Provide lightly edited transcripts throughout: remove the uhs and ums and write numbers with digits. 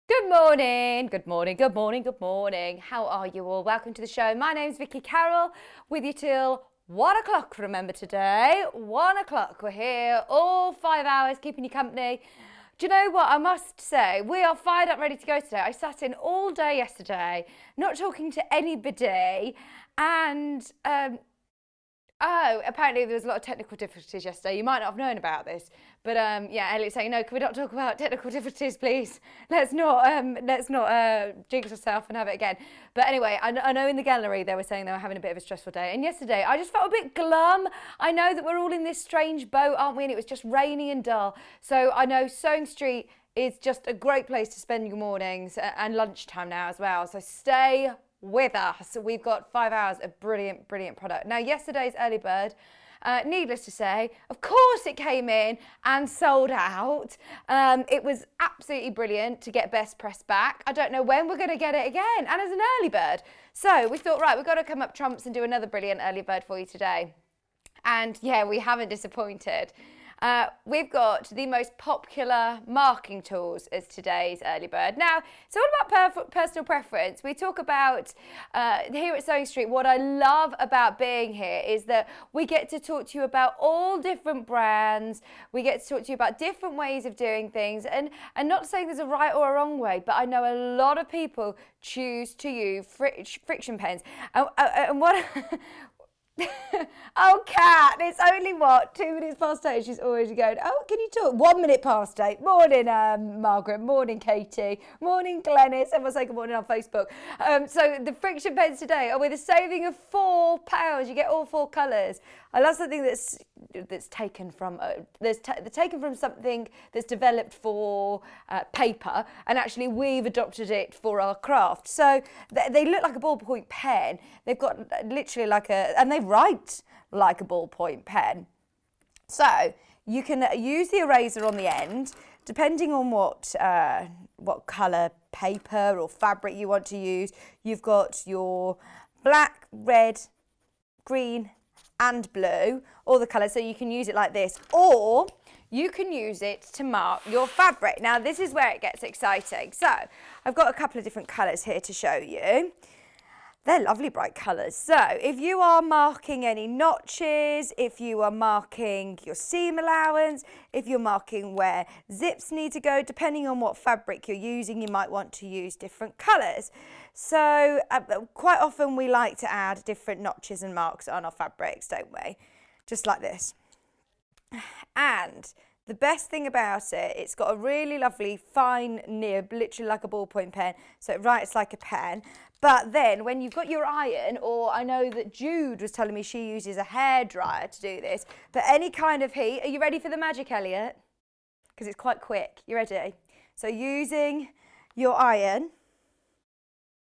Good morning, good morning, good morning, good morning. How are you all? Welcome to the show. My name's Vicky Carroll, with you till 1 o'clock. Remember today, 1 o'clock. We're here all 5 hours, keeping you company. Do you know what? I must say, we are fired up, ready to go today. I sat in all day yesterday, not talking to anybody, and apparently there was a lot of technical difficulties yesterday. You might not have known about this, but yeah, Elliot's saying, no, can we not talk about technical difficulties, please? Let's not jinx ourselves and have it again. But anyway, I know in the gallery they were saying they were having a bit of a stressful day, and yesterday I just felt a bit glum. I know that we're all in this strange boat, aren't we? And it was just rainy and dull. So I know Sewing Street is just a great place to spend your mornings and lunchtime now as well. So stay with us. We've got 5 hours of brilliant product. Now, yesterday's early bird, needless to say, of course it came in and sold out. It was absolutely brilliant to get best press back. I don't know when we're going to get it again, and as an early bird. So we thought, right, we've got to come up trumps and do another brilliant early bird for you today. And yeah, we haven't disappointed. We've got the most popular marking tools as today's early bird. Now, it's all about personal preference. We talk about here at Sewing Street, what I love about being here is that we get to talk to you about all different brands. We get to talk to you about different ways of doing things, and not saying there's a right or a wrong way, but I know a lot of people choose to use friction pens. And what oh, Kat, it's only what, 2 minutes past 8. She's always going, oh, can you talk? 1 minute past 8. Morning, Margaret. Morning, Katie. Morning, Glennis. Everyone say good morning on Facebook. So the friction pens today are with a saving of £4. You get all 4 colours. I love something that's taken from taken from something that's developed for paper, and actually we've adopted it for our craft. So they look like a ballpoint pen. They've got literally and they write like a ballpoint pen. So you can use the eraser on the end, depending on what colour paper or fabric you want to use. You've got your black, red, green and blue, all the colours, so you can use it like this, or you can use it to mark your fabric. Now this is where it gets exciting. So I've got a couple of different colours here to show you. They're lovely bright colours. So if you are marking any notches, if you are marking your seam allowance, if you're marking where zips need to go, depending on what fabric you're using, you might want to use different colours. So quite often we like to add different notches and marks on our fabrics, don't we? Just like this. And the best thing about it, it's got a really lovely fine nib, literally like a ballpoint pen, so it writes like a pen. But then when you've got your iron, or I know that Jude was telling me she uses a hairdryer to do this, but any kind of heat. Are you ready for the magic, Elliot? Because it's quite quick. You ready? So using your iron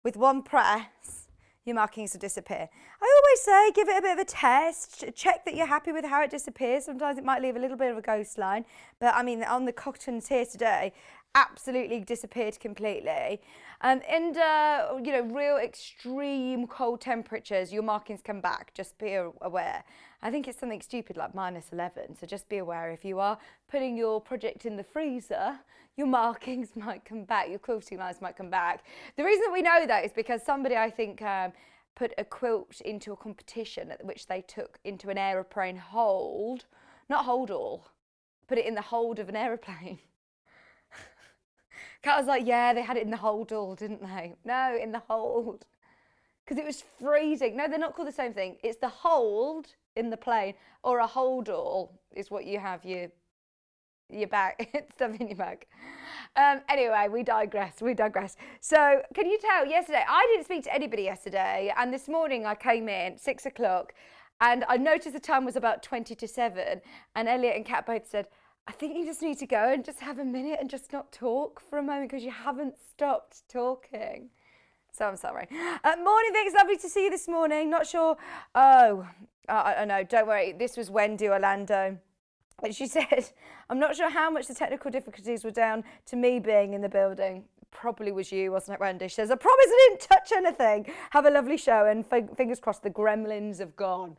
with one press, your markings will disappear. I always say give it a bit of a test, check that you're happy with how it disappears. Sometimes it might leave a little bit of a ghost line, but I mean on the cottons here today, absolutely disappeared completely. You know, real extreme cold temperatures, your markings come back, just be aware. I think it's something stupid like -11, so just be aware if you are putting your project in the freezer, your markings might come back, your quilting lines might come back. The reason that we know that is because somebody, I think, put a quilt into a competition at which they took into an aeroplane hold, not hold all, put it in the hold of an aeroplane. Kat was like, yeah, they had it in the hold all, didn't they? No, in the hold. Because it was freezing. No, they're not called the same thing. It's the hold in the plane, or a hold all is what you have your bag, stuff in your bag. Anyway, we digress. So can you tell, yesterday, I didn't speak to anybody yesterday, and this morning I came in 6 o'clock and I noticed the time was about 20 to 7, and Elliot and Kat both said, I think you just need to go and just have a minute and just not talk for a moment because you haven't stopped talking. So I'm sorry. Morning, Vic. It's lovely to see you this morning. Not sure. Oh, I know. Don't worry. This was Wendy Orlando. And she said, I'm not sure how much the technical difficulties were down to me being in the building. Probably was you, wasn't it, Wendy? She says, I promise I didn't touch anything. Have a lovely show, and fingers crossed the gremlins have gone.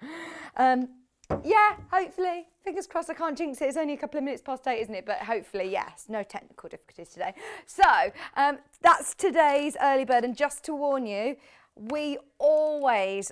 Yeah, hopefully. Fingers crossed, I can't jinx it. It's only a couple of minutes past 8, isn't it? But hopefully, yes. No technical difficulties today. So, that's today's early bird. And just to warn you, we always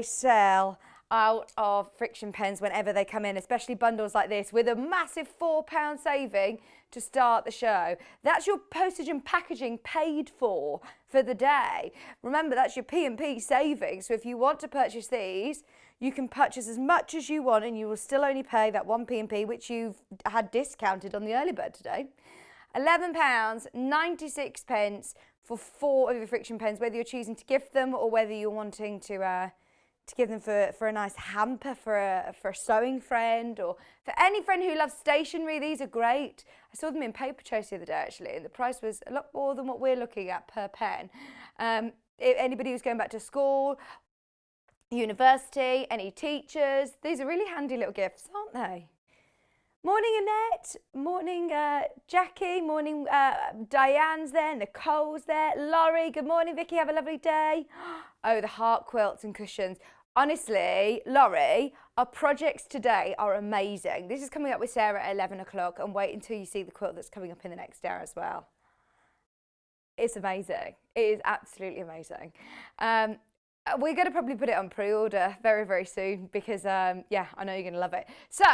sell out of friction pens whenever they come in, especially bundles like this with a massive £4 saving to start the show. That's your postage and packaging paid for the day. Remember, that's your P&P savings. So if you want to purchase these, you can purchase as much as you want and you will still only pay that one P&P, which you've had discounted on the early bird today. £11.96 for 4 of your friction pens, whether you're choosing to gift them or whether you're wanting to give them for a nice hamper for a sewing friend or for any friend who loves stationery. These are great. I saw them in Paper Chase the other day actually, and the price was a lot more than what we're looking at per pen. If anybody who's going back to school, university, any teachers, these are really handy little gifts, aren't they? Morning Annette, morning Jackie, morning Diane's there, Nicole's there, Laurie, good morning Vicky, have a lovely day. Oh, the heart quilts and cushions. Honestly, Laurie, our projects today are amazing. This is coming up with Sarah at 11 o'clock, and wait until you see the quilt that's coming up in the next hour as well. It's amazing. It is absolutely amazing. We're going to probably put it on pre-order very, very soon because, yeah, I know you're going to love it. So,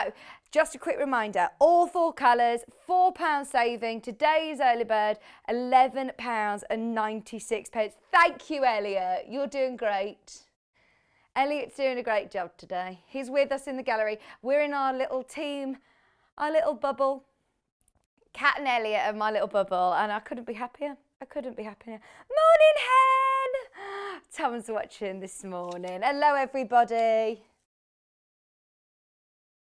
just a quick reminder, all 4 colours, £4 saving. Today's early bird, £11.96. Thank you, Elliot. You're doing great. Elliot's doing a great job today. He's with us in the gallery. We're in our little team, our little bubble. Kat and Elliot are my little bubble, and I couldn't be happier. I couldn't be happier. Morning, Hen! Tom's watching this morning. Hello, everybody.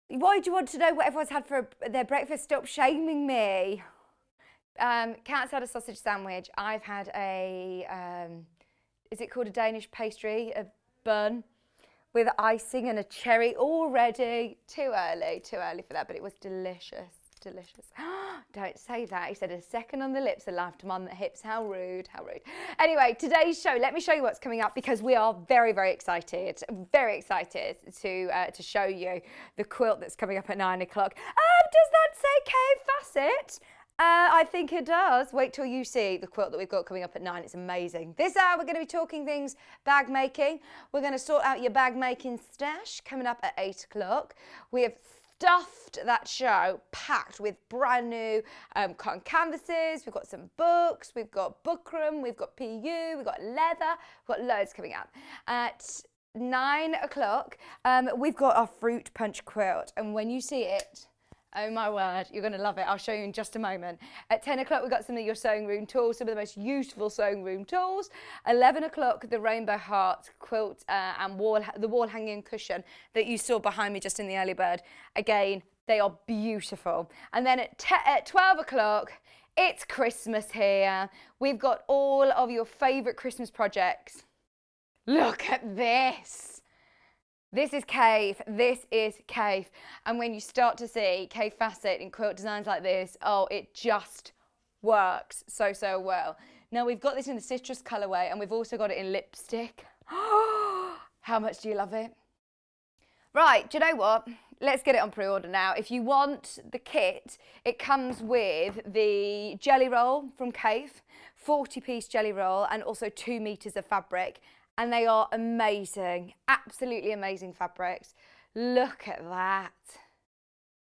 Why do you want to know what everyone's had for their breakfast? Stop shaming me. Kat's had a sausage sandwich. I've had a, is it called a Danish pastry? A bun with icing and a cherry already. Too early for that, but it was delicious. Delicious. Don't say that. He said a second on the lips, a lifetime on the hips. How rude, how rude. Anyway, today's show, let me show you what's coming up because we are very, very excited to show you the quilt that's coming up at 9 o'clock. Does that say Kaffe Fassett? I think it does. Wait till you see the quilt that we've got coming up at 9. It's amazing. This hour we're going to be talking things bag making. We're going to sort out your bag making stash coming up at 8 o'clock. We have stuffed that show packed with brand new cotton canvases. We've got some books, we've got Bookroom, we've got PU, we've got leather, we've got loads coming up. At 9 o'clock, we've got our fruit punch quilt, and when you see it, oh my word, you're going to love it. I'll show you in just a moment. At 10 o'clock, we've got some of your sewing room tools, some of the most useful sewing room tools. 11 o'clock, the Rainbow Heart quilt and the wall hanging cushion that you saw behind me just in the early bird. Again, they are beautiful. And then at 12 o'clock, it's Christmas here. We've got all of your favourite Christmas projects. Look at this. This is Kaffe, this is Kaffe. And when you start to see Kaffe Fassett in quilt designs like this, oh, it just works so, so well. Now we've got this in the citrus colourway and we've also got it in lipstick. How much do you love it? Right, do you know what? Let's get it on pre-order now. If you want the kit, it comes with the jelly roll from Kaffe, 40-piece jelly roll and also 2 meters of fabric. And they are amazing, absolutely amazing fabrics. Look at that.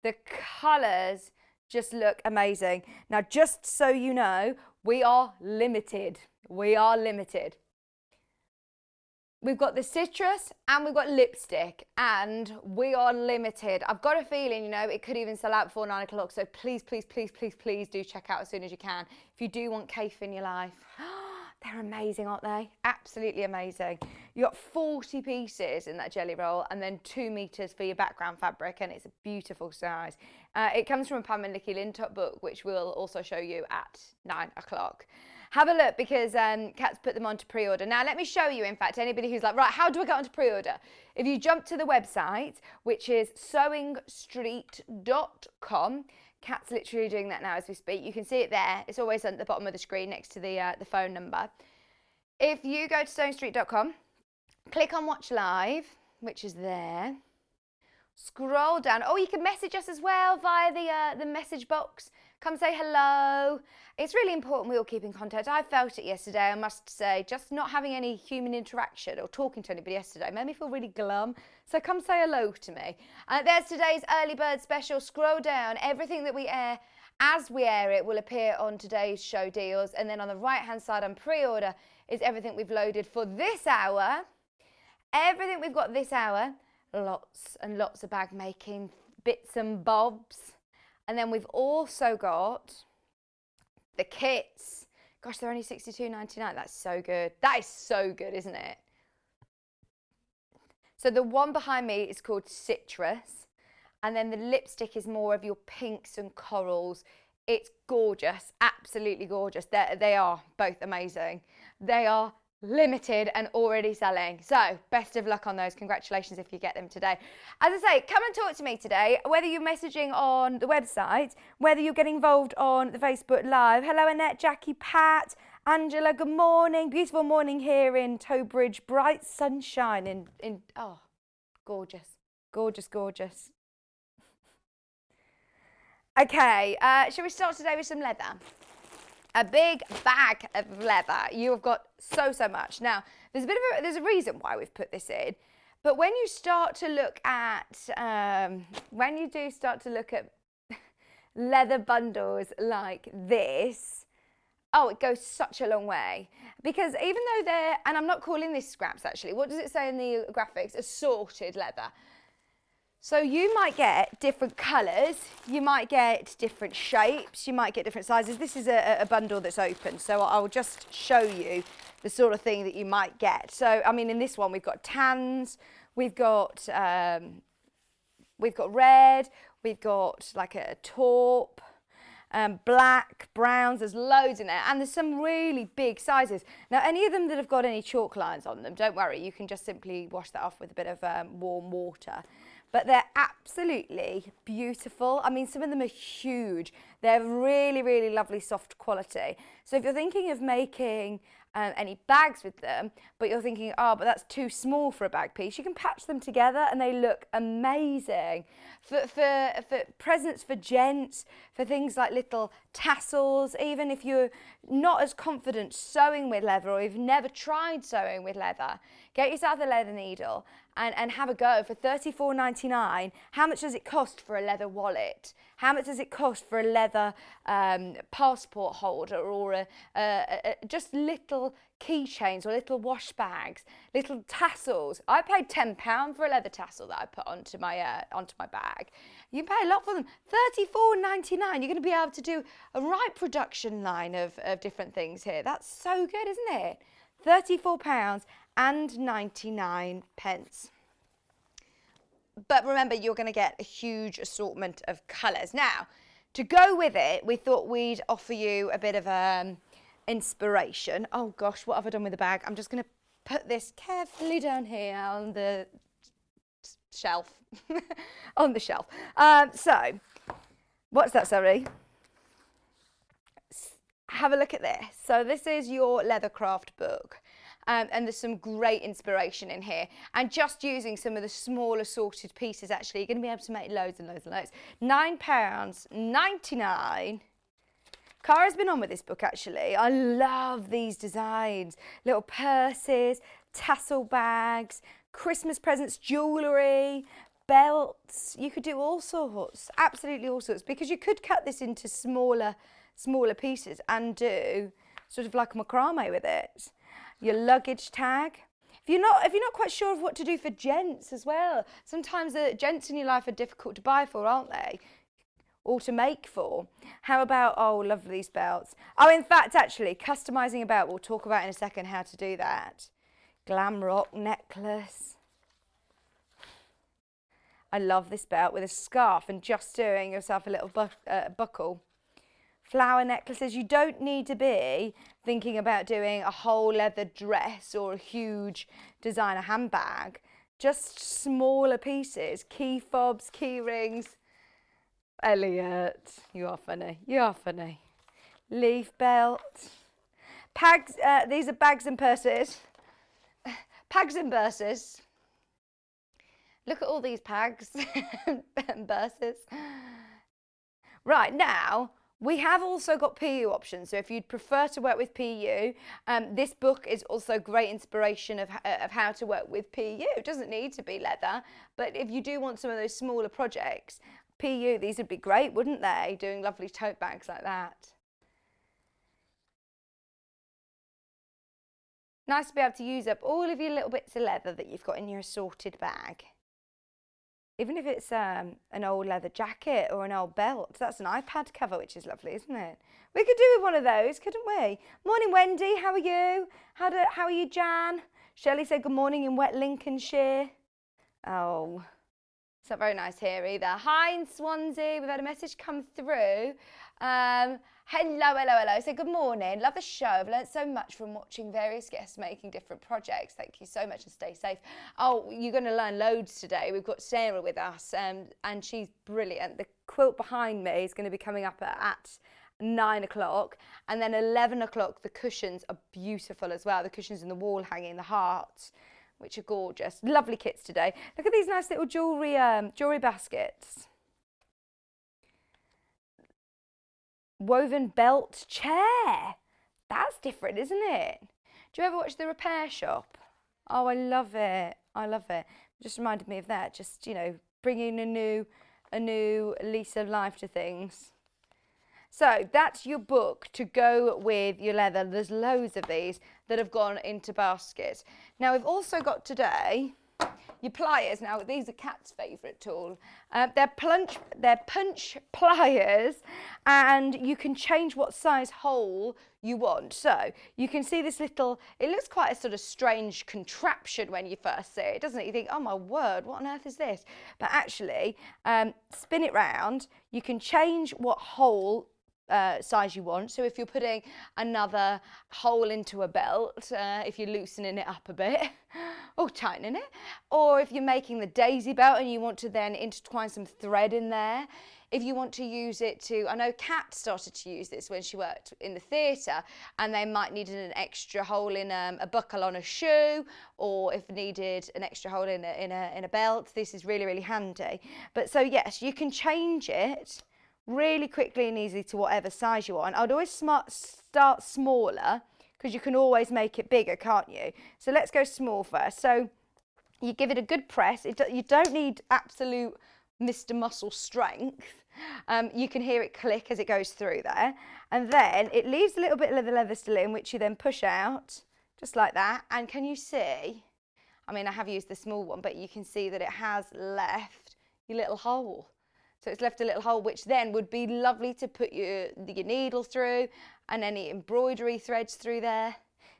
The colours just look amazing. Now, just so you know, we are limited. We are limited. We've got the citrus and we've got lipstick and we are limited. I've got a feeling, you know, it could even sell out before 9 o'clock. So please, please, please, please, please do check out as soon as you can. If you do want Kaffe in your life. They're amazing, aren't they? Absolutely amazing. You've got 40 pieces in that jelly roll and then 2 meters for your background fabric, and it's a beautiful size. It comes from a Pam and Nikki Lintop book, which we'll also show you at 9 o'clock. Have a look because Kat's put them onto pre-order. Now, let me show you, in fact, anybody who's like, right, how do I get onto pre-order? If you jump to the website, which is sewingstreet.com, Kat's literally doing that now as we speak. You can see it there. It's always at the bottom of the screen next to the phone number. If you go to sewingstreet.com, click on Watch Live, which is there. Scroll down. Oh, you can message us as well via the message box. Come say hello. It's really important we all keep in contact. I felt it yesterday, I must say. Just not having any human interaction or talking to anybody yesterday made me feel really glum. So come say hello to me. There's today's early bird special. Scroll down. Everything that we air, as we air it, will appear on today's show deals. And then on the right-hand side on pre-order is everything we've loaded for this hour. Everything we've got this hour. Lots and lots of bag making, bits and bobs. And then we've also got the kits. Gosh, they're only $62.99. That's so good. That is so good, isn't it? So the one behind me is called Citrus. And then the lipstick is more of your pinks and corals. It's gorgeous, absolutely gorgeous. They are both amazing. They are limited and already selling. So best of luck on those. Congratulations if you get them today. As I say, come and talk to me today, whether you're messaging on the website, whether you're getting involved on the Facebook Live. Hello Annette, Jackie, Pat, Angela, good morning. Beautiful morning here in Towbridge. Bright sunshine in oh, gorgeous, gorgeous, gorgeous. Okay, shall we start today with some leather? A big bag of leather. You have got so much. Now, there's a reason why we've put this in, but when you start to look at, leather bundles like this, oh, it goes such a long way. Because even though they're, and I'm not calling this scraps actually, what does it say in the graphics? Assorted leather. So you might get different colours, you might get different shapes, you might get different sizes. This is a bundle that's open, so I'll just show you the sort of thing that you might get. So, I mean, in this one, we've got tans, we've got red, we've got like a taupe, black, browns, there's loads in there, and there's some really big sizes. Now, any of them that have got any chalk lines on them, don't worry, you can just simply wash that off with a bit of warm water. But they're absolutely beautiful. I mean, some of them are huge. They're really, really lovely, soft quality. So if you're thinking of making any bags with them, but you're thinking, oh, but that's too small for a bag piece, you can patch them together and they look amazing. For presents for gents, for things like little tassels, even if you're not as confident sewing with leather or you've never tried sewing with leather, get yourself a leather needle and have a go. For $34.99, how much does it cost for a leather wallet? How much does it cost for a leather passport holder or just little keychains or little wash bags, little tassels? I paid £10 for a leather tassel that I put onto my bag. You can pay a lot for them. $34.99. You're going to be able to do a right production line of different things here. That's so good, isn't it? £34.99. But remember, you're going to get a huge assortment of colours. Now, to go with it, we thought we'd offer you a bit of inspiration. Oh gosh, what have I done with the bag? I'm just going to put this carefully down here on the shelf. On the shelf. So, what's that, sorry? Have a look at this. So this is your leathercraft book. And there's some great inspiration in here. And just using some of the small assorted pieces, actually, you're going to be able to make loads and loads and loads. £9.99. Cara's been on with this book, actually. I love these designs. Little purses, tassel bags, Christmas presents, jewellery, belts. You could do all sorts, absolutely all sorts, because you could cut this into smaller pieces and do sort of like a macrame with it. Your luggage tag. If you're not quite sure of what to do for gents as well, sometimes the gents in your life are difficult to buy for, aren't they? Or to make for. How about, oh, love these belts. Oh, in fact, actually, customising a belt, we'll talk about in a second how to do that. Glam rock necklace. I love this belt with a scarf and just doing yourself a little buckle. Flower necklaces. You don't need to be thinking about doing a whole leather dress or a huge designer handbag. Just smaller pieces. Key fobs, key rings. Elliot, you are funny. You are funny. Leaf belt. Pags. These are bags and purses. Pags and purses. Look at all these pags and purses. Right, now we have also got PU options. So if you'd prefer to work with PU, this book is also great inspiration of how to work with PU. It doesn't need to be leather, but if you do want some of those smaller projects, PU, these would be great, wouldn't they? Doing lovely tote bags like that. Nice to be able to use up all of your little bits of leather that you've got in your assorted bag. Even if it's an old leather jacket or an old belt, that's an iPad cover, which is lovely, isn't it? We could do with one of those, couldn't we? Morning, Wendy, how are you? How are you, Jan? Shelley said good morning in wet Lincolnshire. Oh, it's not very nice here either. Hi in Swansea, we've had a message come through. Hello. So good morning. Love the show. I've learned so much from watching various guests making different projects. Thank you so much and stay safe. Oh, you're going to learn loads today. We've got Sarah with us and she's brilliant. The quilt behind me is going to be coming up at 9 o'clock, and then 11 o'clock the cushions are beautiful as well. The cushions in the wall hanging, the hearts, which are gorgeous. Lovely kits today. Look at these nice little jewellery baskets. Woven belt chair. That's different, isn't it? Do you ever watch The Repair Shop? Oh, I love it. I love it. It just reminded me of that. Just, you know, bringing a new lease of life to things. So that's your book to go with your leather. There's loads of these that have gone into baskets. Now we've also got today your pliers. Now these are Kat's favourite tool. They're punch pliers, and you can change what size hole you want. So you can see this little, it looks quite a sort of strange contraption when you first see it, doesn't it? You think, oh my word, what on earth is this? But actually, spin it round, you can change what hole size you want. So if you're putting another hole into a belt, if you're loosening it up a bit or tightening it, or if you're making the daisy belt and you want to then intertwine some thread in there, if you want to use it to, I know Kat started to use this when she worked in the theatre, and they might need an extra hole in a buckle on a shoe, or if needed an extra hole in a belt. This is really, really handy. But so yes, you can change it really quickly and easily to whatever size you want. I'd always start smaller because you can always make it bigger, can't you? So let's go small first. So you give it a good press. You don't need absolute Mr. Muscle strength. You can hear it click as it goes through there. And then it leaves a little bit of the leather still in, which you then push out just like that. And can you see? I mean, I have used the small one, but you can see that it has left your little hole. So it's left a little hole, which then would be lovely to put your needle through and any embroidery threads through there.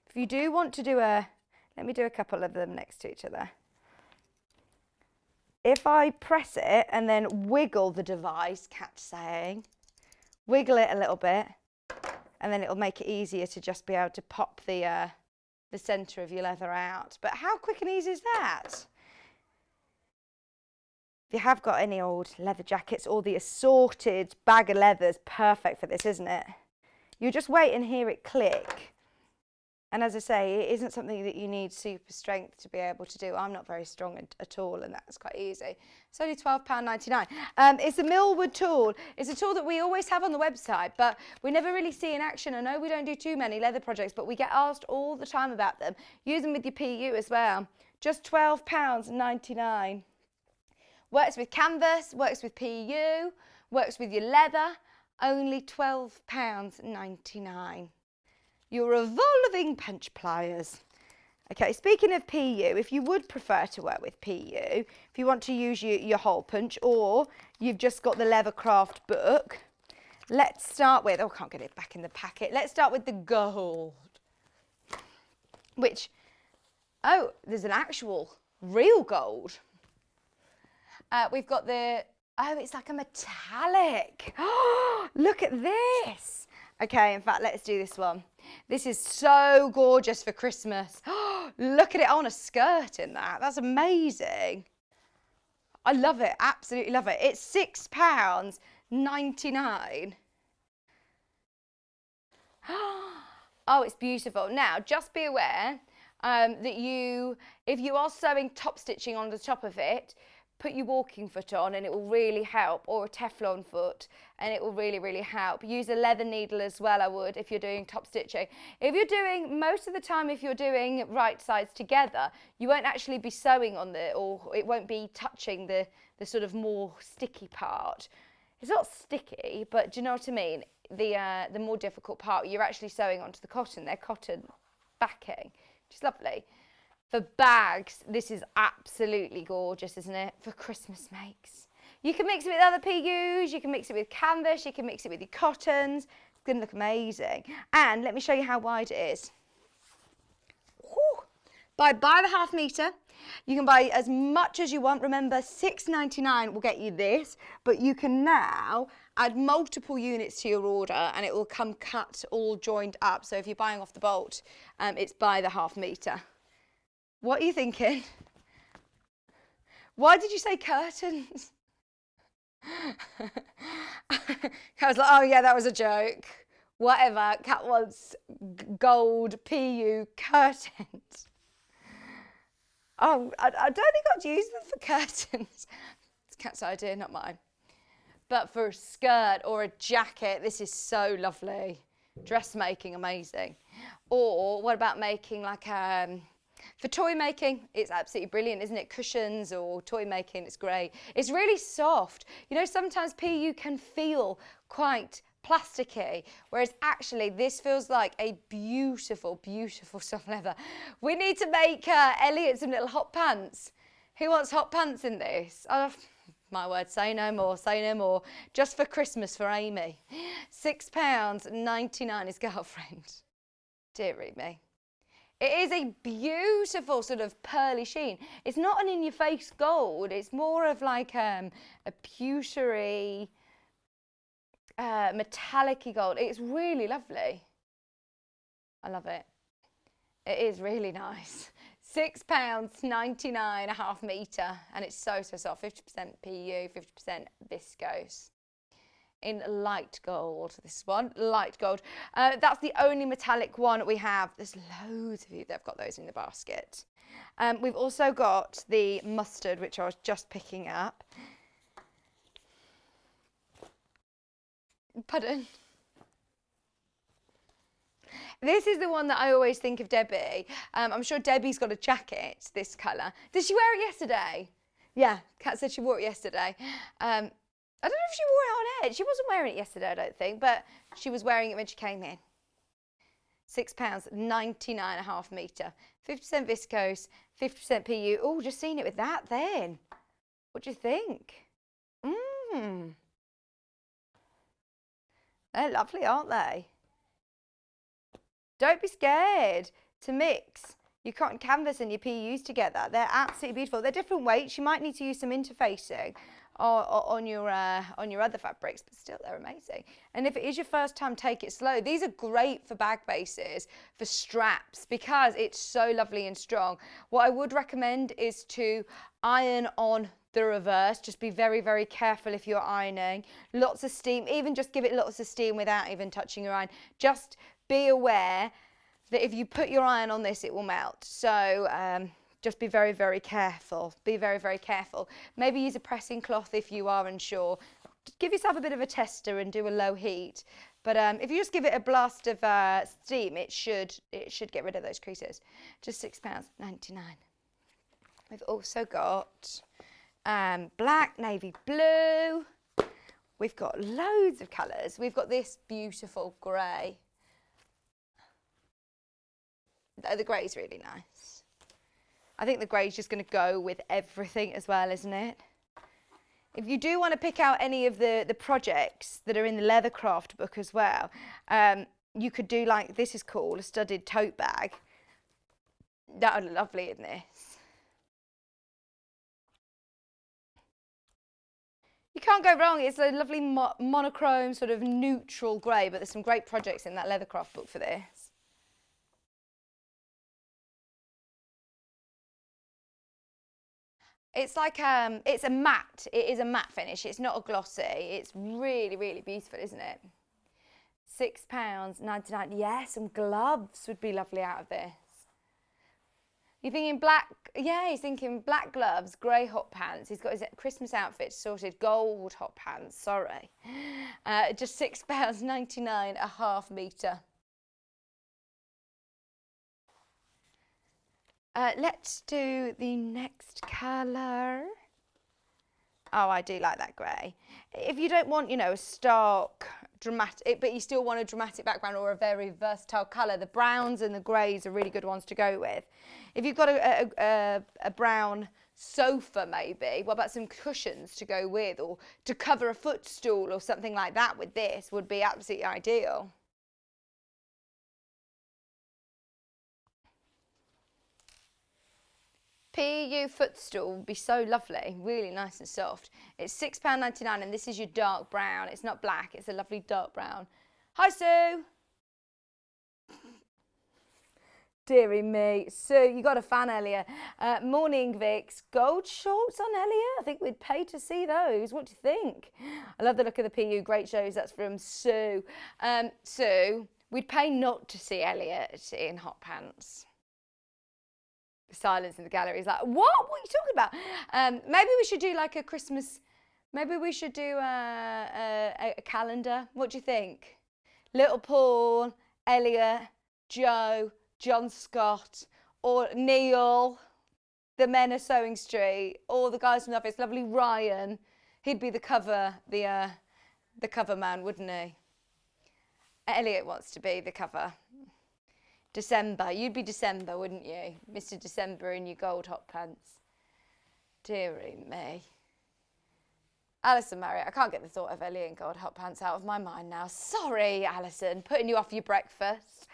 If you do want to do let me do a couple of them next to each other. If I press it and then wiggle the device, Kat's saying, wiggle it a little bit, and then it'll make it easier to just be able to pop the centre of your leather out. But how quick and easy is that? If you have got any old leather jackets or the assorted bag of leathers, perfect for this, isn't it? You just wait and hear it click. And as I say, it isn't something that you need super strength to be able to do. I'm not very strong at all, and that's quite easy. It's only £12.99. It's a Millwood tool. It's a tool that we always have on the website, but we never really see in action. I know we don't do too many leather projects, but we get asked all the time about them. Use them with your PU as well. Just £12.99. Works with canvas, works with PU, works with your leather, only £12.99. Your revolving punch pliers. Okay, speaking of PU, if you would prefer to work with PU, if you want to use your hole punch, or you've just got the leather craft book, let's start with, oh, I can't get it back in the packet. Let's start with the gold, which, oh, there's an actual real gold. We've got oh, it's like a metallic. Oh, look at this. Okay, in fact, let's do this one. This is so gorgeous for Christmas. Oh, look at it on a skirt in that. That's amazing. I love it, absolutely love it. It's £6.99. Oh, it's beautiful. Now, just be aware that if you are sewing top stitching on the top of it, put your walking foot on and it will really help, or a Teflon foot, and it will really, really help. Use a leather needle as well, I would, if you're doing top stitching. If you're doing, most of the time, if you're doing right sides together, you won't actually be sewing on or it won't be touching the sort of more sticky part. It's not sticky, but do you know what I mean? The more difficult part, you're actually sewing onto the cotton. They're cotton backing, which is lovely. For bags, this is absolutely gorgeous, isn't it? For Christmas makes. You can mix it with other PUs, you can mix it with canvas, you can mix it with your cottons. It's going to look amazing. And let me show you how wide it is. Whew. Buy the 1/2 metre. You can buy as much as you want. Remember, £6.99 will get you this, but you can now add multiple units to your order and it will come cut, all joined up. So if you're buying off the bolt, it's by the 1/2 metre. What are you thinking? Why did you say curtains? Kat was like, oh yeah, that was a joke. Whatever, Kat wants gold PU curtains. Oh, I don't think I'd use them for curtains. It's Kat's idea, not mine. But for a skirt or a jacket, this is so lovely. Dressmaking, amazing. Or what about making like for toy making, it's absolutely brilliant, isn't it? Cushions or toy making, it's great. It's really soft. You know, sometimes PU can feel quite plasticky, whereas actually this feels like a beautiful, beautiful soft leather. We need to make Elliot some little hot pants. Who wants hot pants in this? Oh, my word, say no more, say no more. Just for Christmas for Amy. £6.99 his girlfriend. Dearie me. It is a beautiful sort of pearly sheen. It's not an in-your-face gold. It's more of like a pewtery, metallic-y gold. It's really lovely. I love it. It is really nice. £6.99 1/2 metre, and it's so soft. 50% PU, 50% viscose. In light gold, this one, light gold. That's the only metallic one we have. There's loads of you that have got those in the basket. We've also got the mustard, which I was just picking up. Pardon? This is the one that I always think of Debbie. I'm sure Debbie's got a jacket, this colour. Did she wear it yesterday? Yeah, Kat said she wore it yesterday. I don't know if she wore it on edge. She wasn't wearing it yesterday, I don't think, but she was wearing it when she came in. £6.99 1/2 metre. 50% viscose, 50% PU. Oh, just seen it with that then. What do you think? They're lovely, aren't they? Don't be scared to mix your cotton canvas and your PUs together. They're absolutely beautiful. They're different weights. You might need to use some interfacing on your other fabrics, but still they're amazing. And if it is your first time, take it slow. These are great for bag bases, for straps, because it's so lovely and strong. What I would recommend is to iron on the reverse. Just be very, very careful if you're ironing. Lots of steam, even just give it lots of steam without even touching your iron. Just be aware that if you put your iron on this, it will melt. So just be very, very careful. Be very, very careful. Maybe use a pressing cloth if you are unsure. Give yourself a bit of a tester and do a low heat. But if you just give it a blast of steam, it should get rid of those creases. Just £6.99. We've also got black, navy blue. We've got loads of colours. We've got this beautiful grey. The grey is really nice. I think the grey is just going to go with everything as well, isn't it? If you do want to pick out any of the projects that are in the Leathercraft book as well, you could do like, this is cool, a studded tote bag. That would look lovely in this. You can't go wrong. It's a lovely monochrome, sort of neutral grey, but there's some great projects in that Leathercraft book for this. It's like, it's a matte. It is a matte finish. It's not a glossy. It's really, really beautiful, isn't it? £6.99. Yes, some gloves would be lovely out of this. You're thinking black, yeah, he's thinking black gloves, grey hot pants. He's got his Christmas outfit sorted, gold hot pants, sorry. Just £6.99 a half metre. Let's do the next colour. Oh, I do like that grey. If you don't want, you know, a stark, dramatic, but you still want a dramatic background or a very versatile colour, the browns and the greys are really good ones to go with. If you've got a brown sofa maybe, what about some cushions to go with, or to cover a footstool or something like that with this would be absolutely ideal. PU footstool would be so lovely, really nice and soft. It's £6.99 and this is your dark brown. It's not black, it's a lovely dark brown. Hi Sue! Dearie me. Sue, you got a fan, Elliot. Morning, Vix. Gold shorts on Elliot? I think we'd pay to see those. What do you think? I love the look of the PU. Great shows. That's from Sue. Sue, we'd pay not to see Elliot in hot pants. The silence in the gallery is like, what? What are you talking about? Maybe we should do like a Christmas, maybe we should do a calendar. What do you think? Little Paul, Elliot, Joe, John Scott, or Neil, the men of Sewing Street, or the guys from the office, lovely Ryan. He'd be the cover, the cover man, wouldn't he? Elliot wants to be the cover. December, you'd be December, wouldn't you? Mr. December in your gold hot pants. Dearie me. Alison Marriott, I can't get the thought of Elliot in gold hot pants out of my mind now. Sorry, Alison, putting you off your breakfast.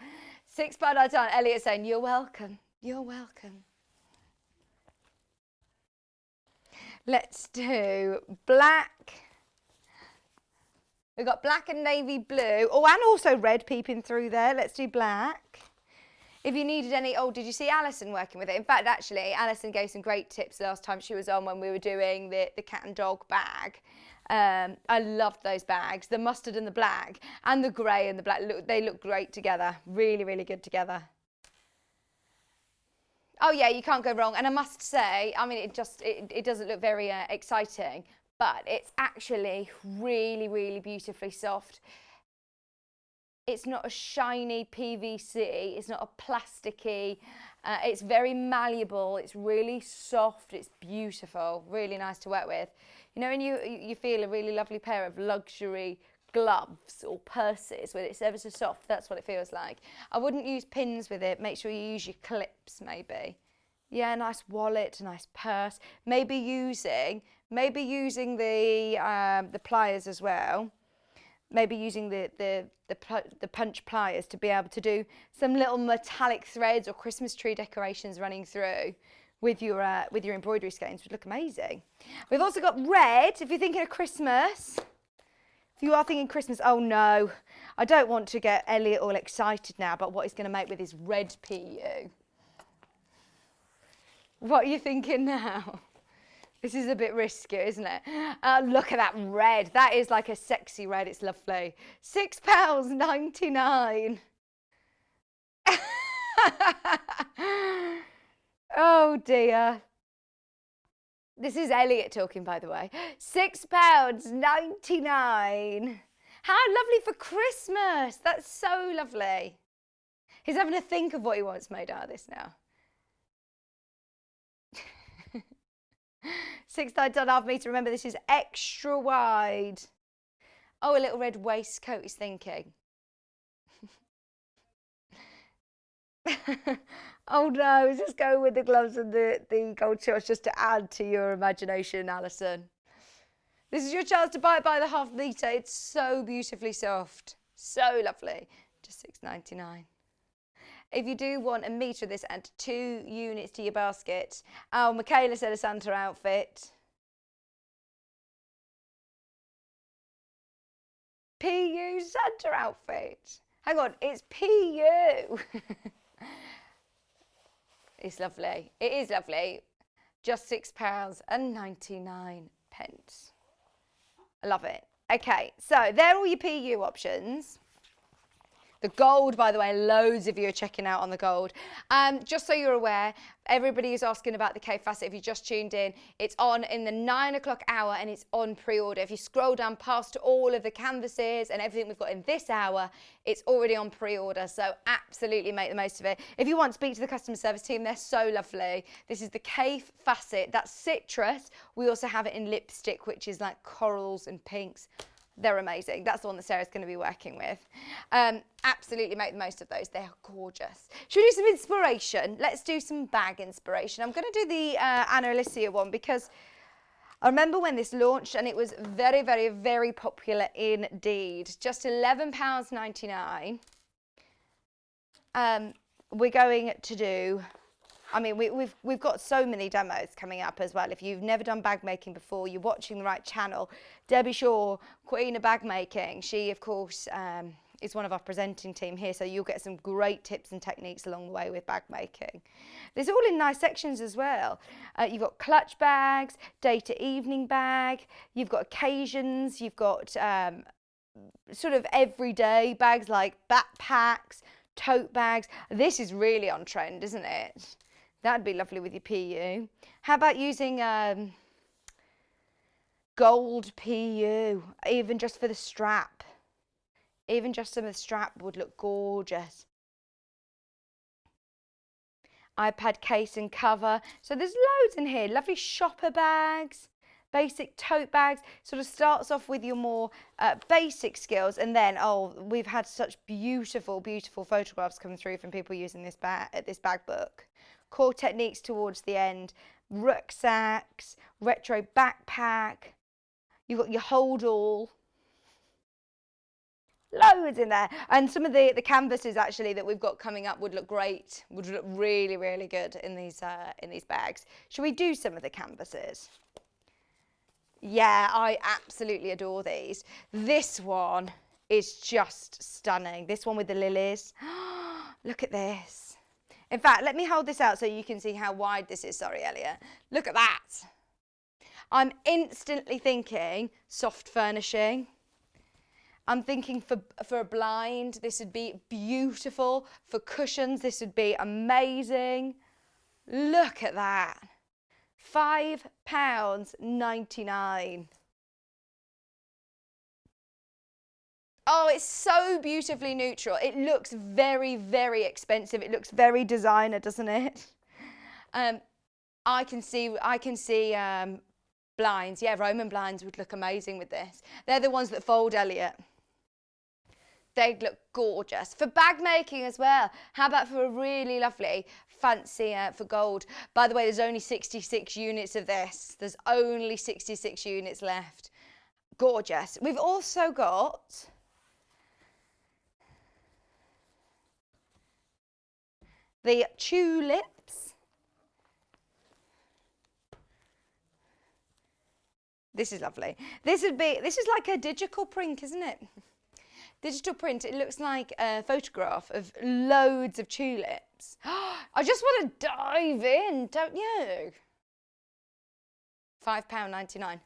£6.99, Elliot saying, you're welcome, you're welcome. Let's do black. We've got black and navy blue. Oh, and also red peeping through there. Let's do black. If you needed any, oh, did you see Alison working with it? In fact, actually, Alison gave some great tips last time she was on when we were doing the cat and dog bag. I loved those bags, the mustard and the black, and the grey and the black. They look great together. Really, really good together. Oh yeah, you can't go wrong. And I must say, I mean, it doesn't look very exciting, but it's actually really, really beautifully soft. It's not a shiny PVC, it's not a plasticky, it's very malleable, it's really soft, it's beautiful, really nice to work with. You know, and you feel a really lovely pair of luxury gloves or purses when it's ever so soft, that's what it feels like. I wouldn't use pins with it, make sure you use your clips maybe. Yeah, nice wallet, nice purse, maybe using the pliers as well. Maybe using the punch pliers to be able to do some little metallic threads or Christmas tree decorations running through with your embroidery skeins would look amazing. We've also got red, if you're thinking of Christmas. If you are thinking Christmas, oh no, I don't want to get Elliot all excited now about what he's going to make with his red PU. What are you thinking now? This is a bit risky, isn't it? Look at that red. That is like a sexy red. It's lovely. £6.99. Oh dear. This is Elliot talking, by the way. £6.99. How lovely for Christmas. That's so lovely. He's having to think of what he wants made out of this now. £6.99 metre. Remember, this is extra wide. Oh, a little red waistcoat, he's thinking. Oh no, let's just go with the gloves and the gold shorts just to add to your imagination, Alison. This is your chance to buy it by the half litre. It's so beautifully soft. So lovely. Just £6.99. If you do want a metre of this and 2 units to your basket. Oh, Michaela said a Santa outfit. PU Santa outfit. Hang on, it's PU. It's lovely. It is lovely. Just £6.99. I love it. Okay, so there are all your PU options. The gold, by the way, loads of you are checking out on the gold. Just so you're aware, everybody is asking about the Kaffe Fassett. If you just tuned in, it's on in the 9 o'clock hour and it's on pre-order. If you scroll down past all of the canvases and everything we've got in this hour, it's already on pre-order. So absolutely make the most of it. If you want to speak to the customer service team, they're so lovely. This is the Kaffe Fassett. That's citrus. We also have it in lipstick, which is like corals and pinks. They're amazing. That's the one that Sarah's going to be working with. Absolutely make the most of those. They are gorgeous. Should we do some inspiration? Let's do some bag inspiration. I'm going to do the Anna Alicia one because I remember when this launched and it was very, very, very popular indeed. Just £11.99. We're going to do... I mean, we've got so many demos coming up as well. If you've never done bag making before, you're watching the right channel. Debbie Shaw, Queen of Bag Making. She, of course, is one of our presenting team here, so you'll get some great tips and techniques along the way with bag making. There's all in nice sections as well. You've got clutch bags, day to evening bag. You've got occasions. You've got sort of everyday bags like backpacks, tote bags. This is really on trend, isn't it? That'd be lovely with your PU. How about using gold PU, even just for the strap? Even just some of the strap would look gorgeous. iPad case and cover. So there's loads in here. Lovely shopper bags, basic tote bags. Sort of starts off with your more basic skills, and then, oh, we've had such beautiful, beautiful photographs come through from people using this bag book. Core techniques towards the end, rucksacks, retro backpack. You've got your hold all. Loads in there. And some of the canvases actually that we've got coming up would look great, would look really, really good in these bags. Should we do some of the canvases? Yeah, I absolutely adore these. This one is just stunning. This one with the lilies. Look at this. In fact, let me hold this out so you can see how wide this is. Sorry, Elliot. Look at that. I'm instantly thinking soft furnishing. I'm thinking for a blind, this would be beautiful. For cushions, this would be amazing. Look at that. £5.99. Oh, it's so beautifully neutral. It looks very, very expensive. It looks very designer, doesn't it? I can see blinds. Yeah, Roman blinds would look amazing with this. They're the ones that fold, Elliot. They'd look gorgeous. For bag making as well. How about for a really lovely fancy for gold? By the way, there's only 66 units of this. There's only 66 units left. Gorgeous. We've also got the tulips. This is lovely. This is like a digital print, isn't it? Digital print. It looks like a photograph of loads of tulips. I just want to dive in, don't you? £5.99.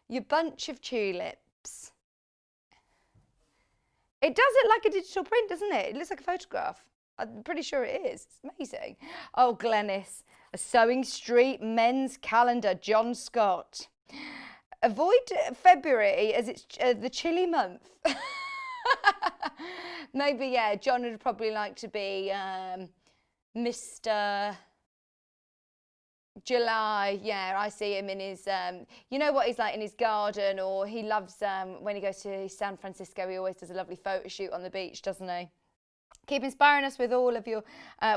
Your bunch of tulips. It does look like a digital print, doesn't it? It looks like a photograph. I'm pretty sure it is. It's amazing. Oh, Glenys. A Sewing Street men's calendar, John Scott. Avoid February as it's the chilly month. Maybe, yeah, John would probably like to be Mr. July. Yeah, I see him in his, you know what he's like in his garden, or he loves, when he goes to San Francisco, he always does a lovely photo shoot on the beach, doesn't he? Keep inspiring us with all of your,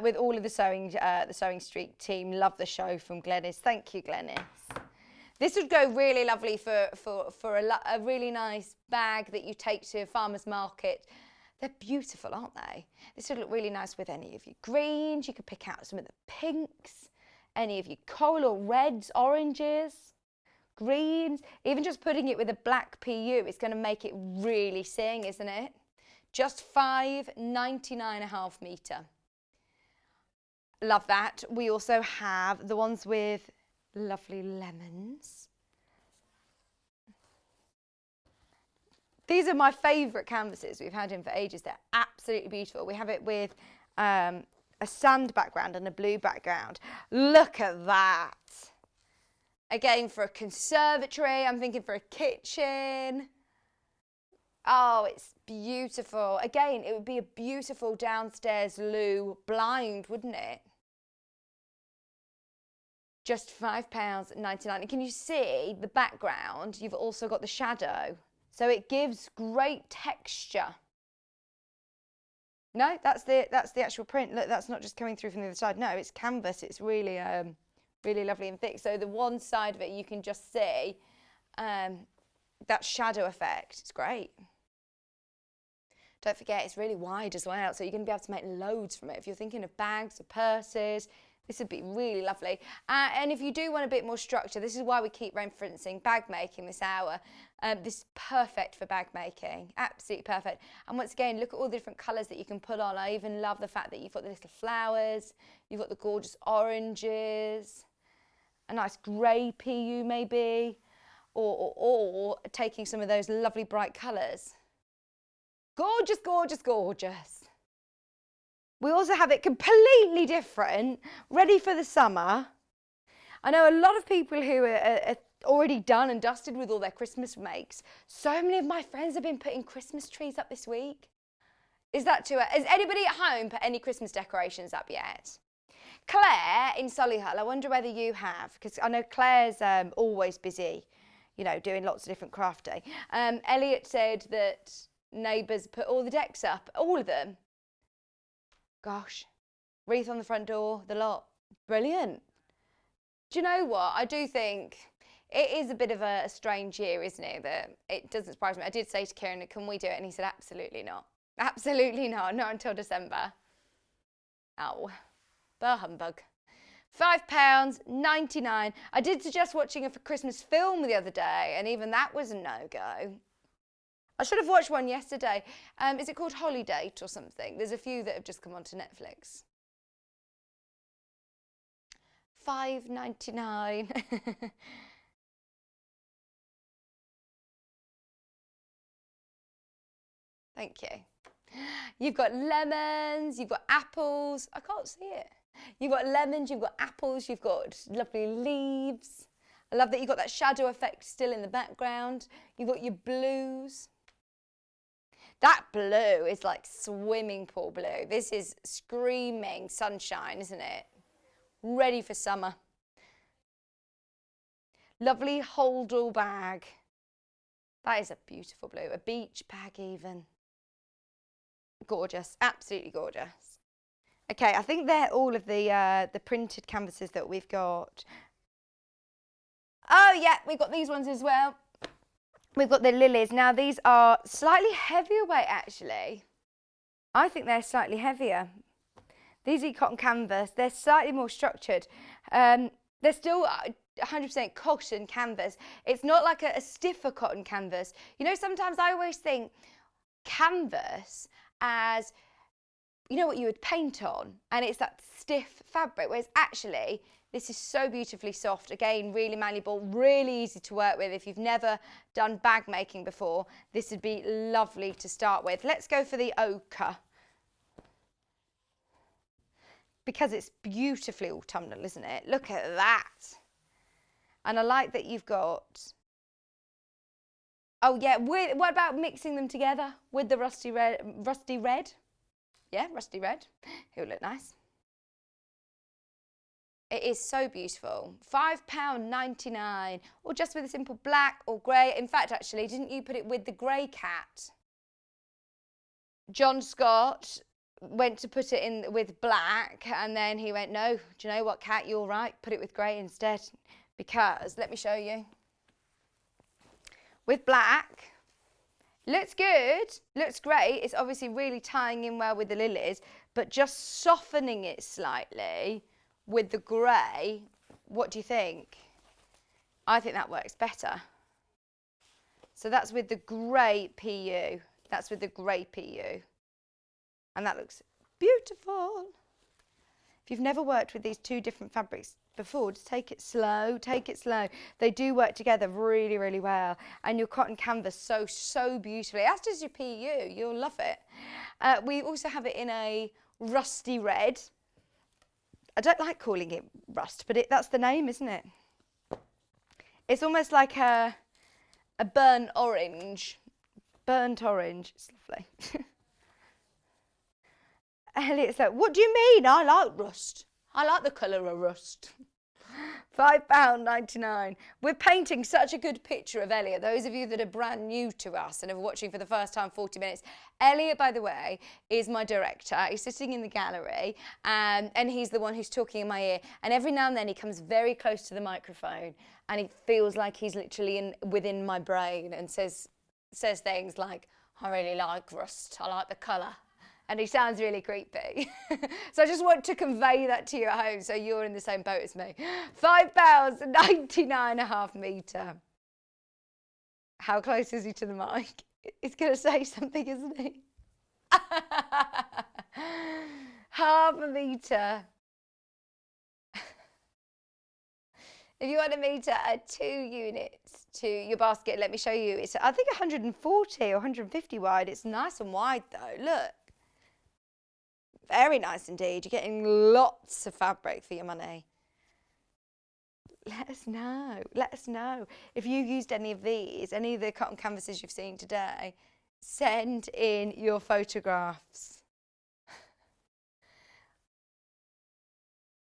with all of the Sewing Street team. Love the show from Glenys. Thank you, Glenys. This would go really lovely for a really nice bag that you take to a farmer's market. They're beautiful, aren't they? This would look really nice with any of your greens. You could pick out some of the pinks, any of your coral or reds, oranges, greens. Even just putting it with a black PU, it's going to make it really sing, isn't it? Just £5.99.5 metre. Love that. We also have the ones with lovely lemons. These are my favourite canvases we've had in for ages. They're absolutely beautiful. We have it with a sand background and a blue background. Look at that. Again, for a conservatory, I'm thinking for a kitchen. Oh, it's beautiful. Again, it would be a beautiful downstairs loo blind, wouldn't it? Just £5.99. And can you see the background? You've also got the shadow. So it gives great texture. No, that's the actual print. Look, that's not just coming through from the other side. No, it's canvas. It's really, really lovely and thick. So the one side of it, you can just see that shadow effect. It's great. Don't forget, it's really wide as well. So you're going to be able to make loads from it. If you're thinking of bags or purses, this would be really lovely. And if you do want a bit more structure, this is why we keep referencing bag making this hour. This is perfect for bag making, absolutely perfect. And once again, look at all the different colours that you can put on. I even love the fact that you've got the little flowers, you've got the gorgeous oranges, a nice grey PU maybe, or taking some of those lovely bright colours. Gorgeous, gorgeous, gorgeous. We also have it completely different, ready for the summer. I know a lot of people who are already done and dusted with all their Christmas makes. So many of my friends have been putting Christmas trees up this week. Is that too? Has anybody at home put any Christmas decorations up yet? Claire in Solihull, I wonder whether you have, because I know Claire's always busy, you know, doing lots of different crafting. Elliot said that neighbours put all the decks up, all of them. Gosh, wreath on the front door, the lot. Brilliant. Do you know what? I do think it is a bit of a strange year, isn't it? That it doesn't surprise me. I did say to Kieran, can we do it? And he said, absolutely not. Absolutely not. Not until December. Oh, the humbug. £5.99. I did suggest watching a Christmas film the other day, and even that was a no-go. I should have watched one yesterday. Is it called Holiday or something? There's a few that have just come onto Netflix. £5.99. Thank you. You've got lemons, you've got apples. I can't see it. You've got lemons, you've got apples, you've got lovely leaves. I love that you've got that shadow effect still in the background. You've got your blues. That blue is like swimming pool blue. This is screaming sunshine, isn't it? Ready for summer. Lovely hold-all bag. That is a beautiful blue. A beach bag even. Gorgeous, absolutely gorgeous. Okay, I think they're all of the printed canvases that we've got. Oh yeah, we've got these ones as well. We've got the lilies. Now these are slightly heavier weight actually. I think they're slightly heavier. These are cotton canvas. They're slightly more structured. They're still 100% cotton canvas. It's not like a stiffer cotton canvas. You know, sometimes I always think canvas as, you know what you would paint on, and it's that stiff fabric, whereas actually this is so beautifully soft. Again, really malleable, really easy to work with. If you've never done bag making before, this would be lovely to start with. Let's go for the ochre, because it's beautifully autumnal, isn't it? Look at that. And I like that you've got, oh yeah, what about mixing them together with the rusty red? Yeah, rusty red. It would look nice. It is so beautiful. £5.99, or just with a simple black or grey. In fact, actually, didn't you put it with the grey cat? John Scott went to put it in with black, and then he went, no, do you know what, Cat, you're right, put it with grey instead. Because, let me show you. With black, looks good, looks great. It's obviously really tying in well with the lilies, but just softening it slightly with the grey. What do you think? I think that works better. So that's with the grey PU. That's with the grey PU. And that looks beautiful. If you've never worked with these two different fabrics before, just take it slow, take it slow. They do work together really, really well. And your cotton canvas so beautifully, as does your PU, you'll love it. We also have it in a rusty red. I don't like calling it rust, but that's the name, isn't it? It's almost like a burnt orange. Burnt orange, it's lovely. Elliot's like, what do you mean? I like rust. I like the colour of rust. £5.99. We're painting such a good picture of Elliot. Those of you that are brand new to us and are watching for the first time 40 minutes. Elliot, by the way, is my director. He's sitting in the gallery and he's the one who's talking in my ear. And every now and then he comes very close to the microphone and it feels like he's literally within my brain and says things like, I really like rust. I like the colour. And he sounds really creepy. So I just want to convey that to you at home so you're in the same boat as me. £5.99.5 metre. How close is he to the mic? He's going to say something, isn't he? Half a metre. If you want a metre, add 2 units to your basket. Let me show you. It's, I think, 140 or 150 wide. It's nice and wide, though. Look. Very nice indeed. You're getting lots of fabric for your money. Let us know. Let us know. If you used any of these, any of the cotton canvases you've seen today, send in your photographs.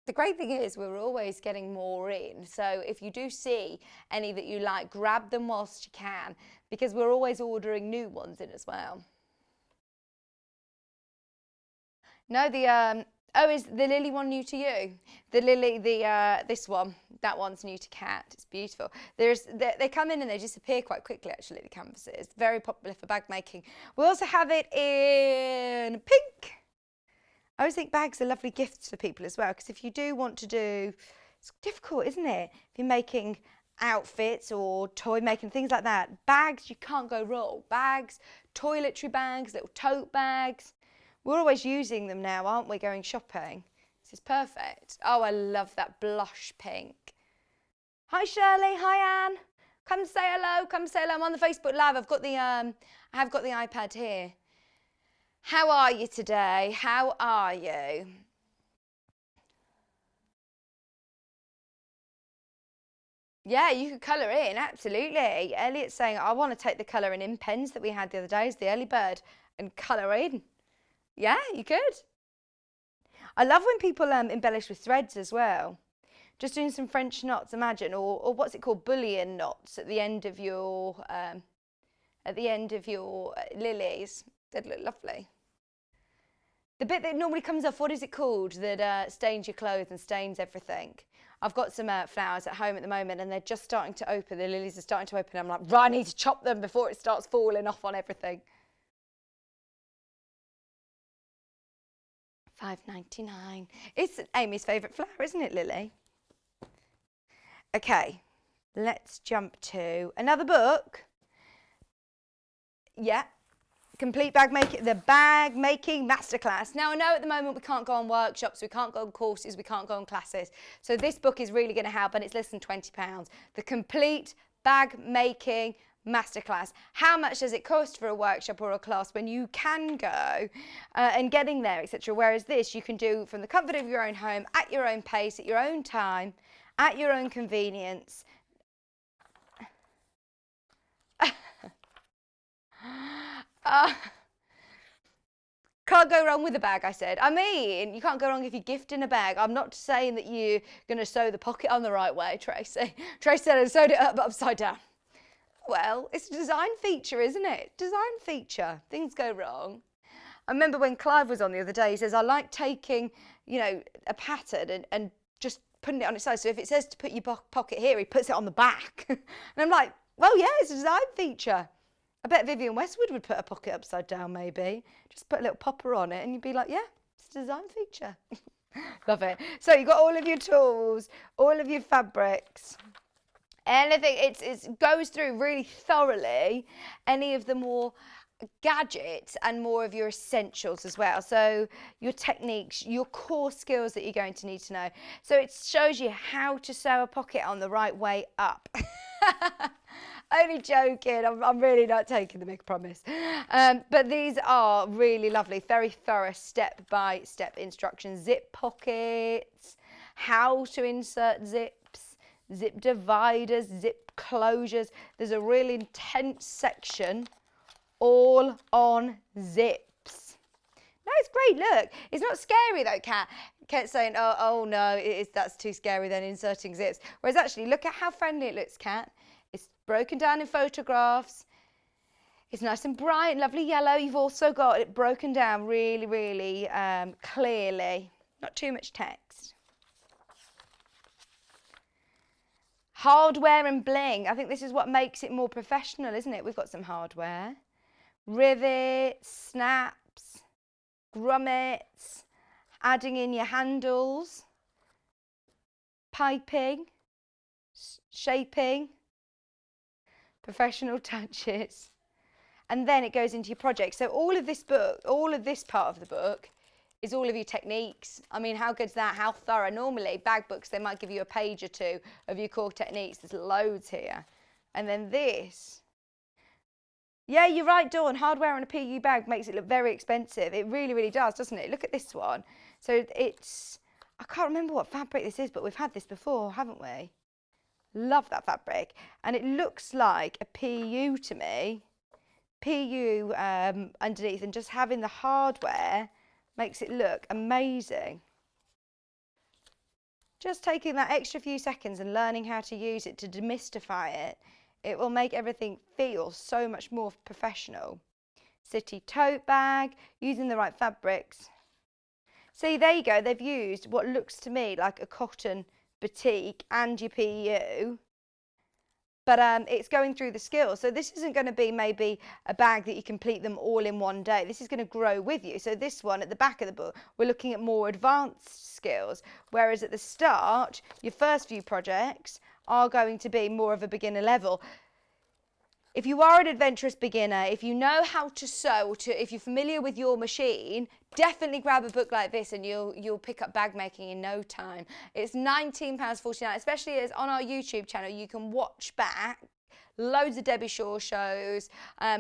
The great thing is we're always getting more in. So if you do see any that you like, grab them whilst you can, because we're always ordering new ones in as well. No, is the Lily one new to you? The Lily, this one, that one's new to Kat. It's beautiful. They come in and they disappear quite quickly, actually, the canvases. Very popular for bag making. We also have it in pink. I always think bags are lovely gifts for people as well, because if you do want to do, it's difficult, isn't it? If you're making outfits or toy making, things like that. Bags, you can't go wrong. Bags, toiletry bags, little tote bags. We're always using them now, aren't we, going shopping? This is perfect. Oh, I love that blush pink. Hi, Shirley. Hi, Anne. Come say hello. Come say hello. I'm on the Facebook Live. I have got the iPad here. How are you today? How are you? Yeah, you could colour in, absolutely. Elliot's saying, I want to take the colouring in pens that we had the other day as the early bird and colour in. Yeah, you could. I love when people embellish with threads as well. Just doing some French knots, imagine, or what's it called, bullion knots at the end of your lilies. They'd look lovely. The bit that normally comes off, what is it called, that stains your clothes and stains everything? I've got some flowers at home at the moment and they're just starting to open. The lilies are starting to open. I'm like, right, I need to chop them before it starts falling off on everything. $5.99. It's Amy's favourite flower, isn't it, Lily? Okay, let's jump to another book. Yeah, Complete Bag Making, the Bag Making Masterclass. Now, I know at the moment we can't go on workshops, we can't go on courses, we can't go on classes. So this book is really going to help, and it's less than £20. The Complete Bag Making Masterclass. How much does it cost for a workshop or a class when you can go and getting there, etc.? Whereas this you can do from the comfort of your own home, at your own pace, at your own time, at your own convenience. Can't go wrong with a bag, I said. I mean, you can't go wrong if you're gifting a bag. I'm not saying that you're going to sew the pocket on the right way, Tracy. Tracy said I sewed it up upside down. Well, it's a design feature, isn't it? Design feature. Things go wrong. I remember when Clive was on the other day, he says, I like taking, you know, a pattern and just putting it on its side. So if it says to put your pocket here, he puts it on the back. And I'm like, well, yeah, it's a design feature. I bet Vivienne Westwood would put a pocket upside down, maybe. Just put a little popper on it and you'd be like, yeah, it's a design feature. Love it. So you've got all of your tools, all of your fabrics. Anything, it goes through really thoroughly any of the more gadgets and more of your essentials as well. So your techniques, your core skills that you're going to need to know. So it shows you how to sew a pocket on the right way up. Only joking, I'm really not taking the big promise. But these are really lovely, very thorough step-by-step instructions. Zip pockets, how to insert zips, zip dividers, zip closures. There's a really intense section all on zips. No, it's great, look. It's not scary though, Kat. Kat's saying, oh no, that's too scary then, inserting zips. Whereas actually, look at how friendly it looks, Kat. It's broken down in photographs. It's nice and bright, lovely yellow. You've also got it broken down really, really clearly. Not too much text. Hardware and bling. I think this is what makes it more professional, isn't it? We've got some hardware. Rivets, snaps, grommets, adding in your handles, piping, shaping, professional touches, and then it goes into your project. So all of this book, all of this part of the book is all of your techniques. I mean, how good's that? How thorough? Normally, bag books, they might give you a page or two of your core techniques. There's loads here. And then this. Yeah, you're right, Dawn. Hardware on a PU bag makes it look very expensive. It really, really does, doesn't it? Look at this one. So it's, I can't remember what fabric this is, but we've had this before, haven't we? Love that fabric. And it looks like a PU to me. PU underneath, and just having the hardware makes it look amazing. Just taking that extra few seconds and learning how to use it to demystify it. It will make everything feel so much more professional. City tote bag, using the right fabrics. See, there you go. They've used what looks to me like a cotton batik and your PU, but it's going through the skills. So this isn't going to be maybe a bag that you complete them all in one day. This is going to grow with you. So this one at the back of the book, we're looking at more advanced skills, whereas at the start, your first few projects are going to be more of a beginner level. If you are an adventurous beginner, if you know how to sew, if you're familiar with your machine, definitely grab a book like this and you'll pick up bag making in no time. It's £19.49, especially as on our YouTube channel, you can watch back loads of Debbie Shaw shows,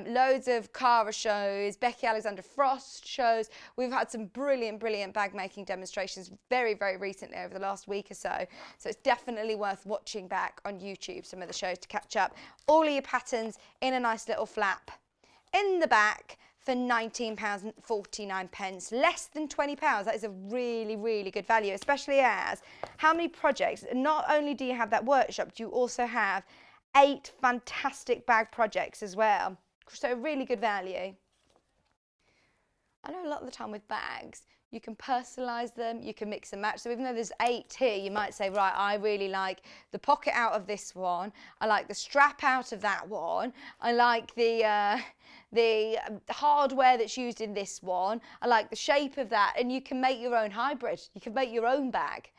loads of Cara shows, Becky Alexander Frost shows. We've had some brilliant, brilliant bag making demonstrations very, very recently over the last week or so. So it's definitely worth watching back on YouTube, some of the shows to catch up. All of your patterns in a nice little flap in the back for £19.49, less than £20. That is a really, really good value, especially as how many projects, not only do you have that workshop, you also have 8 fantastic bag projects as well. So really good value. I know a lot of the time with bags, you can personalise them, you can mix and match. So even though there's 8 here, you might say, right, I really like the pocket out of this one. I like the strap out of that one. I like the hardware that's used in this one. I like the shape of that. And you can make your own hybrid. You can make your own bag.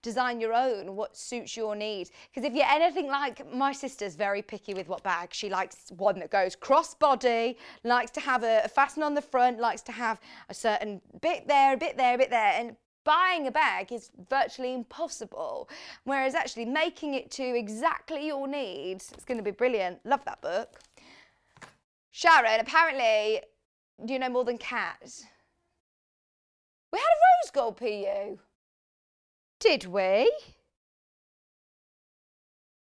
Design your own, what suits your needs. Because if you're anything like my sister's very picky with what bag. She likes one that goes cross-body, likes to have a fasten on the front, likes to have a certain bit there, a bit there, a bit there. And buying a bag is virtually impossible. Whereas actually making it to exactly your needs, it's going to be brilliant. Love that book. Sharon, apparently, do you know more than Kat? We had a rose gold PU. Did we?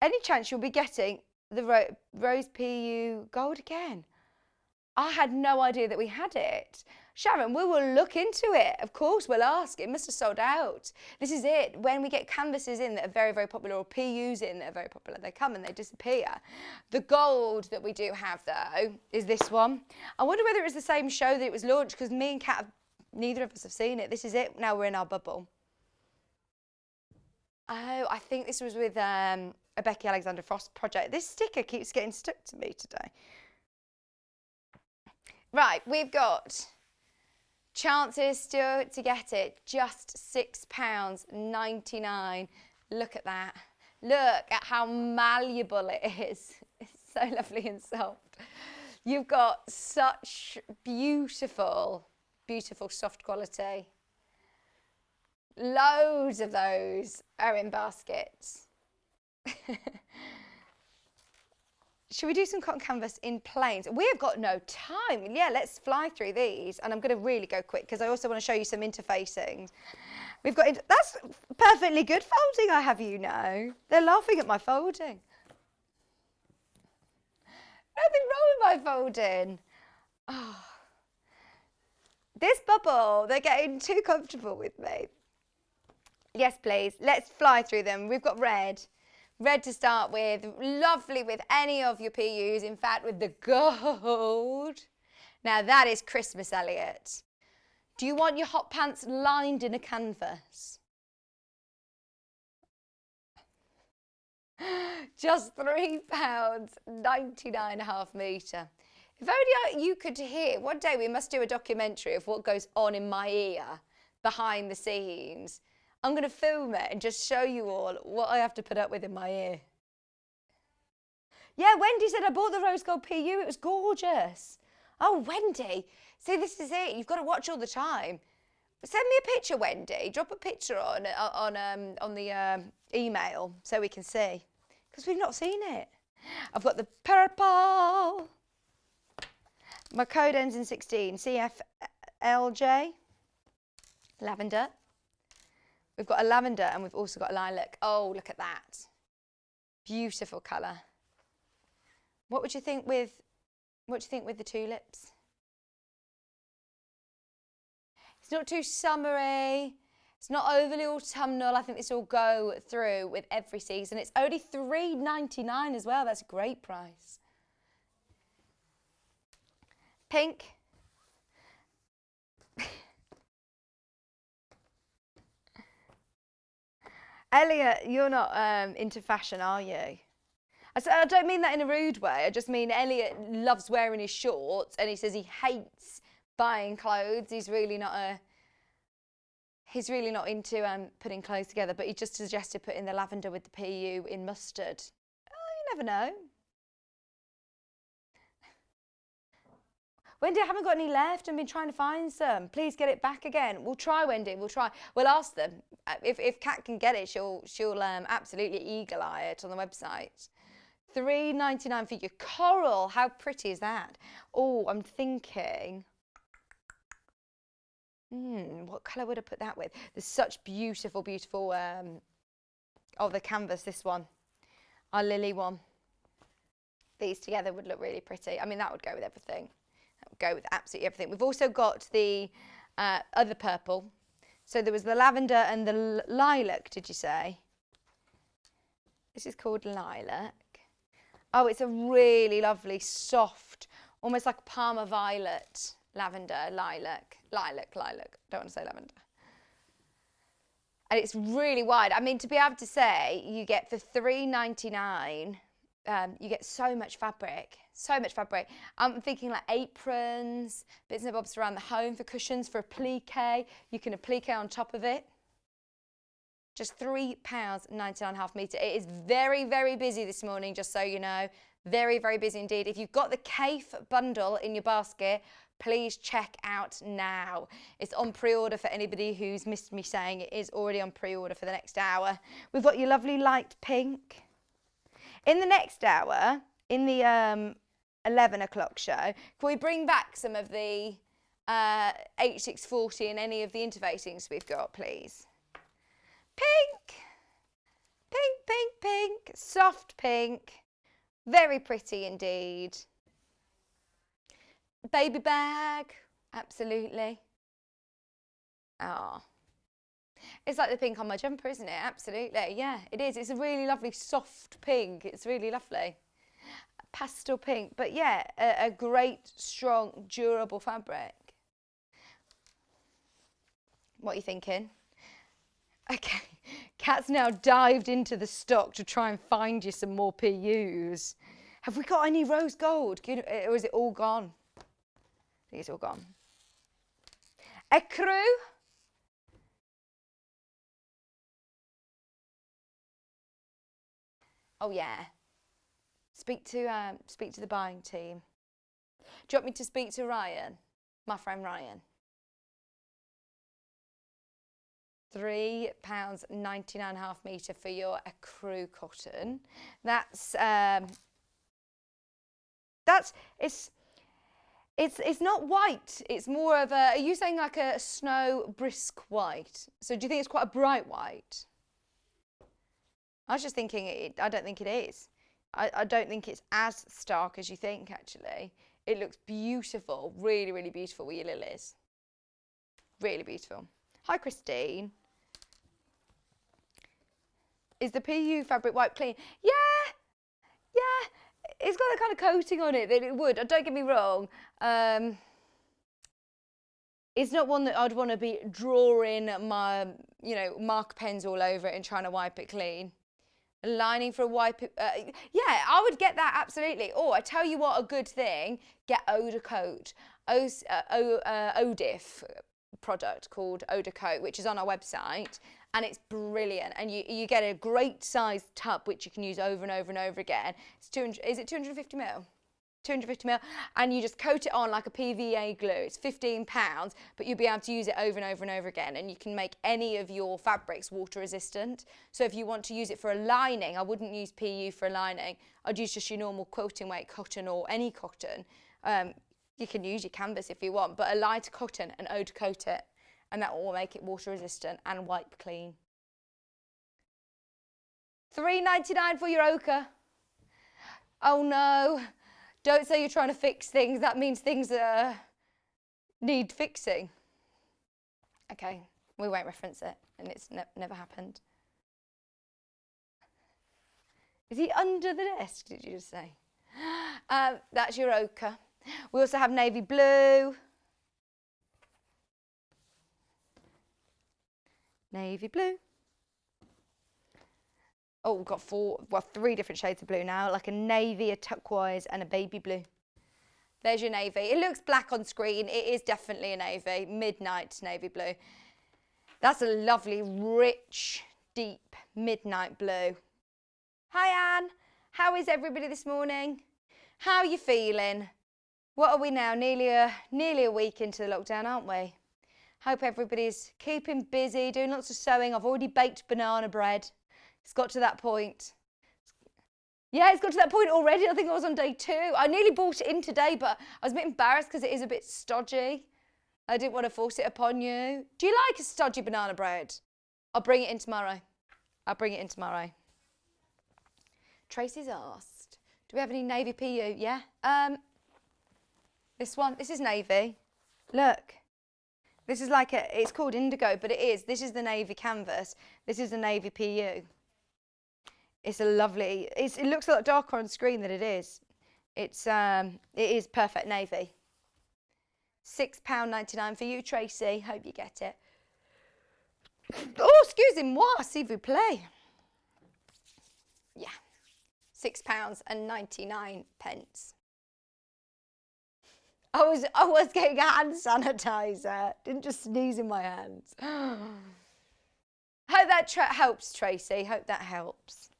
Any chance you'll be getting the Rose PU gold again? I had no idea that we had it. Sharon, we will look into it. Of course, we'll ask. It must have sold out. This is it. When we get canvases in that are very, very popular, or PUs in that are very popular, they come and they disappear. The gold that we do have, though, is this one. I wonder whether it was the same show that it was launched, because me and Kat, neither of us have seen it. This is it. Now we're in our bubble. Oh, I think this was with a Becky Alexander Frost project. This sticker keeps getting stuck to me today. Right, we've got chances still to get it. Just £6.99. Look at that. Look at how malleable it is. It's so lovely and soft. You've got such beautiful, beautiful soft quality. Loads of those are in baskets. Should we do some cotton canvas in plains? We have got no time. Yeah, let's fly through these. And I'm going to really go quick because I also want to show you some interfacings. We've got, that's perfectly good folding, I have you know. They're laughing at my folding. Nothing wrong with my folding. Oh. This bubble, they're getting too comfortable with me. Yes, please. Let's fly through them. We've got red. Red to start with. Lovely with any of your PUs. In fact, with the gold. Now, that is Christmas, Elliot. Do you want your hot pants lined in a canvas? Just £3.99.5 metre. If only you could hear. One day we must do a documentary of what goes on in my ear behind the scenes. I'm going to film it and just show you all what I have to put up with in my ear. Yeah, Wendy said I bought the rose gold PU. It was gorgeous. Oh, Wendy. See, this is it. You've got to watch all the time. Send me a picture, Wendy. Drop a picture on the email so we can see. Because we've not seen it. I've got the purple. My code ends in 16. CFLJ. Lavender. We've got a lavender and we've also got a lilac. Oh, look at that. Beautiful colour. What do you think with the tulips? It's not too summery. It's not overly autumnal. I think this will go through with every season. It's only £3.99 as well. That's a great price. Pink. Elliot, you're not into fashion, are you? I don't mean that in a rude way. I just mean Elliot loves wearing his shorts and he says he hates buying clothes. He's really not into putting clothes together, but he just suggested putting the lavender with the PU in mustard. Oh, you never know. Wendy, I haven't got any left. I've been trying to find some. Please get it back again. We'll try, Wendy. We'll try. We'll ask them. If Kat can get it, she'll absolutely eagle eye it on the website. £3.99 for your coral. How pretty is that? Oh, I'm thinking. What colour would I put that with? There's such beautiful, beautiful. Oh, the canvas. This one, our lily one. These together would look really pretty. I mean, that would go with everything. Go with absolutely everything. We've also got the other purple. So there was the lavender and the lilac, did you say? This is called lilac. Oh, it's a really lovely, soft, almost like Parma violet lavender, lilac. Don't want to say lavender. And it's really wide. I mean, to be able to say you get for £3.99, you get so much fabric. I'm thinking like aprons, bits and bobs around the home for cushions, for applique. You can applique on top of it. Just £3.99.5 metre. It is very, very busy this morning, just so you know. Very, very busy indeed. If you've got the Kaffe bundle in your basket, please check out now. It's on pre-order for anybody who's missed me saying it is already on pre-order for the next hour. We've got your lovely light pink. In the next hour, in the 11 o'clock show, can we bring back some of the 8640 and any of the interfacings we've got, please? Pink, pink, pink, pink, soft pink, very pretty indeed. Baby bag, absolutely. Oh, it's like the pink on my jumper, isn't it? Absolutely, yeah, it is. It's a really lovely soft pink. It's really lovely. Pastel pink, but yeah, a great, strong, durable fabric. What are you thinking? Okay, Kat's now dived into the stock to try and find you some more PUs. Have we got any rose gold? Or is it all gone? I think it's all gone. Ecru. Oh yeah. Speak to the buying team. Do you want me to speak to Ryan? My friend Ryan. £3.99 half metre for your ecru cotton. It's not white. It's more of a, are you saying like a snow brisk white? So do you think it's quite a bright white? I was just thinking, I don't think it is. I don't think it's as stark as you think, actually. It looks beautiful, really, really beautiful with your lilies. Really beautiful. Hi, Christine. Is the PU fabric wipe clean? Yeah. It's got that kind of coating on it that it would. Don't get me wrong. It's not one that I'd want to be drawing my, mark pens all over it and trying to wipe it clean. A lining for a wipe. Yeah, I would get that, absolutely. Oh, I tell you what, a good thing, get Odor Coat. Odif product called Odor Coat, which is on our website, and it's brilliant. And you get a great sized tub which you can use over and over and over again. It's 200. Is it 250 ml? 250 ml, and you just coat it on like a PVA glue. It's £15, but you'll be able to use it over and over and over again, and you can make any of your fabrics water resistant. So if you want to use it for a lining, I wouldn't use PU for a lining. I'd use just your normal quilting weight cotton or any cotton. You can use your canvas if you want, but a lighter cotton and Odor Coat it, and that will make it water resistant and wipe clean. £3.99 for your ochre. Oh no. Don't say you're trying to fix things. That means things need fixing. Okay, we won't reference it, and it's never happened. Is he under the desk, did you just say? That's your ochre. We also have navy blue. Navy blue. Oh, we've got 3 different shades of blue now, like a navy, a turquoise, and a baby blue. There's your navy. It looks black on screen. It is definitely a navy, midnight navy blue. That's a lovely, rich, deep midnight blue. Hi, Anne. How is everybody this morning? How are you feeling? What are we now? Nearly a week into the lockdown, aren't we? Hope everybody's keeping busy, doing lots of sewing. I've already baked banana bread. It's got to that point. Yeah, it's got to that point already. I think I was on day 2. I nearly bought it in today, but I was a bit embarrassed because it is a bit stodgy. I didn't want to force it upon you. Do you like a stodgy banana bread? I'll bring it in tomorrow. Tracy's asked, do we have any navy PU? Yeah. This one, this is navy. Look. This is like it's called indigo, but this is the navy canvas. This is the navy PU. It's a lovely, it looks a lot darker on screen than it is. It is perfect navy. £6.99 for you, Tracy. Hope you get it. Oh, excusez-moi, s'il vous plaît. Yeah, £6.99. I was getting a hand sanitizer. Didn't just sneeze in my hands. Hope that helps, Tracy. Hope that helps.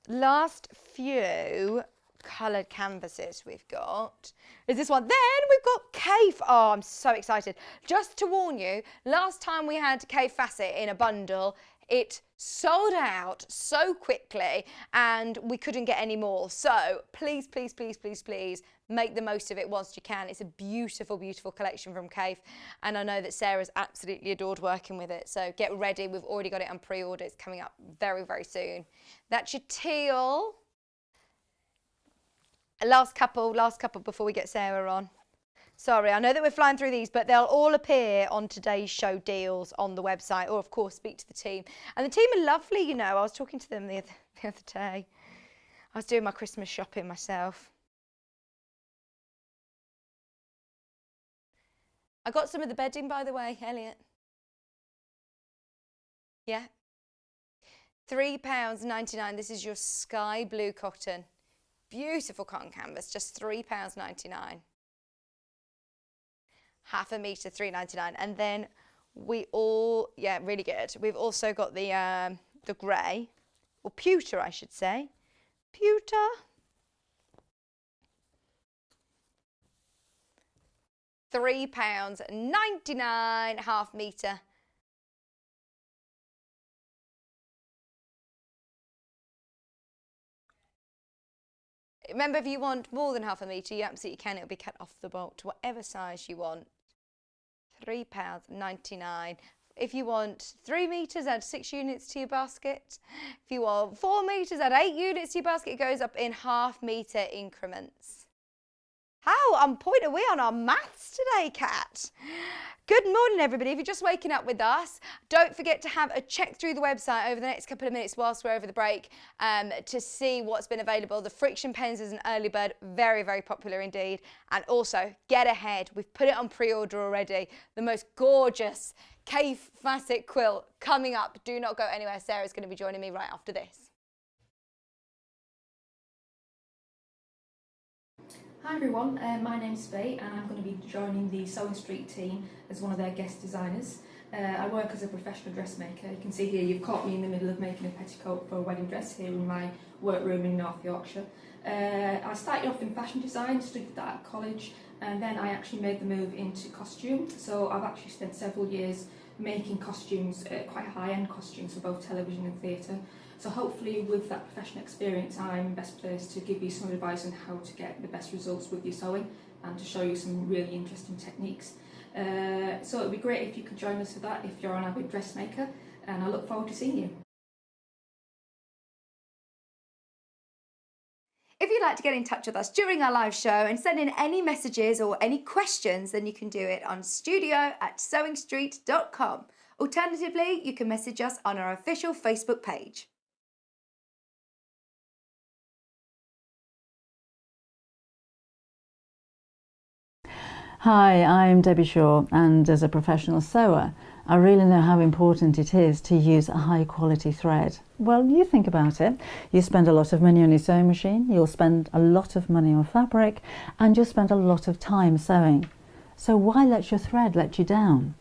Last few coloured canvases we've got is this one. Then we've got Kaffe. Oh, I'm so excited. Just to warn you, last time we had Kaffe Fassett in a bundle, it sold out so quickly and we couldn't get any more. So please, please, please, please, please make the most of it whilst you can. It's a beautiful, beautiful collection from Kaffe. And I know that Sarah's absolutely adored working with it. So get ready. We've already got it on pre-order. It's coming up very, very soon. That's your teal. Last couple before we get Sarah on. Sorry, I know that we're flying through these, but they'll all appear on today's show deals on the website, or of course speak to the team. And the team are lovely, you know. I was talking to them the other day. I was doing my Christmas shopping myself. I got some of the bedding, by the way, Elliot. Yeah. £3.99. This is your sky blue cotton. Beautiful cotton canvas, just £3.99. Half a metre, £3.99. And then really good. We've also got the grey, or pewter, I should say. Pewter. £3.99 half metre. Remember, if you want more than half a metre, you absolutely can. It'll be cut off the bolt to whatever size you want. £3.99. If you want 3 metres, add 6 units to your basket. If you want 4 metres, add 8 units to your basket. It goes up in half metre increments. How on point are we on our maths today, Kat? Good morning, everybody. If you're just waking up with us, don't forget to have a check through the website over the next couple of minutes whilst we're over the break to see what's been available. The friction pens is an early bird, very, very popular indeed. And also, get ahead. We've put it on pre-order already. The most gorgeous Kaffe Fassett quilt coming up. Do not go anywhere. Sarah's going to be joining me right after this. Hi everyone, my name's Faye and I'm going to be joining the Sewing Street team as one of their guest designers. I work as a professional dressmaker. You can see here you've caught me in the middle of making a petticoat for a wedding dress here in my workroom in North Yorkshire. I started off in fashion design, studied that at college, and then I actually made the move into costume. So I've actually spent several years making costumes, quite high-end costumes for both television and theatre. So hopefully with that professional experience I'm best placed to give you some advice on how to get the best results with your sewing and to show you some really interesting techniques. So it would be great if you could join us for that if you're an avid dressmaker, and I look forward to seeing you. If you'd like to get in touch with us during our live show and send in any messages or any questions, then you can do it on studio@sewingstreet.com. Alternatively, you can message us on our official Facebook page. Hi, I'm Debbie Shaw, and as a professional sewer, I really know how important it is to use a high quality thread. Well, you think about it. You spend a lot of money on your sewing machine, you'll spend a lot of money on fabric, and you'll spend a lot of time sewing. So why let your thread let you down?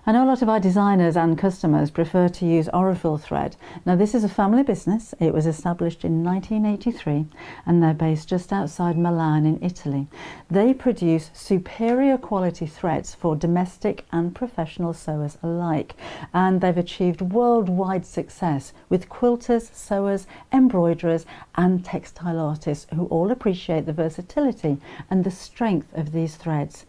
I know a lot of our designers and customers prefer to use Aurifil thread. Now, this is a family business. It was established in 1983 and they're based just outside Milan in Italy. They produce superior quality threads for domestic and professional sewers alike, and they've achieved worldwide success with quilters, sewers, embroiderers and textile artists who all appreciate the versatility and the strength of these threads.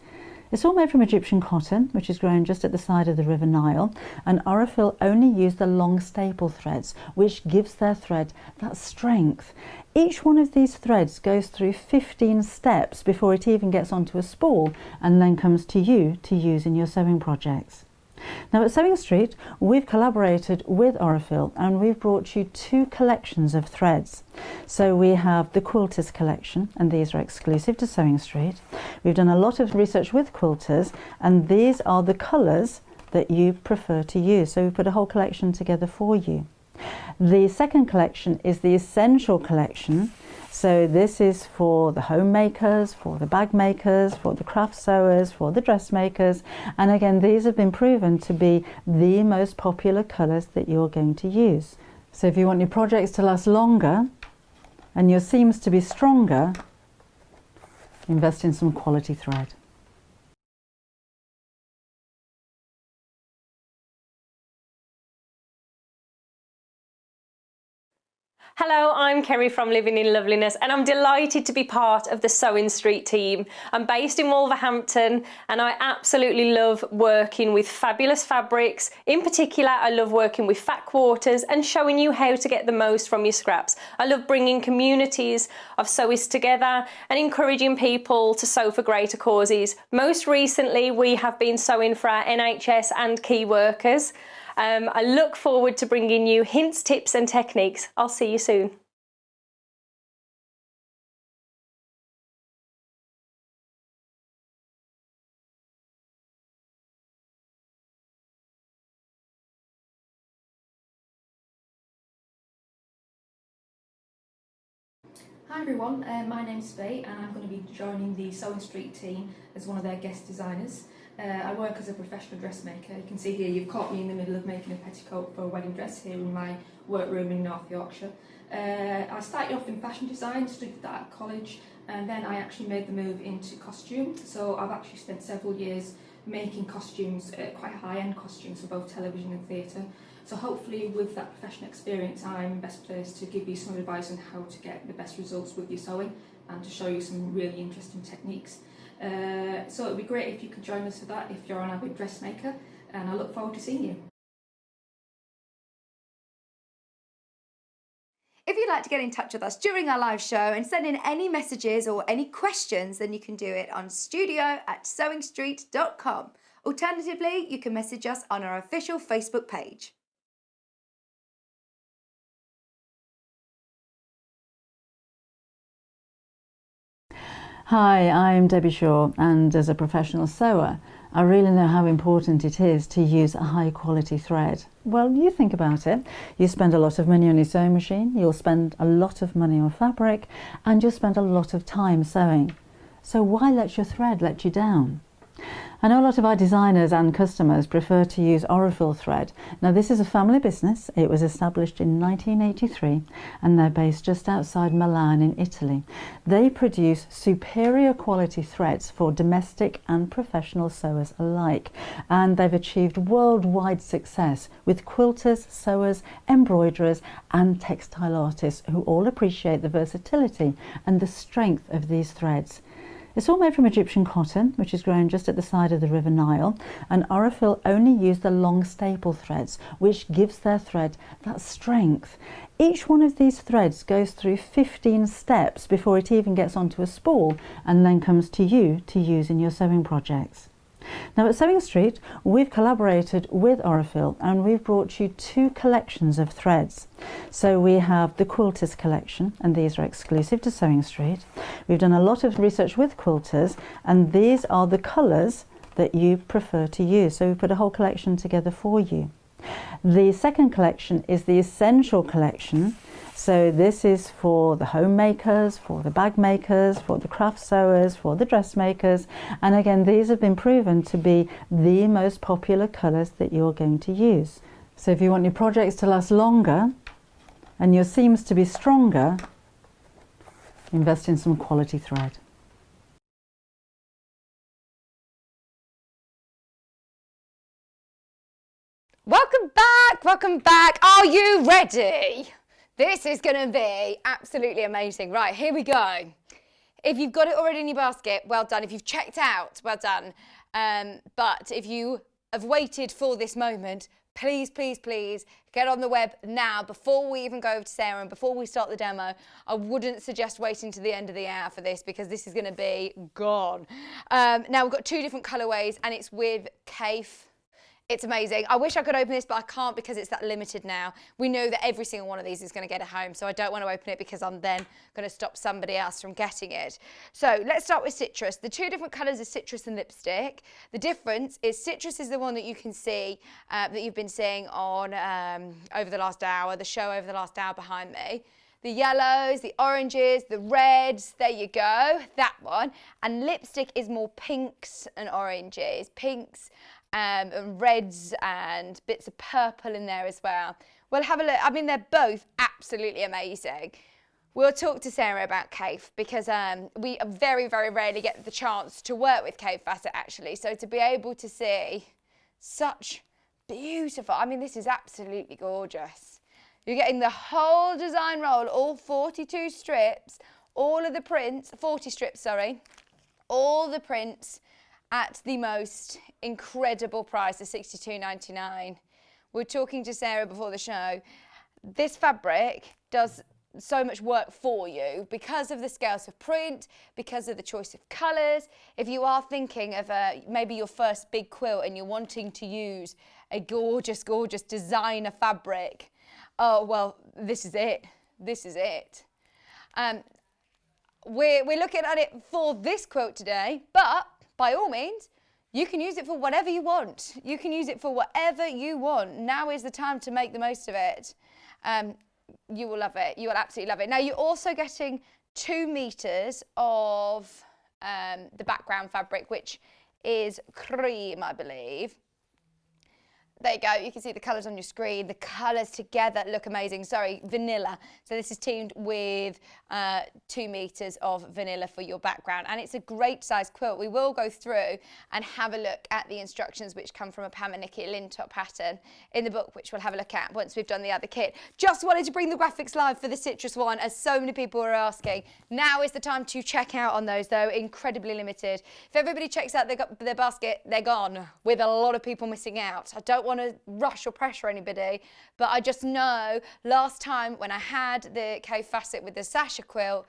It's all made from Egyptian cotton, which is grown just at the side of the River Nile, and Aurifil only use the long staple threads, which gives their thread that strength. Each one of these threads goes through 15 steps before it even gets onto a spool and then comes to you to use in your sewing projects. Now at Sewing Street, we've collaborated with Aurifil and we've brought you 2 collections of threads. So we have the Quilters collection, and these are exclusive to Sewing Street. We've done a lot of research with quilters, and these are the colours that you prefer to use. So we put a whole collection together for you. The second collection is the Essential collection. So this is for the homemakers, for the bag makers, for the craft sewers, for the dressmakers. And again, these have been proven to be the most popular colours that you're going to use. So if you want your projects to last longer and your seams to be stronger, invest in some quality thread. Hello, I'm Kerry from Living in Loveliness and I'm delighted to be part of the Sewing Street team. I'm based in Wolverhampton and I absolutely love working with fabulous fabrics. In particular, I love working with fat quarters and showing you how to get the most from your scraps. I love bringing communities of sewists together and encouraging people to sew for greater causes. Most recently, we have been sewing for our NHS and key workers. I look forward to bringing you hints, tips and techniques. I'll see you soon. Hi everyone, my name's Faye and I'm going to be joining the Sewing Street team as one of their guest designers. I work as a professional dressmaker. You can see here you've caught me in the middle of making a petticoat for a wedding dress here in my workroom in North Yorkshire. I started off in fashion design, studied that at college, and then I actually made the move into costume. So I've actually spent several years making costumes, quite high-end costumes for both television and theatre. So hopefully with that professional experience I'm best placed to give you some advice on how to get the best results with your sewing and to show you some really interesting techniques. So it'd be great if you could join us for that if you're an avid dressmaker, and I look forward to seeing you. If you'd like to get in touch with us during our live show and send in any messages or any questions, then you can do it on studio@sewingstreet.com. Alternatively, you can message us on our official Facebook page. Hi, I'm Debbie Shaw, and as a professional sewer, I really know how important it is to use a high quality thread. Well, you think about it. You spend a lot of money on your sewing machine, you'll spend a lot of money on fabric, and you'll spend a lot of time sewing. So why let your thread let you down? I know a lot of our designers and customers prefer to use Aurifil thread. Now, this is a family business. It was established in 1983 and they're based just outside Milan in Italy. They produce superior quality threads for domestic and professional sewers alike, and they've achieved worldwide success with quilters, sewers, embroiderers and textile artists who all appreciate the versatility and the strength of these threads. It's all made from Egyptian cotton, which is grown just at the side of the River Nile, and Aurifil only use the long staple threads, which gives their thread that strength. Each one of these threads goes through 15 steps before it even gets onto a spool and then comes to you to use in your sewing projects. Now at Sewing Street, we've collaborated with Aurifil and we've brought you two collections of threads. So we have the Quilters collection, and these are exclusive to Sewing Street. We've done a lot of research with quilters, and these are the colours that you prefer to use. So we put a whole collection together for you. The second collection is the Essential collection. So this is for the homemakers, for the bag makers, for the craft sewers, for the dressmakers. And again, these have been proven to be the most popular colours that you're going to use. So if you want your projects to last longer and your seams to be stronger, invest in some quality thread. Welcome back, welcome back. Are you ready? This is going to be absolutely amazing. Right, here we go. If you've got it already in your basket, well done. If you've checked out, well done. But if you have waited for this moment, please, please, please get on the web now before we even go over to Sarah and before we start the demo. I wouldn't suggest waiting to the end of the hour for this because this is going to be gone. Now we've got two different colourways and it's with Kaffe. It's amazing. I wish I could open this, but I can't because it's that limited now. We know that every single one of these is going to get it home, so I don't want to open it because I'm then going to stop somebody else from getting it. So let's start with citrus. The two different colours are citrus and lipstick. The difference is citrus is the one that you can see, that you've been seeing on over the last hour, the show over the last hour behind me. The yellows, the oranges, the reds, there you go, that one. And lipstick is more pinks and oranges, pinks and reds and bits of purple in there as well. We'll have a look. I mean, they're both absolutely amazing. We'll talk to Sarah about Kaffe because we very, very rarely get the chance to work with Kaffe Fassett actually. So to be able to see such beautiful, I mean, this is absolutely gorgeous. You're getting the whole design roll, all 42 strips, all of the prints, 40 strips, sorry, all the prints at the most incredible price of £62.99. We're talking to Sarah before the show. This fabric does so much work for you because of the scales of print, because of the choice of colours. If you are thinking of maybe your first big quilt and you're wanting to use a gorgeous, gorgeous designer fabric, oh, well, this is it. This is it. We're looking at it for this quilt today, but by all means, you can use it for whatever you want. You can use it for whatever you want. Now is the time to make the most of it. You will love it. You will absolutely love it. Now, you're also getting 2 meters of the background fabric, which is cream, I believe. There you go, you can see the colours on your screen. The colours together look amazing. Sorry, vanilla. So this is teamed with 2 metres of vanilla for your background. And it's a great size quilt. We will go through and have a look at the instructions which come from a Pamanicky lintop pattern in the book, which we'll have a look at once we've done the other kit. Just wanted to bring the graphics live for the citrus one, as so many people are asking. Now is the time to check out on those though, incredibly limited. If everybody checks out their basket, they're gone, with a lot of people missing out. I don't want to rush or pressure anybody, but I just know last time when I had the Kaffe Fassett with the Sasha quilt,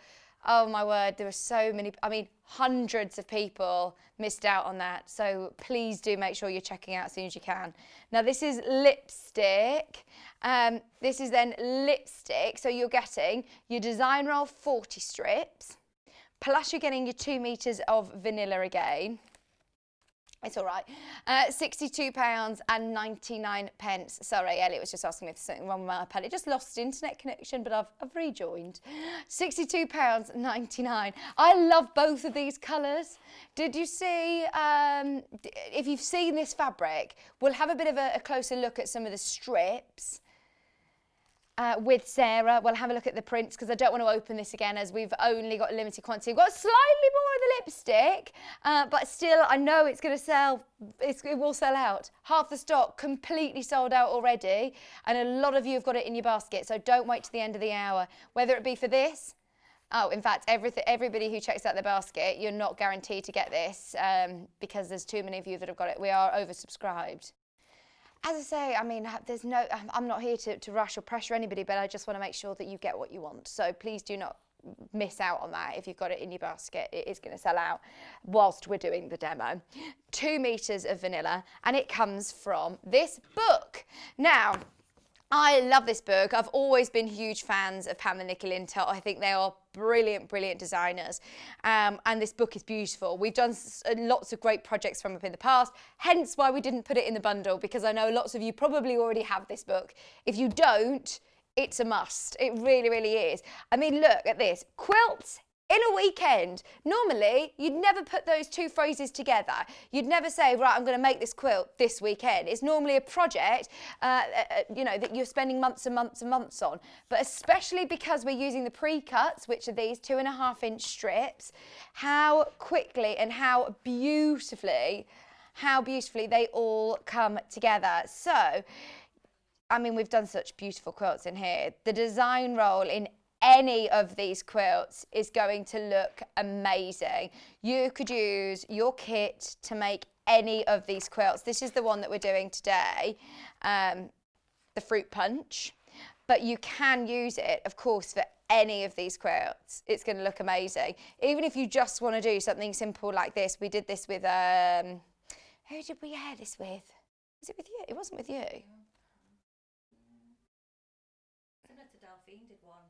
oh my word, there were so many, I mean, hundreds of people missed out on that. So please do make sure you're checking out as soon as you can. Now this is lipstick. This is then lipstick. So you're getting your design roll 40 strips, plus you're getting your 2 metres of vanilla again. It's all right. £62.99. Sorry, Elliot was just asking me if there's something wrong with my iPad. It just lost internet connection, but I've rejoined. £62.99. I love both of these colours. Did you see, if you've seen this fabric, we'll have a bit of a closer look at some of the strips. With Sarah, we'll have a look at the prints because I don't want to open this again as we've only got a limited quantity. We've got slightly more of the lipstick, but still I know it's going to sell, it will sell out. Half the stock completely sold out already, and a lot of you have got it in your basket, so don't wait to the end of the hour. Whether it be for this, in fact, everybody who checks out their basket, you're not guaranteed to get this because there's too many of you that have got it. We are oversubscribed. As I say, I mean, I'm not here to rush or pressure anybody, but I just want to make sure that you get what you want. So please do not miss out on that. If you've got it in your basket, it is going to sell out whilst we're doing the demo. 2 metres of vanilla, and it comes from this book. Now, I love this book. I've always been huge fans of Pamanicky lintop. I think they are brilliant, brilliant designers. And this book is beautiful. We've done lots of great projects from it in the past, hence why we didn't put it in the bundle, because I know lots of you probably already have this book. If you don't, it's a must. It really, really is. I mean, look at this. Quilts in a weekend. Normally, you'd never put those two phrases together. You'd never say, right, I'm going to make this quilt this weekend. It's normally a project, you know, that you're spending months and months and months on. But especially because we're using the pre-cuts, which are these 2.5-inch strips, how quickly and how beautifully they all come together. So, I mean, we've done such beautiful quilts in here. The design roll in any of these quilts is going to look amazing. You could use your kit to make any of these quilts. This is the one that we're doing today, the fruit punch, but you can use it, of course, for any of these quilts. It's going to look amazing. Even if you just want to do something simple like this. We did this with, who did we wear this with? Was it with you? It wasn't with you. Similar to Delphine did one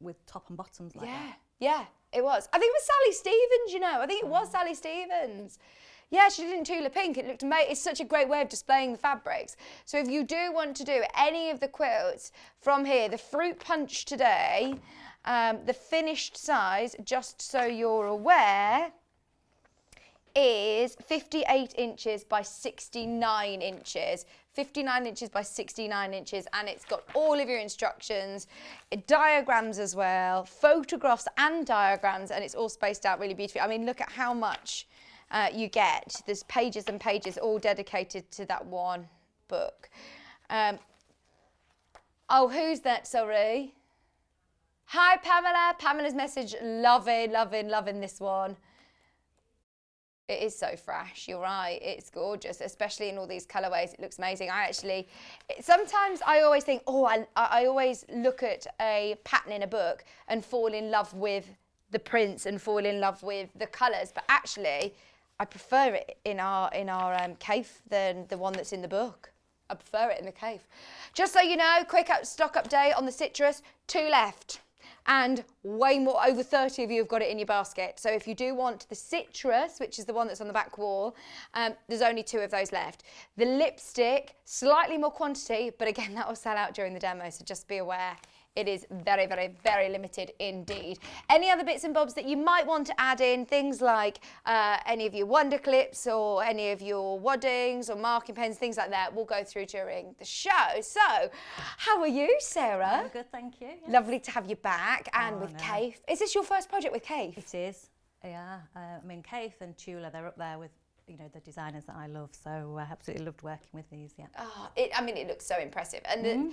with top and bottoms like that. Yeah, it was. I think it was Sally Stevens, you know. I think it was Sally Stevens. Yeah, she did it in Tula Pink. It looked amazing. It's such a great way of displaying the fabrics. So if you do want to do any of the quilts from here, the fruit punch today, the finished size, just so you're aware, is 58 inches by 69 inches. 59 inches by 69 inches, and it's got all of your instructions, diagrams as well, photographs and diagrams, and it's all spaced out really beautifully. I mean, look at how much you get. There's pages and pages all dedicated to that one book. Oh, who's that? Sorry. Hi, Pamela. Pamela's message, loving this one. It is so fresh, you're right, it's gorgeous, especially in all these colourways. It looks amazing. Sometimes I always think, I always look at a pattern in a book and fall in love with the prints and fall in love with the colours, but actually I prefer it in our Kaffe than the one that's in the book. I prefer it in the Kaffe. Just so you know, quick stock update on the citrus, 2 left. And way more, over 30 of you have got it in your basket. So if you do want the citrus, which is the one that's on the back wall, there's only 2 of those left. The lipstick, slightly more quantity, but again, that will sell out during the demo, so just be aware It is very, very, very limited indeed. Any other bits and bobs that you might want to add in? Things like any of your wonder clips or any of your waddings or marking pens, things like that, we'll go through during the show. So, how are you, Sarah? I'm good, thank you. Yes. Lovely to have you back, and with Kaffe. Is this your first project with Kaffe? It is, yeah. I mean, Kaffe and Tula, they're up there with, you know, the designers that I love, so I absolutely loved working with these, yeah. Oh, it looks so impressive. And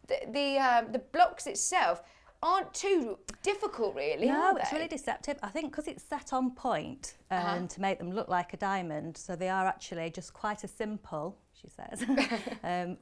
the blocks itself aren't too difficult, really, No, are they? it's really deceptive. I think because it's set on point and to make them look like a diamond, so they are actually just quite a simple, she says,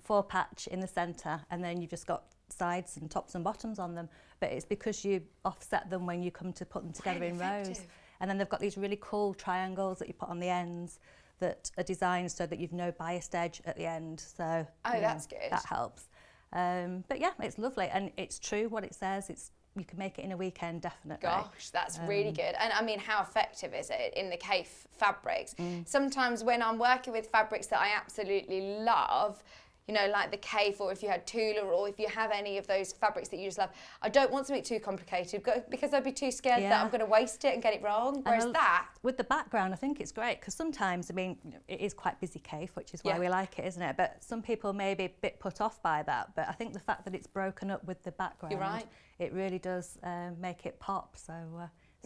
4-patch in the centre, and then you've just got sides and tops and bottoms on them. But it's because you offset them when you come to put them together in rows. And then they've got these really cool triangles that you put on the ends that are designed so that you've no biased edge at the end. So that's good. That helps. But yeah, it's lovely, and it's true what it says. You can make it in a weekend, definitely. Gosh, that's really good. And I mean, how effective is it in the Kaffe fabrics? Sometimes when I'm working with fabrics that I absolutely love, you know, like the Kaffe, or if you had Tula, or if you have any of those fabrics that you just love, I don't want something too complicated because I'd be too scared that I'm going to waste it and get it wrong. Whereas that, with the background, I think it's great because sometimes, I mean, it is quite busy Kaffe, which is why we like it, isn't it? But some people may be a bit put off by that. But I think the fact that it's broken up with the background, you're right, it really does make it pop. So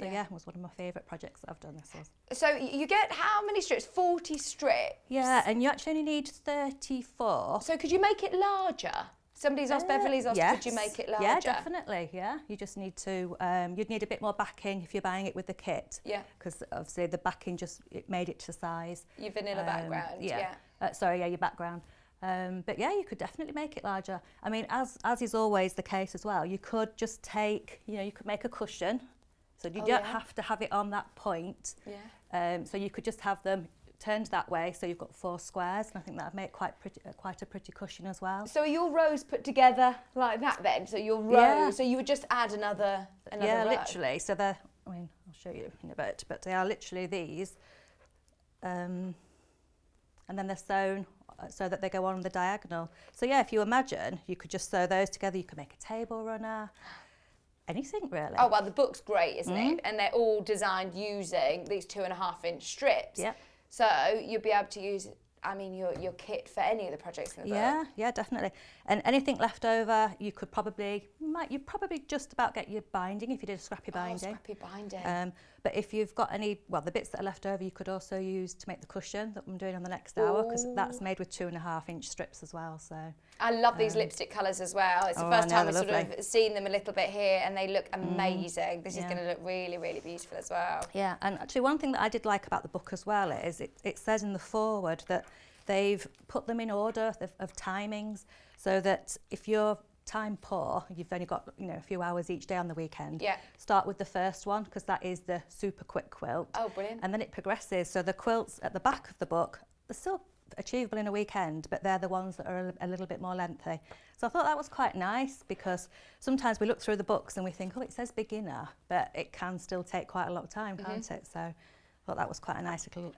yeah, it was one of my favourite projects that I've done. This was. So you get how many strips? 40 strips? Yeah, and you actually only need 34. So could you make it larger? Somebody's asked, Beverly's asked, could you make it larger? Yeah, definitely, yeah. You just need to, you'd need a bit more backing if you're buying it with the kit. Yeah. Because obviously the backing it made it to size. Your vanilla background, yeah. Your background. But yeah, you could definitely make it larger. I mean, as is always the case as well, you could just take, you could make a cushion. So you don't have to have it on that point. Yeah. So you could just have them turned that way, so you've got 4 squares, and I think that'd make quite a pretty cushion as well. So are your rows put together like that then? So your rows, so you would just add another yeah, row? Literally. So they're, I mean, I'll show you in a bit, but they are literally these. And then they're sewn so that they go on the diagonal. So yeah, if you imagine, you could just sew those together. You could make a table runner. Anything really. Oh well, the book's great, isn't it? And they're all designed using these 2.5-inch strips. Yeah. So you'll be able to use, I mean, your kit for any of the projects in the book. Yeah, definitely. And anything left over, you probably just about get your binding if you did a scrappy binding. Scrappy binding. But if you've got any, the bits that are left over, you could also use to make the cushion that I'm doing on the next hour, because that's made with 2.5-inch strips as well. So I love these lipstick colours as well. It's the first time we've sort of seen them a little bit here, and they look amazing. This is going to look really, really beautiful as well. Yeah, and actually one thing that I did like about the book as well is it says in the foreword that they've put them in order of timings, so that if you're time poor, you've only got a few hours each day on the weekend. Yeah. Start with the first one, because that is the super quick quilt. Oh, brilliant! And then it progresses. So the quilts at the back of the book are still achievable in a weekend, but they're the ones that are a little bit more lengthy. So I thought that was quite nice, because sometimes we look through the books and we think, oh, it says beginner, but it can still take quite a lot of time, can't it? So I thought that was quite a nice little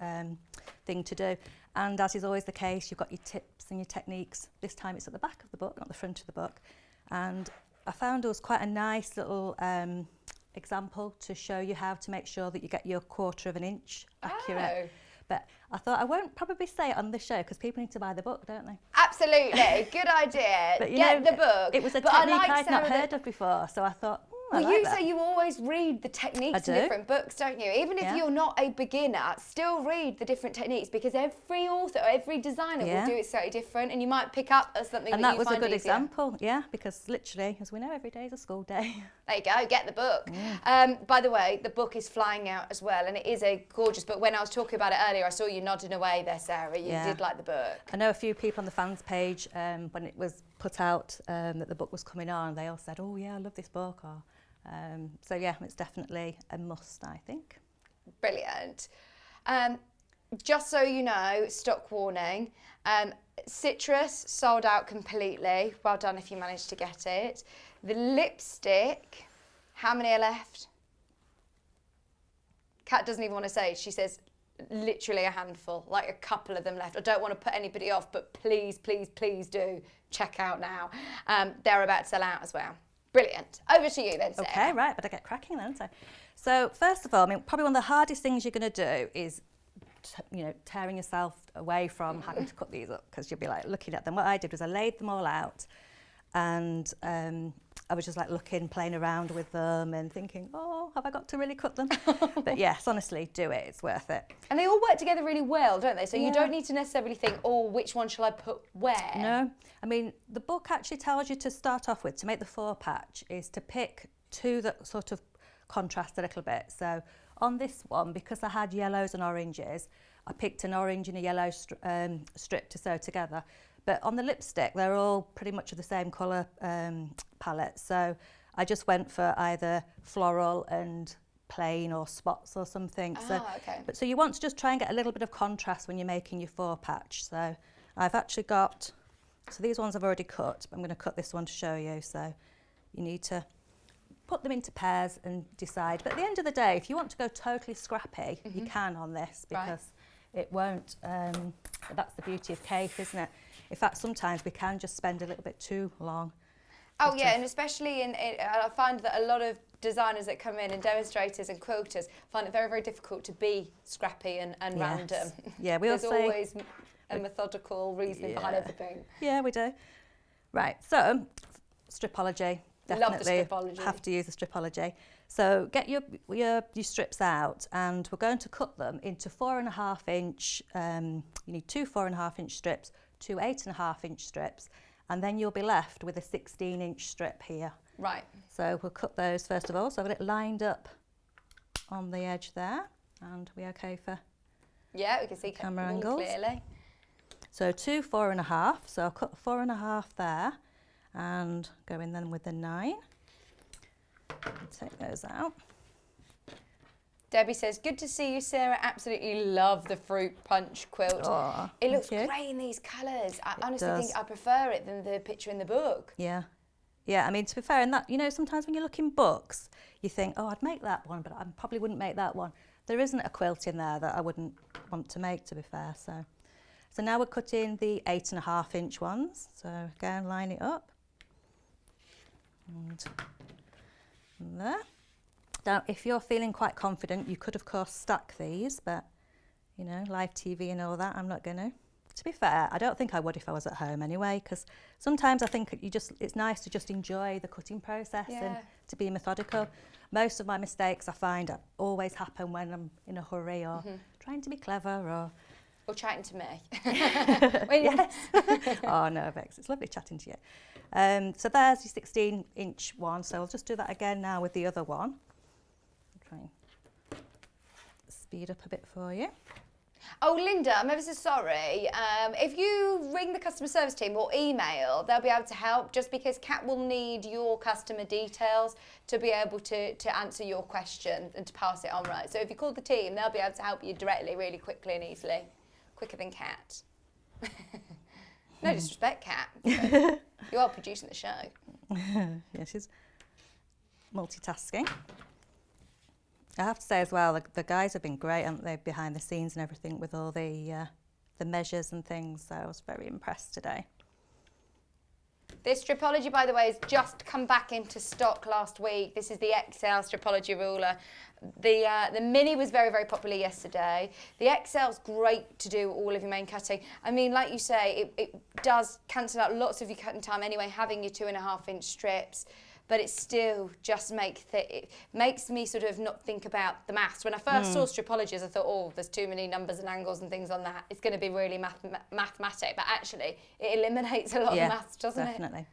thing to do. And as is always the case, you've got your tips and your techniques. This time it's at the back of the book, not the front of the book. And I found it was quite a nice little example to show you how to make sure that you get your 1/4 inch accurate. Oh. But I thought I won't probably say it on the show, because people need to buy the book, don't they? Absolutely, good idea. But Get the book. It was a technique I'd not heard of before, so I thought, well, you say you always read the techniques in different books, don't you? Even if you're not a beginner, still read the different techniques, because every author or every designer will do it slightly different, and you might pick up something that you find easier. And that was a good example, yeah, because literally, as we know, every day is a school day. There you go, get the book. By the way, the book is flying out as well, and it is a gorgeous book. When I was talking about it earlier, I saw you nodding away there, Sarah. You did like the book. I know a few people on the fans page, when it was put out that the book was coming on, they all said, oh yeah, I love this book. Or, so yeah, it's definitely a must, I think. Brilliant. Just so you know, stock warning, Citrus sold out completely. Well done if you managed to get it. The lipstick, how many are left? Kat doesn't even want to say it. She says literally a handful, like a couple of them left. I don't want to put anybody off, but please, please, please do check out now. They're about to sell out as well. Brilliant. Over to you then, Sarah. Okay, right, but I get cracking then. So first of all, I mean, probably one of the hardest things you're going to do is, tearing yourself away from having to cut these up, because you'll be like looking at them. What I did was I laid them all out, and I was just like playing around with them and thinking, oh, have I got to really cut them? But yes, honestly, do it. It's worth it. And they all work together really well, don't they? So you don't need to necessarily think, oh, which one shall I put where? No. I mean, the book actually tells you to start off with, to make the 4-patch, is to pick 2 that sort of contrast a little bit. So on this one, because I had yellows and oranges, I picked an orange and a yellow strip to sew together. But on the lipstick, they're all pretty much of the same colour palette. So I just went for either floral and plain or spots or something. Okay. So you want to just try and get a little bit of contrast when you're making your 4-patch. So I've actually got, so these ones I've already cut. I'm going to cut this one to show you. So you need to put them into pairs and decide. But at the end of the day, if you want to go totally scrappy, you can on this, because it won't, that's the beauty of Kaffe, isn't it? In fact, sometimes we can just spend a little bit too long. Oh yeah, and especially I find that a lot of designers that come in and demonstrators and quilters find it very, very difficult to be scrappy and random. Yeah, we all There's say, always a methodical reasoning behind everything. Yeah, we do. Right, so stripology. Love the Definitely stripology. have to use the stripology. So get your strips out, and we're going to cut them into 4.5 inch. You need 2 4.5 inch strips, 2 8.5 inch strips, and then you'll be left with a 16 inch strip here. Right. So we'll cut those first of all. So I've got it lined up on the edge there, and we okay for Yeah, we can see camera really angles. clearly. So 2 4.5. So I'll cut 4.5 there, and go in then with the 9. Take those out. Debbie says, good to see you, Sarah. Absolutely love the fruit punch quilt. Oh, it looks thank you. great in these colours. I honestly does. think I prefer it than the picture in the book. Yeah. Yeah, I mean, to be fair, in that, sometimes when you look in books, you think, oh, I'd make that one, but I probably wouldn't make that one. There isn't a quilt in there that I wouldn't want to make, to be fair. So now we're cutting the 8.5 inch ones. So again, line it up. And there. Now, if you're feeling quite confident, you could, of course, stack these, but, live TV and all that, I'm not going to. To be fair, I don't think I would if I was at home anyway, because sometimes I think it's nice to just enjoy the cutting process and to be methodical. Most of my mistakes I find always happen when I'm in a hurry or trying to be clever Or chatting to me. Yes. Oh no, Vex, it's lovely chatting to you. So there's your 16 inch one. So I'll just do that again now with the other one. I'll try and speed up a bit for you. Oh, Linda, I'm ever so sorry. If you ring the customer service team or email, they'll be able to help, just because Kat will need your customer details to be able to answer your question and to pass it on right. So if you call the team, they'll be able to help you directly, really quickly and easily. Quicker than Kat. No disrespect, Kat. You are producing the show. Yeah, she's multitasking. I have to say as well, the guys have been great, haven't they, behind the scenes and everything with all the measures and things. So I was very impressed today. This stripology, by the way, has just come back into stock last week. This is the XL stripology ruler. The mini was very, very popular yesterday. The XL's great to do all of your main cutting. I mean, like you say, it does cancel out lots of your cutting time anyway, having your 2.5 inch strips. But it still just it makes me sort of not think about the maths. When I first saw stripologies, I thought, oh, there's too many numbers and angles and things on that. It's going to be really mathematic. But actually, it eliminates a lot of maths, doesn't it? Definitely.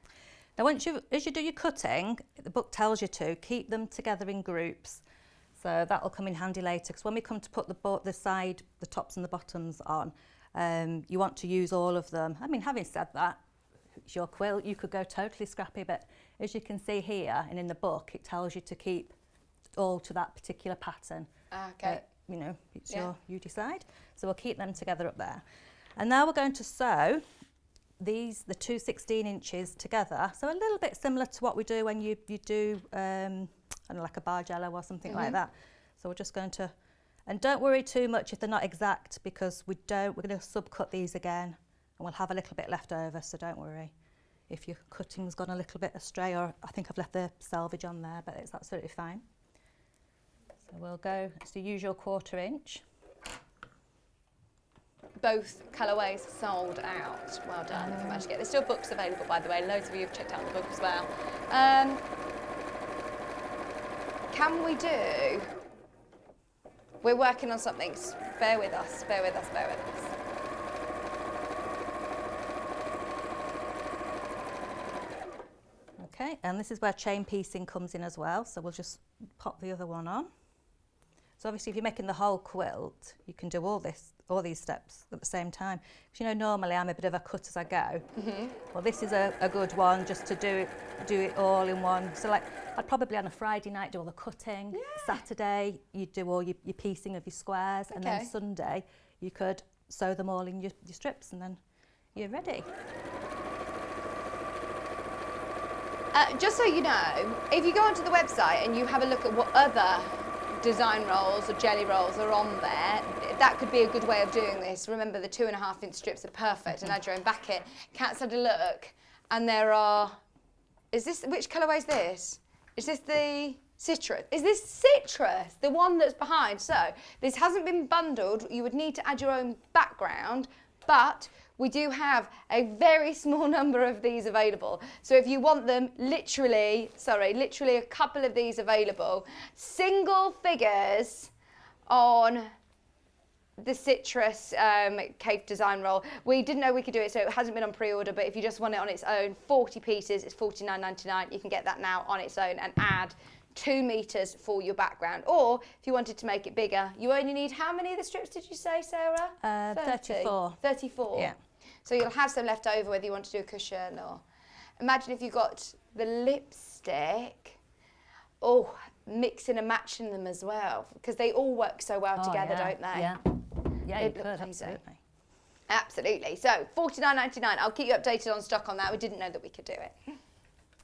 Now, as you do your cutting, the book tells you to keep them together in groups. So that will come in handy later, because when we come to put the tops and the bottoms on, you want to use all of them. I mean, having said that, it's your quilt, you could go totally scrappy, but as you can see here and in the book, it tells you to keep all to that particular pattern. Okay. It's you decide. So we'll keep them together up there. And now we're going to sew the two 16 inches together. So a little bit similar to what we do when you do like a bargello or something like that. So we're just going to, and don't worry too much if they're not exact, because we're going to subcut these again, and we'll have a little bit left over, so don't worry. if your cutting's gone a little bit astray, or I think I've left the selvage on there, but it's absolutely fine. So we'll go, it's the usual 1/4 inch. Both colourways sold out. Well done if you managed to get. There's still books available, by the way. Loads of you have checked out the book as well. Can we do? We're working on something. Bear with us. Bear with us. Bear with us. Okay, and this is where chain piecing comes in as well. So we'll just pop the other one on. So obviously, if you're making the whole quilt, you can do all these steps at the same time. Because you know, normally I'm a bit of a cut as I go. Well, this is a good one just to do it all in one. So like, I'd probably on a Friday night do all the cutting. Saturday, you'd do all your piecing of your squares, and then Sunday, you could sew them all in your strips, and then you're ready. Just so you know, if you go onto the website and you have a look at what other design rolls or jelly rolls are on there, that could be a good way of doing this. Remember, the 2.5 inch strips are perfect, and add your own back-it. Kat's had a look, and there are, which colourway is this? Is this the citrus? Is this citrus, the one that's behind? So this hasn't been bundled. You would need to add your own background, but we do have a very small number of these available. So if you want them, literally a couple of these available. Single figures on the citrus cave design roll. We didn't know we could do it, so it hasn't been on pre-order, but if you just want it on its own, 40 pieces, it's $49.99. You can get that now on its own and add 2 meters for your background. Or if you wanted to make it bigger, you only need, how many of the strips did you say, Sarah? 34. 34. Yeah. So you'll have some left over whether you want to do a cushion, or imagine if you got the lipstick, mixing and matching them as well, because they all work so well together, don't they? Yeah, you could, absolutely. Absolutely. So $49.99. I'll keep you updated on stock on that. We didn't know that we could do it.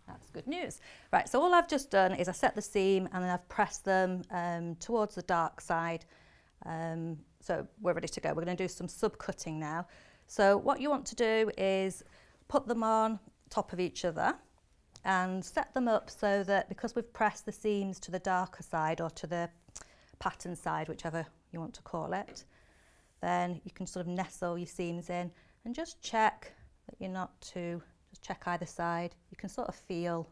That's good news. Right, so all I've just done is I set the seam and then I've pressed them towards the dark side. So we're ready to go. We're going to do some sub-cutting now. So what you want to do is put them on top of each other and set them up so that, because we've pressed the seams to the darker side or to the pattern side, whichever you want to call it, then you can sort of nestle your seams in and just check that you're not too, just check either side. You can sort of feel,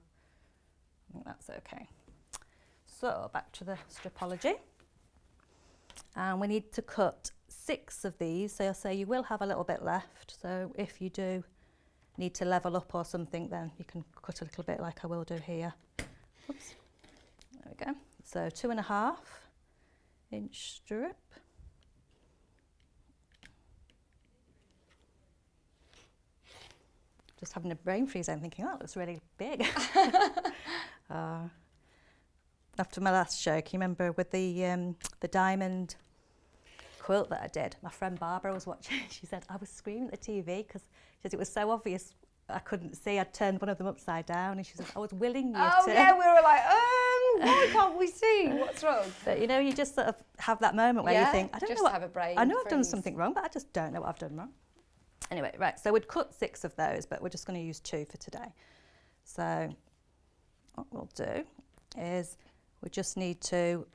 I think that's okay. So back to the stripology. And we need to cut 6 of these, so I'll say you will have a little bit left, so if you do need to level up or something, then you can cut a little bit like I will do here. Oops. There we go. So 2.5 inch strip. Just having a brain freeze, I'm thinking, oh, it looks really big. After my last show, can you remember with the diamond quilt that I did? My friend Barbara was watching. She said I was screaming at the TV because it was so obvious I couldn't see. I'd turned one of them upside down, and she said I was willing you to. Oh yeah, we were like, why can't we see? What's wrong? But you know, you just sort of have that moment where you think, I don't know what, have a brain I know I've done freeze. something wrong, but I just don't know what I've done wrong. Anyway, right, so we'd cut 6 of those, but we're just going to use 2 for today. So what we'll do is we just need to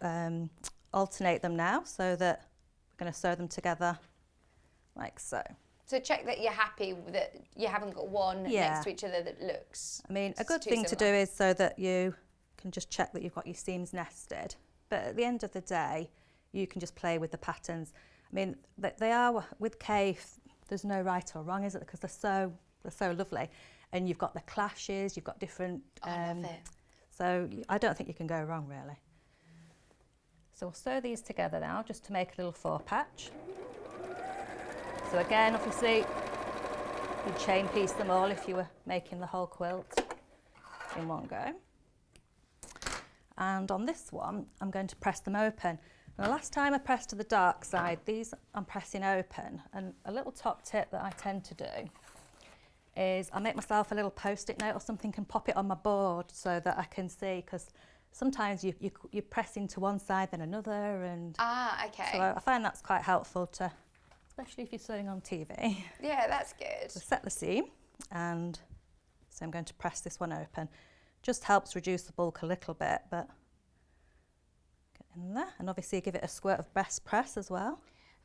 alternate them now, so that we're going to sew them together like so. So check that you're happy that you haven't got one next to each other that looks. I mean, a good thing to do is so that you can just check that you've got your seams nested. But at the end of the day, you can just play with the patterns. I mean, they are, with Kaffe, there's no right or wrong, is it? Because they're so lovely. And you've got the clashes, you've got different... I love it. So I don't think you can go wrong, really. So we'll sew these together now, just to make a little 4 patch. So again, obviously, you'd chain piece them all if you were making the whole quilt in one go. And on this one, I'm going to press them open. Now, last time I pressed to the dark side, these I'm pressing open. And a little top tip that I tend to do is I make myself a little post-it note or something and pop it on my board so that I can see, because sometimes you press into one side then another, and okay. so I find that's quite helpful to, especially if you're sewing on TV. Yeah, that's good. So set the seam and So I'm going to press this one open. Just helps reduce the bulk a little bit, but get in there. And obviously give it a squirt of best press as well.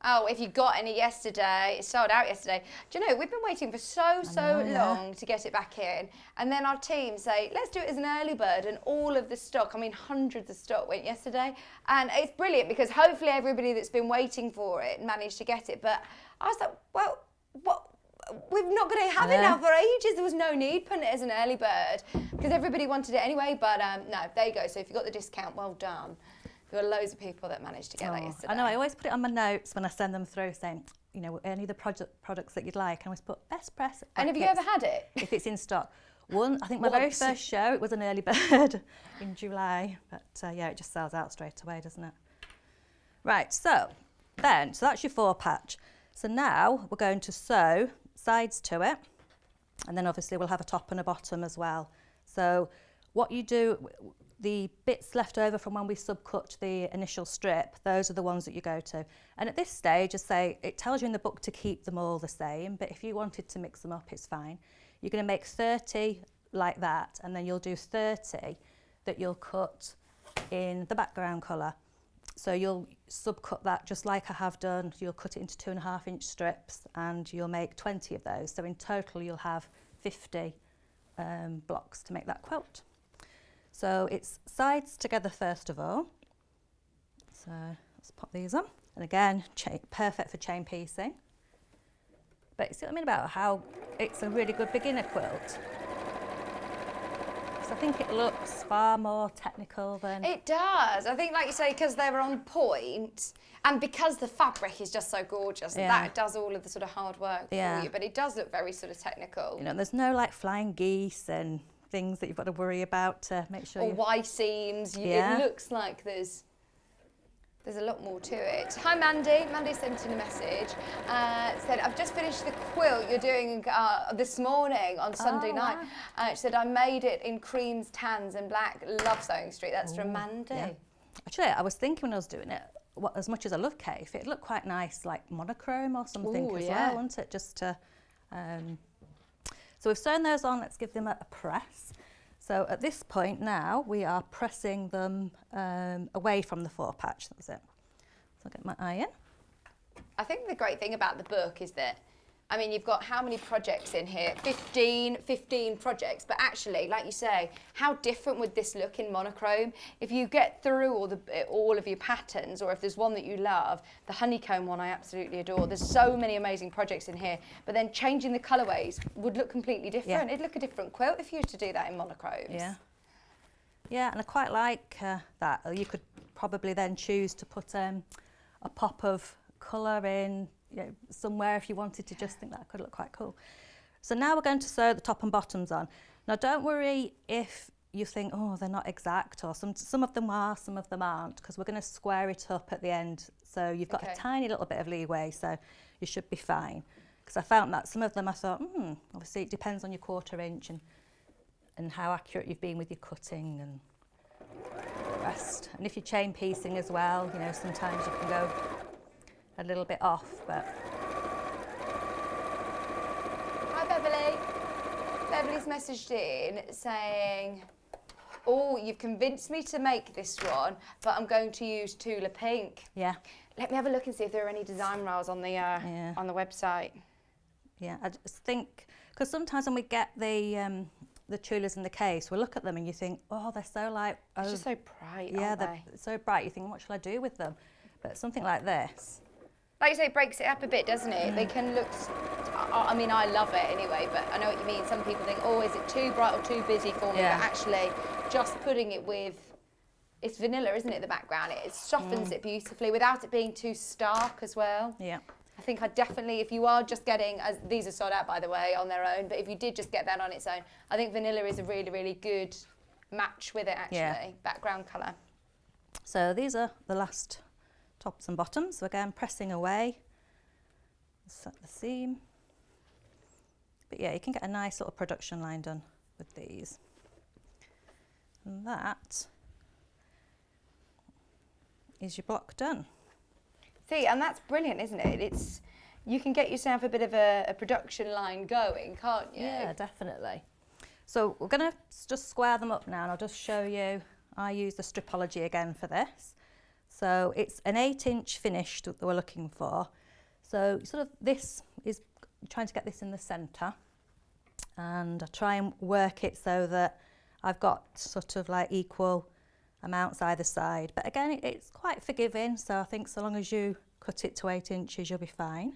Oh, if you got any yesterday, it sold out yesterday. Do you know, we've been waiting for so long to get it back in. And then our team say, let's do it as an early bird. And all of the stock, I mean, hundreds of stock went yesterday. And it's brilliant because hopefully everybody that's been waiting for it managed to get it. But I was like, well, what? We're not going to have it now for ages. There was no need putting it as an early bird because everybody wanted it anyway. But no, there you go. So if you got the discount, well done. There were loads of people that managed to get that yesterday. I know, I always put it on my notes when I send them through saying, you know, any of the products that you'd like. I always put best press. And have you ever had it? If it's in stock. I think my very first show, it was an early bird in July. But yeah, it just sells out straight away, doesn't it? Right, so that's your 4-patch. So now we're going to sew sides to it. And then obviously we'll have a top and a bottom as well. So what you do, the bits left over from when we subcut the initial strip, those are the ones that you go to. And at this stage, as I say, it tells you in the book to keep them all the same, but if you wanted to mix them up, it's fine. You're going to make 30 like that, and then you'll do 30 that you'll cut in the background colour. So you'll subcut that just like I have done. You'll cut it into 2.5-inch strips, and you'll make 20 of those. So in total, you'll have 50 blocks to make that quilt. So it's sides together first of all. So let's pop these on. And again, perfect for chain piecing. But you see what I mean about how it's a really good beginner quilt? So I think it looks far more technical than... It does. I think, like you say, because they were on point and because the fabric is just so gorgeous, that does all of the sort of hard work for you. But it does look very sort of technical. You know, there's no like flying geese and things that you've got to worry about to make sure. Or Y seams. It looks like there's a lot more to it. Hi Mandy. Mandy sent in a message. Said, I've just finished the quilt you're doing this morning on Sunday night. She said, I made it in creams, tans and black. Love Sewing Street. That's from Mandy. Yeah. Actually, I was thinking when I was doing it, as much as I love Kaffe, it looked quite nice, like monochrome or something as well, wouldn't it? Just to... So we've sewn those on, let's give them a press. So at this point now, we are pressing them away from the 4-patch, that's it. So I'll get my iron. I think the great thing about the book is that, I mean, you've got how many projects in here? 15 projects, but actually, like you say, how different would this look in monochrome? If you get through all of your patterns, or if there's one that you love, the honeycomb one I absolutely adore. There's so many amazing projects in here, but then changing the colourways would look completely different. It'd look a different quilt if you were to do that in monochromes. Yeah, and I quite like that. You could probably then choose to put a pop of colour in, you know, somewhere if you wanted to just think that could look quite cool. So now we're going to sew the top and bottoms on. Now don't worry if you think, oh, they're not exact, or some of them are, some of them aren't, because we're going to square it up at the end. So you've got a tiny little bit of leeway, so you should be fine. Because I found that some of them I thought, obviously it depends on your 1/4 inch and how accurate you've been with your cutting and the rest. And if you're chain piecing as well, you know, sometimes you can go a little bit off, but... Hi Beverly. Beverly's messaged in saying, oh, you've convinced me to make this one, but I'm going to use Tula Pink. Yeah. Let me have a look and see if there are any design rails on the website. Yeah, I just think, because sometimes when we get the Tulas in the case, we look at them and you think, oh, they're so like... It's just so bright, aren't they're so bright, you think, what shall I do with them? But something like this... Like you say, it breaks it up a bit, doesn't it? They can look... I mean, I love it anyway, but I know what you mean. Some people think, oh, is it too bright or too busy for me? But actually, just putting it with... It's vanilla, isn't it, the background? It softens it beautifully without it being too stark as well. Yeah. I think I definitely, if you are just getting... these are sold out, by the way, on their own, but if you did just get that on its own, I think vanilla is a really, really good match with it, actually. Background colour. So these are the last... tops and bottoms. So again, pressing away, set the seam. But yeah, you can get a nice little production line done with these. And that is your block done. See, and that's brilliant, isn't it? You can get yourself a bit of a production line going, can't you? Yeah, definitely. So we're going to just square them up now, and I'll just show you. I use the stripology again for this. So it's an 8-inch finish that we're looking for. So sort of this is trying to get this in the centre, and I try and work it so that I've got sort of like equal amounts either side. But again, it's quite forgiving, so I think so long as you cut it to 8 inches, you'll be fine.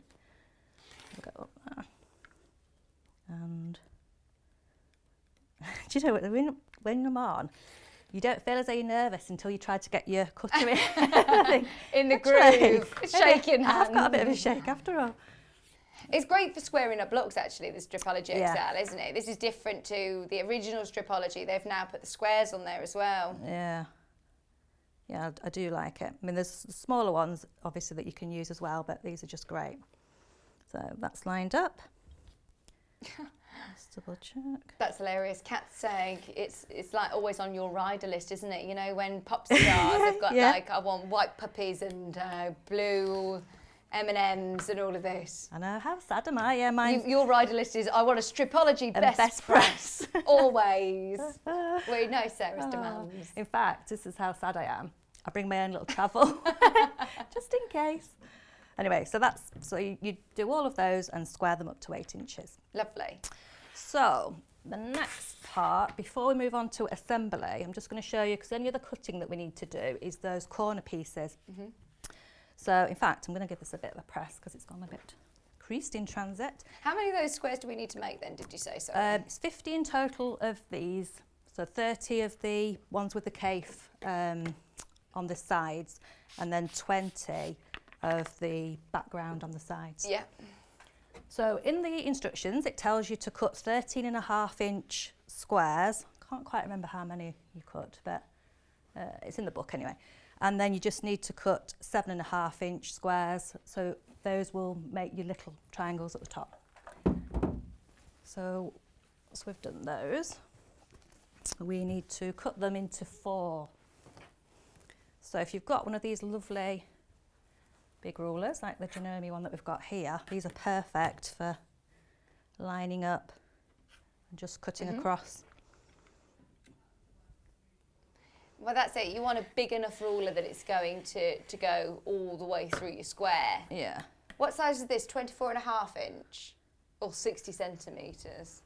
We'll go up there. And do you know what, when I'm on, you don't feel as though you're nervous until you try to get your cutter in. In the groove, shaking hands. I've got a bit of a shake after all. It's great for squaring up blocks, actually, the Stripology Yeah. XL, isn't it? This is different to the original Stripology. They've now put the squares on there as well. Yeah. Yeah, I do like it. I mean, there's smaller ones, obviously, that you can use as well, but these are just great. So that's lined up. Let's double check. That's hilarious. Kat's saying it's like always on your rider list, isn't it? You know, when pop stars have got Yeah. like, I want white puppies and blue M&Ms and all of this. I know, how sad am I? Yeah, mine. Your rider list is, I want a Stripology And best press. Always. We know Sarah's demands. In fact, this is how sad I am. I bring my own little travel, just in case. Anyway, so you do all of those and square them up to 8 inches. Lovely. So the next part, before we move on to assembly, I'm just going to show you, because any other cutting that we need to do is those corner pieces. Mm-hmm. So in fact, I'm going to give this a bit of a press because it's gone a bit creased in transit. How many of those squares do we need to make then, did you say? Sorry. It's 50 in total of these, so 30 of the ones with the Kaffe on the sides, and then 20 of the background on the sides. Yeah. So in the instructions, it tells you to cut 13.5-inch squares. Can't quite remember how many you cut, but it's in the book anyway. And then you just need to cut 7.5-inch squares. So those will make your little triangles at the top. So once we've done those, we need to cut them into 4. So if you've got one of these lovely big rulers, like the Janome one that we've got here, these are perfect for lining up and just cutting across. Well, that's it. You want a big enough ruler that it's going to go all the way through your square. Yeah. What size is this? 24.5-inch or 60 centimetres?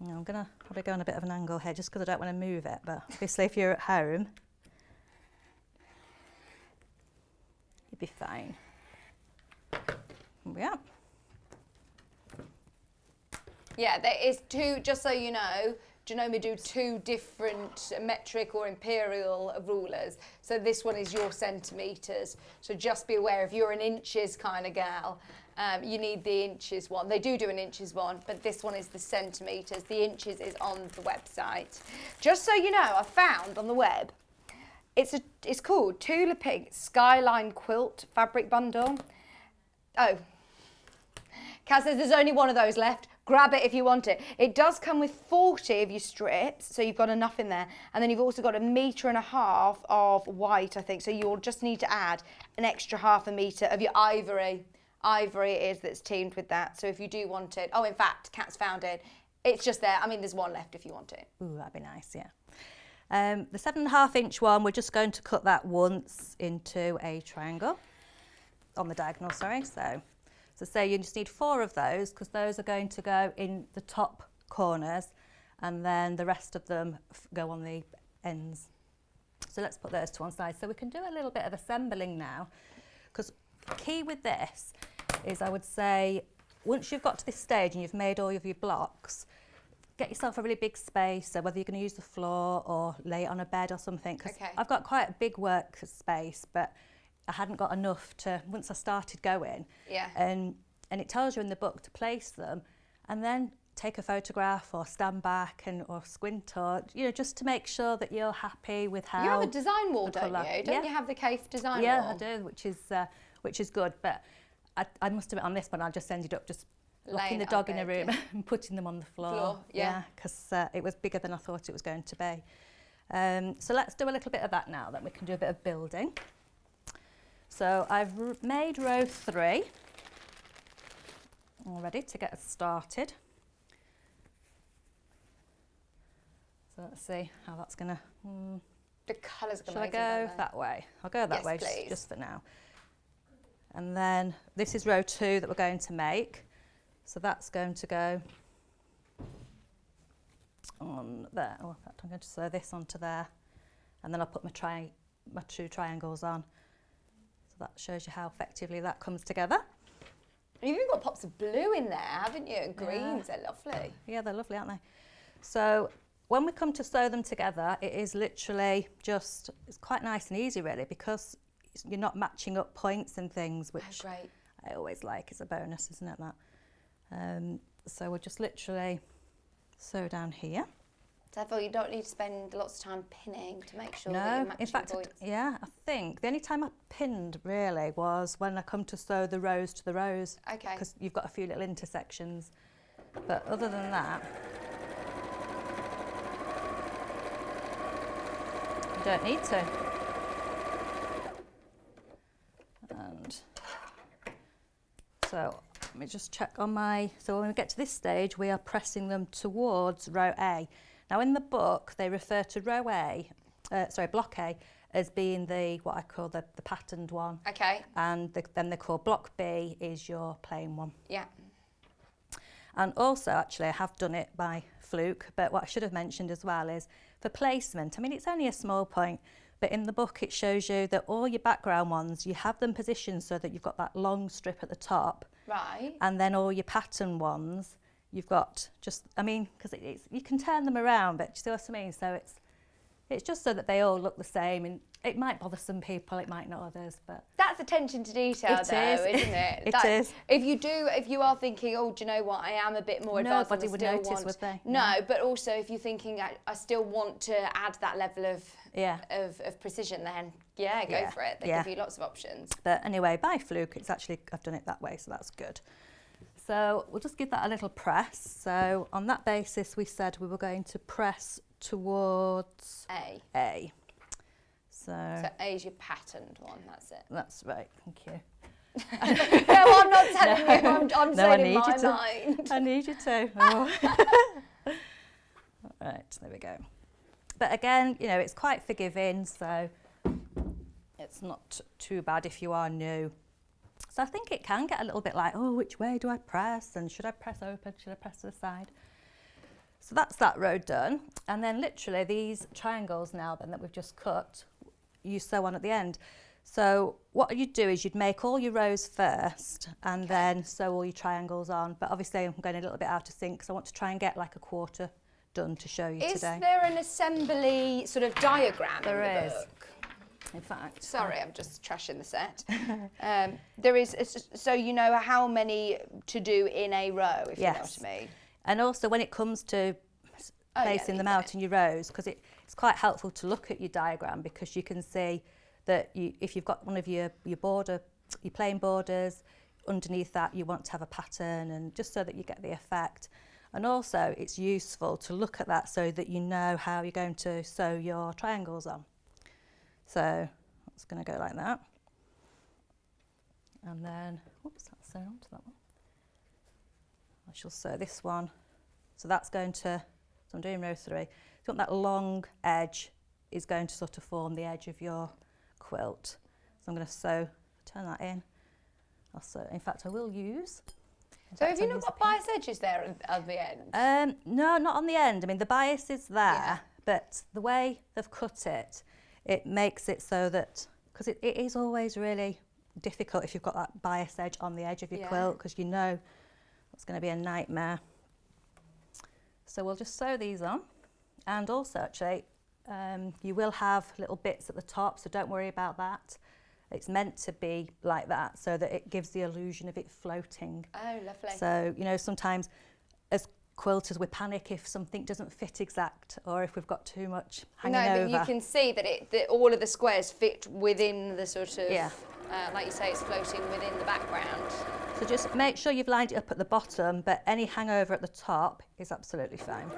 I'm going to probably go on a bit of an angle here just because I don't want to move it, but obviously if you're at home, you'd be fine. Here we are. Yeah, there is two, just so you know, Janome do 2 different metric or imperial rulers. So this one is your centimetres. So just be aware, if you're an inches kind of gal, you need the inches one. They do an inches one, but this one is the centimetres. The inches is on the website. Just so you know, I found on the web, it's called Tula Pig Skyline Quilt Fabric Bundle. Oh, Kaz says there's only one of those left. Grab it if you want it. It does come with 40 of your strips, so you've got enough in there. And then you've also got 1.5 meters of white, I think. So you'll just need to add an extra 0.5 meter of your ivory. Ivory it is that's teamed with that. So if you do want it, oh, in fact, Kat's found it. It's just there. I mean, there's one left if you want it. Ooh, that'd be nice, yeah. The 7.5-inch one, we're just going to cut that once into a triangle on the diagonal, sorry. So say you just need 4 of those because those are going to go in the top corners and then the rest of them go on the ends. So let's put those to one side. So we can do a little bit of assembling now, because key with this is, I would say, once you've got to this stage and you've made all of your blocks, get yourself a really big space, so whether you're going to use the floor or lay it on a bed or something, because I've got quite a big work space, but I hadn't got enough to, once I started going, and it tells you in the book to place them and then take a photograph or stand back or squint, or, you know, just to make sure that you're happy with how... You have a design wall, don't you? Don't you have the Kaffe design wall? Yeah, I do, which is good, but I must admit on this one I just ended up just locking the dog in a room and putting them on the floor. Yeah, because it was bigger than I thought it was going to be. So let's do a little bit of that now, then we can do a bit of building. So I've made row 3 already to get us started. So let's see how that's going to... The colours Shall amazing. I go that way? I'll go that Yes, way please. just for now. And then this is row 2 that we're going to make. So that's going to go on there. Oh, in fact, I'm going to sew this onto there. And then I'll put my 2 triangles on. So that shows you how effectively that comes together. You've even got pops of blue in there, haven't you? And greens, they're lovely. Yeah, they're lovely, aren't they? So when we come to sew them together, it is literally just, it's quite nice and easy really, because you're not matching up points and things, which great. I always like. It's a bonus, isn't it, that? So we'll just literally sew down here. Therefore, you don't need to spend lots of time pinning to make sure that you're No, matching in fact, points. yeah, I think the only time I pinned really was when I come to sew the rows to the rows. Okay. Because you've got a few little intersections. But other than that, you don't need to. And so let me just check on my, so when we get to this stage, we are pressing them towards row A. Now in the book, they refer to row A, block A, as being what I call the patterned one. Okay. And then they call block B is your plain one. Yeah. And also, actually, I have done it by fluke, but what I should have mentioned as well is for placement, I mean, it's only a small point, but in the book it shows you that all your background ones, you have them positioned so that you've got that long strip at the top. Right. And then all your pattern ones, you've got just, I mean, because you can turn them around, but do you see what I mean? So it's just so that they all look the same, and it might bother some people, it might not others, but... That's attention to detail, isn't it? It is. If you are thinking, oh, do you know what, I am a bit more advanced. Nobody would notice, would they? No, but also if you're thinking, I still want to add that level of precision, then go for it. They give you lots of options. But anyway, by fluke, I've done it that way, so that's good. So we'll just give that a little press. So on that basis, we said we were going to press towards A. So A is your patterned one, that's it. that's right, thank you. No, I'm not telling you, I'm saying in my mind. I need you to. Oh. Right, there we go. But again, it's quite forgiving, so it's not too bad if you are new. So I think it can get a little bit like, oh, which way do I press? And should I press open? Should I press to the side? So that's that row done. And then literally these triangles now then that we've just cut, you sew on at the end. So what you'd do is you'd make all your rows first and then sew all your triangles on. But obviously I'm going a little bit out of sync, so I want to try and get like a quarter done to show you today. Is there an assembly sort of diagram in the book? In fact. Sorry, I'm just trashing the set. There is, so you know how many to do in a row, if you know what I mean. And also when it comes to placing them out in your rows, because it's quite helpful to look at your diagram, because you can see that if you've got one of your plain borders, underneath that you want to have a pattern, and just so that you get the effect. And also it's useful to look at that so that you know how you're going to sew your triangles on. So it's going to go like that. And then, whoops, that's sewn onto that one. I shall sew this one. So that's going to, so I'm doing row 3. So you want that long edge is going to sort of form the edge of your quilt. So I'm going to turn that in. I'll sew, in fact I will use. So have you not got bias edges there at the end? No, not on the end. I mean the bias is there, but the way they've cut it, it makes it so that, because it is always really difficult if you've got that bias edge on the edge of your quilt, because you know it's going to be a nightmare. So we'll just sew these on. And also actually, you will have little bits at the top, so don't worry about that. It's meant to be like that so that it gives the illusion of it floating. Oh, lovely. So, sometimes as quilters we panic if something doesn't fit exact, or if we've got too much hanging over. No, but you can see that all of the squares fit within the sort of, like you say, it's floating within the background. So just make sure you've lined it up at the bottom, but any hangover at the top is absolutely fine.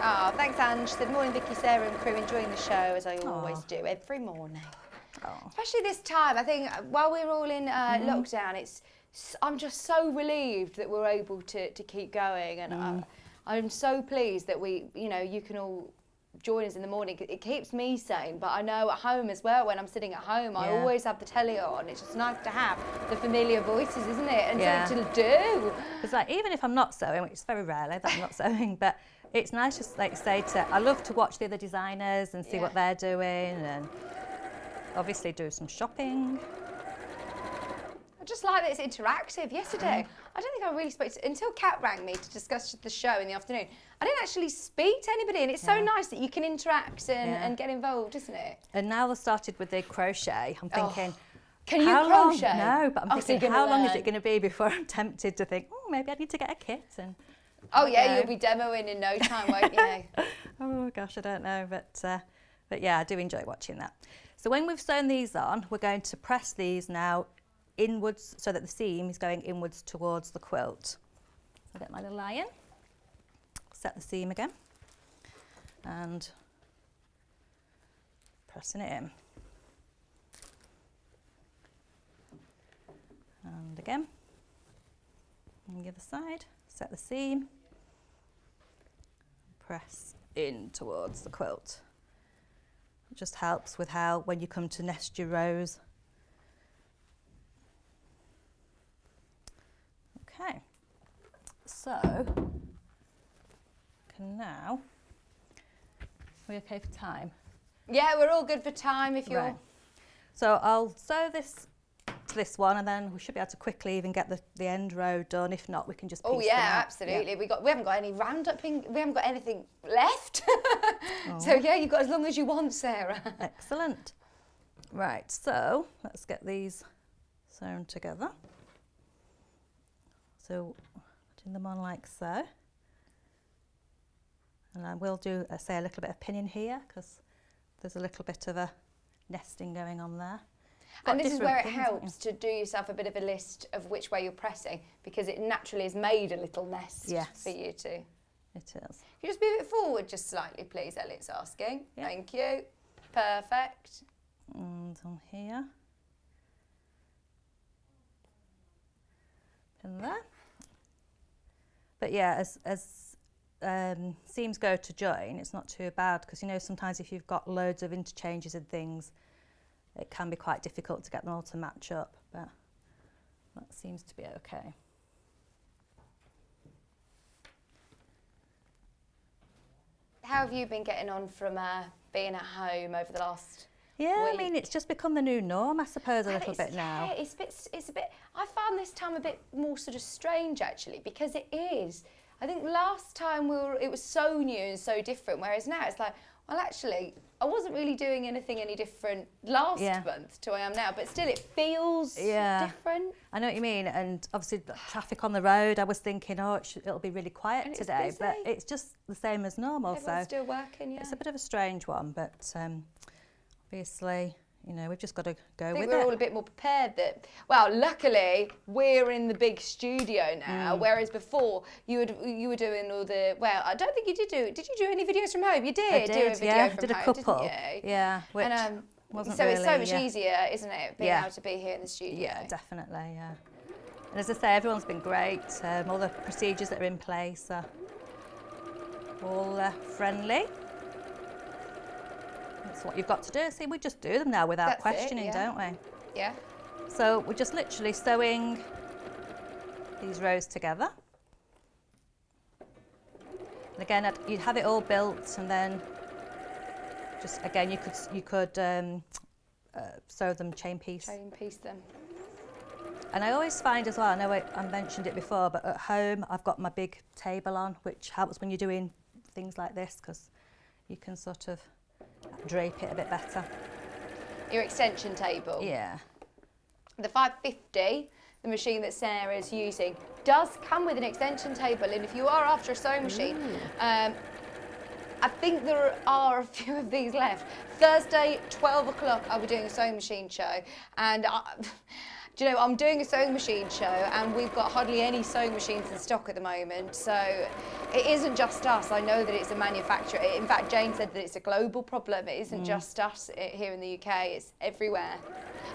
Oh, thanks, Ange. Said, morning, Vicky, Sarah and crew, enjoying the show as I always do every morning. Especially this time, I think while we're all in lockdown, I'm just so relieved that we're able to keep going, and I'm so pleased that you can all join us in the morning. It keeps me sane, but I know at home as well, when I'm sitting at home, I always have the telly on. It's just nice to have the familiar voices, isn't it? And something to do. Because like, even if I'm not sewing, which is very rarely that I'm not sewing, but it's nice just like say I love to watch the other designers and see what they're doing, and obviously do some shopping. I just like that it's interactive. Yesterday, I don't think I really spoke until Kat rang me to discuss the show in the afternoon. I didn't actually speak to anybody, and it's so nice that you can interact and get involved, isn't it? And now they've started with the crochet. I'm thinking, can you Long? crochet? No, but I'm thinking, how long is it learn? going to be before I'm tempted to think, oh, maybe I need to get a kit? And you'll be demoing in no time, won't you? Oh gosh, I don't know, but yeah, I do enjoy watching that. So when we've sewn these on, we're going to press these now inwards so that the seam is going inwards towards the quilt. I'll get my little iron, set the seam again, and pressing it in. And again, on the other side, set the seam, press in towards the quilt. It just helps with how, when you come to nest your rows. Okay, so can now, are we okay for time? Yeah, we're all good for time if you're... Right. So I'll sew this to this one, and then we should be able to quickly even get the end row done. If not, we can just piece them out. Absolutely. Yeah. We haven't got any roundupping, we haven't got anything left. So yeah, you've got as long as you want, Sarah. Excellent. Right, so let's get these sewn together. So putting them on like so. And I will do, say, a little bit of pinning here, because there's a little bit of a nesting going on there. And this is where it helps to do yourself a bit of a list of which way you're pressing, because it naturally has made a little nest for you too. It is. Can you just move it forward just slightly, please? Elliot's asking. Yep. Thank you. Perfect. And on here. Pin there. But yeah, as seams go to join, it's not too bad, because you know sometimes if you've got loads of interchanges and things, it can be quite difficult to get them all to match up, but that seems to be okay. How have you been getting on from being at home over the last week? I mean, it's just become the new norm, I suppose, a little bit now. Yeah, it's a bit, I found this time a bit more sort of strange, actually, because it is. I think last time it was so new and so different, whereas now it's like, well, actually, I wasn't really doing anything any different last month to I am now, but still it feels different. I know what you mean, and obviously the traffic on the road, I was thinking, oh, it'll be really quiet today, but it's just the same as normal. Everyone's still working, It's a bit of a strange one, but obviously, you know, we've just got to go with it. I think we're all a bit more prepared that, well, luckily, we're in the big studio now, whereas before you were doing all the, well, I don't think you did you do any videos from home? You did I did, do a video from did a home, couple. Didn't you? Yeah, which wasn't so really, it's so much easier, isn't it, being able to be here in the studio? Yeah, definitely, yeah. And as I say, everyone's been great. All the procedures that are in place are all friendly. That's what you've got to do. See, we just do them now without questioning, don't we? Yeah. So we're just literally sewing these rows together. And again, you'd have it all built, and then just again you could sew them chain piece. Chain piece them. And I always find as well, I know I mentioned it before, but at home I've got my big table on, which helps when you're doing things like this, because you can sort of drape it a bit better. Your extension table? Yeah. The 550, the machine that Sarah's using, does come with an extension table, and if you are after a sewing machine, I think there are a few of these left. Thursday, 12 o'clock, I'll be doing a sewing machine show, and do you know, I'm doing a sewing machine show, and we've got hardly any sewing machines in stock at the moment, so it isn't just us. I know that it's a manufacturer. In fact, Jane said that it's a global problem. It isn't just us here in the UK, it's everywhere.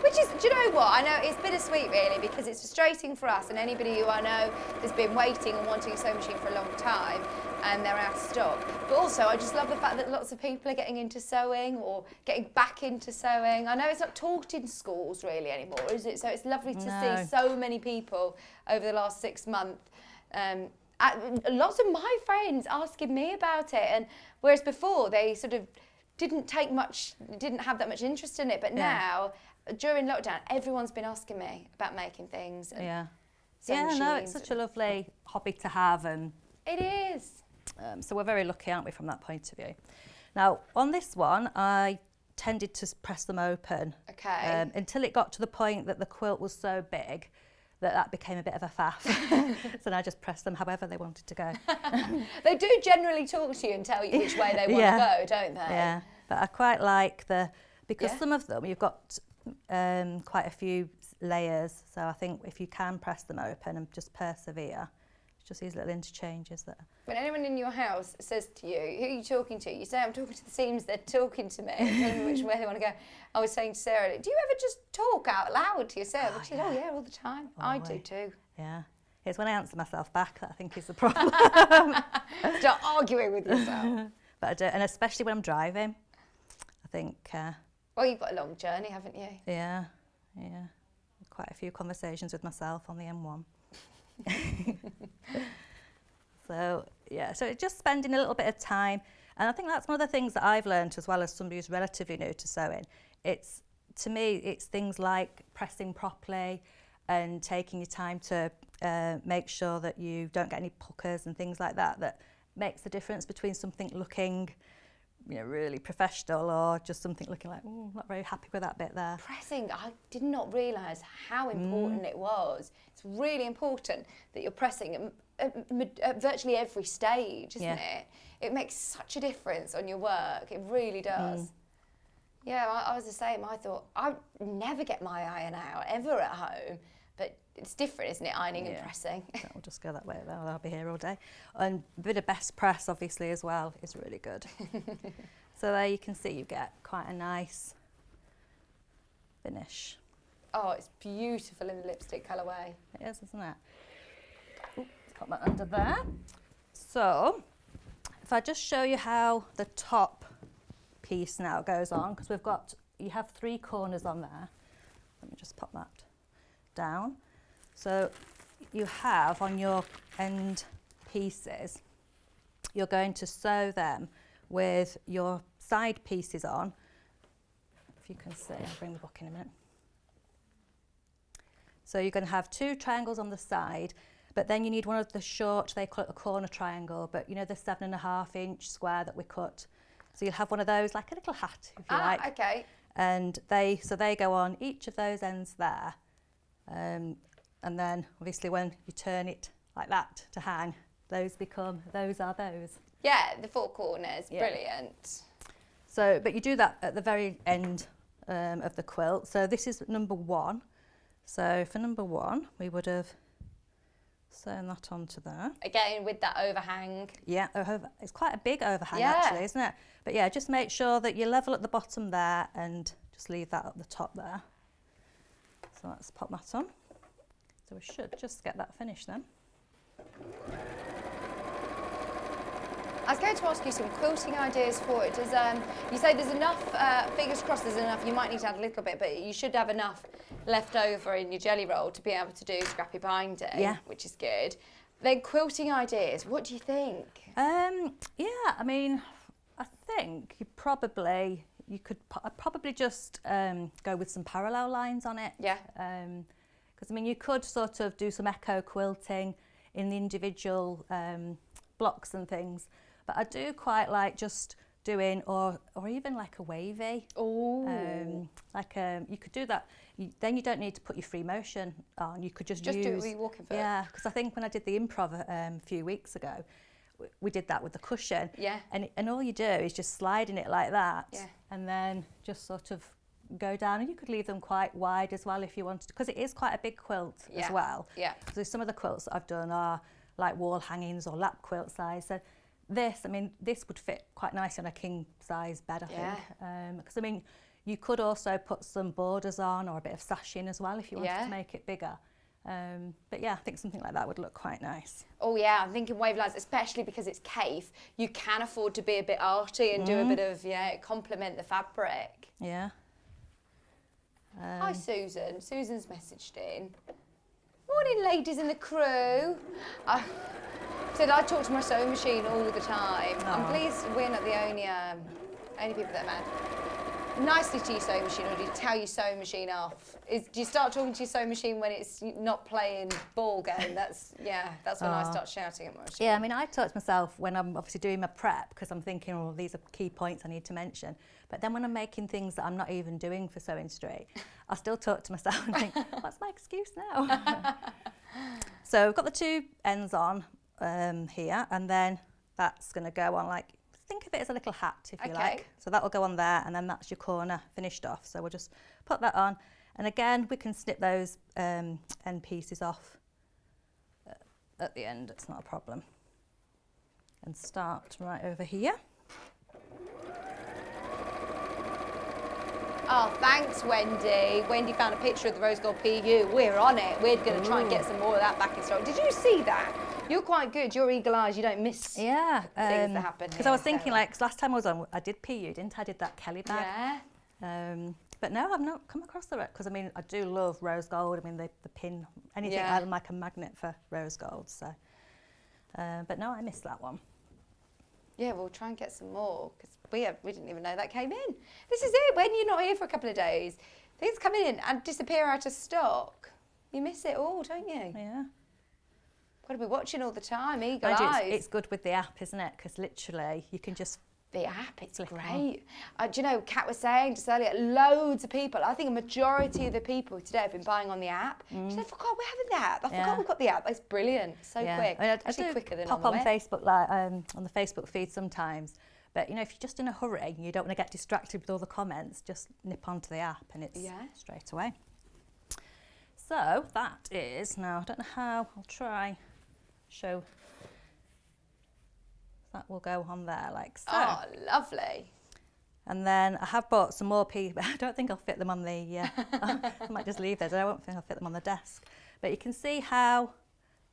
Which is, do you know what? I know it's bittersweet really, because it's frustrating for us and anybody who I know has been waiting and wanting a sewing machine for a long time. and they're out of stock. But also, I just love the fact that lots of people are getting into sewing or getting back into sewing. I know it's not taught in schools really anymore, is it? So it's lovely to see so many people over the last 6 months. Lots of my friends asking me about it, and whereas before they sort of didn't have that much interest in it, but now during lockdown, everyone's been asking me about making things. And it's such a lovely hobby to have, and it is. So we're very lucky, aren't we, from that point of view? Now, on this one, I tended to press them open until it got to the point that the quilt was so big that became a bit of a faff. So now I just press them however they wanted to go. They do generally talk to you and tell you which way they want to go, don't they? Yeah, but I quite like because some of them you've got quite a few layers, so I think if you can press them open and just persevere, it's just these little interchanges that... When anyone in your house says to you, who are you talking to? You say, I'm talking to the seams, they're talking to me, telling me which way they want to go. I was saying to Sarah, do you ever just talk out loud to yourself? She said, oh yeah, all the time. I do too. Yeah. It's when I answer myself back that I think is the problem. Start arguing with yourself. But I do, and especially when I'm driving, I think... well, you've got a long journey, haven't you? Yeah. Quite a few conversations with myself on the M1. So it's just spending a little bit of time, and I think that's one of the things that I've learned as well as somebody who's relatively new to sewing. To me, it's things like pressing properly and taking your time to make sure that you don't get any puckers and things like that makes the difference between something looking really professional or just something looking like, oh, not very happy with that bit there. Pressing, I did not realise how important it was. It's really important that you're pressing at virtually every stage, isn't it? It makes such a difference on your work. It really does. Yeah, I was the same. I thought, I'd never get my iron out, ever at home. But it's different, isn't it, ironing and pressing? We'll just go that way. I'll be here all day. And a bit of best press, obviously, as well, is really good. So there you can see you get quite a nice finish. Oh, it's beautiful in the lipstick colourway. It is, isn't it? Ooh, let's put that under there. So, if I just show you how the top piece now goes on, because you have 3 corners on there. Let me just pop that down. So you have on your end pieces, you're going to sew them with your side pieces on. If you can see, I'll bring the book in a minute. So you're going to have 2 triangles on the side, but then you need one of the short, they call it a corner triangle, but you know the 7.5-inch square that we cut. So you'll have one of those, like a little hat, if you like. Okay. And they go on each of those ends there. And then obviously when you turn it like that to hang, those are those. Yeah, the 4 corners, brilliant. So, but you do that at the very end of the quilt. So this is number 1. So for number 1, we would have sewn that onto there. Again, with that overhang. Yeah, it's quite a big overhang actually, isn't it? But yeah, just make sure that you're level at the bottom there and just leave that at the top there. So let's pop that on. So we should just get that finished then. I was going to ask you some quilting ideas for it. You say there's enough, fingers crossed there's enough, you might need to add a little bit, but you should have enough left over in your jelly roll to be able to do scrappy binding, which is good. Then quilting ideas, what do you think? I mean, I think I'd probably just go with some parallel lines on it. Yeah. Because I mean, you could sort of do some echo quilting in the individual blocks and things, but I do quite like just doing, or even like a wavy. Oh. You could do that. Then you don't need to put your free motion on. You could just use. Do it with your walking foot. Yeah, because I think when I did the improv a few weeks ago, we did that with the cushion. Yeah. And all you do is just slide in it like that. Yeah. And then just sort of go down, and you could leave them quite wide as well if you wanted to, because it is quite a big quilt as well. Yeah. So some of the quilts that I've done are like wall hangings or lap quilt size. So this would fit quite nicely on a king size bed, I think. Because I mean, you could also put some borders on or a bit of sash in as well if you wanted to make it bigger. But yeah, I think something like that would look quite nice. Oh yeah, I'm thinking wave lines, especially because it's Kaffe. You can afford to be a bit arty and do a bit of, complement the fabric. Yeah. Hi Susan. Susan's messaged in. Morning ladies in the crew. Said I talk to my sewing machine all the time. I'm pleased we're not the only people that man. Nicely to your sewing machine, or do you tell your sewing machine off? Do you start talking to your sewing machine when it's not playing ball game? That's when I start shouting at my machine. Yeah, I mean, I talk to myself when I'm obviously doing my prep because I'm thinking, oh, these are key points I need to mention. But then when I'm making things that I'm not even doing for Sewing Street, I still talk to myself and think, what's my excuse now? So we've got the two ends on here, and then that's going to go on like, think of it as a little hat, if you like. So that will go on there, and then that's your corner finished off. So we'll just put that on. And again, we can snip those end pieces off at the end. It's not a problem. And start right over here. Oh, thanks, Wendy. Wendy found a picture of the rose gold PU. We're on it. We're going to try and get some more of that back in stock. Did you see that? You're quite good. Your eagle eyes, you don't miss things that happen. Because I was thinking, like, 'cause last time I was on, I did PU, didn't I? I did that Kelly bag. Yeah. But no, I've not come across the because I mean, I do love rose gold. I mean, the pin, anything. Yeah. I'm like a magnet for rose gold. So, but no, I missed that one. Yeah, we'll try and get some more because we didn't even know that came in. This is it. When you're not here for a couple of days, things come in and disappear out of stock. You miss it all, don't you? Yeah. Got to be watching all the time, eagle Mind you, eyes. it's good with the app, isn't it? Because literally, you can just the app, it's click great. Do you know, Kat was saying just earlier, loads of people, I think a majority of the people today have been buying on the app. She said, I forgot we're having the app. I forgot we've got the app. It's brilliant. So quick. I mean, I actually do quicker than pop on on the web. Facebook, like on the Facebook feed sometimes. But you know, if you're just in a hurry and you don't want to get distracted with all the comments, just nip onto the app and it's straight away. So that is now. I don't know how. I'll try. Show. That will go on there like so. Oh, lovely. And then I have bought some more pieces. I don't think I'll fit them on the. I might just leave those. I don't think I'll fit them on the desk. But you can see how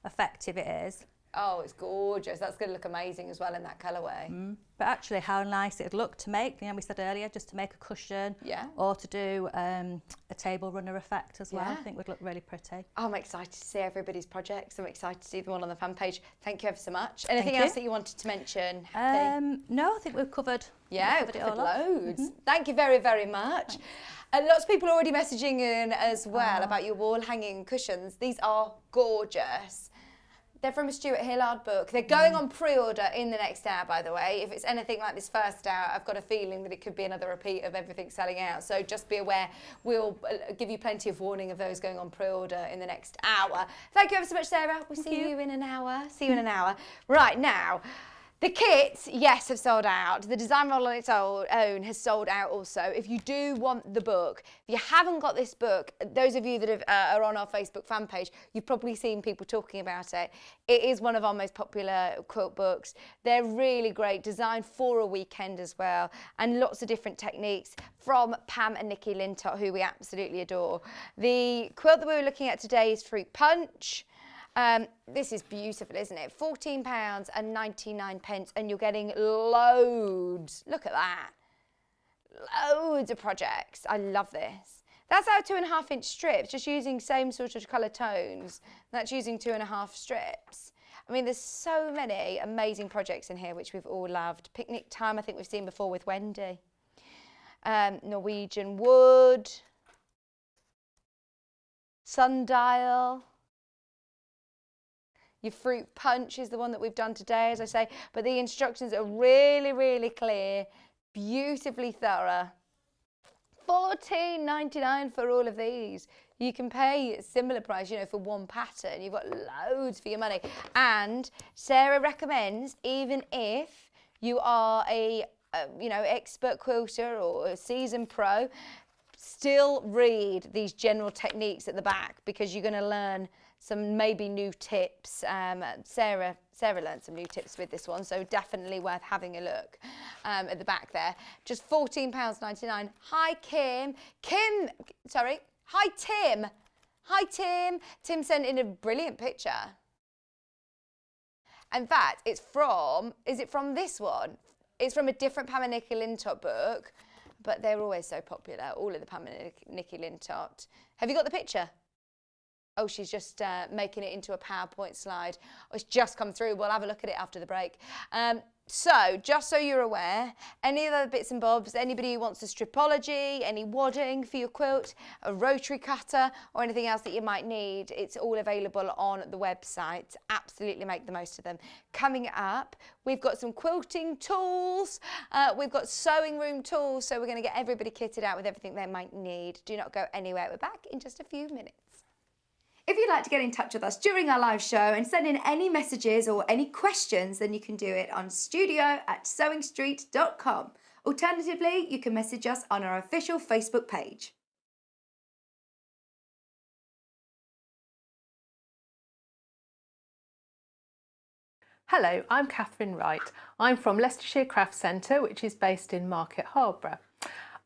effective it is. Oh, it's gorgeous. That's going to look amazing as well in that colourway. But actually how nice it would look to make, you know, we said earlier, just to make a cushion or to do a table runner effect as well. I think would look really pretty. Oh, I'm excited to see everybody's projects. I'm excited to see them all on the fan page. Thank you ever so much. Anything else that you wanted to mention? No, I think we've covered. Yeah, we've covered loads. Thank you very, very much. Lots of people already messaging in as well about your wall hanging cushions. These are gorgeous. They're from a Stuart Hillard book. They're going on pre-order in the next hour, by the way. If it's anything like this first hour, I've got a feeling that it could be another repeat of everything selling out. So just be aware. We'll give you plenty of warning of those going on pre-order in the next hour. Thank you ever so much, Sarah. We'll see you in an hour. See you in an hour. Right, now, the kits, yes, have sold out. The design model on its own has sold out also. If you do want the book, if you haven't got this book, those of you that are on our Facebook fan page, you've probably seen people talking about it. It is one of our most popular quilt books. They're really great, designed for a weekend as well, and lots of different techniques from Pam and Nikki Lintott, who we absolutely adore. The quilt that we were looking at today is Fruit Punch. This is beautiful, isn't it? £14.99, and you're getting loads. Look at that. Loads of projects. I love this. That's our 2.5 inch strips, just using same sort of colour tones. That's using 2.5 strips. I mean, there's so many amazing projects in here, which we've all loved. Picnic Time, I think we've seen before with Wendy. Norwegian Wood. Sundial. Your Fruit Punch is the one that we've done today, as I say, but the instructions are really, really clear, beautifully thorough. $14.99 for all of these. You can pay a similar price, you know, for one pattern. You've got loads for your money. And Sarah recommends, even if you are a expert quilter or a seasoned pro, still read these general techniques at the back, because you're going to learn some maybe new tips. Sarah learned some new tips with this one, so definitely worth having a look at the back there. Just £14.99. Hi, Kim. Hi, Tim. Hi, Tim. Tim sent in a brilliant picture. In fact, is it from this one? It's from a different Pam and Nikki Lintott book, but they're always so popular, all of the Pam and Nikki Lintott. Have you got the picture? Oh, she's just making it into a PowerPoint slide. Oh, it's just come through. We'll have a look at it after the break. So, just so you're aware, any other bits and bobs, anybody who wants a stripology, any wadding for your quilt, a rotary cutter, or anything else that you might need, it's all available on the website. Absolutely make the most of them. Coming up, we've got some quilting tools. We've got sewing room tools, so we're going to get everybody kitted out with everything they might need. Do not go anywhere. We're back in just a few minutes. If you'd like to get in touch with us during our live show and send in any messages or any questions, then you can do it on studio@sewingstreet.com. Alternatively, you can message us on our official Facebook page. Hello, I'm Catherine Wright. I'm from Leicestershire Craft Centre, which is based in Market Harborough.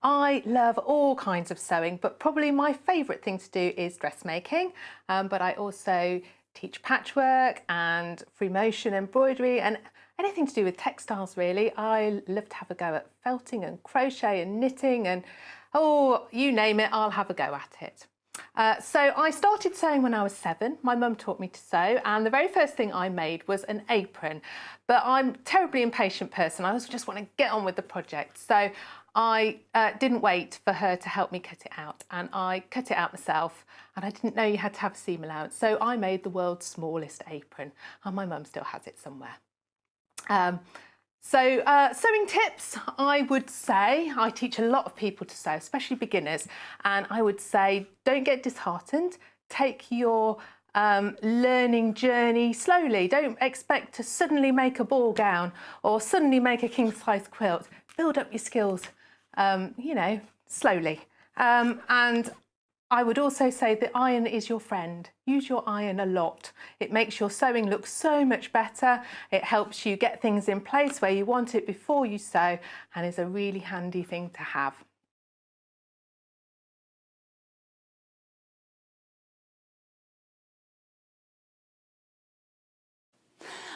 I love all kinds of sewing, but probably my favourite thing to do is dressmaking. But I also teach patchwork and free motion embroidery and anything to do with textiles, really. I love to have a go at felting and crochet and knitting and, oh, you name it, I'll have a go at it. So I started sewing when I was 7. My mum taught me to sew, and the very first thing I made was an apron. But I'm a terribly impatient person. I also just want to get on with the project. So I didn't wait for her to help me cut it out, and I cut it out myself, and I didn't know you had to have a seam allowance. So I made the world's smallest apron, and my mum still has it somewhere. Sewing tips, I would say, I teach a lot of people to sew, especially beginners, and I would say don't get disheartened. Take your learning journey slowly. Don't expect to suddenly make a ball gown or suddenly make a king-size quilt. Build up your skills, slowly. And I would also say the iron is your friend. Use your iron a lot. It makes your sewing look so much better. It helps you get things in place where you want it before you sew, and is a really handy thing to have.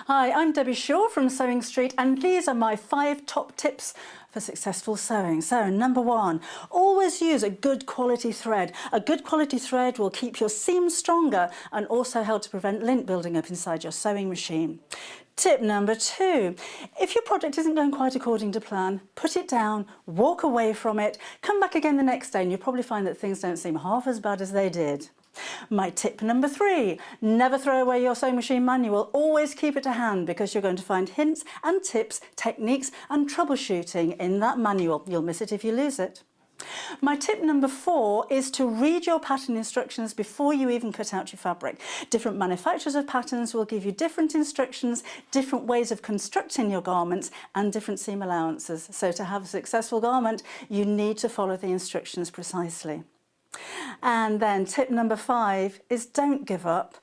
Hi, I'm Debbie Shaw from Sewing Street, and these are my 5 top tips for successful sewing. So, number 1, always use a good quality thread. A good quality thread will keep your seams stronger and also help to prevent lint building up inside your sewing machine. Tip number 2, if your project isn't going quite according to plan, put it down, walk away from it, come back again the next day, and you'll probably find that things don't seem half as bad as they did. My tip number 3, never throw away your sewing machine manual. Always keep it to hand, because you're going to find hints and tips, techniques and troubleshooting in that manual. You'll miss it if you lose it. My tip number 4 is to read your pattern instructions before you even cut out your fabric. Different manufacturers of patterns will give you different instructions, different ways of constructing your garments and different seam allowances. So to have a successful garment, you need to follow the instructions precisely. And then tip number 5 is don't give up.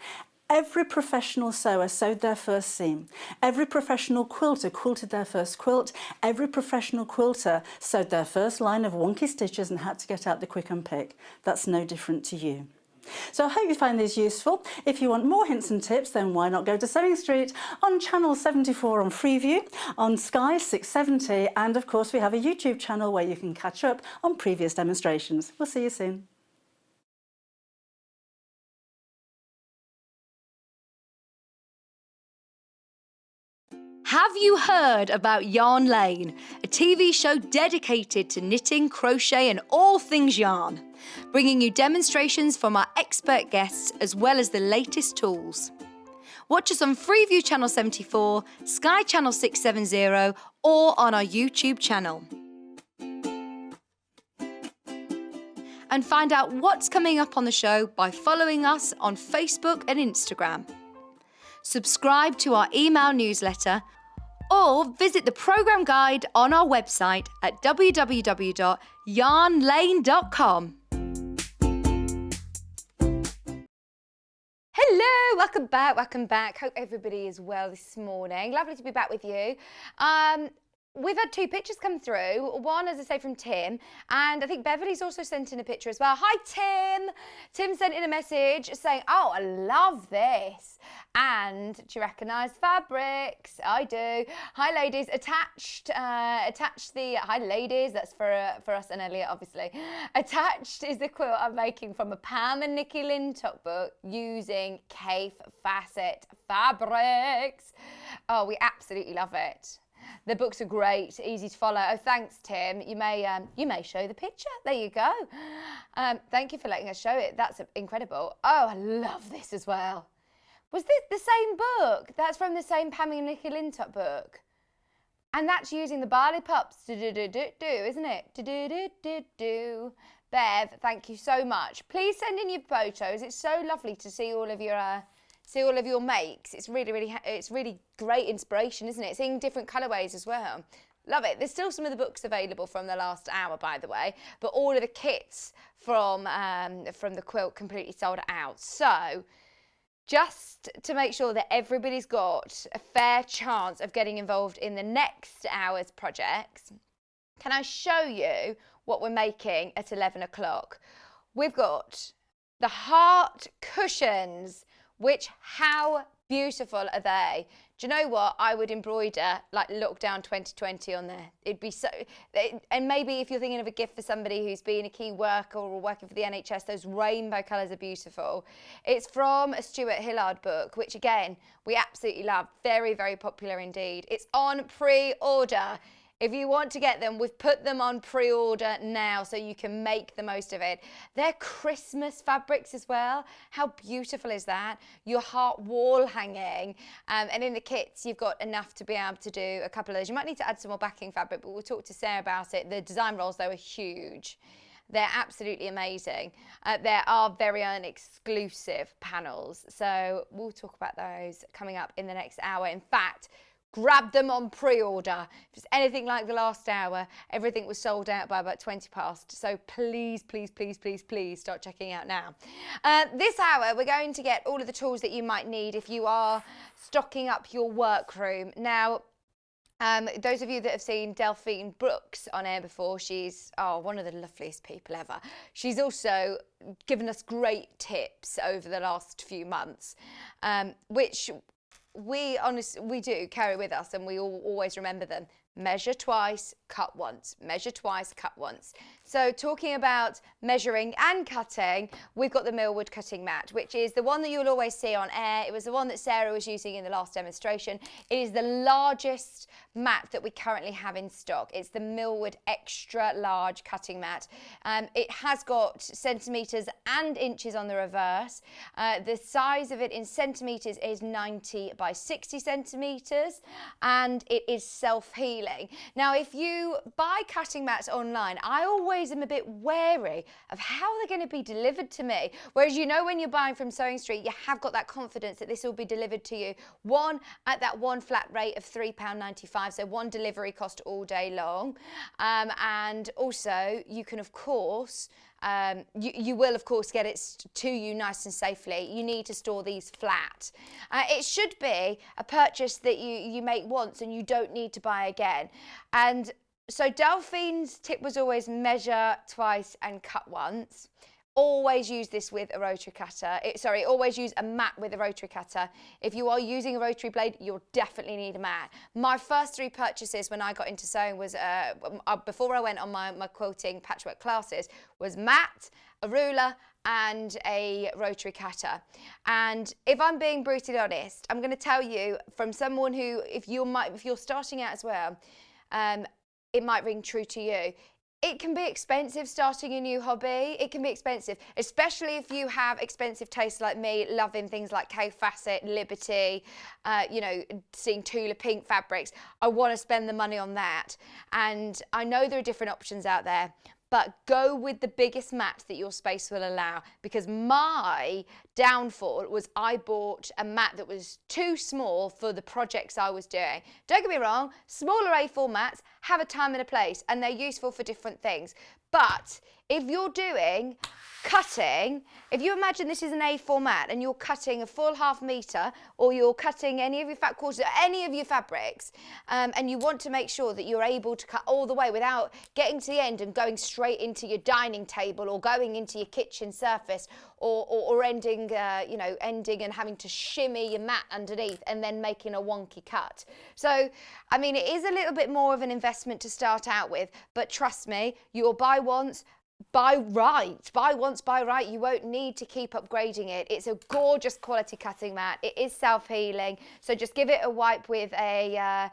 Every professional sewer sewed their first seam. Every professional quilter quilted their first quilt. Every professional quilter sewed their first line of wonky stitches and had to get out the quick and pick. That's no different to you. So I hope you find these useful. If you want more hints and tips, then why not go to Sewing Street on channel 74 on Freeview, on Sky 670, and of course we have a YouTube channel where you can catch up on previous demonstrations. We'll see you soon. Have you heard about Yarn Lane, a TV show dedicated to knitting, crochet and all things yarn, bringing you demonstrations from our expert guests as well as the latest tools. Watch us on Freeview Channel 74, Sky Channel 670 or on our YouTube channel. And find out what's coming up on the show by following us on Facebook and Instagram. Subscribe to our email newsletter or visit the programme guide on our website at www.yarnlane.com. Hello, welcome back. Hope everybody is well this morning. Lovely to be back with you. we've had 2 pictures come through. One, as I say, from Tim, and I think Beverly's also sent in a picture as well. Hi, Tim. Tim sent in a message saying, oh, I love this. And do you recognise fabrics? I do. Hi, ladies. Attached the, hi, ladies. That's for us and Elliot, obviously. Attached is the quilt I'm making from a Pam and Nikki Lintott book using Kaffe Fassett fabrics. Oh, we absolutely love it. The books are great, easy to follow. Oh, thanks, Tim. You may show the picture. There you go. Thank you for letting us show it. That's incredible. Oh, I love this as well. Was this the same book? That's from the same Pam and Nikki Lintott book. And that's using the Barley Pups, isn't it? Bev, thank you so much. Please send in your photos. It's so lovely to see all of your makes. It's really great inspiration, isn't it? Seeing different colourways as well. Love it. There's still some of the books available from the last hour, by the way, but all of the kits from the quilt completely sold out. So just to make sure that everybody's got a fair chance of getting involved in the next hour's projects, can I show you what we're making at 11 o'clock? We've got the heart cushions, which, how beautiful are they? Do you know what? I would embroider like Lockdown 2020 on there. It'd be so, and maybe if you're thinking of a gift for somebody who's been a key worker or working for the NHS, those rainbow colours are beautiful. It's from a Stuart Hillard book, which again, we absolutely love. Very, very popular indeed. It's on pre-order. If you want to get them, we've put them on pre-order now so you can make the most of it. They're Christmas fabrics as well. How beautiful is that? Your heart wall hanging. And in the kits, you've got enough to be able to do a couple of those. You might need to add some more backing fabric, but we'll talk to Sarah about it. The design rolls, though, are huge. They're absolutely amazing. There are very own exclusive panels. So we'll talk about those coming up in the next hour. In fact, grab them on pre-order. If it's anything like the last hour, everything was sold out by about 20 past. So please, please, please, please, please start checking out now. This hour, we're going to get all of the tools that you might need if you are stocking up your workroom. Now, those of you that have seen Delphine Brooks on air before, she's one of the loveliest people ever. She's also given us great tips over the last few months, which we do carry with us, and we always remember them. Measure twice, cut once. Measure twice, cut once. So talking about measuring and cutting, we've got the Millwood cutting mat, which is the one that you'll always see on air. It was the one that Sarah was using in the last demonstration. It is the largest mat that we currently have in stock. It's the Millwood extra large cutting mat. It has got centimetres and inches on the reverse. The size of it in centimetres is 90 by 60 centimetres, and it is self-healing. Now, if you buy cutting mats online, I always am a bit wary of how they're going to be delivered to me. Whereas, you know, when you're buying from Sewing Street, you have got that confidence that this will be delivered to you. One, at that one flat rate of £3.95, so one delivery cost all day long. And also, you can, of course, you will, of course, get it to you nice and safely. You need to store these flat. It should be a purchase that you make once and you don't need to buy again. And so Delphine's tip was always measure twice and cut once. Always use this with a rotary cutter. Always use a mat with a rotary cutter. If you are using a rotary blade, you'll definitely need a mat. My first 3 purchases when I got into sewing was, before I went on my quilting patchwork classes, was mat, a ruler, and a rotary cutter. And if I'm being brutally honest, I'm going to tell you from someone who, if you're starting out as well, it might ring true to you. It can be expensive starting a new hobby. It can be expensive, especially if you have expensive tastes like me, loving things like Kaffe, Fassett, Liberty, seeing Tula pink fabrics. I want to spend the money on that. And I know there are different options out there, but go with the biggest mat that your space will allow, because my downfall was I bought a mat that was too small for the projects I was doing. Don't get me wrong, smaller A4 mats have a time and a place and they're useful for different things. But if you're doing cutting, if you imagine this is an A4 mat and you're cutting a full ½ metre, or you're cutting any of your fat quarters, any of your fabrics, and you want to make sure that you're able to cut all the way without getting to the end and going straight into your dining table or going into your kitchen surface, or ending, ending and having to shimmy your mat underneath and then making a wonky cut. So, I mean, it is a little bit more of an investment to start out with, but trust me, you'll buy once, buy right. Buy once, buy right. You won't need to keep upgrading it. It's a gorgeous quality cutting mat. It is self-healing. So just give it a wipe with a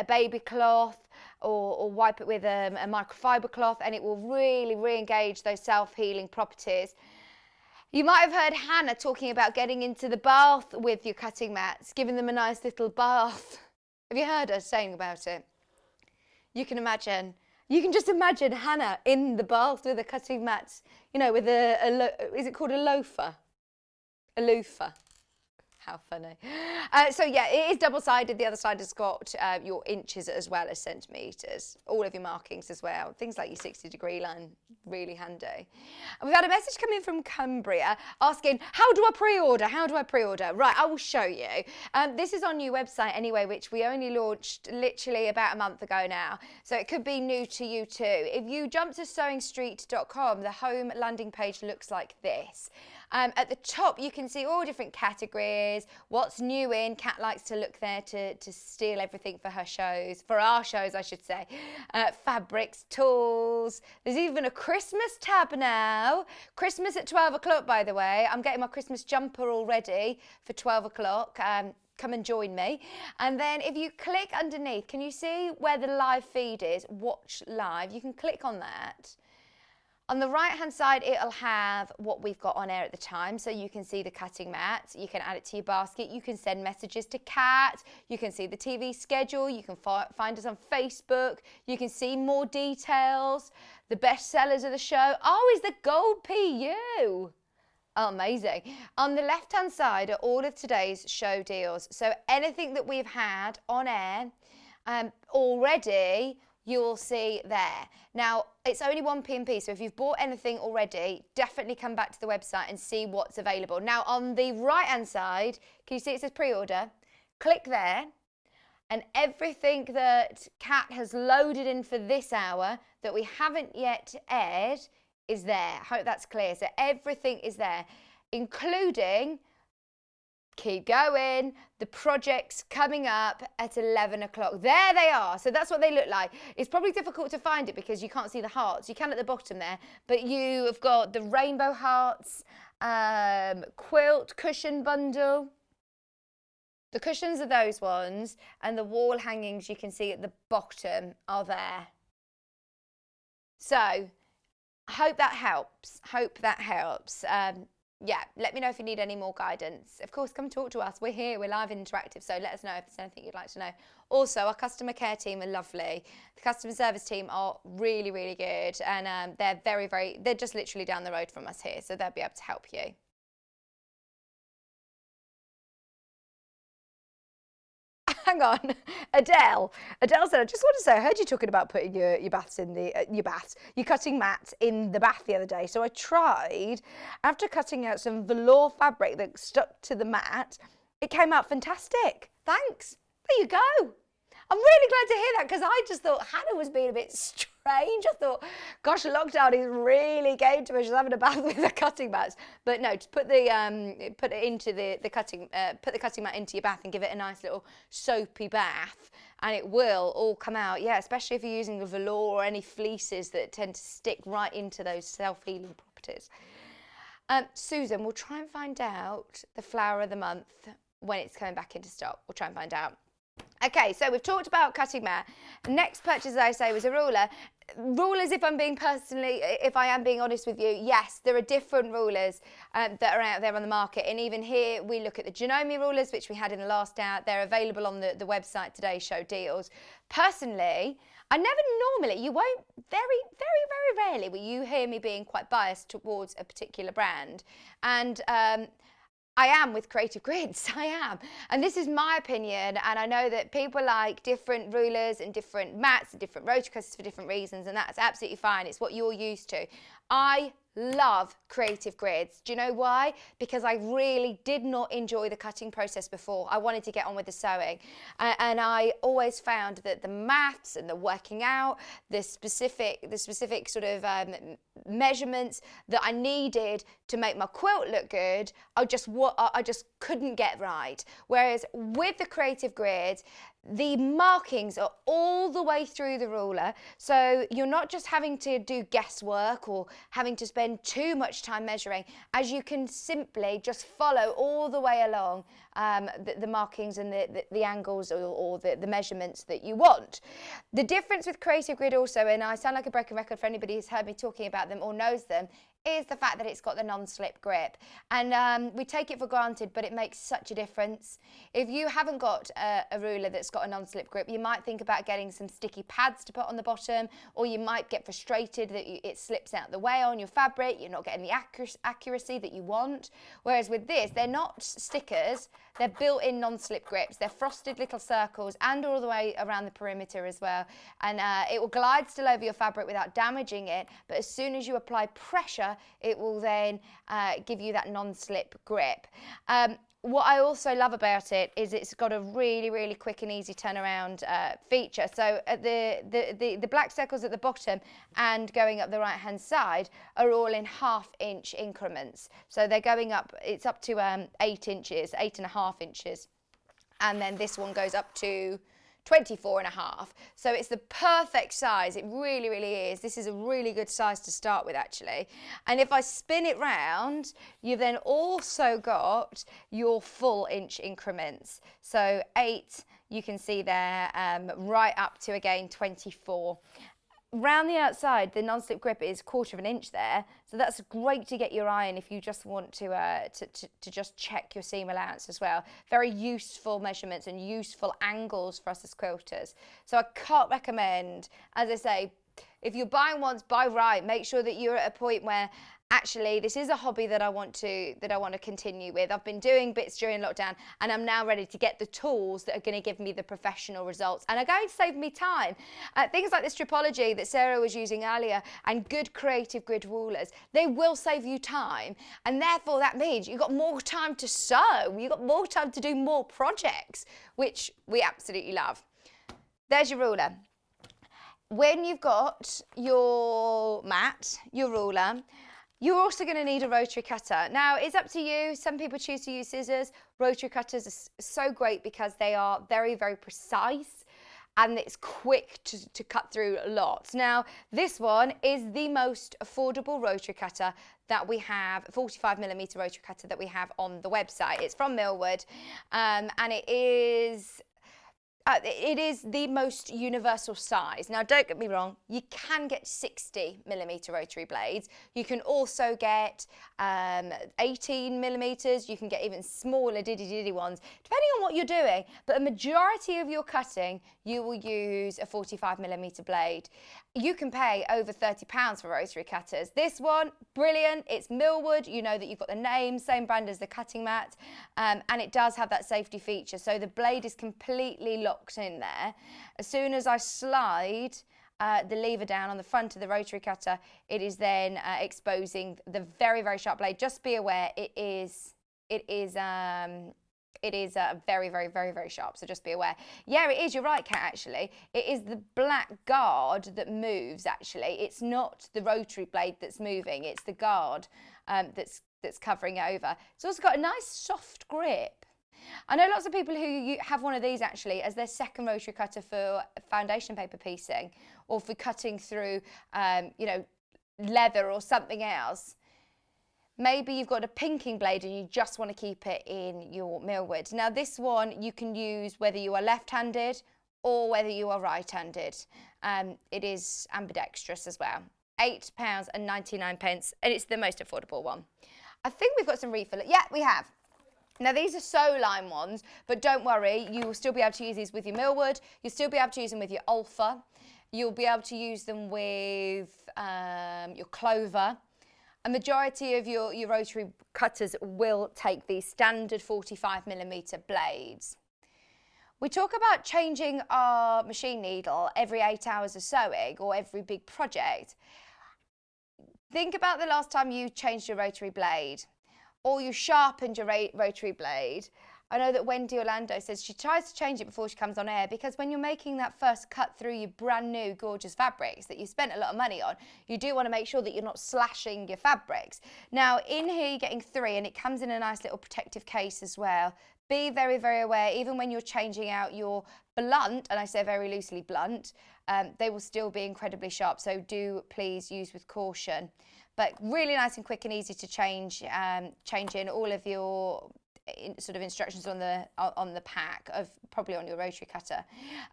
baby cloth, or wipe it with a microfiber cloth, and it will really re-engage those self-healing properties. You might have heard Hannah talking about getting into the bath with your cutting mats, giving them a nice little bath. Have you heard her saying about it? You can just imagine Hannah in the bath with the cutting mats, with is it called a loofah? A loofah. How funny. So yeah, it is double-sided. The other side has got your inches as well as centimetres. All of your markings as well. Things like your 60-degree line, really handy. And we've had a message come in from Cumbria asking, how do I pre-order? How do I pre-order? Right, I will show you. This is our new website anyway, which we only launched literally about a month ago now. So it could be new to you too. If you jump to sewingstreet.com, the home landing page looks like this. At the top, you can see all different categories, what's new in. Kat likes to look there to steal everything for her shows, for our shows, I should say. Fabrics, tools. There's even a Christmas tab now. Christmas at 12 o'clock, by the way. I'm getting my Christmas jumper all ready for 12 o'clock. Come and join me. And then if you click underneath, can you see where the live feed is? Watch live. You can click on that. On the right-hand side, it'll have what we've got on air at the time, so you can see the cutting mat, you can add it to your basket, you can send messages to Kat, you can see the TV schedule, you can find us on Facebook, you can see more details, the best sellers of the show. Oh, is the gold PU? Oh, amazing. On the left-hand side are all of today's show deals, so anything that we've had on air already, you will see there. Now, it's only 1 p.m. so if you've bought anything already, definitely come back to the website and see what's available. Now, on the right-hand side, can you see it says pre-order? Click there, and everything that Kat has loaded in for this hour that we haven't yet aired is there. I hope that's clear. So everything is there, including, keep going, the projects coming up at 11 o'clock. There they are. So that's what they look like. It's probably difficult to find it because you can't see the hearts. You can at the bottom there, but you have got the rainbow hearts, quilt cushion bundle. The cushions are those ones, and the wall hangings you can see at the bottom are there. So I hope that helps. Yeah, let me know if you need any more guidance. Of course, come talk to us. We're here, we're live and interactive, so let us know if there's anything you'd like to know. Also, our customer care team are lovely. The customer service team are really, really good, and they're they're just literally down the road from us here, so they'll be able to help you. Hang on, Adele said, I just want to say, I heard you talking about putting your baths in the, your cutting mats in the bath the other day. So I tried, after cutting out some velour fabric that stuck to the mat, it came out fantastic. Thanks. There you go. I'm really glad to hear that, because I just thought Hannah was being a bit strange. I thought, gosh, lockdown is really getting to her. She's having a bath with the cutting mats. But no, just put the cutting mat into your bath and give it a nice little soapy bath, and it will all come out. Yeah, especially if you're using the velour or any fleeces that tend to stick right into those self-healing properties. Susan, we'll try and find out the flower of the month when it's coming back into stock. We'll try and find out. Okay, so we've talked about cutting mat. Next purchase, as I say, was a ruler. Rulers, if I am being honest with you, yes, there are different rulers that are out there on the market. And even here, we look at the Janome rulers, which we had in the last hour. They're available on the website today, show deals. Personally, you won't, very, very, very rarely will you hear me being quite biased towards a particular brand. And I am with creative grids, I am. And this is my opinion, and I know that people like different rulers and different mats and different rotary cutters for different reasons, and that's absolutely fine. It's what you're used to. I love creative grids. Do you know why? Because I really did not enjoy the cutting process before. I wanted to get on with the sewing. And I always found that the maths and the working out, the specific sort of measurements that I needed to make my quilt look good, I just couldn't get right. Whereas with the creative grid, the markings are all the way through the ruler, so you're not just having to do guesswork or having to spend too much time measuring, as you can simply just follow all the way along the markings and the angles or the measurements that you want. The difference with creative grid also, and I sound like a broken record for anybody who's heard me talking about them or knows them, is the fact that it's got the non-slip grip. And we take it for granted, but it makes such a difference. If you haven't got a ruler that's got a non-slip grip, you might think about getting some sticky pads to put on the bottom, or you might get frustrated that it slips out the way on your fabric, you're not getting the accuracy that you want. Whereas with this, they're not stickers, they're built-in non-slip grips. They're frosted little circles and all the way around the perimeter as well. And it will glide still over your fabric without damaging it, but as soon as you apply pressure, it will then give you that non-slip grip. What I also love about it is it's got a really, really quick and easy turnaround feature. So at the black circles at the bottom and going up the right hand side are all in 1/2 inch increments. So they're going up, it's up to 8 inches, 8.5 inches. And then this one goes up to 24.5. So it's the perfect size. It really, really is. This is a really good size to start with, actually. And if I spin it round, you've then also got your full inch increments. So 8, you can see there, right up to, again, 24. Round the outside, the non-slip grip is 1/4 inch there, so that's great to get your eye in if you just want to just check your seam allowance as well. Very useful measurements and useful angles for us as quilters. So I can't recommend, as I say, if you're buying once, buy right. Make sure that you're at a point where actually this is a hobby that I want to continue with. I've been doing bits during lockdown, and I'm now ready to get the tools that are going to give me the professional results and are going to save me time. Things like the stripology that Sarah was using earlier and good creative grid rulers, they will save you time, and therefore that means you've got more time to sew, you've got more time to do more projects, which we absolutely love. There's your ruler. When you've got your mat, your ruler, you're also going to need a rotary cutter. Now, it's up to you. Some people choose to use scissors. Rotary cutters are so great because they are very, very precise and it's quick to cut through lots. Now, this one is the most affordable rotary cutter that we have, 45mm rotary cutter that we have on the website. It's from Millwood, and it is the most universal size. Now, don't get me wrong, you can get 60mm rotary blades. You can also get 18mm. You can get even smaller diddy ones, depending on what you're doing. But a majority of your cutting, you will use a 45mm blade. You can pay over £30 for rotary cutters. This one, brilliant. It's Millwood. You know that you've got the name, same brand as the cutting mat, and it does have that safety feature. So the blade is completely locked in there. As soon as I slide the lever down on the front of the rotary cutter, it is then exposing the very, very sharp blade. Just be aware, it is very, very, very, very sharp, so just be aware. Yeah, it is, you're right, Kat, actually. It is the black guard that moves, actually. It's not the rotary blade that's moving, it's the guard that's covering it over. It's also got a nice soft grip. I know lots of people who have one of these, actually, as their second rotary cutter for foundation paper piecing or for cutting through, you know, leather or something else. Maybe you've got a pinking blade and you just want to keep it in your Millwood. Now this one you can use whether you are left-handed or whether you are right-handed. It is ambidextrous as well. £8.99, and it's the most affordable one. I think we've got some refill. Yeah, we have. Now these are sew line ones, but don't worry, you will still be able to use these with your Millwood. You'll still be able to use them with your Alpha. You'll be able to use them with your Clover. A majority of your rotary cutters will take these standard 45mm blades. We talk about changing our machine needle every 8 hours of sewing or every big project. Think about the last time you changed your rotary blade or you sharpened your rotary blade. I know that Wendy Orlando says she tries to change it before she comes on air because when you're making that first cut through your brand new gorgeous fabrics that you spent a lot of money on, you do want to make sure that you're not slashing your fabrics. Now in here you're getting 3 and it comes in a nice little protective case as well. Be very, very aware, even when you're changing out your blunt, and I say very loosely blunt, they will still be incredibly sharp, so do please use with caution. But really nice and quick and easy to change in all of your sort of instructions on the pack, of probably on your rotary cutter.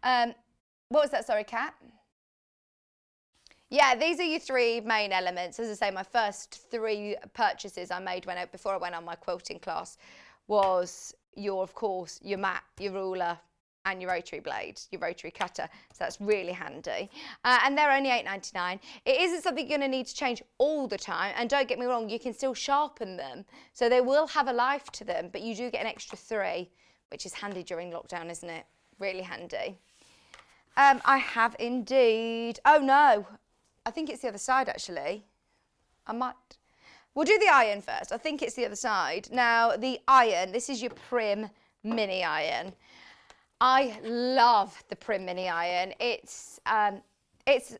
What was that, sorry, Kat? Yeah, these are your 3 main elements. As I say, my first 3 purchases I made before I went on my quilting class was of course, your mat, your ruler, and your rotary blade, your rotary cutter. So that's really handy. And they're only £8.99. It isn't something you're going to need to change all the time. And don't get me wrong, you can still sharpen them. So they will have a life to them, but you do get an extra 3, which is handy during lockdown, isn't it? Really handy. I have indeed. Oh no, I think it's the other side actually. We'll do the iron first. I think it's the other side. Now, the iron, this is your Prim mini iron. I love the Prim mini iron. It's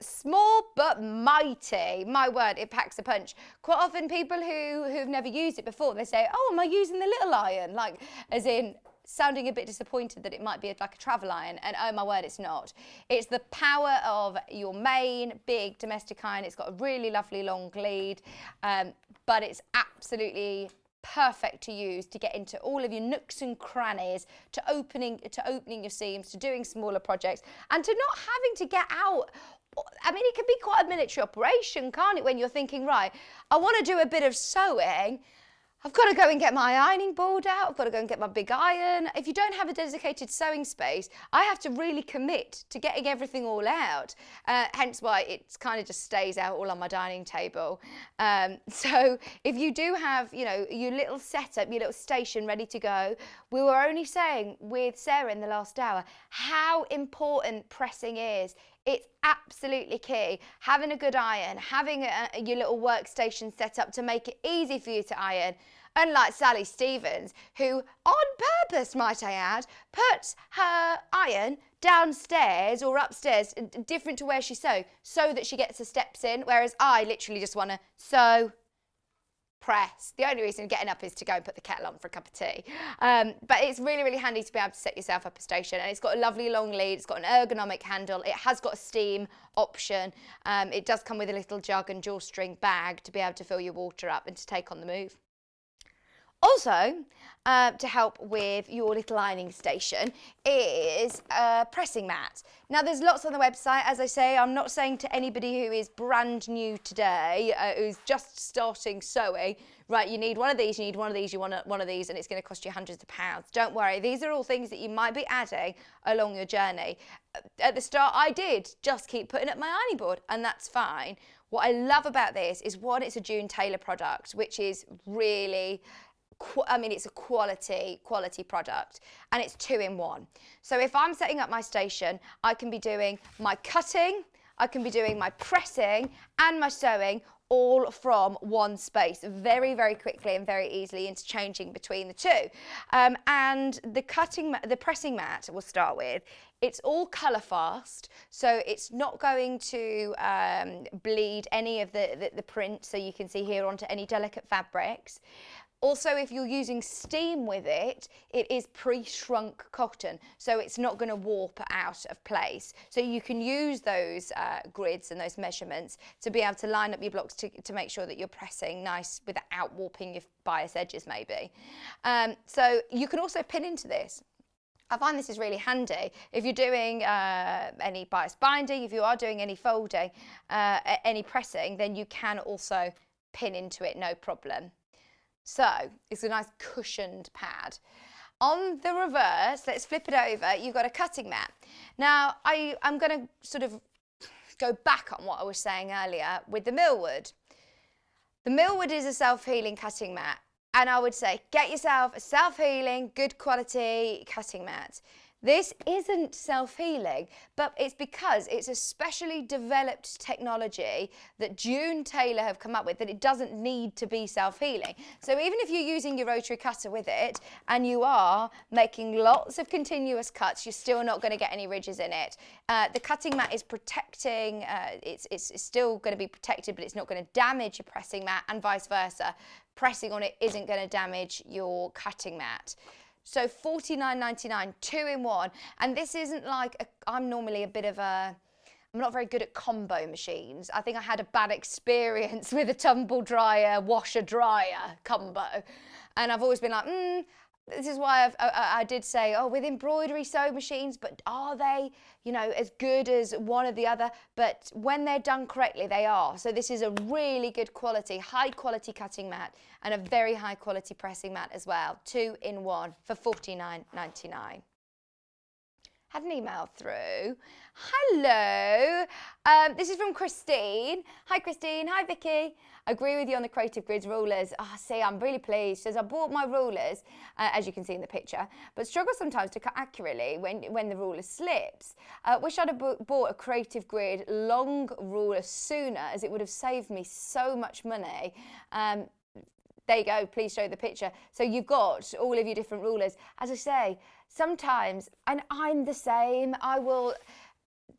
small but mighty. My word, it packs a punch. Quite often people who've never used it before, they say, oh, am I using the little iron? Like, as in, sounding a bit disappointed that it might be like a travel iron, and oh my word, it's not. It's the power of your main big domestic iron. It's got a really lovely long lead, but it's absolutely perfect to use to get into all of your nooks and crannies, to opening your seams, to doing smaller projects, and to not having to get out. I mean, it can be quite a military operation, can't it, when you're thinking, right, I want to do a bit of sewing, I've got to go and get my ironing board out, I've got to go and get my big iron. If you don't have a dedicated sewing space, I have to really commit to getting everything all out. Hence why it kind of just stays out all on my dining table. So if you do have, you know, your little setup, your little station ready to go, we were only saying with Sarah in the last hour how important pressing is. It's absolutely key. Having a good iron, having your little workstation set up to make it easy for you to iron. Unlike Sally Stevens, who, on purpose, might I add, puts her iron downstairs or upstairs, different to where she sews, so that she gets the steps in, whereas I literally just want to sew, press. The only reason getting up is to go and put the kettle on for a cup of tea. But it's really, really handy to be able to set yourself up a station. And it's got a lovely long lead. It's got an ergonomic handle. It has got a steam option. It does come with a little jug and drawstring bag to be able to fill your water up and to take on the move. Also, to help with your little ironing station is a pressing mat. Now, there's lots on the website. As I say, I'm not saying to anybody who is brand new today, who's just starting sewing, right, you need one of these, you need one of these, you want one of these, and it's going to cost you hundreds of pounds. Don't worry. These are all things that you might be adding along your journey. At the start, I did just keep putting up my ironing board, and that's fine. What I love about this is, one, it's a June Taylor product, which is really... I mean, it's a quality product, and it's 2-in-1. So if I'm setting up my station, I can be doing my cutting, I can be doing my pressing and my sewing all from one space, very, very quickly and very easily interchanging between the two. And the pressing mat we'll start with, it's all colour fast, so it's not going to bleed any of the print, so you can see here, onto any delicate fabrics. Also, if you're using steam with it, it is pre-shrunk cotton, so it's not going to warp out of place. So you can use those grids and those measurements to be able to line up your blocks to make sure that you're pressing nice without warping your bias edges maybe. So you can also pin into this. I find this is really handy if you're doing any bias binding, if you are doing any folding, any pressing, then you can also pin into it, no problem. So it's a nice cushioned pad. On the reverse, let's flip it over, you've got a cutting mat. Now, I'm going to sort of go back on what I was saying earlier with the millwood. The Millwood is a self-healing cutting mat, and I would say get yourself a self-healing, good quality cutting mat. This isn't self-healing, but it's because it's a specially developed technology that June Taylor have come up with, that it doesn't need to be self-healing. So even if you're using your rotary cutter with it and you are making lots of continuous cuts, you're still not going to get any ridges in it. The cutting mat is protecting, it's still going to be protected, but it's not going to damage your pressing mat, and vice versa. Pressing on it isn't going to damage your cutting mat. So $49.99, 2-in-1. And this isn't like, I'm normally a bit of a, I'm not very good at combo machines. I think I had a bad experience with a tumble dryer, washer dryer combo. And I've always been like, this is why I did say, oh, with embroidery sewing machines, but are they, you know, as good as one or the other? But when they're done correctly, they are. So this is a really good quality, high quality cutting mat and a very high quality pressing mat as well. 2-in-1 for $49.99. Had an email through. Hello, this is from Christine. Hi Christine, hi Vicky. Agree with you on the Creative Grids rulers. See, I'm really pleased. Says I bought my rulers, as you can see in the picture, but struggle sometimes to cut accurately when the ruler slips. Wish I'd have bought a Creative Grid long ruler sooner, as it would have saved me so much money. There you go, please show the picture. So you've got all of your different rulers. As I say, sometimes, and I'm the same, I will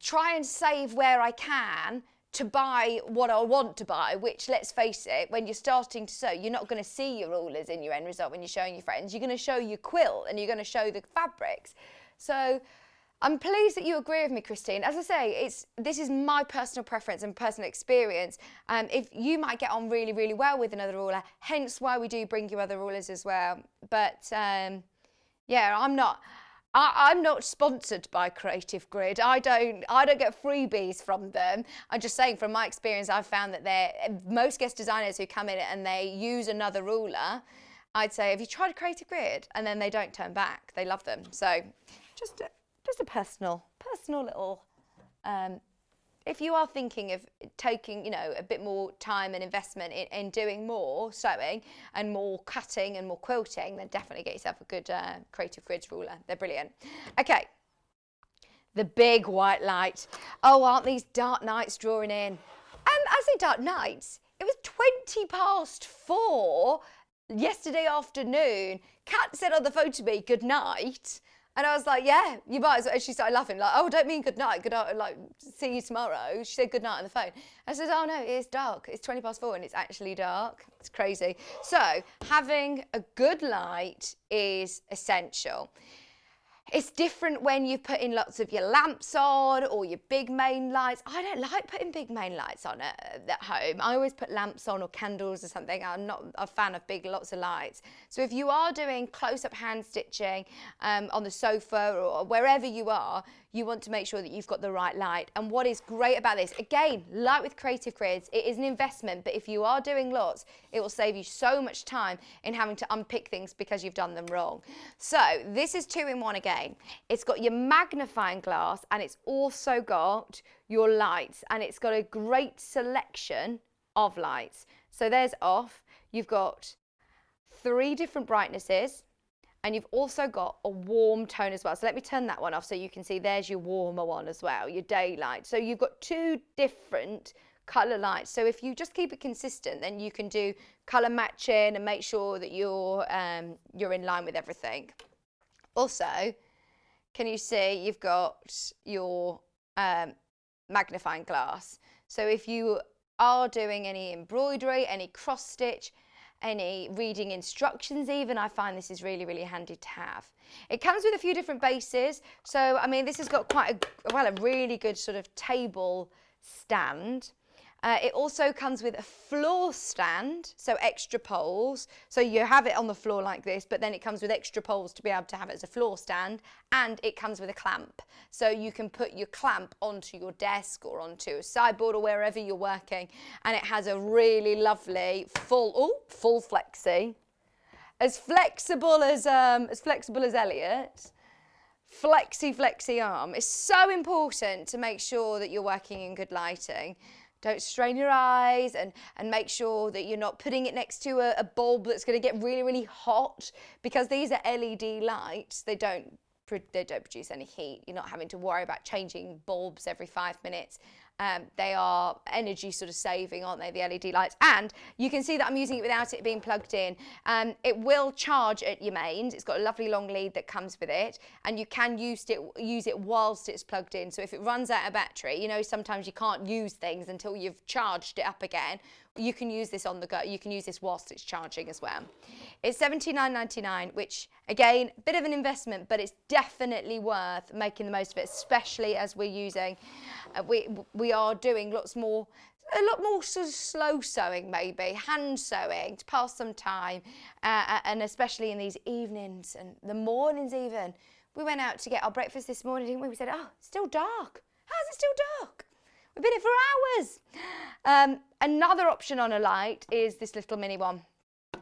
try and save where I can to buy what I want to buy, which, let's face it, when you're starting to sew, you're not going to see your rulers in your end result when you're showing your friends. You're going to show your quilt and you're going to show the fabrics. So I'm pleased that you agree with me, Christine. As I say, this is my personal preference and personal experience. If you might get on really, really well with another ruler, hence why we do bring you other rulers as well. But yeah, I'm not sponsored by Creative Grid. I don't get freebies from them. I'm just saying, from my experience, I've found that most guest designers who come in and they use another ruler, I'd say, have you tried Creative Grid? And then they don't turn back. They love them. So just a personal little, if you are thinking of taking, you know, a bit more time and investment in doing more sewing and more cutting and more quilting, then definitely get yourself a good Creative Grids ruler. They're brilliant. Okay, the big white light. Oh, aren't these dark nights drawing in? I say dark nights. It was 4:20 yesterday afternoon. Kat said on the phone to me, good night. And I was like, yeah, you might as well. And she started laughing, like, oh, don't mean good night, like, see you tomorrow. She said good night on the phone. I said, oh no, it's dark. It's 4:20 and it's actually dark. It's crazy. So having a good light is essential. It's different when you put in lots of your lamps on or your big main lights. I don't like putting big main lights on at home. I always put lamps on or candles or something. I'm not a fan of lots of lights. So if you are doing close-up hand stitching on the sofa or wherever you are, you want to make sure that you've got the right light. And what is great about this, again, like with Creative Grids, it is an investment, but if you are doing lots, it will save you so much time in having to unpick things because you've done them wrong. So this is 2-in-1 again. It's got your magnifying glass and it's also got your lights, and it's got a great selection of lights. So there's off. You've got 3 different brightnesses. And you've also got a warm tone as well. So let me turn that one off so you can see there's your warmer one as well, your daylight. So you've got 2 different colour lights. So if you just keep it consistent, then you can do colour matching and make sure that you're in line with everything. Also, can you see you've got your magnifying glass. So if you are doing any embroidery, any cross stitch, any reading instructions even, I find this is really, really handy to have. It comes with a few different bases. So, I mean, this has got quite a really good sort of table stand. It also comes with a floor stand, so extra poles. So you have it on the floor like this, but then it comes with extra poles to be able to have it as a floor stand, and it comes with a clamp. So you can put your clamp onto your desk or onto a sideboard or wherever you're working, and it has a really lovely full flexi, as flexible as Elliot. Flexi arm. It's so important to make sure that you're working in good lighting. Don't strain your eyes, and make sure that you're not putting it next to a bulb that's going to get really, really hot, because these are LED lights. They don't produce any heat. You're not having to worry about changing bulbs every 5 minutes. They are energy sort of saving, aren't they, the LED lights? And you can see that I'm using it without it being plugged in. It will charge at your mains. It's got a lovely long lead that comes with it, and you can use it whilst it's plugged in. So if it runs out of battery, you know, sometimes you can't use things until you've charged it up again. You can use this on the go. You can use this whilst it's charging as well. It's $79.99, which again, a bit of an investment, but it's definitely worth making the most of it, especially as we're using, we are doing a lot more sort of slow sewing, maybe hand sewing to pass some time, and especially in these evenings and the mornings even. We went out to get our breakfast this morning, didn't we? We said, oh, it's still dark. How's it still dark? We've been here for hours. Another option on a light is this little mini one,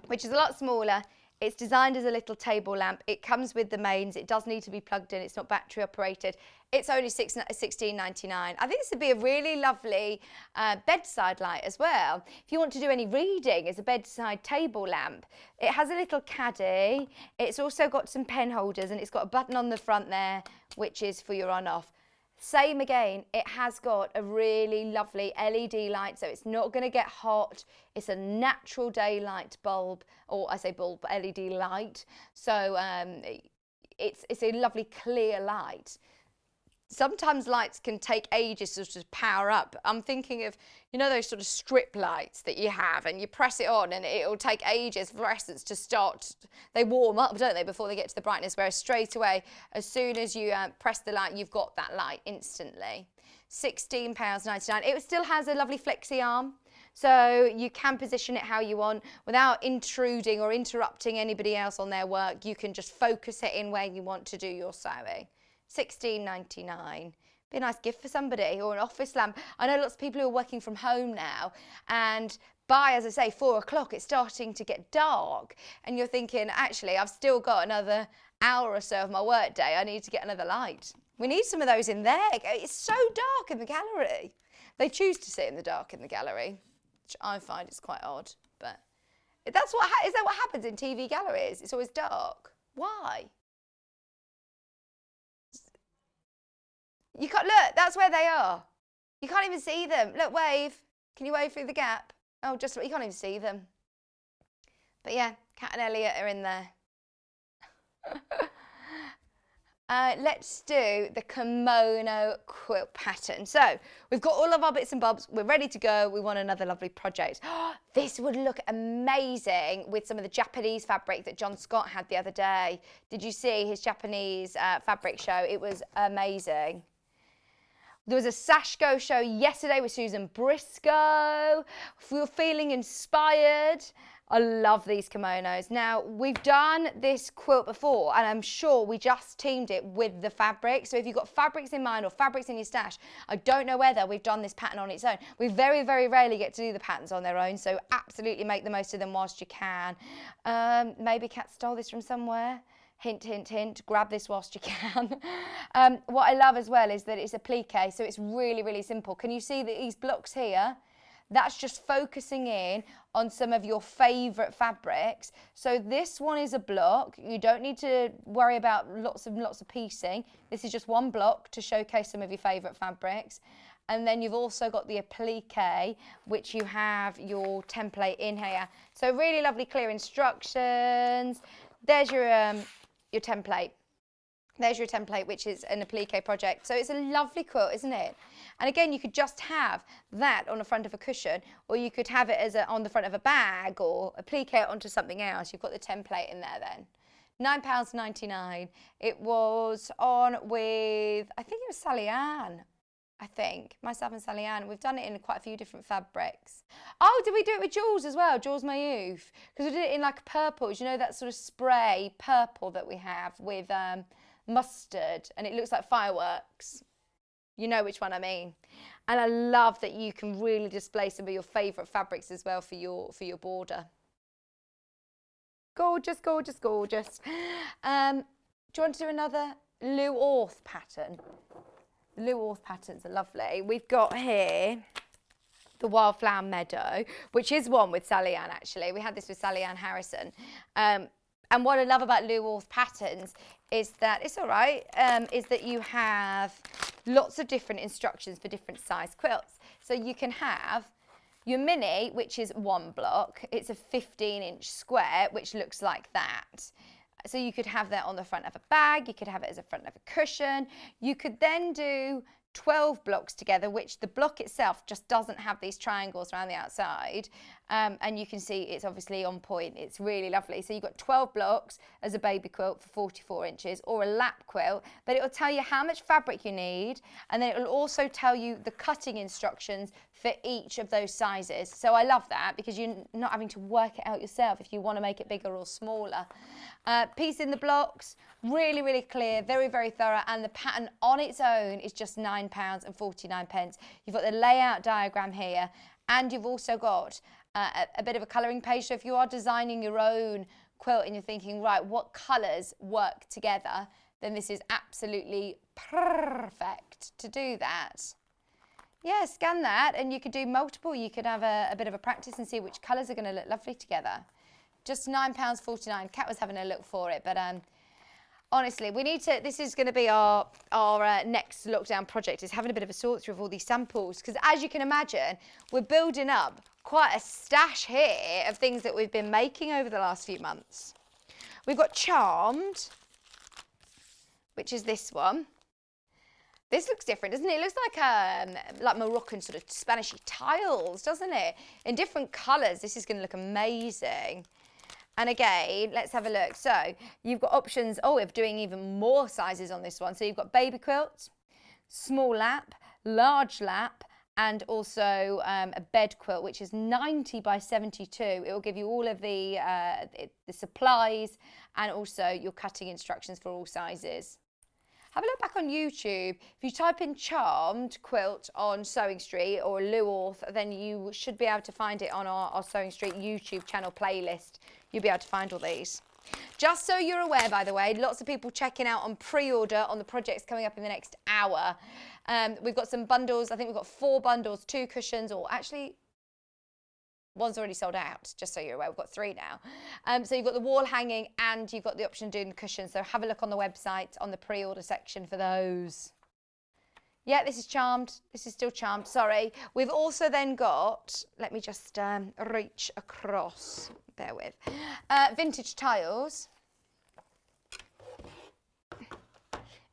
which is a lot smaller. It's designed as a little table lamp. It comes with the mains. It does need to be plugged in. It's not battery operated. It's only $16.99. I think this would be a really lovely bedside light as well. If you want to do any reading as a bedside table lamp, it has a little caddy. It's also got some pen holders, and it's got a button on the front there, which is for your on-off. Same again, it has got a really lovely LED light, so it's not going to get hot. It's a natural daylight bulb, or I say bulb, LED light. So it's a lovely clear light. Sometimes lights can take ages to sort of power up. I'm thinking of, you know, those sort of strip lights that you have, and you press it on and it'll take ages for fluorescence to start. They warm up, don't they, before they get to the brightness, whereas straight away, as soon as you press the light, you've got that light instantly. £16.99. It still has a lovely flexi arm, so you can position it how you want without intruding or interrupting anybody else on their work. You can just focus it in where you want to do your sewing. $16.99. Be a nice gift for somebody, or an office lamp. I know lots of people who are working from home now, and by, as I say, 4 o'clock, it's starting to get dark, and you're thinking, actually, I've still got another hour or so of my work day. I need to get another light. We need some of those in there. It's so dark in the gallery. They choose to sit in the dark in the gallery, which I find is quite odd, but is that what happens in TV galleries? It's always dark. Why? You can't, look, that's where they are. You can't even see them. Look, wave. Can you wave through the gap? Oh, just, you can't even see them. But yeah, Kat and Elliot are in there. Let's do the kimono quilt pattern. So we've got all of our bits and bobs. We're ready to go. We want another lovely project. This would look amazing with some of the Japanese fabric that John Scott had the other day. Did you see his Japanese fabric show? It was amazing. There was a Sashko show yesterday with Susan Briscoe. If we were feeling inspired, I love these kimonos. Now, we've done this quilt before, and I'm sure we just teamed it with the fabric. So if you've got fabrics in mind or fabrics in your stash, I don't know whether we've done this pattern on its own. We very, very rarely get to do the patterns on their own, so absolutely make the most of them whilst you can. Maybe Kat stole this from somewhere. Hint, hint, hint, grab this whilst you can. What I love as well is that it's a plique, so it's really, really simple. Can you see that these blocks here? That's just focusing in on some of your favourite fabrics. So this one is a block. You don't need to worry about lots of piecing. This is just one block to showcase some of your favourite fabrics. And then you've also got the applique, which you have your template in here. So really lovely clear instructions. There's your template. There's your template, which is an applique project. So it's a lovely quilt, isn't it? And again, you could just have that on the front of a cushion, or you could have it as on the front of a bag, or applique it onto something else. You've got the template in there then. £9.99. It was on with, I think it was Sally Ann. I think, myself and Sally Ann. We've done it in quite a few different fabrics. Oh, did we do it with Jules as well? Jules Mayouf? Because we did it in like purples, you know, that sort of spray purple that we have with mustard, and it looks like fireworks. You know which one I mean. And I love that you can really display some of your favourite fabrics as well for your border. Gorgeous, gorgeous, gorgeous. Do you want to do another Lou Orth pattern? Lou Orth patterns are lovely. We've got here the Wildflower Meadow, which is one with Sally Ann actually. We had this with Sally Ann Harrison. And what I love about Luorth patterns is that, it's all right, is that you have lots of different instructions for different size quilts. So you can have your mini, which is 1 block. It's a 15-inch square, which looks like that. So you could have that on the front of a bag, you could have it as a front of a cushion. You could then do 12 blocks together, which the block itself just doesn't have these triangles around the outside. And you can see it's obviously on point. It's really lovely. So you've got 12 blocks as a baby quilt for 44 inches or a lap quilt, but it will tell you how much fabric you need. And then it will also tell you the cutting instructions for each of those sizes. So I love that because you're not having to work it out yourself if you want to make it bigger or smaller. Piecing the blocks, really, really clear, very, very thorough. And the pattern on its own is just £9.49. You've got the layout diagram here, and you've also got a bit of a colouring page. So if you are designing your own quilt and you're thinking, right, what colours work together, then this is absolutely perfect to do that. Yeah, scan that and you could do multiple. You could have a bit of a practice and see which colours are going to look lovely together. Just £9.49. Kat was having a look for it, but honestly, we need to, this is going to be our next lockdown project, is having a bit of a sort through of all these samples, because as you can imagine, we're building up quite a stash here of things that we've been making over the last few months. We've got Charmed, which is this one. This looks different, doesn't it? It looks like Moroccan sort of Spanishy tiles, doesn't it? In different colours. This is going to look amazing. And again, let's have a look. So you've got options, of doing even more sizes on this one. So you've got baby quilt, small lap, large lap, and also a bed quilt, which is 90 by 72. It will give you all of the supplies and also your cutting instructions for all sizes. Have a look back on YouTube. If you type in Charmed quilt on Sewing Street or Luorth, then you should be able to find it on our Sewing Street YouTube channel playlist. You'll be able to find all these. Just so you're aware, by the way, lots of people checking out on pre-order on the projects coming up in the next hour. We've got some bundles. I think we've got 4 bundles, 2 cushions, or actually, one's already sold out, just so you're aware. We've got 3 now. So you've got the wall hanging and you've got the option of doing the cushions. So have a look on the website on the pre-order section for those. Yeah, this is Charmed. This is still Charmed, sorry. We've also then got, let me just reach across, bear with, vintage tiles.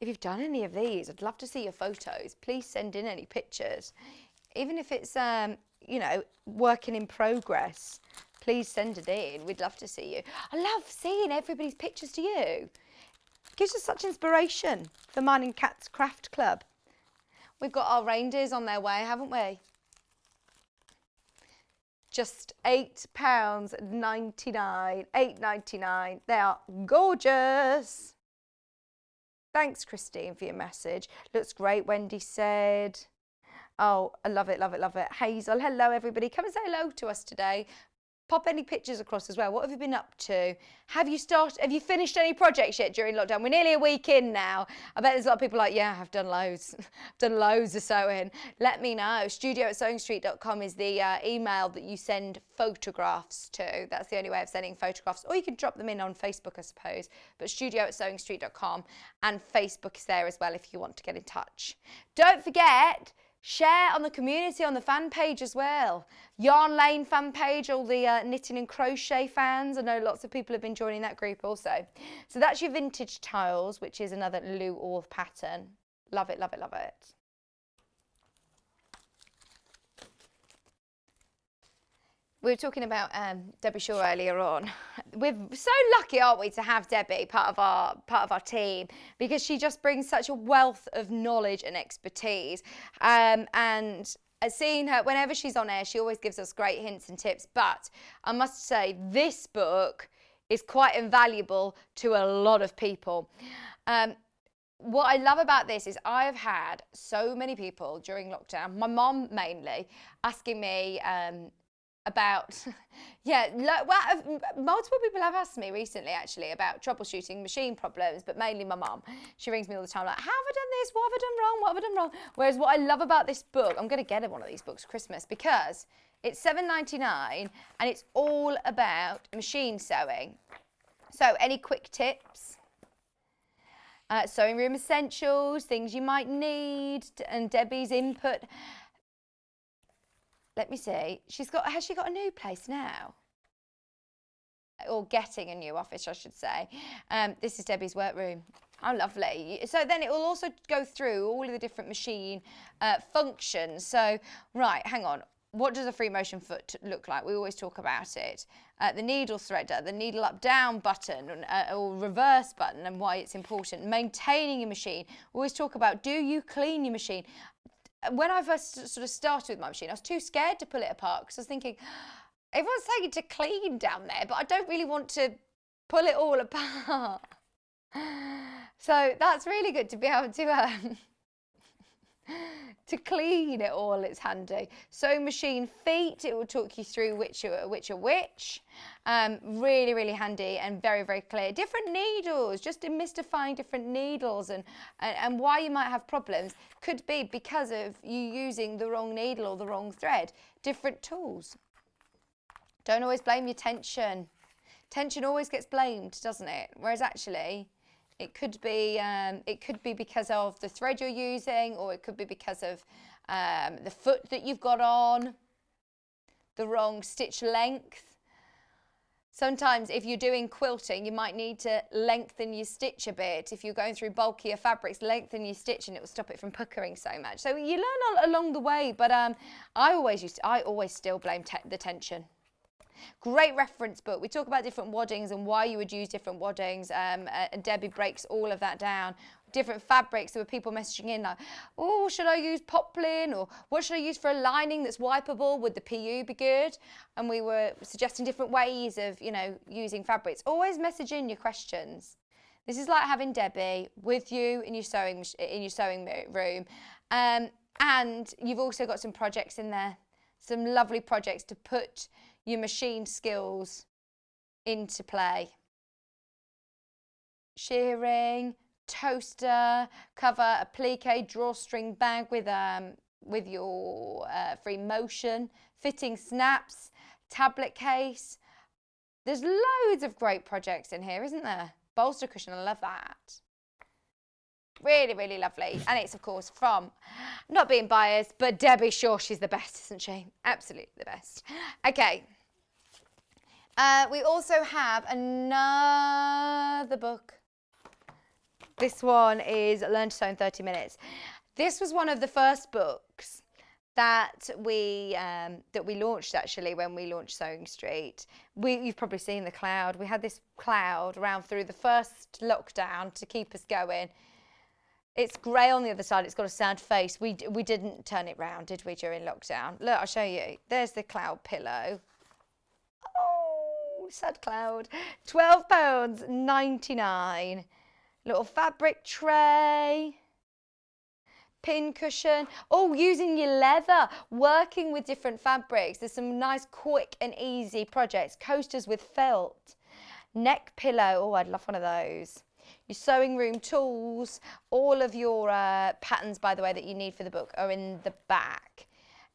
If you've done any of these, I'd love to see your photos. Please send in any pictures. Even if it's, you know, working in progress, please send it in. We'd love to see you. I love seeing everybody's pictures to you. It gives us such inspiration for mine and Kat's Craft Club. We've got our reindeers on their way, haven't we? Just £8.99, £8.99. They are gorgeous. Thanks, Christine, for your message. Looks great, Wendy said. Oh, I love it, love it, love it. Hazel, hello, everybody. Come and say hello to us today. Pop any pictures across as well. What have you been up to? Have you finished any projects yet during lockdown? We're nearly a week in now. I bet there's a lot of people like, yeah, I've done loads. I've done loads of sewing. Let me know. studio@sewingstreet.com is the email that you send photographs to. That's the only way of sending photographs. Or you can drop them in on Facebook, I suppose. But studio@sewingstreet.com, and Facebook is there as well if you want to get in touch. Don't forget, share on the community, on the fan page as well. Yarn Lane fan page, all the knitting and crochet fans. I know lots of people have been joining that group also. So that's your vintage tiles, which is another Luorth pattern. Love it, love it, love it. We were talking about Debbie Shaw earlier on. We're so lucky, aren't we, to have Debbie part of our team, because she just brings such a wealth of knowledge and expertise. And seeing her whenever she's on air, she always gives us great hints and tips. But I must say, this book is quite invaluable to a lot of people. What I love about this is I have had so many people during lockdown, my mum mainly, asking me about, yeah, well, multiple people have asked me recently actually about troubleshooting machine problems, but mainly my mum. She rings me all the time like, how have I done this? What have I done wrong? What have I done wrong? Whereas what I love about this book, I'm going to get one of these books for Christmas because it's $7.99 and it's all about machine sewing. So any quick tips? Sewing room essentials, things you might need, and Debbie's input. Let me see. Has she got a new place now? Or getting a new office, I should say. This is Debbie's workroom. How lovely. So then it will also go through all of the different machine functions. So, right, hang on. What does a free motion foot look like? We always talk about it. The needle threader, the needle up down button or reverse button and why it's important. Maintaining your machine. We always talk about, do you clean your machine? When I first sort of started with my machine, I was too scared to pull it apart because I was thinking, everyone's saying to clean down there, but I don't really want to pull it all apart. So that's really good to be able to clean it all. It's handy. Sewing machine feet, it will talk you through which are which. Really, really handy and very, very clear. Different needles, just demystifying different needles and why you might have problems could be because of you using the wrong needle or the wrong thread. Different tools. Don't always blame your tension. Tension always gets blamed, doesn't it? Whereas actually, it could be because of the thread you're using, or it could be because of the foot that you've got on, the wrong stitch length. Sometimes if you're doing quilting, you might need to lengthen your stitch a bit. If you're going through bulkier fabrics, lengthen your stitch and it will stop it from puckering so much. So you learn along the way, but I always still blame the tension. Great reference book. We talk about different waddings and why you would use different waddings, and Debbie breaks all of that down. Different fabrics. There were people messaging in like, oh, should I use poplin, or what should I use for a lining that's wipeable? Would the PU be good? And we were suggesting different ways of, using fabrics. Always message in your questions. This is like having Debbie with you in your sewing room, and you've also got some projects in there, some lovely projects to put your machine skills into play. Shearing, toaster, cover, applique, drawstring bag with your free motion, fitting snaps, tablet case. There's loads of great projects in here, isn't there? Bolster cushion, I love that. Really, really lovely. And it's, of course, from, not being biased, but Debbie Shaw, she's the best, isn't she? Absolutely the best. Okay. We also have another book. This one is Learn to Sew in 30 Minutes. This was one of the first books that we launched, actually, when we launched Sewing Street. You've probably seen the cloud. We had this cloud around through the first lockdown to keep us going. It's grey on the other side. It's got a sad face. We didn't turn it round, did we, during lockdown? Look, I'll show you. There's the cloud pillow. Oh, sad cloud. £12.99. Little fabric tray. Pin cushion. Oh, using your leather. Working with different fabrics. There's some nice, quick and easy projects. Coasters with felt. Neck pillow. Oh, I'd love one of those. Your sewing room tools. All of your patterns, by the way, that you need for the book are in the back.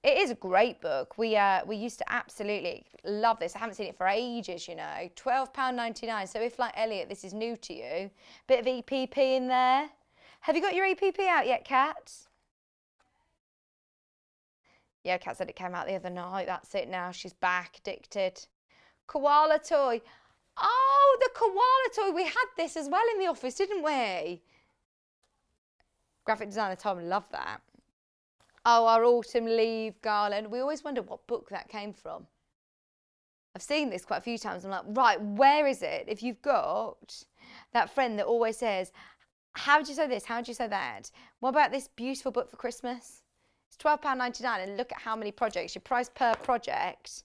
It is a great book. We used to absolutely love this. I haven't seen it for ages, £12.99. So if, like Elliot, this is new to you, bit of EPP in there. Have you got your EPP out yet, Kat? Yeah, Kat said it came out the other night. That's it now. She's back, addicted. Koala toy. Oh, the koala toy. We had this as well in the office, didn't we? Graphic designer Tom loved that. Oh, our autumn leaf garland. We always wonder what book that came from. I've seen this quite a few times. I'm like, right, where is it? If you've got that friend that always says, how do you sew this? How do you sew that? What about this beautiful book for Christmas? It's £12.99 and look at how many projects. Your price per project.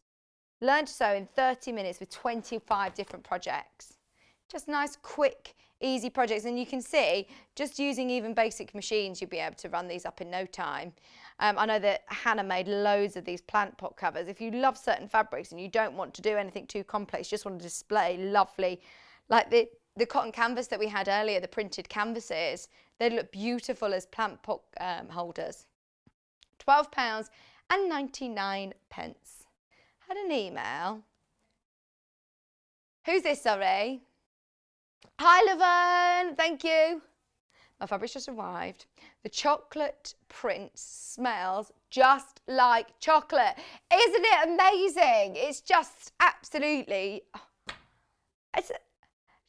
Learn to sew in 30 minutes with 25 different projects. Just nice, quick, easy projects. And you can see, just using even basic machines, you'll be able to run these up in no time. I know that Hannah made loads of these plant pot covers. If you love certain fabrics and you don't want to do anything too complex, just want to display lovely, like the cotton canvas that we had earlier, the printed canvases, they look beautiful as plant pot holders. £12.99. Had an email. Who's this, sorry? Hi, Laverne, thank you. My fabric's just arrived. The chocolate print smells just like chocolate. Isn't it amazing? It's just absolutely...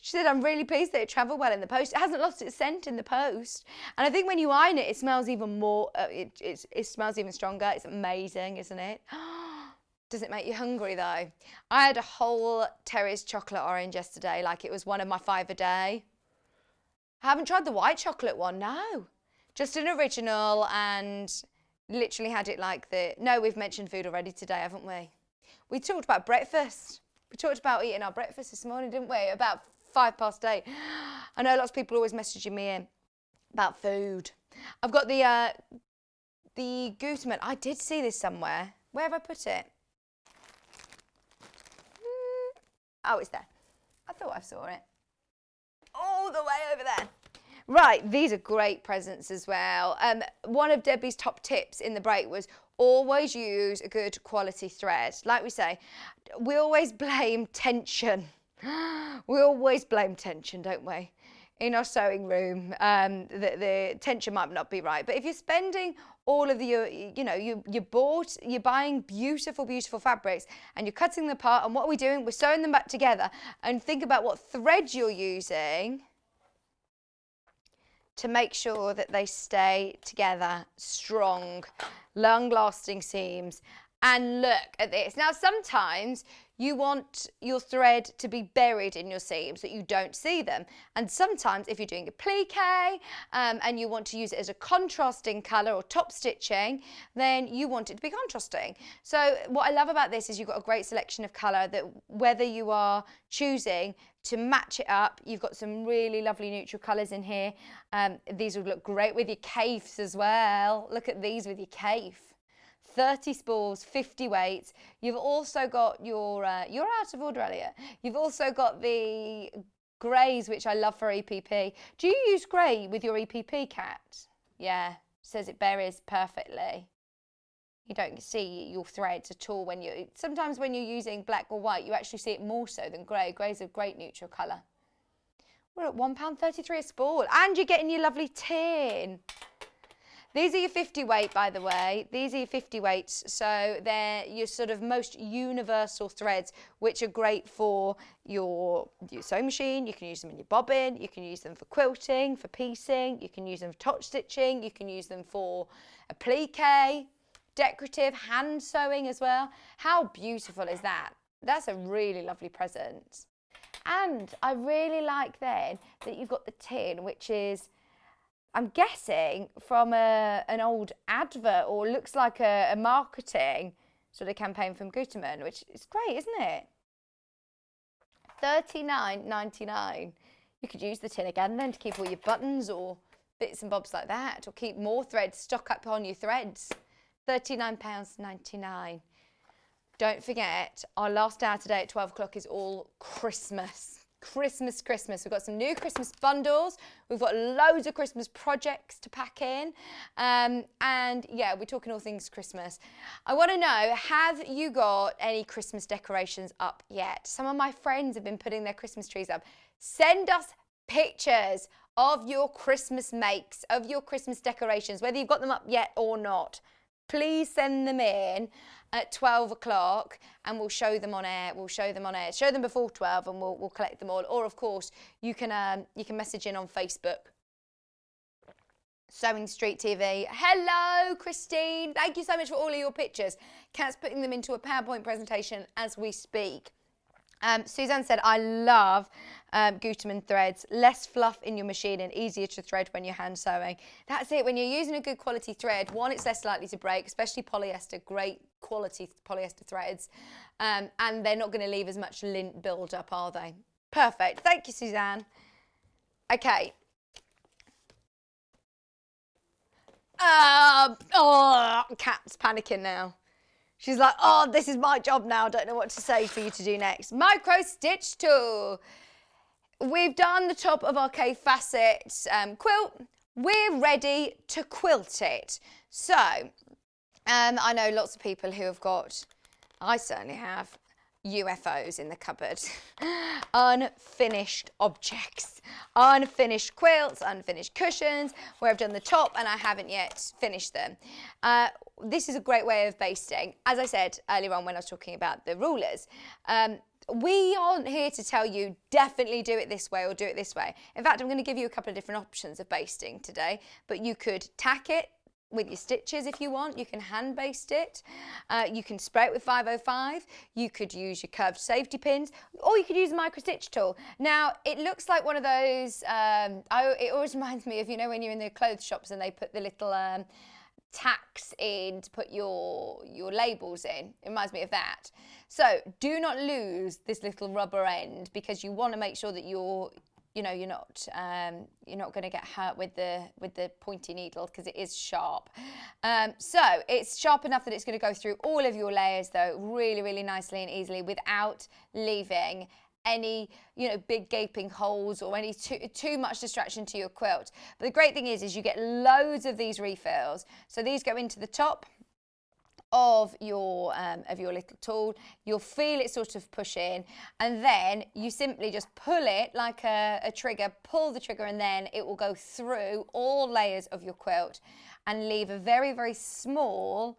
She said, I'm really pleased that it travelled well in the post. It hasn't lost its scent in the post. And I think when you iron it, it smells even more, it smells even stronger. It's amazing, isn't it? Does it make you hungry though? I had a whole Terry's chocolate orange yesterday, like it was one of my 5 a day. I haven't tried the white chocolate one, no. Just an original, and literally had it like no, we've mentioned food already today, haven't we? We talked about breakfast. We talked about eating our breakfast this morning, didn't we? About 8:05. I know lots of people are always messaging me in about food. I've got the Gutmann. I did see this somewhere. Where have I put it? Oh, it's there. I thought I saw it. All the way over there. Right, these are great presents as well. One of Debbie's top tips in the break was always use a good quality thread. Like we say, we always blame tension. We always blame tension, don't we? In our sewing room, the tension might not be right. But if you're spending all of your, you're buying beautiful, beautiful fabrics and you're cutting them apart, and what are we doing? We're sewing them back together. And think about what thread you're using to make sure that they stay together, strong, long-lasting seams. And look at this. Now, sometimes you want your thread to be buried in your seams so that you don't see them. And sometimes if you're doing a plique and you want to use it as a contrasting colour or top stitching, then you want it to be contrasting. So what I love about this is you've got a great selection of colour that whether you are choosing to match it up, you've got some really lovely neutral colours in here. These would look great with your Kaffes as well. Look at these with your Kaffe. 30 spools, 50 weights. You've also got your, you're out of order, Elliot. You've also got the greys, which I love for EPP. Do you use grey with your EPP, Kat? Yeah, says it buries perfectly. You don't see your threads at all when you, sometimes when you're using black or white, you actually see it more so than grey. Grey's a great neutral colour. We're at £1.33 a spool, and you're getting your lovely tin. These are your 50 weight, by the way. These are your 50 weights, so they're your sort of most universal threads, which are great for your sewing machine. You can use them in your bobbin. You can use them for quilting, for piecing. You can use them for top stitching. You can use them for a plique, decorative, hand sewing as well. How beautiful is that? That's a really lovely present. And I really like then that you've got the tin, which is, I'm guessing, from an old advert, or looks like a marketing sort of campaign from Gutmann, which is great, isn't it? $39.99. You could use the tin again then to keep all your buttons or bits and bobs like that, or keep more threads, stock up on your threads. £39.99. Don't forget, our last hour today at 12 o'clock is all Christmas. Christmas. We've got some new Christmas bundles. We've got loads of Christmas projects to pack in. And yeah, we're talking all things Christmas. I want to know, have you got any Christmas decorations up yet? Some of my friends have been putting their Christmas trees up. Send us pictures of your Christmas makes, of your Christmas decorations, whether you've got them up yet or not. Please send them in at 12 o'clock and we'll show them on air. Show them before 12 and we'll collect them all. Or, of course, you can message in on Facebook. Sewing Street TV. Hello, Christine. Thank you so much for all of your pictures. Kat's putting them into a PowerPoint presentation as we speak. Suzanne said, I love Gutmann threads. Less fluff in your machine and easier to thread when you're hand sewing. That's it. When you're using a good quality thread, one, it's less likely to break, especially polyester, great quality polyester threads. And they're not going to leave as much lint build up, are they? Perfect. Thank you, Suzanne. Okay. Kat's panicking now. She's like, oh, this is my job now. I don't know what to say for you to do next. Micro stitch tool. We've done the top of our Kaffe Fassett quilt. We're ready to quilt it. So, I know lots of people who have got, I certainly have, UFOs in the cupboard. Unfinished objects. Unfinished quilts, unfinished cushions, where I've done the top and I haven't yet finished them. This is a great way of basting. As I said earlier on when I was talking about the rulers, we aren't here to tell you definitely do it this way or do it this way. In fact, I'm going to give you a couple of different options of basting today, but you could tack it with your stitches if you want. You can hand baste it. You can spray it with 505. You could use your curved safety pins, or you could use a micro stitch tool. Now, it looks like one of those, it always reminds me of, you know, when you're in the clothes shops and they put the little tacks in to put your labels in. It reminds me of that. So do not lose this little rubber end, because you want to make sure that you're not going to get hurt with the pointy needle, because it is sharp. So it's sharp enough that it's going to go through all of your layers though, really, really nicely and easily, without leaving any, big gaping holes or any too much distraction to your quilt. But the great thing is you get loads of these refills. So these go into the top of your little tool. You'll feel it sort of push in, and then you simply just pull it like a trigger, pull the trigger, and then it will go through all layers of your quilt and leave a very, very small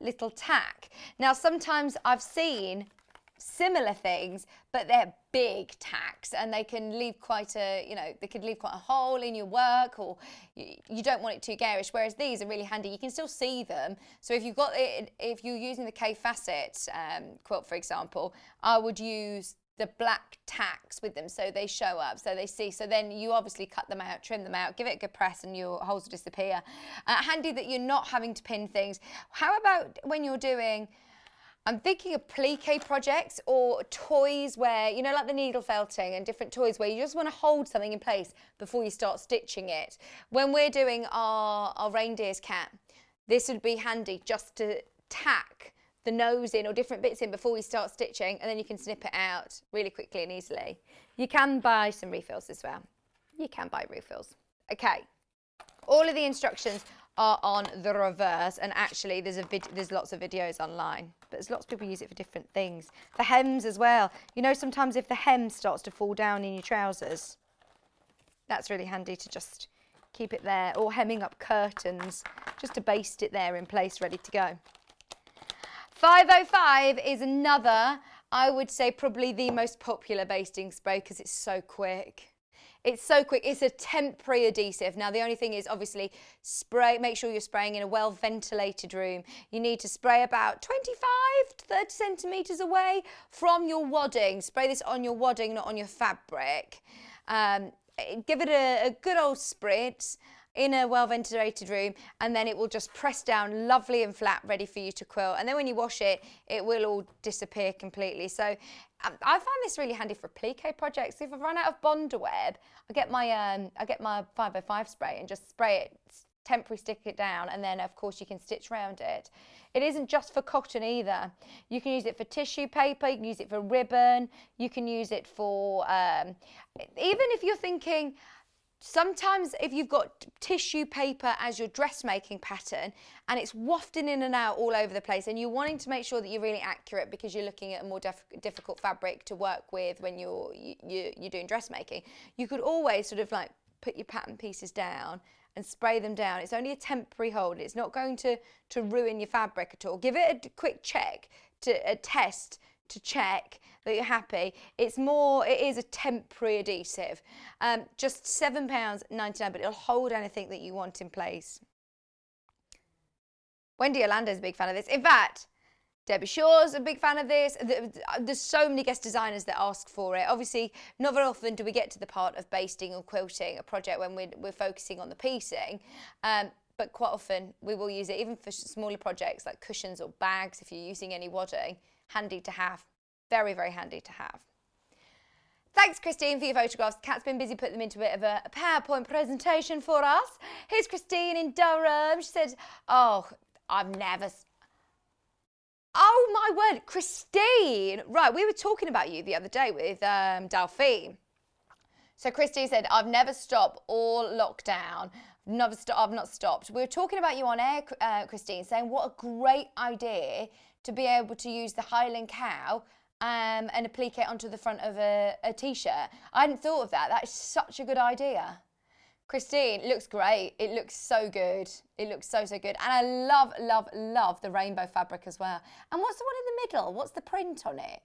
little tack. Now, sometimes I've seen similar things, but they're big tacks, and they can leave quite a, hole in your work, or you don't want it too garish. Whereas these are really handy. You can still see them. So if if you're using the Kaffe Fassett quilt, for example, I would use the black tacks with them so they show up, so they see. So then you obviously cut them out, trim them out, give it a good press, and your holes will disappear. Handy that you're not having to pin things. How about when you're doing, I'm thinking of plique projects or toys where, like the needle felting and different toys where you just want to hold something in place before you start stitching it. When we're doing our reindeer's cap, this would be handy just to tack the nose in or different bits in before we start stitching, and then you can snip it out really quickly and easily. You can buy some refills as well. You can buy refills. Okay, all of the instructions are on the reverse, and actually there's lots of videos online, but there's lots of people use it for different things. The hems as well. Sometimes if the hem starts to fall down in your trousers, that's really handy to just keep it there, or hemming up curtains, just to baste it there in place, ready to go. 505 is another, I would say probably the most popular basting spray, because it's so quick. It's so quick. It's a temporary adhesive. Now, the only thing is, obviously, make sure you're spraying in a well-ventilated room. You need to spray about 25 to 30 centimetres away from your wadding. Spray this on your wadding, not on your fabric. Give it a good old spritz in a well-ventilated room, and then it will just press down lovely and flat, ready for you to quilt. And then when you wash it, it will all disappear completely. So I find this really handy for plique projects. If I've run out of Bondaweb, I get my 505 spray and just spray it, temporarily stick it down, and then of course you can stitch around it. It isn't just for cotton either. You can use it for tissue paper, you can use it for ribbon, you can use it for, even if you're thinking, sometimes if you've got tissue paper as your dressmaking pattern and it's wafting in and out all over the place, and you're wanting to make sure that you're really accurate because you're looking at a more difficult fabric to work with when you're doing dressmaking, you could always sort of like put your pattern pieces down and spray them down. It's only a temporary hold. It's not going to ruin your fabric at all. Give it a quick check, a test to check that you're happy. It is a temporary adhesive. Just £7.99, but it'll hold anything that you want in place. Wendy Orlando's a big fan of this. In fact, Debbie Shaw's a big fan of this. There's so many guest designers that ask for it. Obviously, not very often do we get to the part of basting or quilting a project when we're focusing on the piecing. But quite often we will use it, even for smaller projects like cushions or bags, if you're using any wadding. Handy to have. Very, very handy to have. Thanks, Christine, for your photographs. Kat's been busy putting them into a bit of a PowerPoint presentation for us. Here's Christine in Durham. She said, oh, I've never... Oh, my word, Christine. Right, we were talking about you the other day with Delphine. So Christine said, I've never stopped all lockdown. I've not stopped. We were talking about you on air, Christine, saying what a great idea to be able to use the Highland cow and applique it onto the front of a T-shirt. I hadn't thought of that. That is such a good idea. Christine, it looks great. It looks so good. It looks so, so good. And I love, love, love the rainbow fabric as well. And what's the one in the middle? What's the print on it?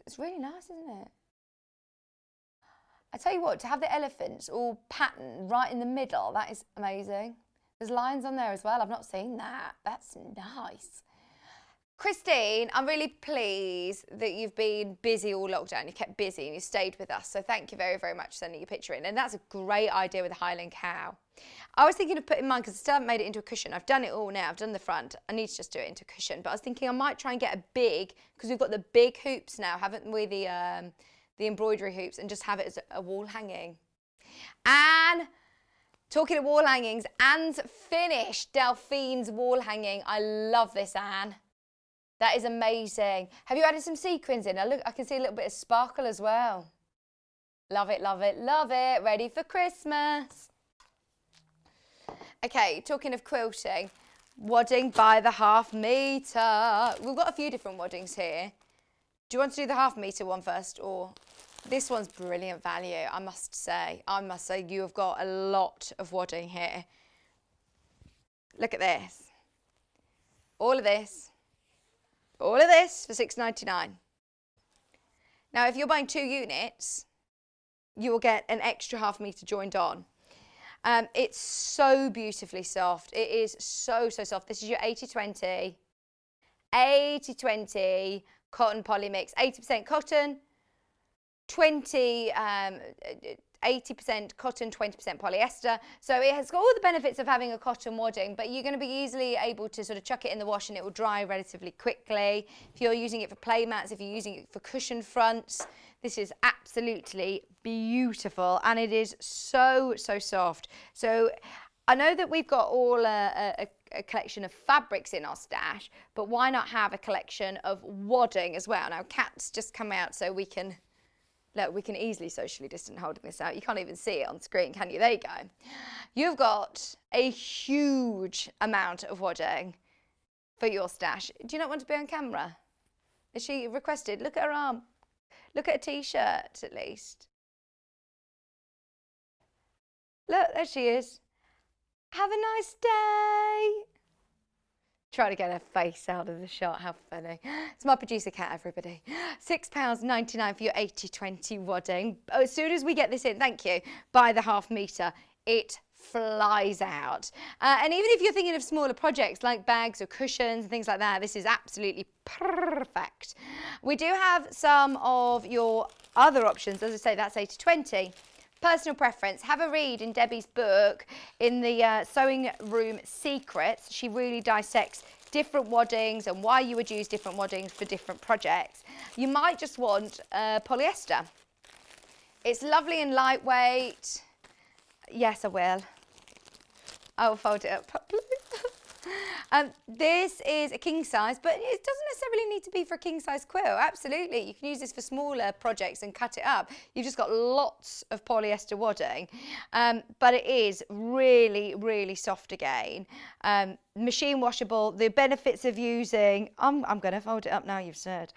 It's really nice, isn't it? I tell you what, to have the elephants all patterned right in the middle, that is amazing. There's lines on there as well. I've not seen that. That's nice. Christine, I'm really pleased that you've been busy all lockdown. You kept busy and you stayed with us. So thank you very, very much for sending your picture in. And that's a great idea with the Highland cow. I was thinking of putting mine, because I still haven't made it into a cushion. I've done it all now. I've done the front. I need to just do it into a cushion. But I was thinking I might try and get a big, because we've got the big hoops now, haven't we? The embroidery hoops, and just have it as a wall hanging. And talking of wall hangings, Anne's finished Delphine's wall hanging. I love this, Anne. That is amazing. Have you added some sequins in? I can see a little bit of sparkle as well. Love it, love it, love it. Ready for Christmas. Okay, talking of quilting, wadding by the ½ metre. We've got a few different waddings here. Do you want to do the ½ metre one first, or this one's brilliant value, I must say. I must say you have got a lot of wadding here. Look at this. All of this. All of this for £6.99. Now, if you're buying 2 units, you will get an extra ½ metre joined on. It's so beautifully soft. It is so, so soft. This is your 80-20. 80-20 cotton poly mix. 80% cotton, 80% cotton, 20% polyester. So it has got all the benefits of having a cotton wadding, but you're going to be easily able to sort of chuck it in the wash and it will dry relatively quickly. If you're using it for play mats, if you're using it for cushion fronts, this is absolutely beautiful, and it is so, so soft. So I know that we've got all a collection of fabrics in our stash, but why not have a collection of wadding as well? Now, Kat's just come out so we can... Look, we can easily socially distance holding this out. You can't even see it on screen, can you? There you go. You've got a huge amount of wadding for your stash. Do you not want to be on camera? Is she requested? Look at her arm. Look at a T-shirt, at least. Look, there she is. Have a nice day. Try to get her face out of the shot. How funny. It's my producer Cat, everybody. £6.99 for your 80-20 wadding. Oh, as soon as we get this in, thank you, by the ½ metre, it flies out. And even if you're thinking of smaller projects like bags or cushions and things like that, this is absolutely perfect. We do have some of your other options. As I say, that's 80-20. Personal preference. Have a read in Debbie's book, in the Sewing Room Secrets. She really dissects different waddings and why you would use different waddings for different projects. You might just want polyester. It's lovely and lightweight. Yes, I will. I will fold it up properly. This is a king size, but it doesn't necessarily need to be for a king size quilt. Absolutely, you can use this for smaller projects and cut it up. You've just got lots of polyester wadding, but it is really, really soft again. Machine washable. The benefits of using, I'm going to fold it up now, you've said.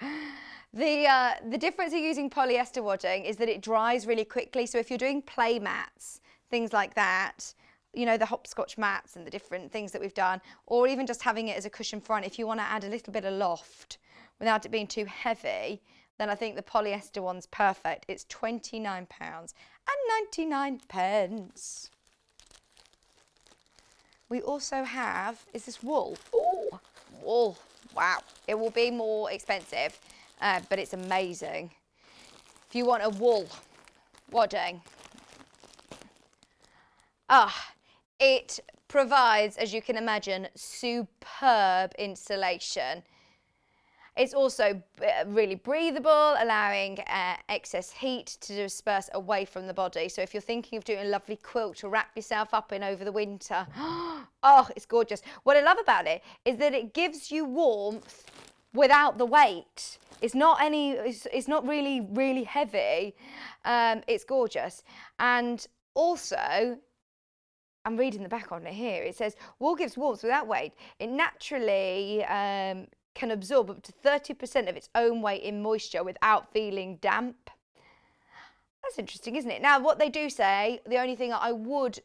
The difference of using polyester wadding is that it dries really quickly. So if you're doing play mats, things like that, you know, the hopscotch mats and the different things that we've done, or even just having it as a cushion front, if you want to add a little bit of loft without it being too heavy, then I think the polyester one's perfect. It's £29.99. We also have, is this wool? Oh, wool. Wow. It will be more expensive, but it's amazing. If you want a wool wadding, it provides, as you can imagine, superb insulation. It's also really breathable, allowing excess heat to disperse away from the body. So if you're thinking of doing a lovely quilt to wrap yourself up in over the winter, oh, it's gorgeous. What I love about it is that it gives you warmth without the weight. It's not really heavy. It's gorgeous. And also, I'm reading the back on it here. It says, wool gives warmth without weight. It naturally can absorb up to 30% of its own weight in moisture without feeling damp. That's interesting, isn't it? Now, what they do say, the only thing I would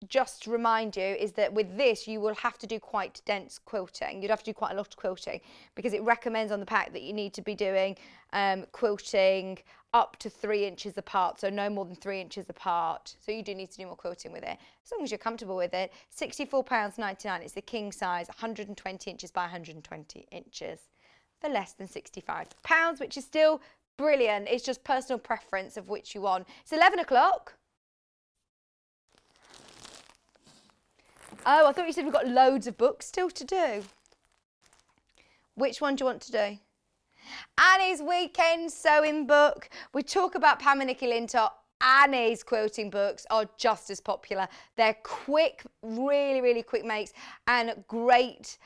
just remind you is that with this, you will have to do quite dense quilting. You'd have to do quite a lot of quilting because it recommends on the pack that you need to be doing quilting up to 3 inches apart, so no more than 3 inches apart. So you do need to do more quilting with it, as long as you're comfortable with it. £64.99. It's the king size, 120 inches by 120 inches for less than £65, which is still brilliant. It's just personal preference of which you want. It's 11 o'clock. Oh, I thought you said we've got loads of books still to do. Which one do you want to do? Annie's weekend sewing book. We talk about Pam and Nikki Lintott. Annie's quilting books are just as popular. They're quick, really quick makes, and great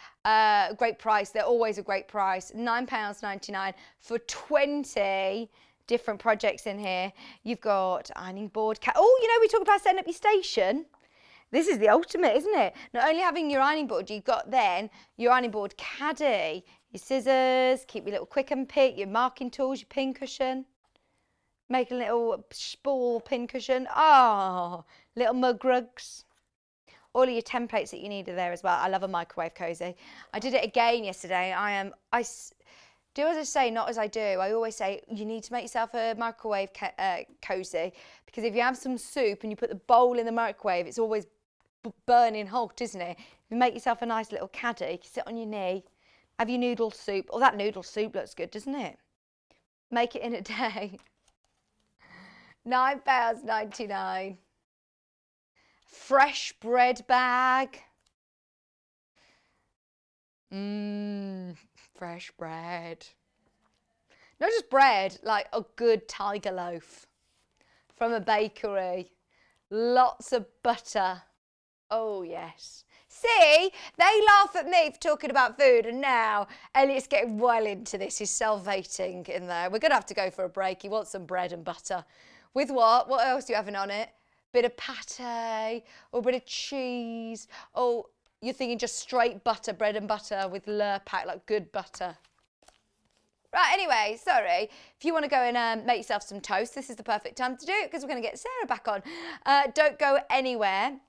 price. They're always a great price. £9.99 for 20 different projects in here. You've got ironing board. Oh, you know, we talked about setting up your station. This is the ultimate, isn't it? Not only having your ironing board, you've got then your ironing board caddy, your scissors, keep your little quick and pick, your marking tools, your pin cushion. Make a little spool pin cushion. Oh, little mug rugs. All of your templates that you need are there as well. I love a microwave cozy. I did it again yesterday. I do as I say, not as I do. I always say you need to make yourself a microwave cozy, because if you have some soup and you put the bowl in the microwave, it's always burning hot, isn't it? If you make yourself a nice little caddy, you can sit on your knee, have your noodle soup. Oh, that noodle soup looks good, doesn't it? Make it in a day. £9.99. Fresh bread bag. Fresh bread. Not just bread, like a good tiger loaf from a bakery. Lots of butter. Oh, yes. See, they laugh at me for talking about food, and now Elliot's getting well into this. He's salivating in there. We're going to have to go for a break. He wants some bread and butter. With what? What else do you having on it? Bit of pate or a bit of cheese. Oh, you're thinking just straight butter, bread and butter with Lurpak, like good butter. Right, anyway, sorry. If you want to go and make yourself some toast, this is the perfect time to do it, because we're going to get Sarah back on. Don't go anywhere.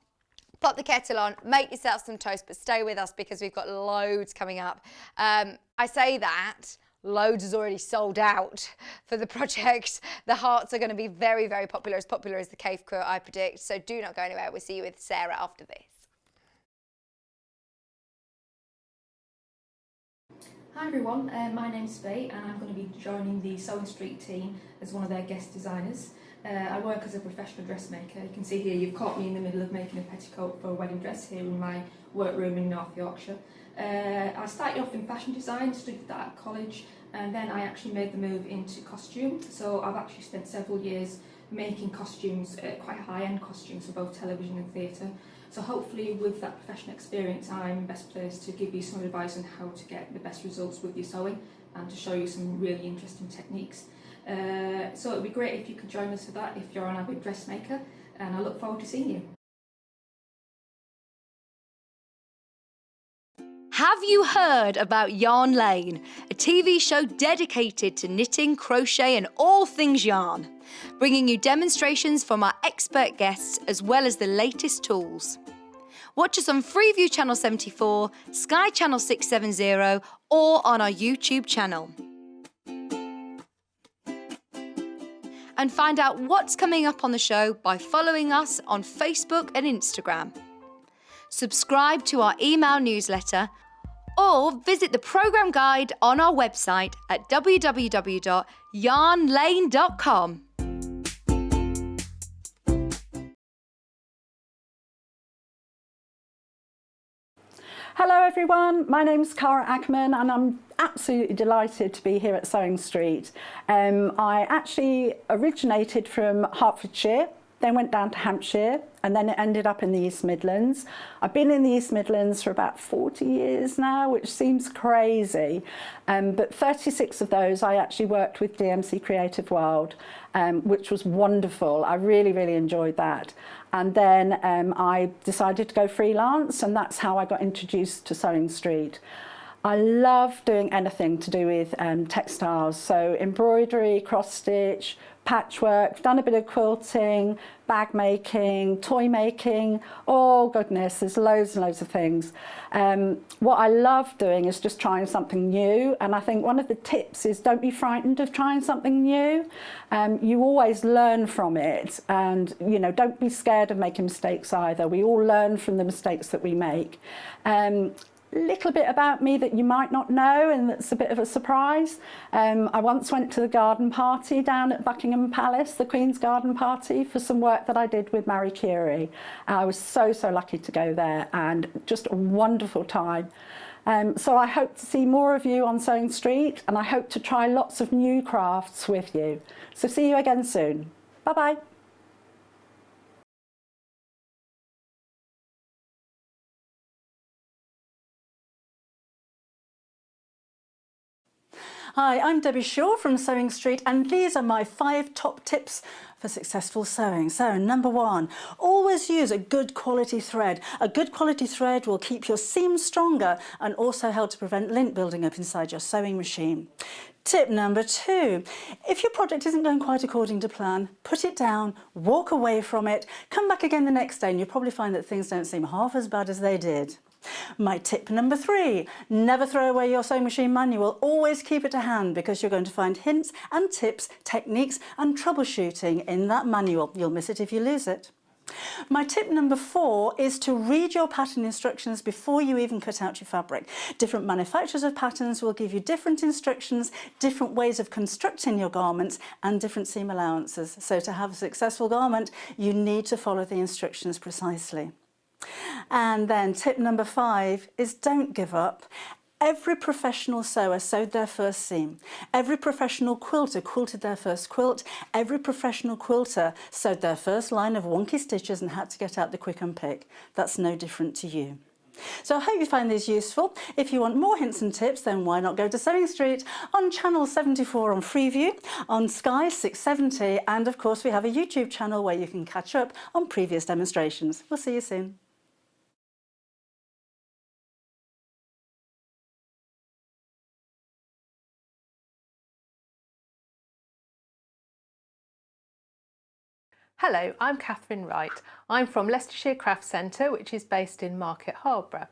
Pop the kettle on, make yourself some toast, but stay with us because we've got loads coming up. I say that, loads is already sold out for the project. The hearts are going to be very popular as the cave quilt, I predict. So do not go anywhere. We'll see you with Sarah after this. Hi everyone, my name's Faye and I'm going to be joining the Sewing Street team as one of their guest designers. I work as a professional dressmaker. You can see here you've caught me in the middle of making a petticoat for a wedding dress here in my workroom in North Yorkshire. I started off in fashion design, studied that at college, and then I actually made the move into costume. So I've actually spent several years making costumes, quite high-end costumes for both television and theatre. So hopefully with that professional experience I'm best placed to give you some advice on how to get the best results with your sewing and to show you some really interesting techniques. So it would be great if you could join us for that if you're an avid dressmaker, and I look forward to seeing you. Have you heard about Yarn Lane, a TV show dedicated to knitting, crochet and all things yarn, bringing you demonstrations from our expert guests as well as the latest tools. Watch us on Freeview Channel 74, Sky Channel 670 or on our YouTube channel. And find out what's coming up on the show by following us on Facebook and Instagram. Subscribe to our email newsletter or visit the programme guide on our website at www.yarnlane.com. Hello everyone, my name's Cara Ackerman and I'm absolutely delighted to be here at Sewing Street. I actually originated from Hertfordshire, then went down to Hampshire and then it ended up in the East Midlands. I've been in the East Midlands for about 40 years now, which seems crazy, but 36 of those I actually worked with DMC Creative World, which was wonderful. I really, really enjoyed that. And then I decided to go freelance and that's how I got introduced to Sewing Street. I love doing anything to do with textiles, so embroidery, cross stitch, patchwork, done a bit of quilting, bag making, toy making, oh goodness, there's loads and loads of things. What I love doing is just trying something new, and I think one of the tips is don't be frightened of trying something new. You always learn from it, and you know, don't be scared of making mistakes either. We all learn from the mistakes that we make. Little bit about me that you might not know and that's a bit of a surprise. I once went to the garden party down at Buckingham Palace, the Queen's garden party, for some work that I did with Marie Curie. I was so lucky to go there and just a wonderful time. So I hope to see more of you on Sewing Street and I hope to try lots of new crafts with you. So see you again soon. Bye bye. Hi, I'm Debbie Shaw from Sewing Street and these are my 5 top tips for successful sewing. So number 1, always use a good quality thread. A good quality thread will keep your seams stronger and also help to prevent lint building up inside your sewing machine. Tip number 2, if your project isn't going quite according to plan, put it down, walk away from it, come back again the next day and you'll probably find that things don't seem half as bad as they did. My tip number 3, never throw away your sewing machine manual, always keep it to hand because you're going to find hints and tips, techniques and troubleshooting in that manual. You'll miss it if you lose it. My tip number 4 is to read your pattern instructions before you even cut out your fabric. Different manufacturers of patterns will give you different instructions, different ways of constructing your garments and different seam allowances. So to have a successful garment, you need to follow the instructions precisely. And then tip number 5 is don't give up. Every professional sewer sewed their first seam. Every professional quilter quilted their first quilt. Every professional quilter sewed their first line of wonky stitches and had to get out the quick and pick. That's no different to you. So I hope you find these useful. If you want more hints and tips, then why not go to Sewing Street on channel 74 on Freeview, on Sky 670, and of course we have a YouTube channel where you can catch up on previous demonstrations. We'll see you soon. Hello, I'm Catherine Wright. I'm from Leicestershire Craft Centre, which is based in Market Harborough.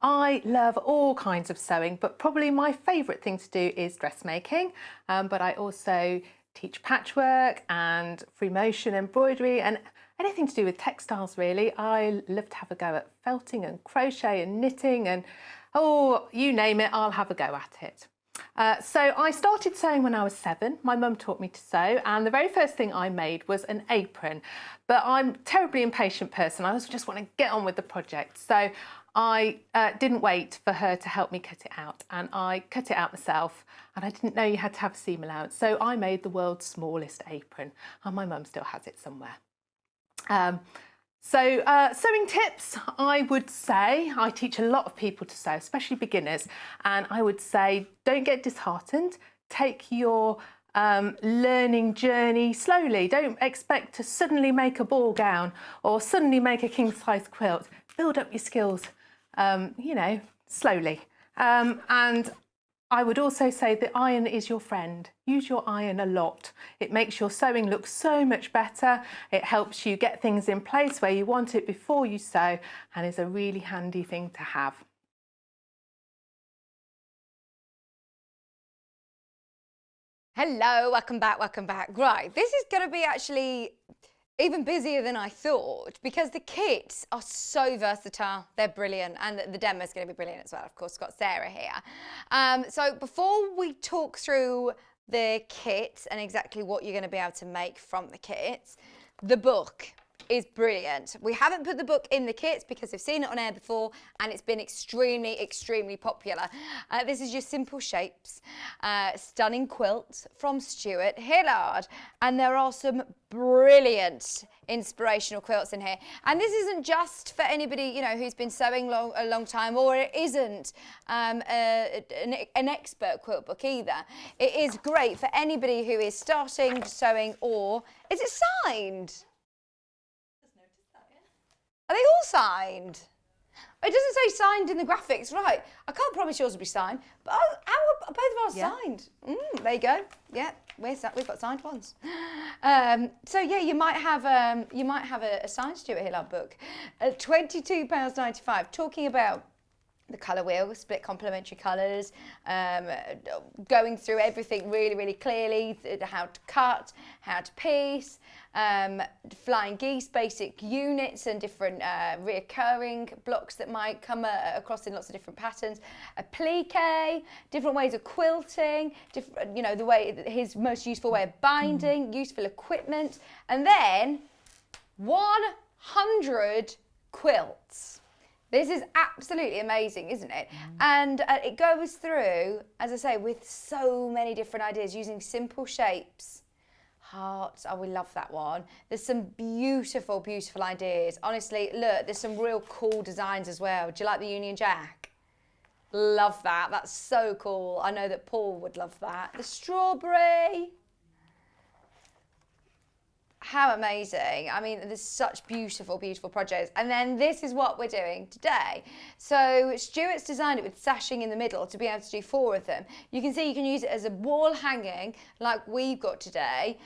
I love all kinds of sewing, but probably my favourite thing to do is dressmaking. But I also teach patchwork and free motion embroidery and anything to do with textiles really. I love to have a go at felting and crochet and knitting and oh, you name it, I'll have a go at it. So I started sewing when I was 7. My mum taught me to sew and the very first thing I made was an apron. But I'm a terribly impatient person. I just want to get on with the project. So I didn't wait for her to help me cut it out and I cut it out myself and I didn't know you had to have a seam allowance. So I made the world's smallest apron and my mum still has it somewhere. Sewing tips, I would say, I teach a lot of people to sew, especially beginners, and I would say don't get disheartened, take your learning journey slowly. Don't expect to suddenly make a ball gown or suddenly make a king-size quilt. Build up your skills, you know, slowly. And I would also say the iron is your friend. Use your iron a lot. It makes your sewing look so much better. It helps you get things in place where you want it before you sew and is a really handy thing to have. Hello, welcome back, welcome back. Right, this is going to be actually even busier than I thought because the kits are so versatile. They're brilliant and the demo is going to be brilliant as well. Of course, got Sarah here. So before we talk through the kits and exactly what you're going to be able to make from the kits, the book is brilliant. We haven't put the book in the kits because I've seen it on air before and it's been extremely, extremely popular. This is your Simple Shapes, stunning quilt from Stuart Hillard. And there are some brilliant inspirational quilts in here. And this isn't just for anybody, you know, who's been sewing a long time, or it isn't an expert quilt book either. It is great for anybody who is starting sewing, or is it signed? Are they all signed? It doesn't say signed in the graphics, right? I can't promise yours will be signed, but how are both of ours signed? There you go. Yeah, we've got signed ones. So yeah, you might have a signed Stuart Hillard book at £22.95, talking about the colour wheel, split complementary colours, going through everything really, really clearly, how to cut, how to piece, flying geese, basic units and different reoccurring blocks that might come across in lots of different patterns, applique, different ways of quilting, different, you know, the way, his most useful way of binding, useful equipment, and then 100 quilts. This is absolutely amazing, isn't it? And it goes through, as I say, with so many different ideas, using simple shapes. Hearts, oh, we love that one. There's some beautiful, beautiful ideas. Honestly, look, there's some real cool designs as well. Do you like the Union Jack? Love that, that's so cool. I know that Paul would love that. The strawberry. How amazing. I mean, there's such beautiful, beautiful projects. And then this is what we're doing today. So Stuart's designed it with sashing in the middle to be able to do 4 of them. You can see you can use it as a wall hanging like we've got today.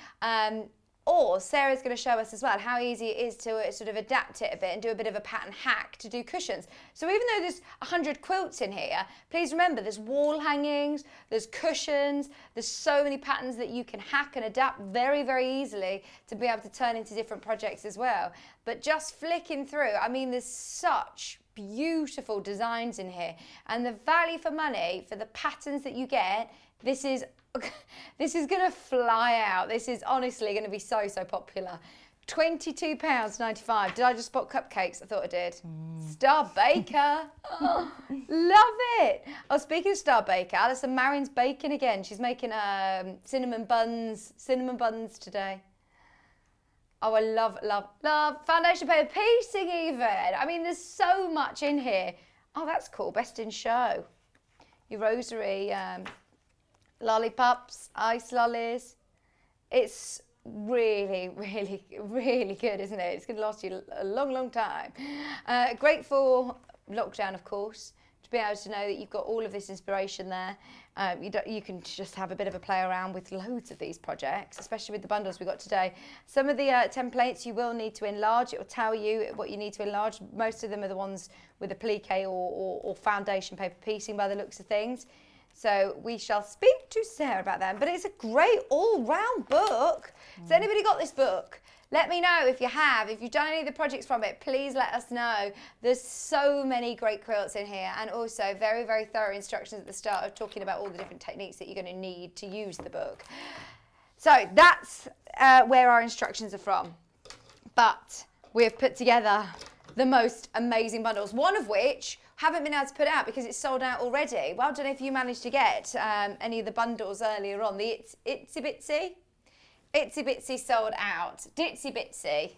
Or Sarah's going to show us as well how easy it is to sort of adapt it a bit and do a bit of a pattern hack to do cushions. So even though there's 100 quilts in here, please remember there's wall hangings, there's cushions, there's so many patterns that you can hack and adapt very, very easily to be able to turn into different projects as well. But just flicking through, I mean, there's such beautiful designs in here, and the value for money for the patterns that you get, this is going to fly out. This is honestly going to be so, so popular. £22.95. Did I just spot cupcakes? I thought I did. Star Baker. Oh, love it. Oh, speaking of Star Baker, Alison Marion's baking again. She's making cinnamon buns today. Oh, I love, love, love. Foundation paper piecing even. I mean, there's so much in here. Oh, that's cool. Best in show. Your rosary lollipops, ice lollies. It's really, really, really good, isn't it? It's going to last you a long, long time. Great for lockdown, of course, to be able to know that you've got all of this inspiration there. You can just have a bit of a play around with loads of these projects, especially with the bundles we got today. Some of the templates you will need to enlarge. It will tell you what you need to enlarge. Most of them are the ones with applique or foundation paper piecing by the looks of things. So we shall speak to Sarah about them. But it's a great all-round book. Has anybody got this book? Let me know if you have. If you've done any of the projects from it, please let us know. There's so many great quilts in here, and also very, very thorough instructions at the start of talking about all the different techniques that you're going to need to use the book. So that's where our instructions are from. But we've put together the most amazing bundles, one of which haven't been able to put out because it's sold out already. Well, I don't know if you managed to get any of the bundles earlier on. The Itsy Bitsy? Itsy Bitsy sold out. Ditsy Bitsy.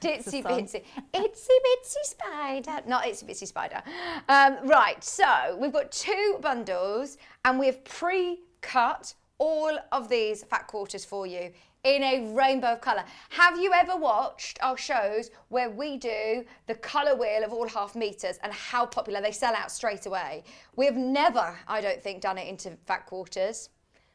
Ditsy Bitsy. Itsy Bitsy Spider. Not Itsy Bitsy Spider. Right, so we've got 2 bundles and we've pre-cut all of these fat quarters for you in a rainbow of colour. Have you ever watched our shows where we do the colour wheel of all half meters and how popular they sell out straight away? We've never, I don't think, done it into fat quarters.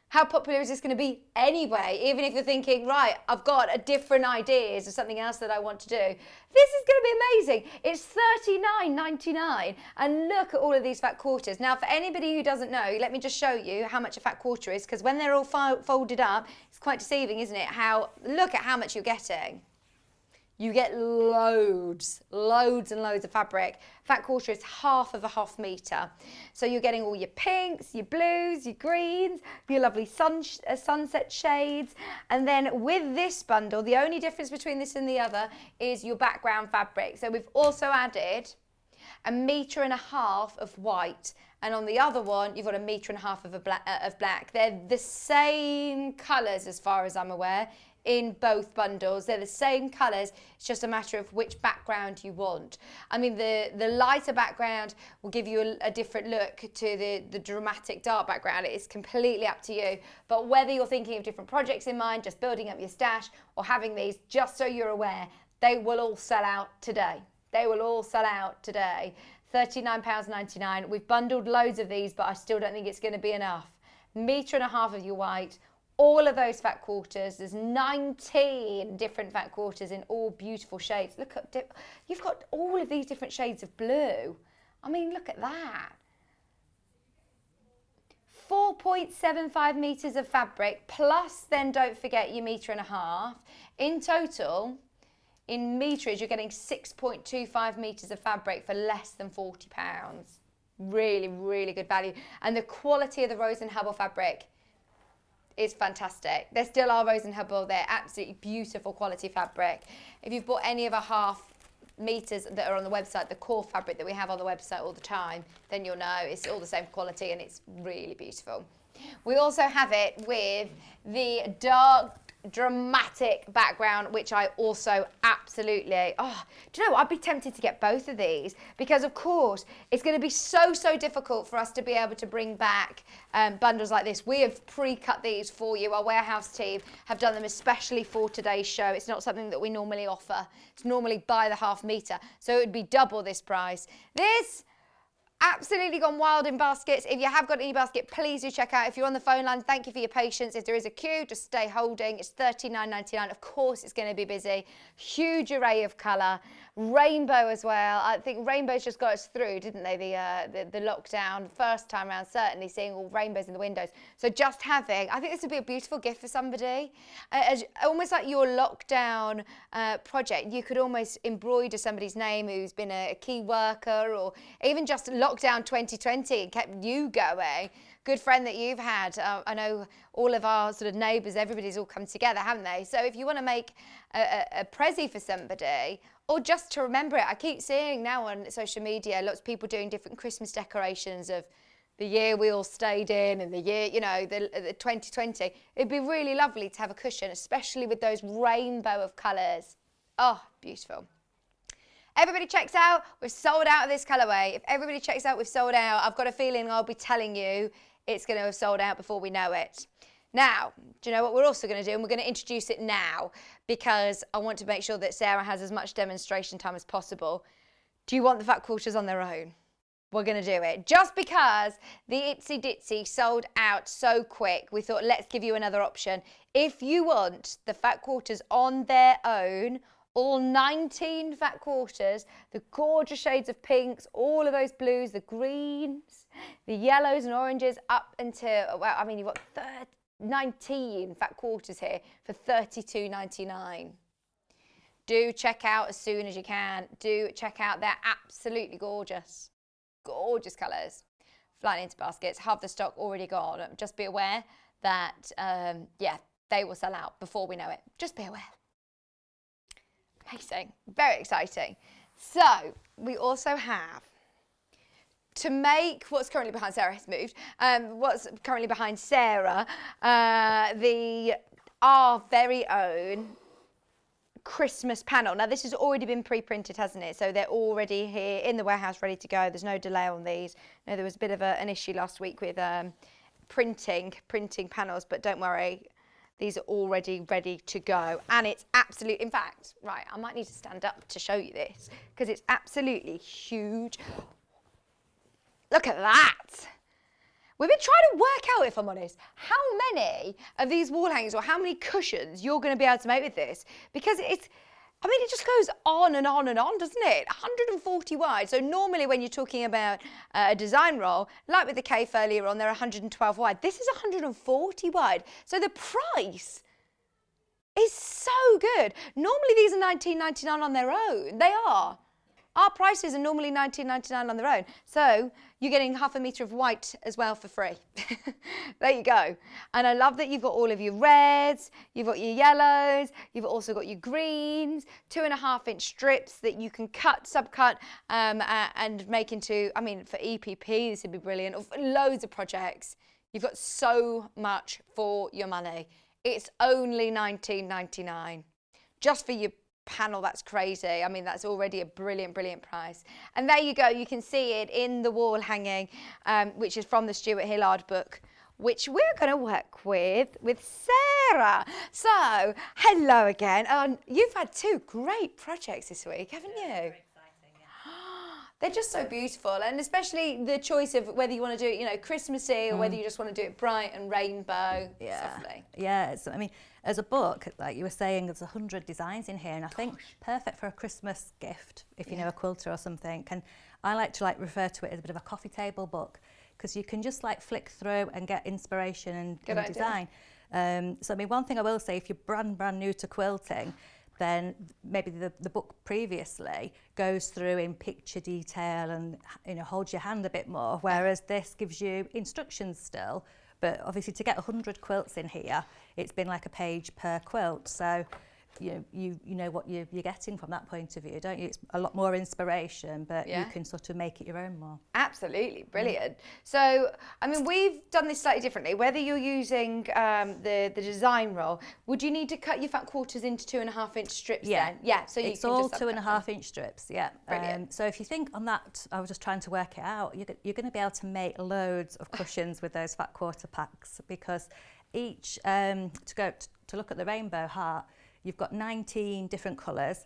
How popular is this going to be anyway? Even if you're thinking, right, I've got a different ideas or something else that I want to do. This is going to be amazing. It's $39.99. And look at all of these fat quarters. Now, for anybody who doesn't know, let me just show you how much a fat quarter is, because when they're all folded up, it's quite deceiving, isn't it? Look at how much you're getting. You get loads and loads of fabric. Fat quarter is half of a half metre. So you're getting all your pinks, your blues, your greens, your lovely sunset shades. And then with this bundle, the only difference between this and the other is your background fabric. So we've also added 1.5 metres of white. And on the other one, you've got 1.5 metres of black. They're the same colours as far as I'm aware in both bundles. They're the same colours, it's just a matter of which background you want. I mean, the lighter background will give you a different look to the dramatic dark background. It is completely up to you. But whether you're thinking of different projects in mind, just building up your stash, or having these, just so you're aware, they will all sell out today. They will all sell out today. £39.99. We've bundled loads of these, but I still don't think it's going to be enough. 1.5 metres of your white, all of those fat quarters. There's 19 different fat quarters in all beautiful shades. Look at, you've got all of these different shades of blue. I mean, look at that. 4.75 metres of fabric, plus then don't forget your 1.5 metres. In total, in metres, you're getting 6.25 metres of fabric for less than £40. Really, really good value. And the quality of the Rose and Hubble fabric is fantastic. There still are Rose and Hubble. They're absolutely beautiful quality fabric. If you've bought any of our half meters that are on the website, the core fabric that we have on the website all the time, then you'll know it's all the same quality and it's really beautiful. We also have it with the dark dramatic background, which I also absolutely, do you know what? I'd be tempted to get both of these because of course it's going to be so difficult for us to be able to bring back bundles like this. We have pre-cut these for you. Our warehouse team have done them especially for today's show. It's not something that we normally offer. It's normally by the half metre, so it would be double this price. This absolutely gone wild in baskets. If you have got any basket, please do check out. If you're on the phone line, thank you for your patience. If there is a queue, just stay holding. It's $39.99. Of course, it's going to be busy. Huge array of colour. Rainbow as well. I think rainbows just got us through, didn't they? The lockdown, first time around, certainly seeing all rainbows in the windows. So just having, I think this would be a beautiful gift for somebody. Almost like your lockdown project. You could almost embroider somebody's name who's been a key worker, or even just lockdown 2020 and kept you going. Good friend that you've had. I know all of our sort of neighbours, everybody's all come together, haven't they? So if you want to make a prezi for somebody, or just to remember it, I keep seeing now on social media, lots of people doing different Christmas decorations of the year we all stayed in and the year, you know, the 2020. It'd be really lovely to have a cushion, especially with those rainbow of colours. Oh, beautiful. Everybody checks out, we've sold out of this colourway. If everybody checks out, we've sold out. I've got a feeling I'll be telling you it's going to have sold out before we know it. Now, do you know what we're also going to do? And we're going to introduce it now because I want to make sure that Sarah has as much demonstration time as possible. Do you want the fat quarters on their own? We're going to do it. Just because the Itsy Ditsy sold out so quick, we thought let's give you another option. If you want the fat quarters on their own, all 19 fat quarters, the gorgeous shades of pinks, all of those blues, the greens, the yellows and oranges, up until, well, I mean, you've got 19 fat quarters here for $32.99. Do check out as soon as you can. Do check out. They're absolutely gorgeous. Gorgeous colours. Flying into baskets. Half the stock already gone. Just be aware that, yeah, they will sell out before we know it. Just be aware. Amazing. Very exciting. So, we also have, to make what's currently behind Sarah has moved, what's currently behind Sarah, our very own Christmas panel. Now this has already been pre-printed, hasn't it? So they're already here in the warehouse ready to go. There's no delay on these. No, there was a bit of an issue last week with printing panels, but don't worry. These are already ready to go. And it's absolute, in fact, right, I might need to stand up to show you this because it's absolutely huge. Look at that. We've been trying to work out, if I'm honest, how many of these wall hangers or how many cushions you're going to be able to make with this, because it's, I mean, it just goes on and on and on, doesn't it? 140 wide. So normally when you're talking about a design roll, like with the Kaffe earlier on, they're 112 wide. This is 140 wide. So the price is so good. Normally these are £19.99 on their own. They are. Our prices are normally £19.99 on their own. So you're getting half a metre of white as well for free. There you go. And I love that you've got all of your reds, you've got your yellows, you've also got your greens, 2.5-inch strips that you can cut, subcut, and make into, I mean, for EPP, this would be brilliant. Or for loads of projects. You've got so much for your money. It's only £19.99. Just for your panel, that's crazy. I mean, that's already a brilliant, brilliant price. And there you go. You can see it in the wall hanging, which is from the Stuart Hillard book, which we're going to work with Sarah. So, hello again. You've had 2 great projects this week, haven't you? They're just so beautiful, and especially the choice of whether you want to do it, you know, Christmassy, or whether you just want to do it bright and rainbow. Lovely. Yeah, I mean, as a book, like you were saying, there's 100 designs in here, and I think perfect for a Christmas gift if you know a quilter or something. And I like to refer to it as a bit of a coffee table book, because you can just flick through and get inspiration and design. So I mean, one thing I will say, if you're brand new to quilting, then maybe the book previously goes through in picture detail and, you know, holds your hand a bit more, whereas this gives you instructions still, but obviously to get 100 quilts in here, it's been like a page per quilt. So you know what you're getting from that point of view, don't you? It's a lot more inspiration, but you can sort of make it your own more. Absolutely, brilliant. So, I mean, we've done this slightly differently. Whether you're using the design roll, would you need to cut your fat quarters into 2.5-inch strips then? Yeah, so it's all 2.5-inch strips, yeah. Brilliant. So if you think on that, I was just trying to work it out, you're going to be able to make loads of cushions with those fat quarter packs, because each, to look at the rainbow heart, you've got 19 different colours,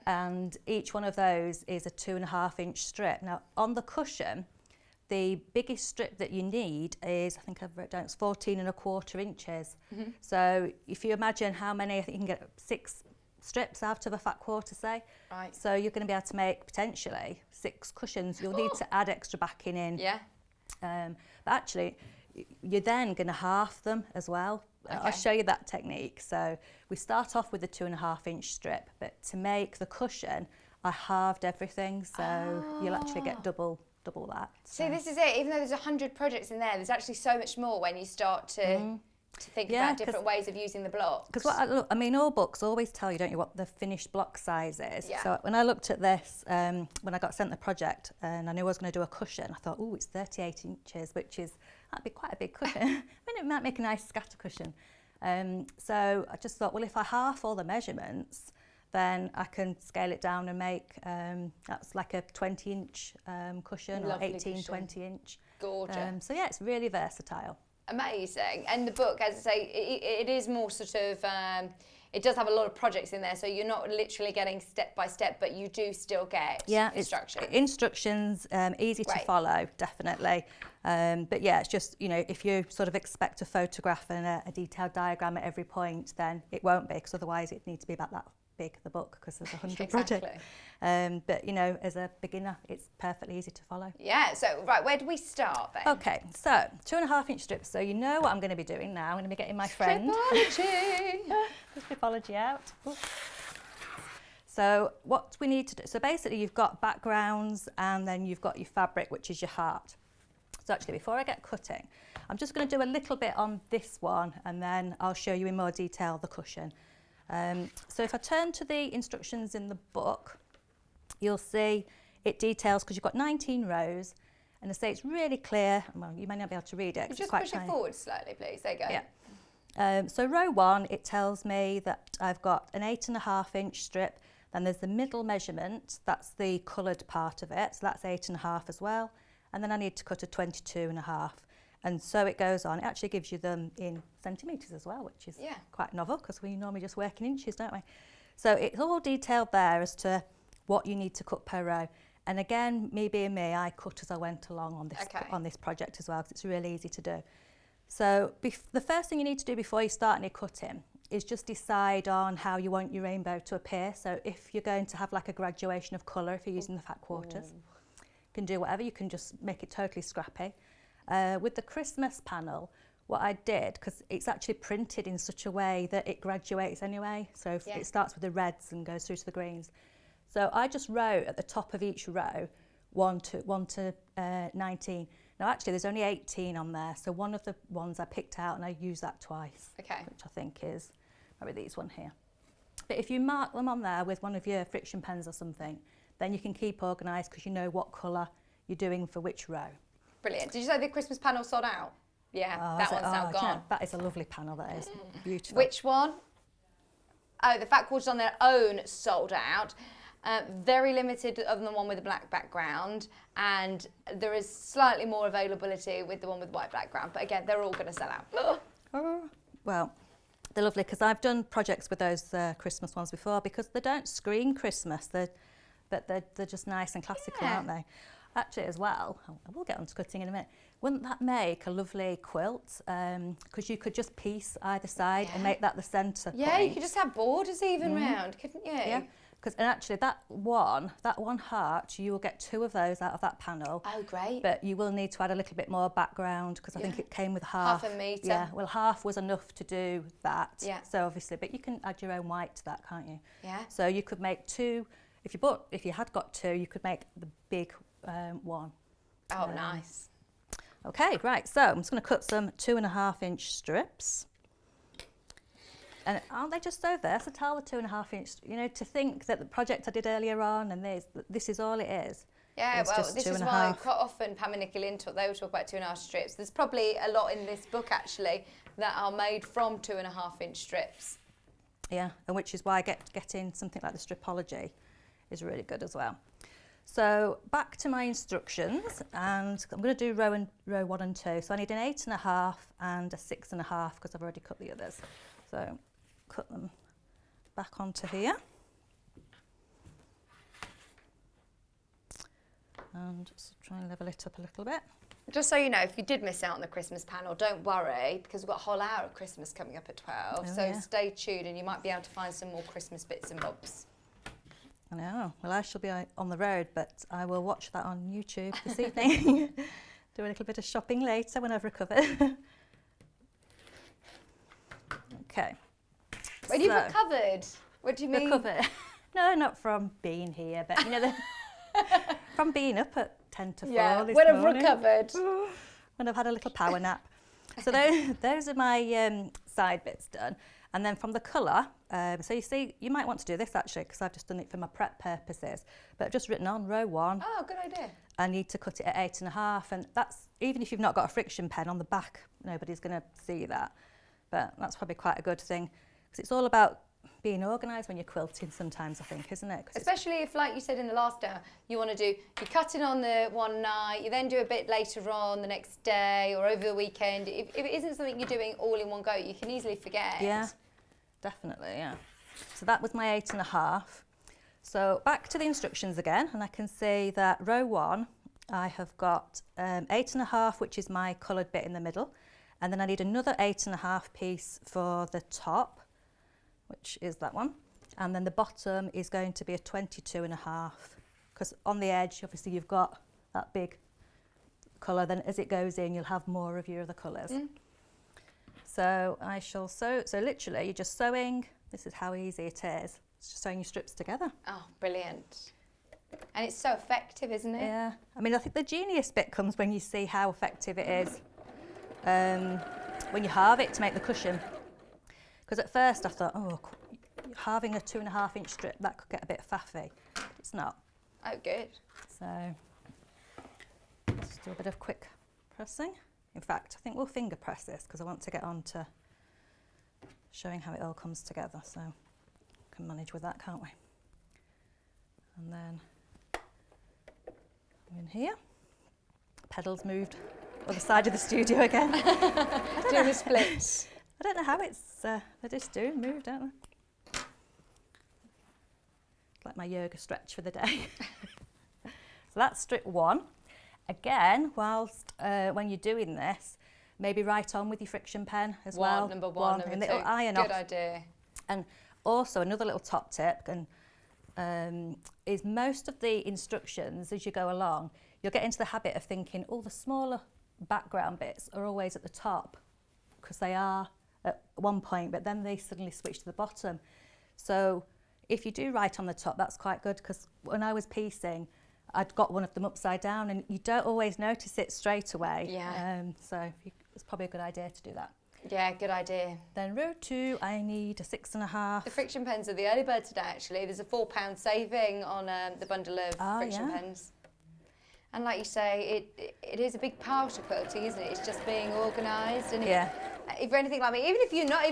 and each one of those is a 2.5-inch strip. Now, on the cushion, the biggest strip that you need is, I think I've written down, it's 14.25 inches. So if you imagine how many, I think you can get 6 strips out of a fat quarter, say. Right. So you're going to be able to make potentially 6 cushions. You'll need to add extra backing in. Yeah. But actually, you're then going to half them as well. Okay. I'll show you that technique. So we start off with a 2.5-inch strip, but to make the cushion, I halved everything, so you'll actually get double that. See, this is it. Even though there's 100 projects in there, there's actually so much more when you start to think about different ways of using the blocks. Because I mean, all books always tell you, don't you, what the finished block size is. Yeah. So when I looked at this, when I got sent the project and I knew I was going to do a cushion, I thought, oh, it's 38 inches, that'd be quite a big cushion. I mean, it might make a nice scatter cushion. So I just thought, well, if I half all the measurements, then I can scale it down and make, that's like a 20-inch cushion. Lovely or 18, cushion. 20-inch. Gorgeous. So yeah, it's really versatile. Amazing. And the book, as I say, it is more sort of, it does have a lot of projects in there, so you're not literally getting step by step, but you do still get instructions. Instructions, easy to follow, definitely. But yeah, it's just, you know, if you sort of expect a photograph and a detailed diagram at every point, then it won't be, because otherwise it needs to be about that big, the book, because there's 100 projects. But, you know, as a beginner, it's perfectly easy to follow. Yeah, so, right, where do we start then? Okay, so 2.5-inch strips. So you know what I'm going to be doing now. I'm going to be getting my friend. Stripology out. Ooh. So what we need to do, so basically you've got backgrounds and then you've got your fabric, which is your heart. So actually, before I get cutting, I'm just going to do a little bit on this one, and then I'll show you in more detail the cushion. So if I turn to the instructions in the book, you'll see it details, because you've got 19 rows, and I say it's really clear. Well, you may not be able to read it. Just push it forward slightly, please. There you go. Yeah. So row 1, it tells me that I've got an 8.5-inch strip. Then there's the middle measurement. That's the coloured part of it. So that's 8.5 as well. And then I need to cut a 22.5. And so it goes on. It actually gives you them in centimetres as well, which is quite novel, because we normally just work in inches, don't we? So it's all detailed there as to what you need to cut per row. And again, me being me, I cut as I went along on this project as well, because it's really easy to do. So the first thing you need to do before you start any cutting is just decide on how you want your rainbow to appear. So if you're going to have like a graduation of colour, if you're using the fat quarters, you can do whatever. You can just make it totally scrappy. With the Christmas panel, what I did, because it's actually printed in such a way that it graduates anyway. So if it starts with the reds and goes through to the greens. So I just wrote at the top of each row 1 to 19. Now actually there's only 18 on there, so one of the ones I picked out and I used that twice, which I think is maybe these one here. But if you mark them on there with one of your friction pens or something, then you can keep organised because you know what colour you're doing for which row. Brilliant. Did you say the Christmas panel sold out? Yeah, that one's now gone. That is a lovely panel, that is. Beautiful. Which one? Oh, the fat quarters on their own sold out. Very limited of the one with the black background, and there is slightly more availability with the one with white background, but again, they're all going to sell out. Well, they're lovely because I've done projects with those Christmas ones before, because they don't scream Christmas, but they're just nice and classical, aren't they? Actually, as well, I will get on to cutting in a minute. Wouldn't that make a lovely quilt? Because you could just piece either side and make that the centre point. Yeah, you could just have borders even round, couldn't you? Yeah. And actually that one heart, you will get 2 of those out of that panel. Oh, great. But you will need to add a little bit more background, because I think it came with half. Half a metre. Yeah, well, half was enough to do that. Yeah. So obviously, but you can add your own white to that, can't you? Yeah. So you could make 2, if you had got 2, you could make the big one. Oh, nice. Okay, right, so I'm just going to cut some 2.5-inch strips. And aren't they just so versatile, the 2.5-inch? You know, to think that the project I did earlier on and this is all it is. Yeah, it's well, just this is why quite often Pam and Nikki Lynn they will talk about 2.5 strips. There's probably a lot in this book actually that are made from 2.5-inch strips. Yeah, and which is why getting something like the stripology is really good as well. So back to my instructions, and I'm going to do row 1 and 2. So I need an 8.5 and a 6.5 because I've already cut the others. So cut them back onto here. And just try and level it up a little bit. Just so you know, if you did miss out on the Christmas panel, don't worry, because we've got a whole hour of Christmas coming up at 12. So stay tuned and you might be able to find some more Christmas bits and bobs. I know. Well, I shall be on the road, but I will watch that on YouTube this evening. Do a little bit of shopping later when I've recovered. Okay. When you've recovered? What do you mean? Recovered? No, not from being here, but you know, from being up at 10 to 4 this when morning. I've recovered. When I've had a little power nap. So those are my side bits done. And then from the colour, so you see, you might want to do this actually, because I've just done it for my prep purposes, but I've just written on row 1. Oh, good idea. I need to cut it at 8.5, and that's, even if you've not got a friction pen on the back, nobody's going to see that. But that's probably quite a good thing, because it's all about being organised when you're quilting sometimes, I think, isn't it? Especially if, like you said in the last hour, you want to do, you're cutting on the one night, you then do a bit later on the next day or over the weekend. If it isn't something you're doing all in one go, you can easily forget. Yeah, definitely, yeah. So that was my 8.5. So back to the instructions again, and I can see that row 1, I have got 8.5, which is my coloured bit in the middle, and then I need another 8.5 piece for the top, which is that one, and then the bottom is going to be a 22.5, because on the edge obviously you've got that big colour, then as it goes in you'll have more of your other colours. So I shall sew, so literally you're just sewing, this is how easy it is, it's just sewing your strips together. Oh, brilliant. And it's so effective, isn't it? Yeah, I mean I think the genius bit comes when you see how effective it is when you halve it to make the cushion. Because at first I thought, oh, halving a 2.5-inch strip, that could get a bit faffy. It's not. Oh, good. So, just do a bit of quick pressing. In fact, I think we'll finger press this because I want to get on to showing how it all comes together. So, we can manage with that, can't we? And then, I'm in here. Pedals moved other side of the studio again. Doing the splits. I don't know how it's, they just do move, don't they? Like my yoga stretch for the day. So that's strip 1. Again, whilst when you're doing this, maybe write on with your friction pen as well. Number one, and number 2. it'll iron Good off. idea. And also another little top tip is most of the instructions as you go along, you'll get into the habit of thinking all the smaller background bits are always at the top because they are at one point, but then they suddenly switch to the bottom. So if you do write on the top, that's quite good, because when I was piecing, I'd got one of them upside down, and you don't always notice it straight away. Yeah. So it's probably a good idea to do that. Yeah, good idea. Then row 2, I need a 6.5. The friction pens are the early bird today, actually. There's a £4 saving on the bundle of friction pens. And like you say, it is a big part of quilting, isn't it? It's just being organised. And if you're anything like me, even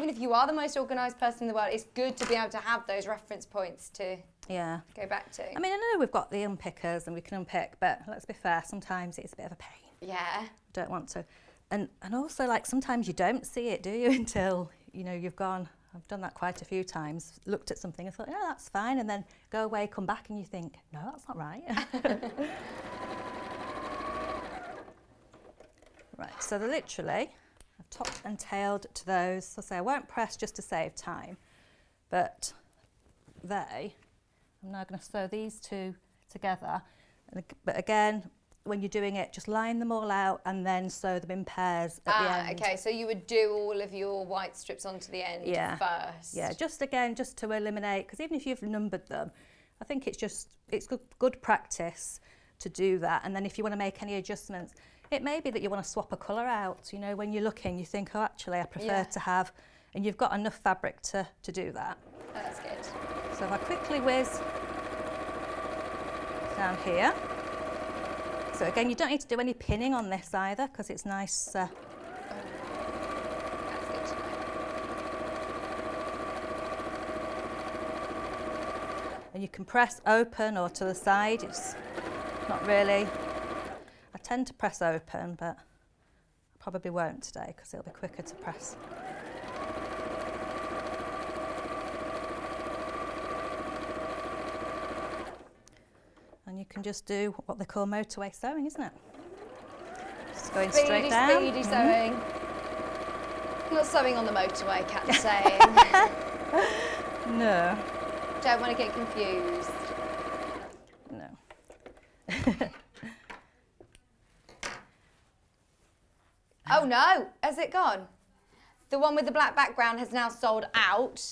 if you are the most organised person in the world, it's good to be able to have those reference points to go back to. I mean, I know we've got the unpickers and we can unpick, but let's be fair, sometimes it's a bit of a pain. Yeah. Don't want to. And also, like, sometimes you don't see it, do you, until, you know, you've gone, I've done that quite a few times, looked at something and thought, yeah, that's fine, and then go away, come back and you think, no, that's not right. Right, so literally, I've topped and tailed to those. So say I won't press just to save time, but I'm now going to sew these two together. But again, when you're doing it, just line them all out and then sew them in pairs at the end. Okay, so you would do all of your white strips onto the end first. Yeah, just to eliminate, because even if you've numbered them, I think it's good practice to do that. And then if you want to make any adjustments, it may be that you want to swap a colour out. You know, when you're looking, you think, oh, actually, I prefer to have, and you've got enough fabric to do that. Oh, that's good. So if I quickly whiz down here. So again, you don't need to do any pinning on this either, because it's nice. That's good to know. And you can press open or to the side. It's not really. I tend to press open, but I probably won't today because it'll be quicker to press. And you can just do what they call motorway sewing, isn't it? Just going straight down. Speedy sewing. Not sewing on the motorway, Kat's saying. No. Don't want to get confused. No. Oh no, has it gone? The one with the black background has now sold out.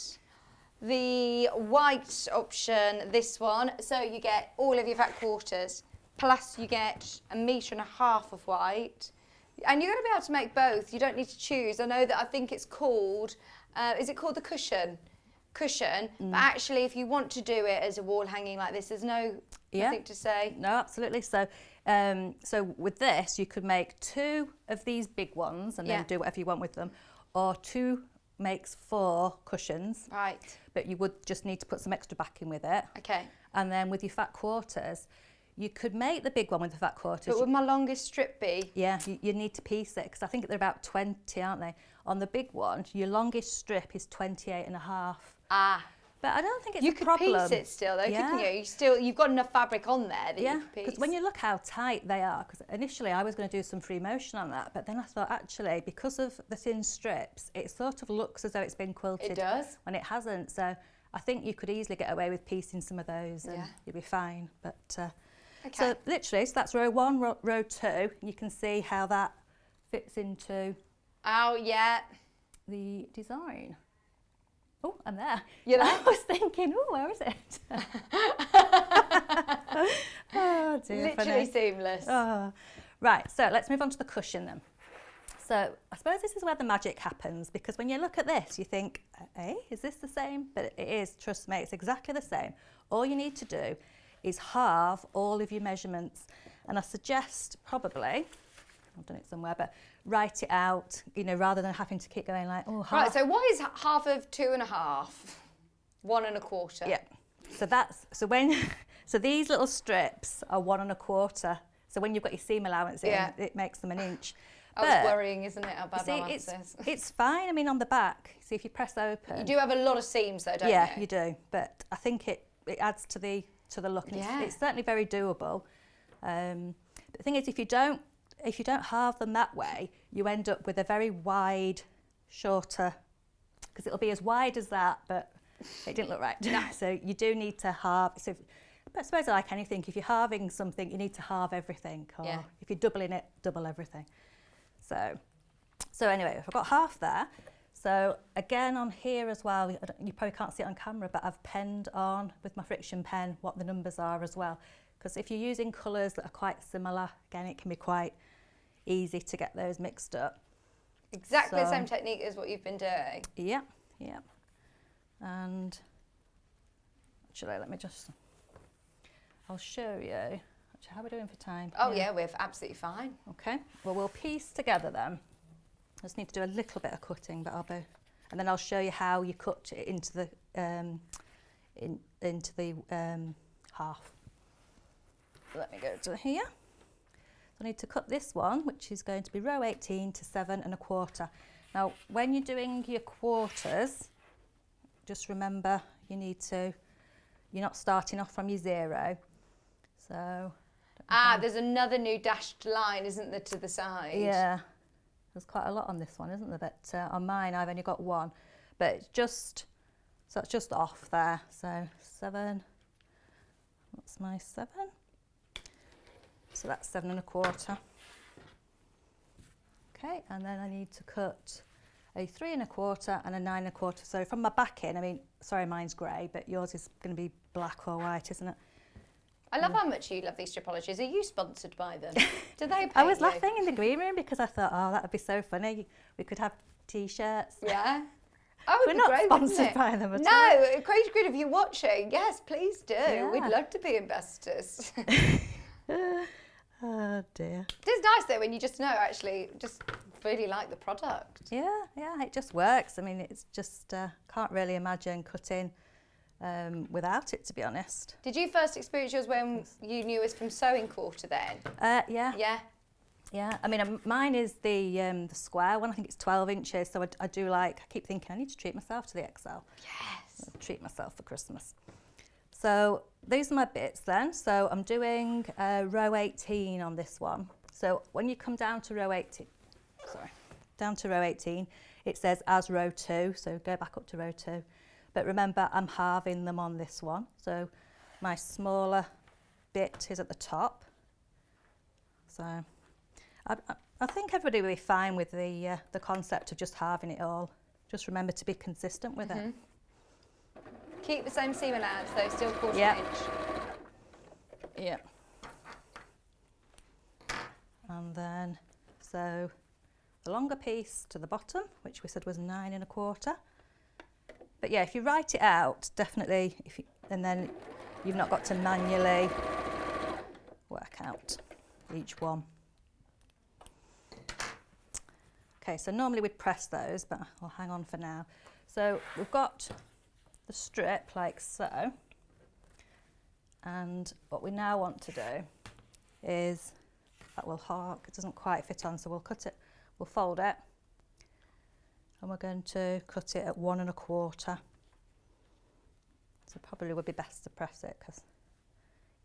The white option, this one, so you get all of your fat quarters, plus you get 1.5 meters of white. And you're going to be able to make both. You don't need to choose. I know that I think it's called, is it called the cushion? But actually if you want to do it as a wall hanging like this, there's nothing to say. No, absolutely. So so with this you could make 2 of these big ones and then do whatever you want with them, or 2 makes 4 cushions. Right. But you would just need to put some extra backing with it. Okay. And then with your fat quarters, you could make the big one with the fat quarters. But would my longest strip be? Yeah, you need to piece it, because I think they're about 20, aren't they? On the big one, your longest strip is 28.5. Ah. But I don't think it's you a problem. You could piece it still though, couldn't you? You've got enough fabric on there that you could piece. Because when you look how tight they are, because initially I was going to do some free motion on that, but then I thought actually because of the thin strips, it sort of looks as though it's been quilted. It does. When it hasn't. So I think you could easily get away with piecing some of those and you'd be fine. But so literally, so that's row 1, row 2, and you can see how that fits into the design. Oh, I'm there. You know? I was thinking, oh, where is it? Oh, dear. Literally seamless. Oh. Right, so let's move on to the cushion then. So I suppose this is where the magic happens, because when you look at this, you think, is this the same? But it is, trust me, it's exactly the same. All you need to do is halve all of your measurements. And I suggest probably, I've done it somewhere, but write it out, you know, rather than having to keep going like, oh, half. Right, so what is half of 2.5? 1.25. Yeah. So these little strips are 1.25. So when you've got your seam allowance in, it makes them 1 inch. It's worrying, isn't it, how bad my maths is? It's fine. I mean, on the back, see if you press open. You do have a lot of seams though, don't you? Yeah, you do. But I think it adds to the look. And it's certainly very doable. But the thing is, if you don't halve them that way, you end up with a very wide, shorter, because it'll be as wide as that, but it didn't look right. No. So you do need to halve. So but I suppose like anything, if you're halving something, you need to halve everything. Or if you're doubling it, double everything. So So anyway, I've got half there. So again on here as well, you probably can't see it on camera, but I've penned on with my friction pen what the numbers are as well. Because if you're using colours that are quite similar, again, it can be quite easy to get those mixed up. Exactly the same technique as what you've been doing. Yeah, yeah. And actually, let me just, I'll show you. Actually, how are we doing for time? Oh yeah, we're absolutely fine. Okay, well, we'll piece together then. I just need to do a little bit of cutting, but and then I'll show you how you cut it into the half. Let me go to here. So I need to cut this one, which is going to be row 18 to 7 1/4. Now, when you're doing your quarters, just remember you're not starting off from your 0. So. There's another new dashed line, isn't there, to the side? Yeah. There's quite a lot on this one, isn't there? But on mine, I've only got 1. But it's just off there. So 7. That's my 7. So that's 7 1/4. Okay, and then I need to cut a 3 1/4 and a 9 1/4. So from my backing, I mean, sorry, mine's grey, but yours is going to be black or white, isn't it? I love how much you love these stripologies. Are you sponsored by them? Do they pay I was you? laughing in the green room because I thought, oh, that would be so funny. We could have T-shirts. Yeah. Oh, We're it'd be not great, sponsored wouldn't it? by them at all. No, Crazy Grid, if you're watching, yes, please do. Yeah. We'd love to be investors. Oh dear. It's nice though when you just know, actually, just really like the product. Yeah, it just works. I mean, it's just, can't really imagine cutting without it, to be honest. Did you first experience yours when you knew it was from Sewing Quarter then? Yeah. Yeah. Yeah, I mean, mine is the square one. I think it's 12 inches. So I keep thinking I need to treat myself to the XL. Yes. I'll treat myself for Christmas. So these are my bits then. So I'm doing row 18 on this one. So when you come down to row 18, it says as row 2. So go back up to row 2. But remember, I'm halving them on this one. So my smaller bit is at the top. So I think everybody will be fine with the concept of just halving it all. Just remember to be consistent with it. Keep the same seam allowance though, still 1/4 inch. Yeah. And then, so the longer piece to the bottom, which we said was 9 1/4. But yeah, if you write it out, definitely, and then you've not got to manually work out each one. Okay, so normally we'd press those, but I'll hang on for now. So we've got the strip like so. And what we now want to do is, that will hark, it doesn't quite fit on, so we'll cut it, we'll fold it. And we're going to cut it at 1 1/4. So probably would be best to press it because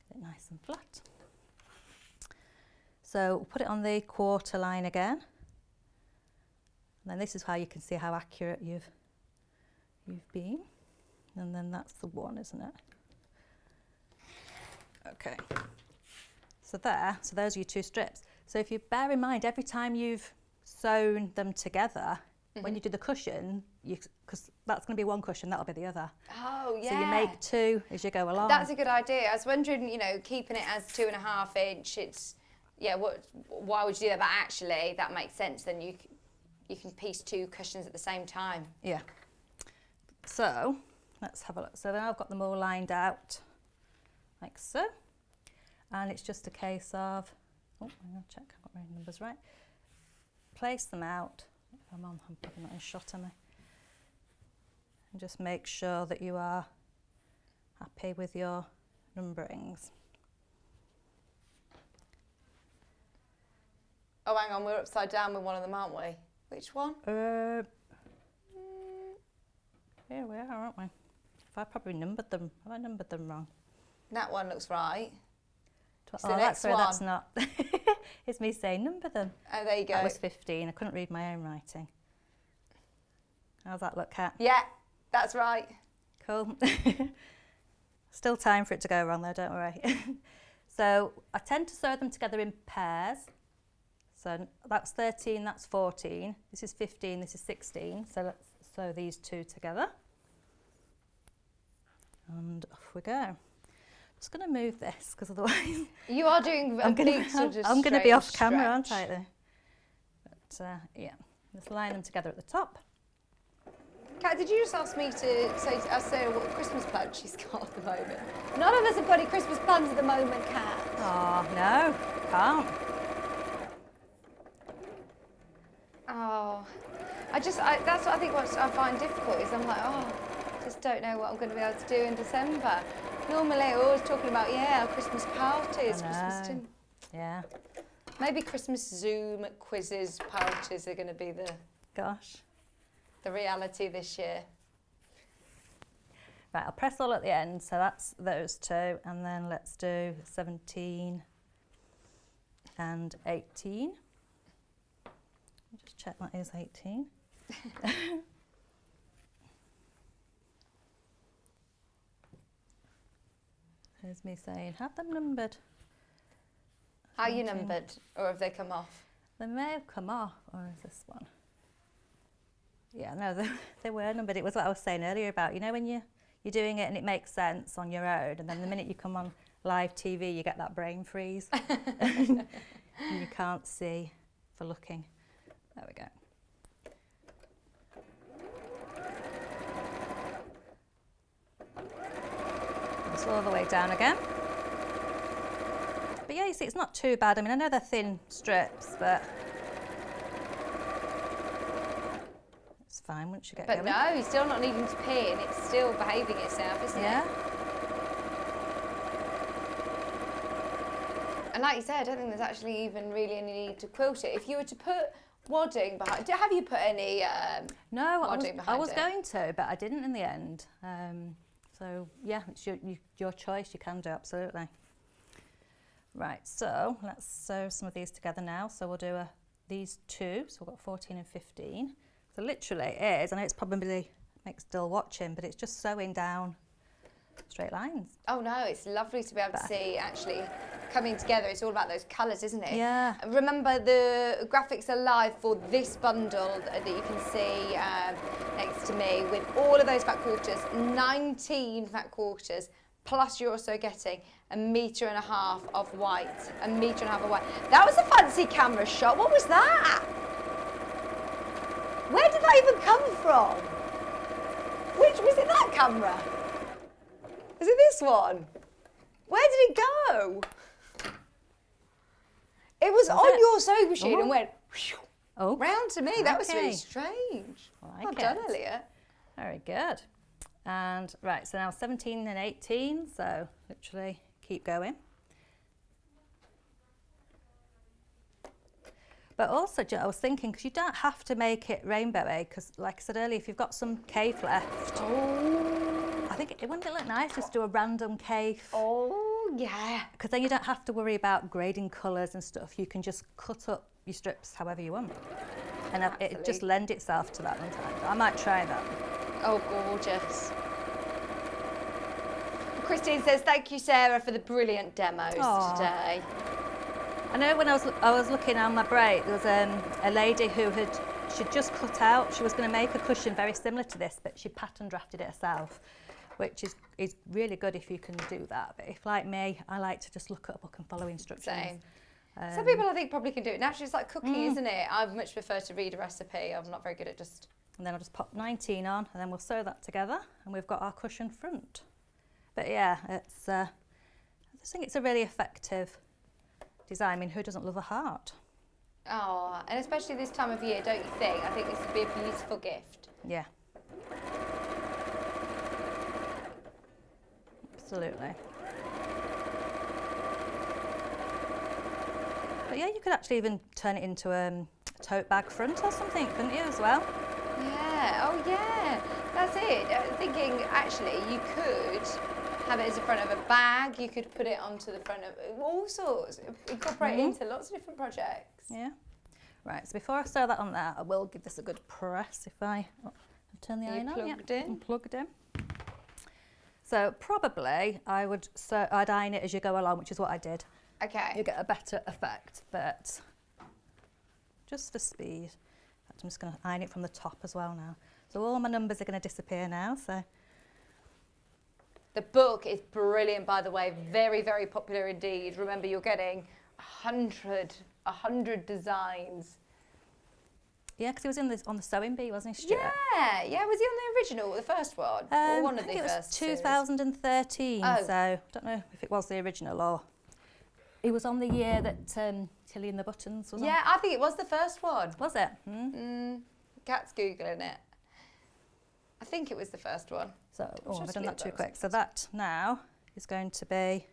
get it nice and flat. So we'll put it on the quarter line again. And then this is how you can see how accurate you've been. And then that's the 1, isn't it? Okay. So those are your 2 strips. So if you bear in mind, every time you've sewn them together, when you do the cushion, because that's going to be one cushion, that'll be the other. Oh, yeah. So you make 2 as you go along. That's a good idea. I was wondering, keeping it as 2 1/2 inch, why would you do that? But actually, that makes sense. Then you can piece 2 cushions at the same time. Yeah. So let's have a look. So now I've got them all lined out like so. And it's just a case of, I'm going to check I've got my numbers right. Place them out. I'm probably not in shot, am I? And just make sure that you are happy with your numberings. Oh, hang on, we're upside down with one of them, aren't we? Which one? Yeah, we are, aren't we? Have I probably numbered them? Have I numbered them wrong? That one looks right. It's the Oh, next sorry, one. that's not. It's me saying number them. Oh, there you go. That was 15. I couldn't read my own writing. How's that look, Kat? Yeah, that's right. Cool. Still time for it to go wrong though, don't worry. So I tend to sew them together in pairs. So that's 13, that's 14. This is 15, this is 16. So let's sew these two together. And off we go. Just going to move this because otherwise You are doing a big sort of I'm going to be off strange camera, aren't I? stretch. There? But yeah, let's line them together at the top. Kat, did you just ask me to say to Sarah what Christmas plans she's got at the moment? None of us have got any Christmas plans at the moment, Kat. Oh, no, can't. Oh, that's what I think what I find difficult is I'm like, oh, I just don't know what I'm going to be able to do in December. Normally we're always talking about, yeah, Christmas parties, Christmas dinner. Yeah. Maybe Christmas Zoom quizzes, parties are going to be the reality this year. Right, I'll press all at the end, so that's those two, and then let's do 17 and 18. Just check that is 18. There's me saying, have them numbered. Are you numbered, or have they come off? They may have come off, or is this one? Yeah, no, they were numbered. It was what I was saying earlier about, you know, when you're doing it and it makes sense on your own, and then the minute you come on live TV, you get that brain freeze. And you can't see for looking. There we go. It's all the way down again. But yeah, you see, it's not too bad. I mean, I know they're thin strips, but it's fine once you get going. But no, you're still not needing to pin. It's still behaving itself, isn't it? And like you said, I don't think there's actually even really any need to quilt it. If you were to put wadding behind, have you put any no, wadding behind I was it? going to, but I didn't in the end. So yeah, it's your choice. You can do, absolutely. Right, so let's sew some of these together now. So we'll do these two. So we've got 14 and 15. So literally it is, I know it's probably makes dull watching, but it's just sewing down straight lines. Oh no, it's lovely to be able to see actually coming together. It's all about those colours, isn't it? Yeah. Remember, the graphics are live for this bundle that you can see next to me with all of those fat quarters, 19 fat quarters, plus you're also getting 1.5 meters of white, 1.5 meters of white. That was a fancy camera shot. What was that? Where did that even come from? Which was it, that camera? Is it this one? Where did it go? It was on your sewing machine and went round to me. That was really strange. Well done, Elliot. Very good. And right, so now 17 and 18, so literally keep going. But also, I was thinking, because you don't have to make it rainbowy, because like I said earlier, if you've got some cave left, I think wouldn't it look nice just do a random cave? Oh, yeah. Because then you don't have to worry about grading colours and stuff. You can just cut up your strips however you want. And it just lends itself to that sometimes. I might try that. Oh, gorgeous. Christine says, thank you, Sarah, for the brilliant demos today. I know when I was looking on my break, there was a lady who she'd just cut out. She was going to make a cushion very similar to this, but she pattern drafted it herself, which is really good if you can do that. But if, like me, I like to just look at a book and follow instructions. Same. Some people, I think, probably can do it naturally. It's like cooking, isn't it? I much prefer to read a recipe. I'm not very good at just... And then I'll just pop 19 on, and then we'll sew that together, and we've got our cushion front. But yeah, it's I just think it's a really effective design. I mean, who doesn't love a heart? Oh, and especially this time of year, don't you think? I think this would be a beautiful gift. Yeah. Absolutely. But yeah, you could actually even turn it into a tote bag front or something, couldn't you, as well? Yeah, oh yeah, that's it. Thinking, actually, you could have it as the front of a bag, you could put it onto the front of all sorts, incorporate it into lots of different projects. Yeah. Right, so before I sew that on there, I will give this a good press if I turn the iron on. Plugged in? I'm plugged in. So probably I'd iron it as you go along, which is what I did. Okay. You get a better effect, but just for speed. In fact, I'm just going to iron it from the top as well now. So all my numbers are going to disappear now. So the book is brilliant, by the way. Very, very popular indeed. Remember, you're getting 100 designs. yeah, because he was on the sewing bee, wasn't he, Stuart? Yeah. Was he on the original, the first one, or one of the first? I think it was 2013. Oh. So I don't know if it was the original or he was on the year that Tilly and the Buttons was on. Yeah, I think it was the first one. Was it? Hmm? Kat's googling it. I think it was the first one. So I've done that too quick. So that now is going to be.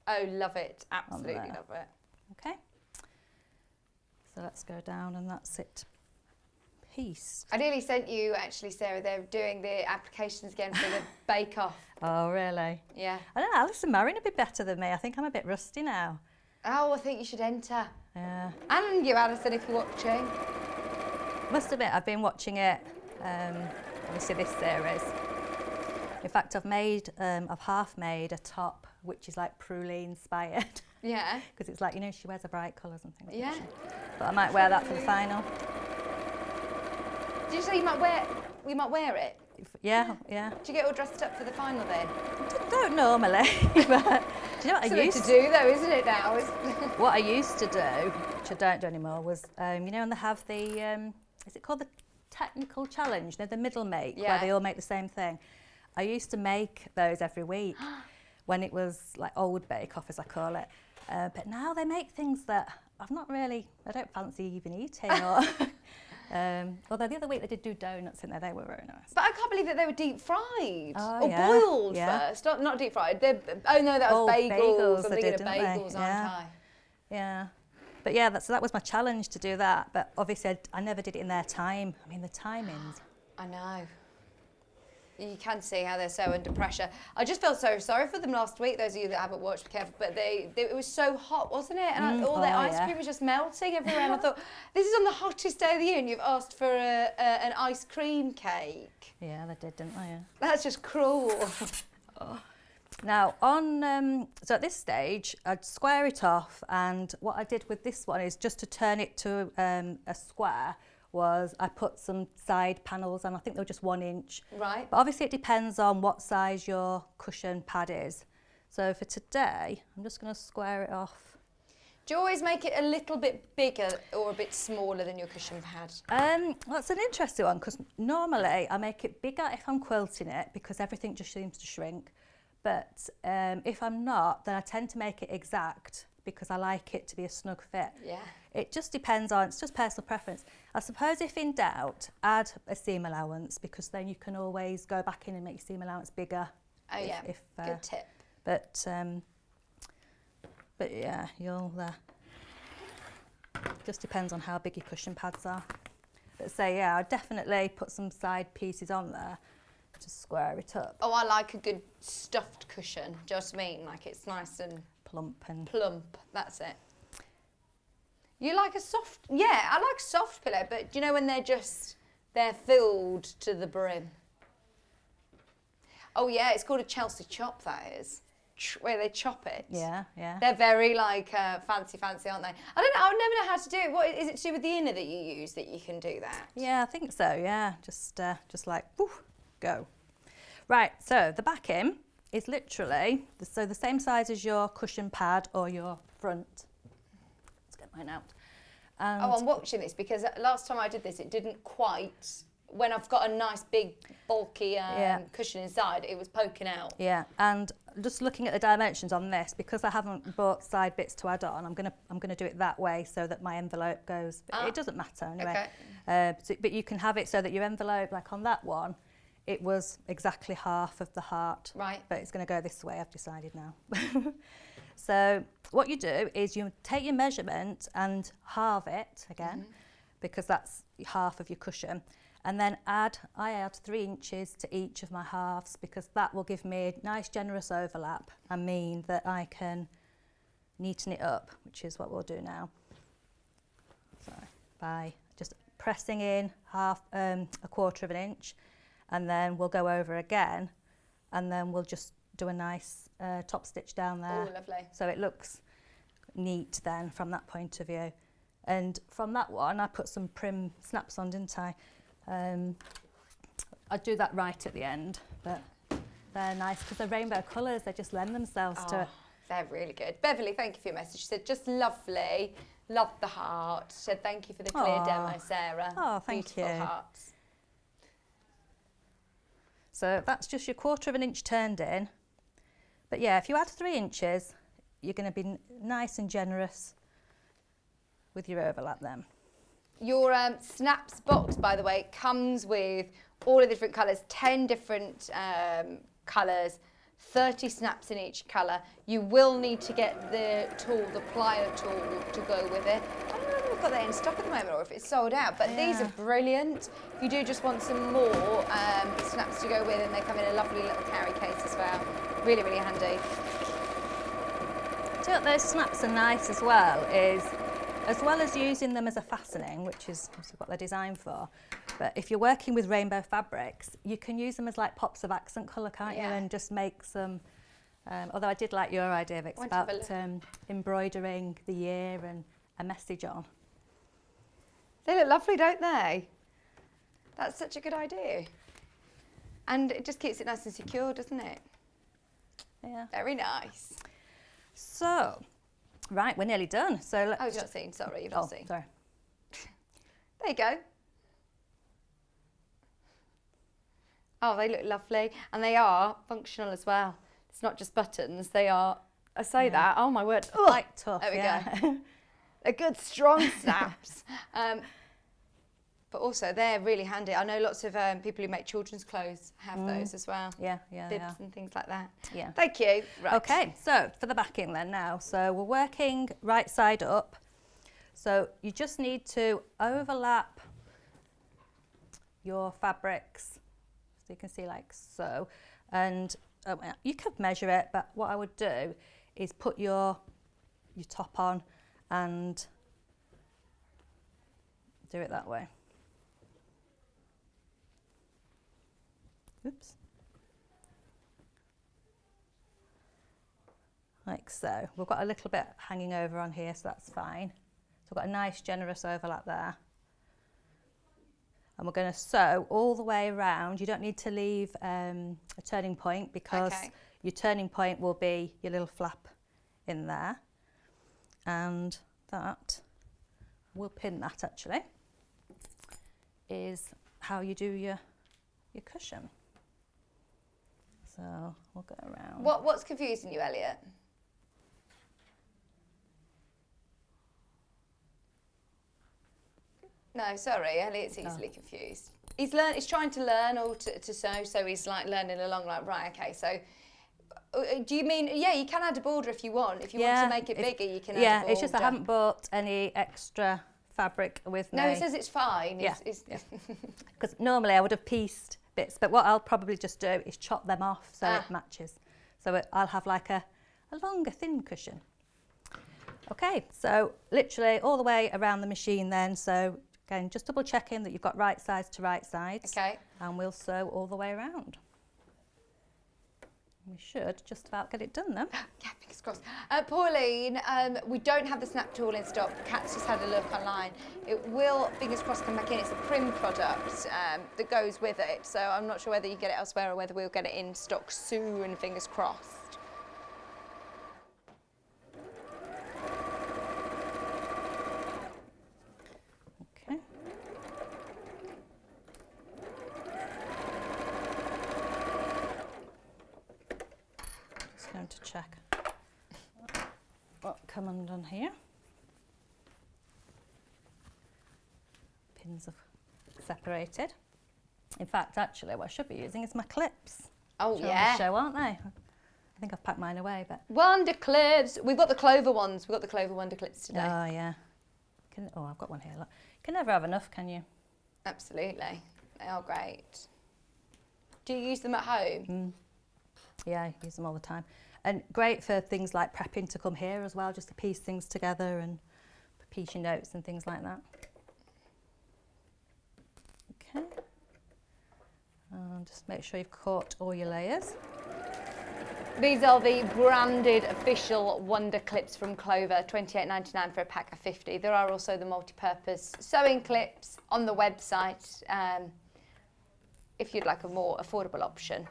Oh, love it! Absolutely love it. Okay. So let's go down and that's it. Piece. I nearly sent you, actually, Sarah. They're doing the applications again for the Bake Off. Oh, really? Yeah. I don't know, Alison Marion a bit better than me. I think I'm a bit rusty now. Oh, I think you should enter. Yeah. And you, Alison, if you're watching. Must admit, I've been watching it, obviously this series. In fact, I've half made a top which is like Pruli inspired. Yeah. Because it's like, you know, she wears the bright colours and things. Yeah. But I might wear that for the final. Did you say you might wear it? Yeah. Do you get all dressed up for the final then? Don't normally, but do you know what I used to do though, isn't it now? What I used to do, which I don't do anymore, was you know, and they have the is it called the technical challenge? You know, the middle make where they all make the same thing. I used to make those every week when it was like old Bake Off, as I call it. But now they make things that I don't fancy even eating. Or although the other week they did do donuts in there, they were very nice. But I can't believe that they were deep fried or boiled first. Not deep fried. Oh no, that was bagels. I'm thinking of bagels, aren't I? Yeah. But yeah, so that was my challenge to do that. But obviously I never did it in their time. I mean, the timings. I know. You can see how they're so under pressure. I just felt so sorry for them last week, those of you that haven't watched, be careful, but it was so hot, wasn't it? And all their ice cream was just melting everywhere. And I thought, this is on the hottest day of the year and you've asked for an ice cream cake. Yeah, they did, didn't they? Yeah. That's just cruel. Now, so at this stage, I'd square it off, and what I did with this one is just to turn it to a square, was I put some side panels on. I think they were just 1 inch. Right. But obviously it depends on what size your cushion pad is. So for today, I'm just going to square it off. Do you always make it a little bit bigger or a bit smaller than your cushion pad? That's an interesting one, because normally I make it bigger if I'm quilting it, because everything just seems to shrink. But if I'm not, then I tend to make it exact, because I like it to be a snug fit. Yeah. It just depends on, it's just personal preference. I suppose if in doubt, add a seam allowance, because then you can always go back in and make your seam allowance bigger. Oh yeah, good tip. But yeah, just depends on how big your cushion pads are. But say, yeah, I'd definitely put some side pieces on there to square it up. Oh, I like a good stuffed cushion. Do you know what I mean? Like it's nice and plump. That's it. You like a soft? Yeah, I like soft pillow, but do you know when they're filled to the brim? Oh yeah, it's called a Chelsea chop. That is where they chop it. Yeah. They're very like fancy, aren't they? I don't know. I would never know how to do it. What is it to do with the inner that you use that you can do that? Yeah, I think so. Yeah, just like woof, go. Right. So the backing is literally the same size as your cushion pad or your front. Let's get mine out. And I'm watching this because last time I did this, it didn't quite. When I've got a nice big bulky cushion inside, it was poking out. Yeah, and just looking at the dimensions on this, because I haven't bought side bits to add on, I'm gonna do it that way so that my envelope goes. It doesn't matter anyway. Okay. But you can have it so that your envelope, like on that one, it was exactly half of the heart. Right. But it's going to go this way, I've decided now. So what you do is you take your measurement and halve it again, because that's half of your cushion. And then I add 3 inches to each of my halves, because that will give me a nice generous overlap and mean that I can neaten it up, which is what we'll do now. So by just pressing in a 1/4 of an inch, and then we'll go over again, and then we'll just do a nice top stitch down there. Oh, lovely. So it looks neat then from that point of view. And from that one, I put some prim snaps on, didn't I? I'd do that right at the end, but they're nice because they're rainbow colours. They just lend themselves to it. They're really good. Beverly, thank you for your message. She said, just lovely, loved the heart. She said, thank you for the clear demo, Sarah. Oh, thank you. Beautiful hearts. So that's just your 1/4 inch turned in. But yeah, if you add 3 inches, you're going to be nice and generous with your overlap then. Your snaps box, by the way, comes with all the different colours, 10 different colours, 30 snaps in each colour. You will need to get the tool, the plier tool, to go with it. I don't know if we've got that in stock at the moment or if it's sold out, but these are brilliant. If you do just want some more snaps to go with, and they come in a lovely little carry case as well. Really, really handy. Do you know what those snaps are nice as well as using them as a fastening, which is what they're designed for, but if you're working with rainbow fabrics, you can use them as like pops of accent colour, can't you? And just make some, although I did like your idea of it, it's about embroidering the year and a message on. They look lovely, don't they? That's such a good idea. And it just keeps it nice and secure, doesn't it? Yeah. Very nice. So, right, we're nearly done. So let's you've not seen, sorry, you've not seen. Sorry. There you go. Oh, they look lovely. And they are functional as well. It's not just buttons, they are, I say that, oh my word. Quite tough, there we go. They're good, strong snaps. But also, they're really handy. I know lots of people who make children's clothes have those as well. Yeah, Bibs and things like that. Yeah. Thank you. Right. Okay, so for the backing then now. So we're working right side up. So you just need to overlap your fabrics, so you can see like so. And you could measure it, but what I would do is put your top on and do it that way. Oops. Like so. We've got a little bit hanging over on here, so that's fine. So we've got a nice generous overlap there. And we're going to sew all the way around. You don't need to leave a turning point because your turning point will be your little flap in there. And that, we'll pin that actually, is how you do your cushion. So we'll go around. What's confusing you, Elliot? No, sorry, Elliot's easily confused. He's trying to learn or to sew, so he's like learning along, like, right, okay, so do you mean, you can add a border if you want. If you want to make it bigger, you can add a border. Yeah, it's just I haven't bought any extra fabric with me. No, he says it's fine. Yeah, because normally I would have pieced bits, but what I'll probably just do is chop them off so it matches. So I'll have like a longer thin cushion. Okay, so literally all the way around the machine then. So again, just double checking that you've got right sides to right sides. Okay. And we'll sew all the way around. We should just about get it done then. Yeah, fingers crossed. Pauline, we don't have the snap tool in stock. Kat's just had a look online. It will, fingers crossed, come back in. It's a prim product that goes with it. So I'm not sure whether you get it elsewhere or whether we'll get it in stock soon, fingers crossed. Okay. Going to check what come undone here. Pins have separated. In fact, actually, what I should be using is my clips. Oh, Which are yeah. on the show, aren't they? I think I've packed mine away, but... Wonder clips. We've got the Clover ones. We've got the Clover Wonder clips today. Oh, yeah. I've got one here. Look. You can never have enough, can you? Absolutely. They are great. Do you use them at home? Yeah, I use them all the time. And great for things like prepping to come here as well, just to piece things together and piece your notes and things like that. Okay. And just make sure you've caught all your layers. These are the branded official Wonder clips from Clover, $28.99 for a pack of 50. There are also the multi-purpose sewing clips on the website if you'd like a more affordable option.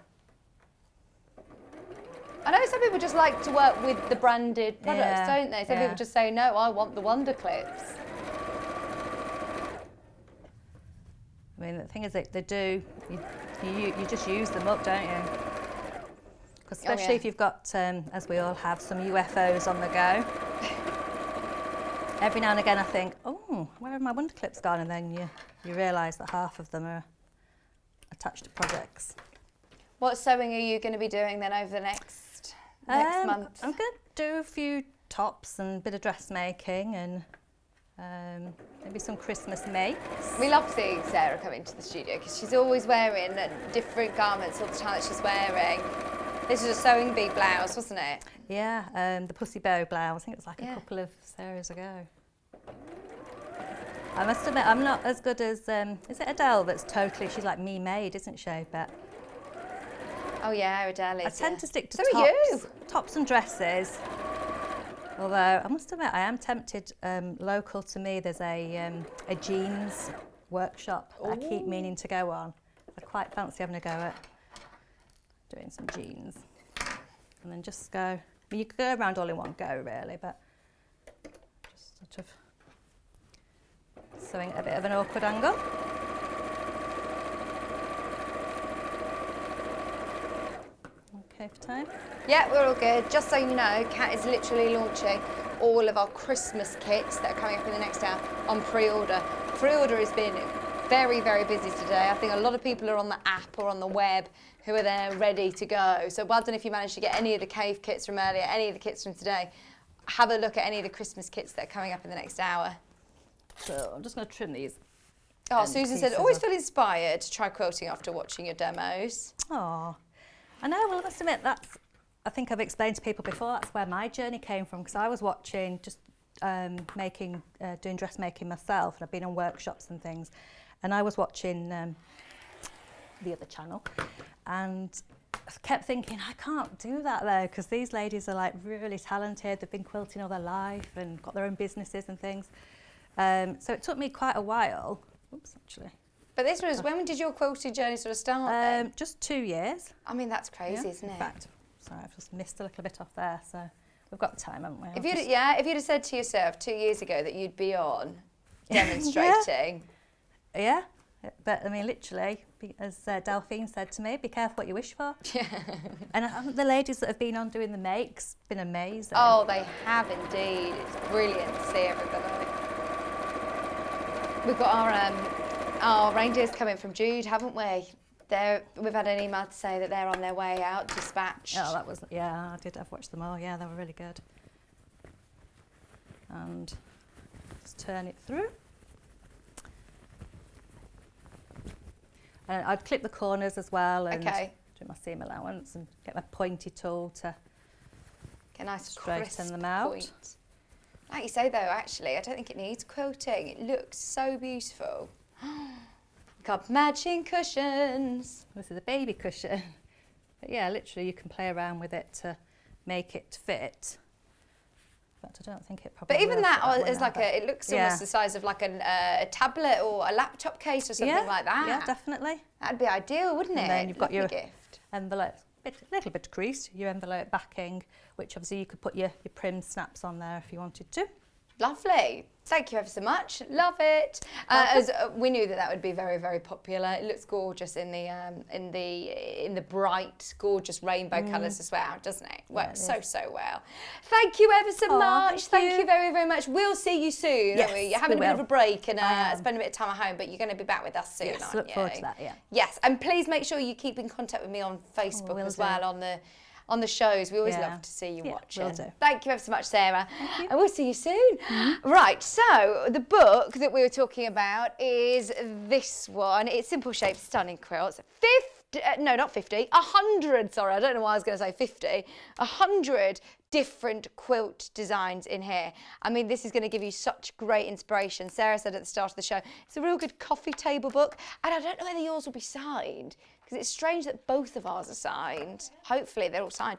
I know some people just like to work with the branded products, don't they? Some people just say, no, I want the Wonder clips. I mean, the thing is that they do, you just use them up, don't you? Especially if you've got, as we all have, some UFOs on the go. Every now and again I think, oh, where have my Wonder clips gone? And then you realise that half of them are attached to projects. What sewing are you going to be doing then over the next month? I'm going to do a few tops and a bit of dressmaking and maybe some Christmas makes. We love seeing Sarah come into the studio because she's always wearing different garments all the time that she's wearing. This is a sewing bee blouse, wasn't it? Yeah, the pussy bow blouse. I think it was like a couple of Sarahs ago. I must admit, I'm not as good as, is it Adele that's totally, she's like me made, isn't she? But oh yeah, Adele is. I tend to stick to So are you. tops and dresses. Although I must admit, I am tempted. Local to me, there's a jeans workshop that I keep meaning to go on. I quite fancy having a go at doing some jeans, and then just go. I mean, you could go around all in one go, really, but just sort of sewing at a bit of an awkward angle. Okay for time? Yeah, we're all good. Just so you know, Kat is literally launching all of our Christmas kits that are coming up in the next hour on pre-order. Pre-order has been very, very busy today. I think a lot of people are on the app or on the web who are there ready to go. So well done if you managed to get any of the cave kits from earlier, any of the kits from today. Have a look at any of the Christmas kits that are coming up in the next hour. So I'm just going to trim these. Oh, Susan said, always feel inspired to try quilting after watching your demos. Oh, I know. Well, I must admit I think I've explained to people before, that's where my journey came from, because I was watching, just doing dressmaking myself, and I've been on workshops and things, and I was watching the other channel, and I kept thinking, I can't do that though, because these ladies are like really talented, they've been quilting all their life and got their own businesses and things. So it took me quite a while. Oops, actually. But this was, when did your quilting journey sort of start then? Just 2 years. I mean, that's crazy, isn't it? In fact, sorry, I've just missed a little bit off there, so we've got time, haven't we? If you'd have said to yourself 2 years ago that you'd be on demonstrating. Yeah, but I mean, literally, as Delphine said to me, be careful what you wish for. Yeah. And the ladies that have been on doing the makes, been amazing. Oh, they have indeed. It's brilliant to see everybody. We've got our reindeers coming from Jude, haven't we? We've had an email to say that they're on their way out, dispatched. Oh, that was, yeah, I've watched them all. Yeah, they were really good. And just turn it through. And I'd clip the corners as well and do my seam allowance and get my pointy tool to get a nice straighten them out. Point. Like you say though, actually, I don't think it needs quilting. It looks so beautiful. Got matching cushions. This is a baby cushion. But yeah, literally you can play around with it to make it fit. But I don't think it probably But even will that fit is like it looks almost the size of like a tablet or a laptop case or something like that. Yeah, definitely. That'd be ideal, wouldn't it? And then you've got your gift. Envelope, little bit of crease, your envelope backing, which obviously you could put your prim snaps on there if you wanted to. Lovely. Thank you ever so much. Love it. As we knew that would be very, very popular. It looks gorgeous in the bright, gorgeous rainbow colours as well, doesn't it? Works so well. Thank you ever so much. Thank you very, very much. We'll see you soon. Yes, You're having a bit of a break and spend a bit of time at home, but you're going to be back with us soon, Yes, aren't you? look forward to that. Yeah. Yes, and please make sure you keep in contact with me on Facebook as well on the shows. We always love to see you watching. Will do. Thank you ever so much, Sarah. And we'll see you soon. Right, so the book that we were talking about is this one. It's Simple Shapes, Stunning Quilts. 100, sorry, I don't know why I was going to say 50. 100 different quilt designs in here. I mean, this is going to give you such great inspiration. Sarah said at the start of the show, it's a real good coffee table book. And I don't know whether yours will be signed, because it's strange that both of ours are signed. Hopefully they're all signed,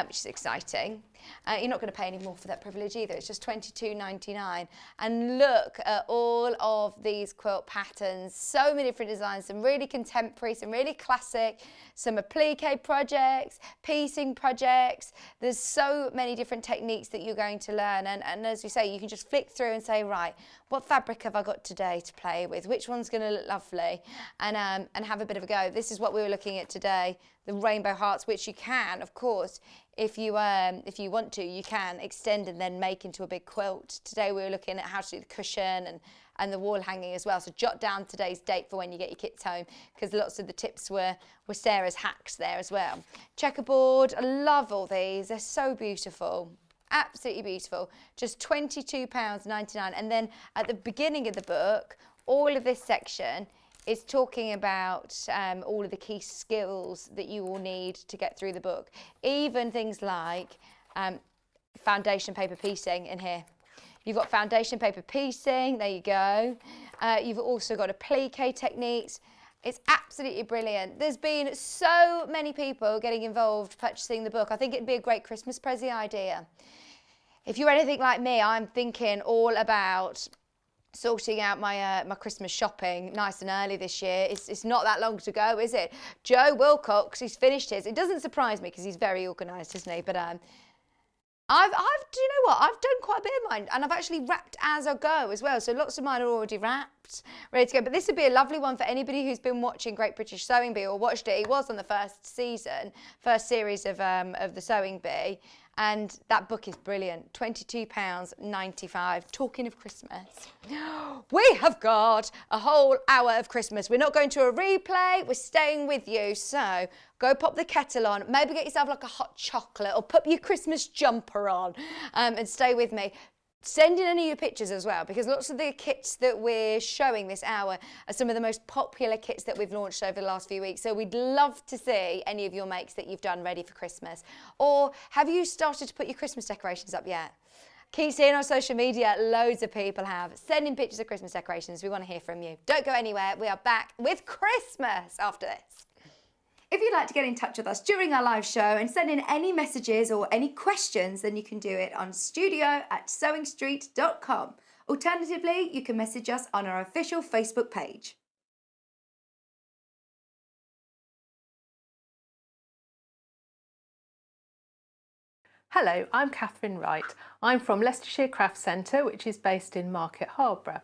which is exciting. You're not going to pay any more for that privilege either. It's just $22.99. And look at all of these quilt patterns. So many different designs, some really contemporary, some really classic, some applique projects, piecing projects. There's so many different techniques that you're going to learn. And as we say, you can just flick through and say, right, what fabric have I got today to play with? Which one's going to look lovely? And have a bit of a go. This is what we were looking at today, the rainbow hearts, which you can, of course, if you want to, you can extend and then make into a big quilt. Today we were looking at how to do the cushion and the wall hanging as well. So jot down today's date for when you get your kits home, because lots of the tips were Sarah's hacks there as well. Checkerboard, I love all these. They're so beautiful. Absolutely beautiful. Just £22.99. And then at the beginning of the book, all of this section is talking about all of the key skills that you will need to get through the book. Even things like foundation paper piecing in here. You've got foundation paper piecing, there you go. You've also got applique techniques. It's absolutely brilliant. There's been so many people getting involved purchasing the book. I think it'd be a great Christmas present idea. If you're anything like me, I'm thinking all about sorting out my my Christmas shopping nice and early this year. It's not that long to go, is it? Joe Wilcox, he's finished his. It doesn't surprise me because he's very organised, isn't he? But I've do you know what? I've done quite a bit of mine, and I've actually wrapped as I go as well. So lots of mine are already wrapped, ready to go. But this would be a lovely one for anybody who's been watching Great British Sewing Bee or watched it. It was on the first series of the Sewing Bee. And that book is brilliant, £22.95. Talking of Christmas, we have got a whole hour of Christmas. We're not going to a replay, we're staying with you. So go pop the kettle on, maybe get yourself like a hot chocolate or put your Christmas jumper on and stay with me. Send in any of your pictures as well, because lots of the kits that we're showing this hour are some of the most popular kits that we've launched over the last few weeks. So we'd love to see any of your makes that you've done ready for Christmas. Or have you started to put your Christmas decorations up yet? Keep seeing on social media, loads of people have. Send in pictures of Christmas decorations. We want to hear from you. Don't go anywhere. We are back with Christmas after this. If you'd like to get in touch with us during our live show and send in any messages or any questions, then you can do it on studio@sewingstreet.com. Alternatively, you can message us on our official Facebook page. Hello, I'm Catherine Wright. I'm from Leicestershire Craft Centre, which is based in Market Harborough.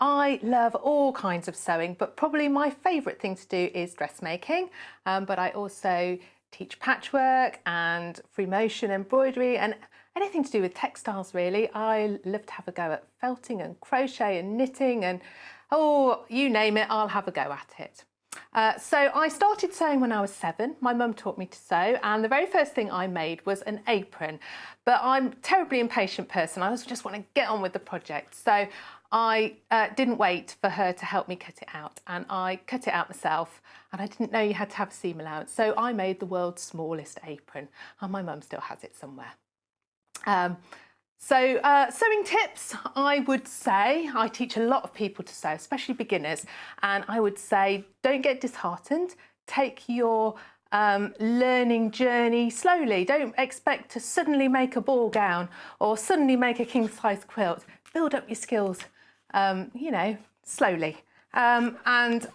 I love all kinds of sewing, but probably my favourite thing to do is dressmaking. But I also teach patchwork and free motion embroidery and anything to do with textiles, really. I love to have a go at felting and crochet and knitting and, oh, you name it, I'll have a go at it. So I started sewing when I was 7. My mum taught me to sew, and the very first thing I made was an apron. But I'm a terribly impatient person. I always just want to get on with the project. So I didn't wait for her to help me cut it out, and I cut it out myself, and I didn't know you had to have a seam allowance. So I made the world's smallest apron, and my mum still has it somewhere. Sewing tips, I would say, I teach a lot of people to sew, especially beginners, and I would say don't get disheartened. Take your learning journey slowly. Don't expect to suddenly make a ball gown or suddenly make a king-size quilt. Build up your skills, you know, slowly. And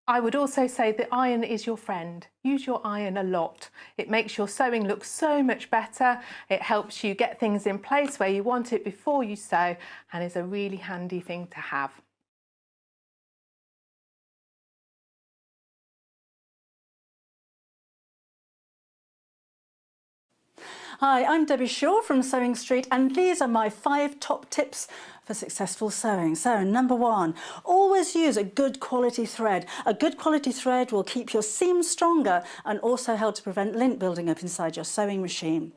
I would also say the iron is your friend. Use your iron a lot. It makes your sewing look so much better. It helps you get things in place where you want it before you sew, and is a really handy thing to have. Hi, I'm Debbie Shaw from Sewing Street, and these are my 5 top tips for successful sewing. So, number 1, always use a good quality thread. A good quality thread will keep your seams stronger and also help to prevent lint building up inside your sewing machine.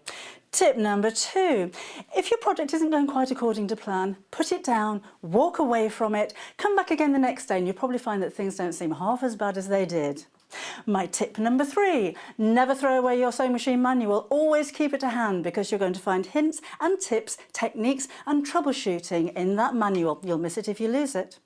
Tip number 2, if your project isn't going quite according to plan, put it down, walk away from it, come back again the next day, and you'll probably find that things don't seem half as bad as they did. My tip number 3, never throw away your sewing machine manual. Always keep it to hand, because you're going to find hints and tips, techniques and troubleshooting in that manual. You'll miss it if you lose it.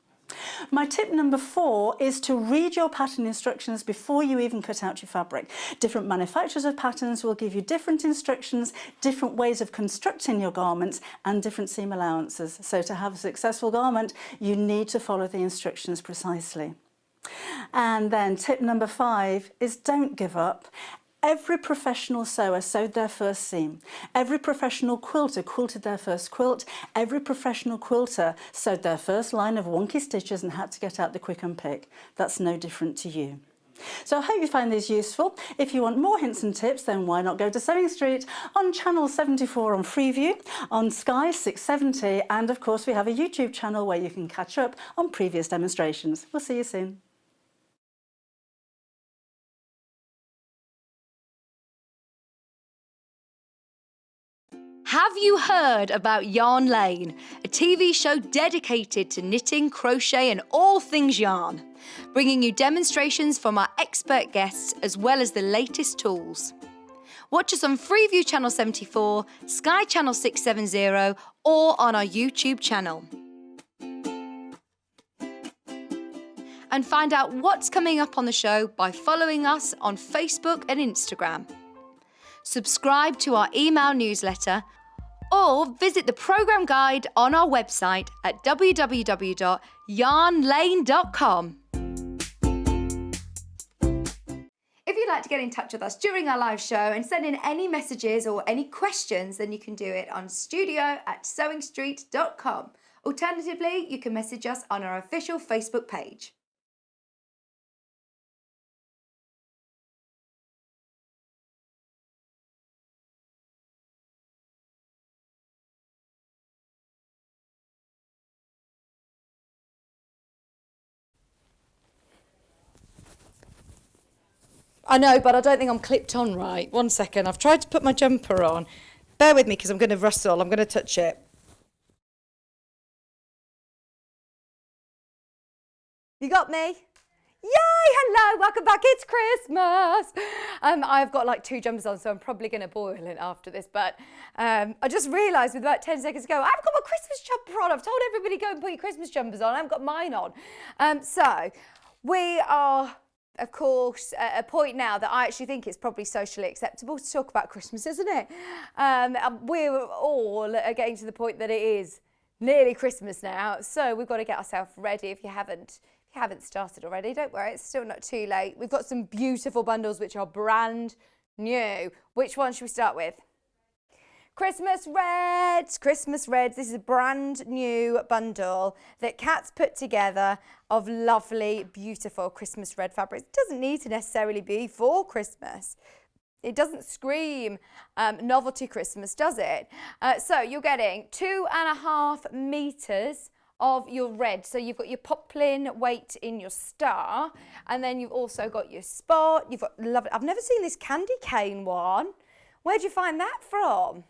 My tip number 4 is to read your pattern instructions before you even cut out your fabric. Different manufacturers of patterns will give you different instructions, different ways of constructing your garments and different seam allowances. So to have a successful garment, you need to follow the instructions precisely. And then tip number 5 is don't give up. Every professional sewer sewed their first seam. Every professional quilter quilted their first quilt. Every professional quilter sewed their first line of wonky stitches and had to get out the quick unpick. That's no different to you. So I hope you find these useful. If you want more hints and tips, then why not go to Sewing Street on channel 74 on Freeview, on Sky 670, and of course we have a YouTube channel where you can catch up on previous demonstrations. We'll see you soon. Have you heard about Yarn Lane, a TV show dedicated to knitting, crochet and all things yarn, bringing you demonstrations from our expert guests as well as the latest tools. Watch us on Freeview Channel 74, Sky Channel 670 or on our YouTube channel. And find out what's coming up on the show by following us on Facebook and Instagram. Subscribe to our email newsletter or visit the programme guide on our website at www.yarnlane.com. If you'd like to get in touch with us during our live show and send in any messages or any questions, then you can do it on studio@sewingstreet.com. Alternatively, you can message us on our official Facebook page. I know, but I don't think I'm clipped on right. 1 second, I've tried to put my jumper on. Bear with me because I'm going to rustle, I'm going to touch it. You got me? Yay, hello, welcome back, it's Christmas. I've got like 2 jumpers on, so I'm probably going to boil it after this, but I just realised with about 10 seconds ago, I've got my Christmas jumper on. I've told everybody go and put your Christmas jumpers on. I haven't got mine on. So we are, of course, at a point now that I actually think it's probably socially acceptable to talk about Christmas, isn't it? We're all getting to the point that it is nearly Christmas now, so we've got to get ourselves ready. If you haven't started already, don't worry, it's still not too late. We've got some beautiful bundles which are brand new. Which one should we start with? Christmas Reds, Christmas Reds. This is a brand new bundle that Kat's put together of lovely, beautiful Christmas red fabrics. It doesn't need to necessarily be for Christmas. It doesn't scream novelty Christmas, does it? So you're getting 2.5 meters of your red. So you've got your poplin weight in your star, and then you've also got your spot. You've got lovely, I've never seen this candy cane one. Where'd you find that from?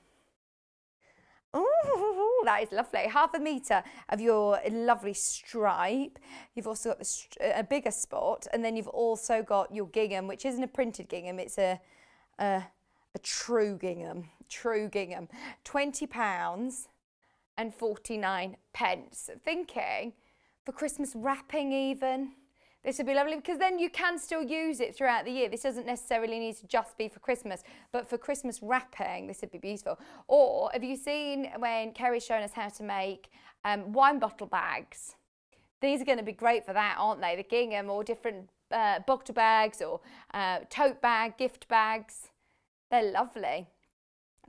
Oh, that is lovely. 0.5 metre of your lovely stripe. You've also got a bigger spot, and then you've also got your gingham, which isn't a printed gingham, it's a true gingham. True gingham. £20.49. Thinking for Christmas wrapping even. This would be lovely because then you can still use it throughout the year. This doesn't necessarily need to just be for Christmas, but for Christmas wrapping, this would be beautiful. Or have you seen when Kerry's shown us how to make wine bottle bags? These are going to be great for that, aren't they? The gingham or different bottle bags or tote bag, gift bags. They're lovely.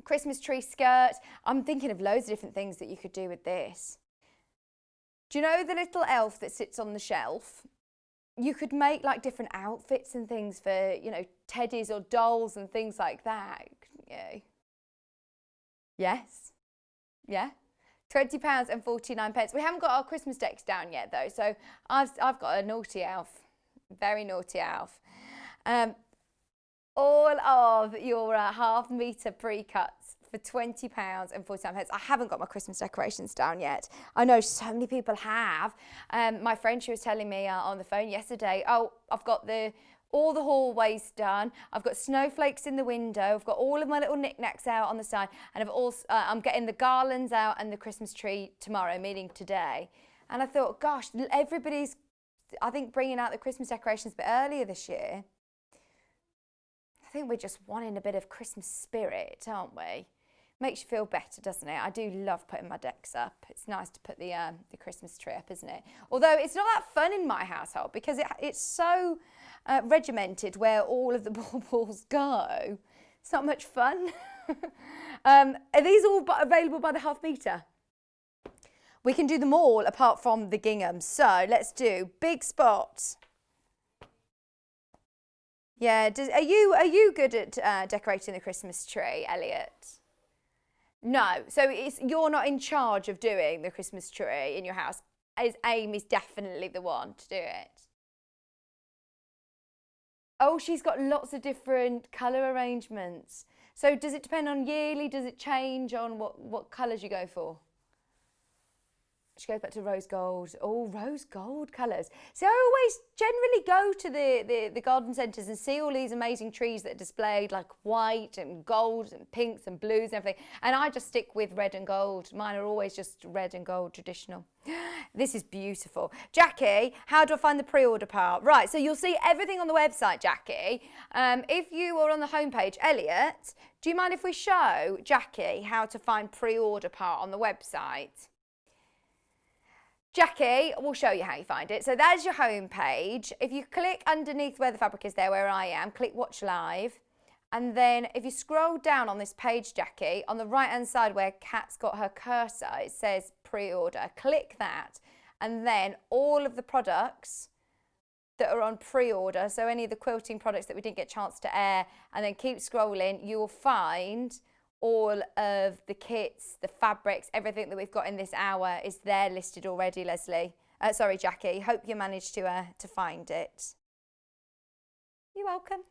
Christmas tree skirt. I'm thinking of loads of different things that you could do with this. Do you know the little elf that sits on the shelf? You could make like different outfits and things for, you know, teddies or dolls and things like that. Yeah. Yes. Yeah. £20.49. We haven't got our Christmas decks down yet though, so I've got a naughty elf. Very naughty elf. All of your 0.5 metre pre-cuts for £20.49. I haven't got my Christmas decorations down yet. I know so many people have. My friend, she was telling me on the phone yesterday, oh, I've got all the hallways done. I've got snowflakes in the window. I've got all of my little knickknacks out on the side, and I'm getting the garlands out and the Christmas tree tomorrow, meaning today. And I thought, gosh, everybody's, I think, bringing out the Christmas decorations a bit earlier this year. I think we're just wanting a bit of Christmas spirit, aren't we? Makes you feel better, doesn't it? I do love putting my decks up. It's nice to put the Christmas tree up, isn't it? Although it's not that fun in my household because it's so regimented where all of the baubles go. It's not much fun. Are these all available by the half metre? We can do them all apart from the gingham. So let's do big spot. Yeah, are you good at decorating the Christmas tree, Elliot? No, so you're not in charge of doing the Christmas tree in your house. Amy's definitely the one to do it. Oh, she's got lots of different colour arrangements. So does it depend on yearly? Does it change on what colours you go for? She goes back to rose gold. Oh, rose gold colours. So I always generally go to the garden centres and see all these amazing trees that are displayed, like white and gold and pinks and blues and everything. And I just stick with red and gold. Mine are always just red and gold traditional. This is beautiful. Jackie, how do I find the pre-order part? Right, so you'll see everything on the website, Jackie. If you are on the homepage, Elliot, do you mind if we show Jackie how to find pre-order part on the website? Jackie will show you how you find it. So that's your home page. If you click underneath where the fabric is there, where I am, click watch live. And then if you scroll down on this page, Jackie, on the right hand side where Kat's got her cursor, it says pre-order. Click that. And then all of the products that are on pre-order, so any of the quilting products that we didn't get a chance to air, and then keep scrolling, you will find all of the kits, the fabrics, everything that we've got in this hour is there listed already, Leslie. Sorry, Jackie. Hope you managed to find it. You're welcome.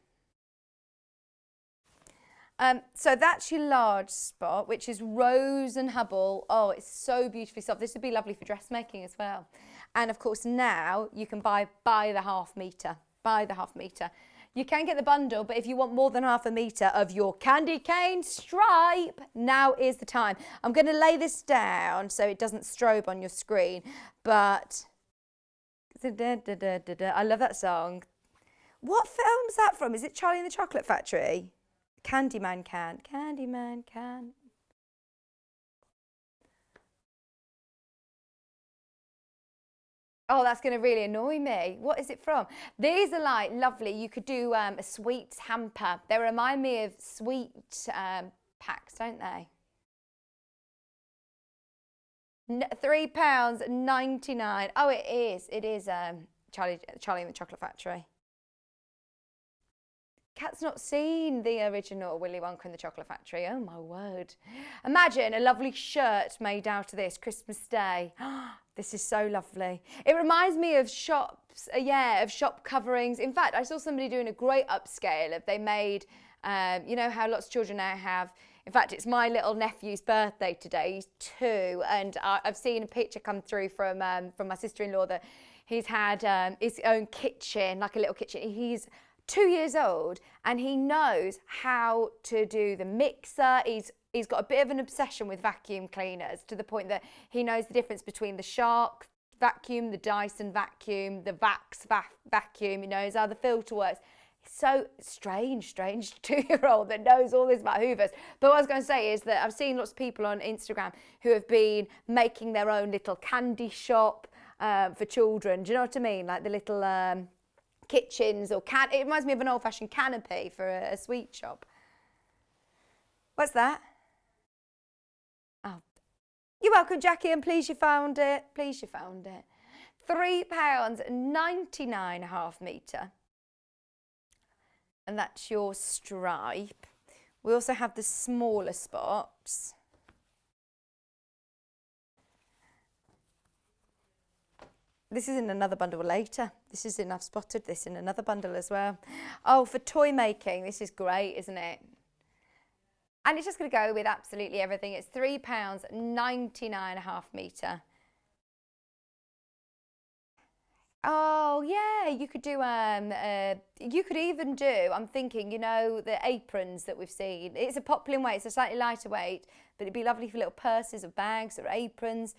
So that's your large spot, which is Rose and Hubble. Oh, it's so beautifully soft. This would be lovely for dressmaking as well. And of course now you can buy the half metre. Buy the half metre. You can get the bundle, but if you want more than half a metre of your candy cane stripe, now is the time. I'm going to lay this down so it doesn't strobe on your screen, but I love that song. What film's that from? Is it Charlie and the Chocolate Factory? Candyman can. Candyman can. Oh, that's going to really annoy me. What is it from? These are like lovely. You could do a sweets hamper. They remind me of sweet packs, don't they? £3.99. Oh, it is. It is Charlie and the Chocolate Factory. Kat's not seen the original Willy Wonka and the Chocolate Factory. Oh my word. Imagine a lovely shirt made out of this Christmas Day. This is so lovely. It reminds me of shops, of shop coverings. In fact, I saw somebody doing a great upscale of they made, you know how lots of children now have. In fact, it's my little nephew's birthday today. He's 2, and I've seen a picture come through from my sister-in-law that he's had his own kitchen, like a little kitchen. He's 2 years old and he knows how to do the mixer. He's got a bit of an obsession with vacuum cleaners to the point that he knows the difference between the Shark vacuum, the Dyson vacuum, the Vax vacuum. He knows how the filter works. So strange 2-year-old that knows all this about Hoovers. But what I was going to say is that I've seen lots of people on Instagram who have been making their own little candy shop for children. Do you know what I mean? Like the little kitchens or it reminds me of an old-fashioned canopy for a sweet shop. What's that? Oh, you're welcome, Jackie, and please you found it. Please you found it. £3.99 half metre. And that's your stripe. We also have the smaller spots. This is in another bundle later. I've spotted this in another bundle as well. Oh, for toy making, this is great, isn't it? And it's just going to go with absolutely everything. It's £3.99 a half metre. Oh yeah, you could do you could even do, I'm thinking, you know, the aprons that we've seen. It's a poplin weight, it's a slightly lighter weight, but it'd be lovely for little purses or bags or aprons,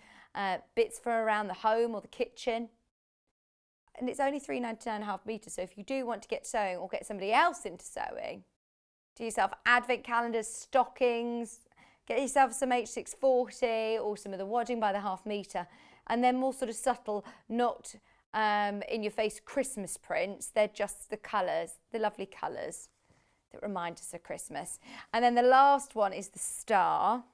bits for around the home or the kitchen. And it's only £3.99.5 metres, so if you do want to get sewing or get somebody else into sewing, do yourself advent calendars, stockings, get yourself some H640 or some of the wadding by the ½ metre, and then more sort of subtle, not in your face Christmas prints. They're just the colours, the lovely colours that remind us of Christmas. And then the last one is the star.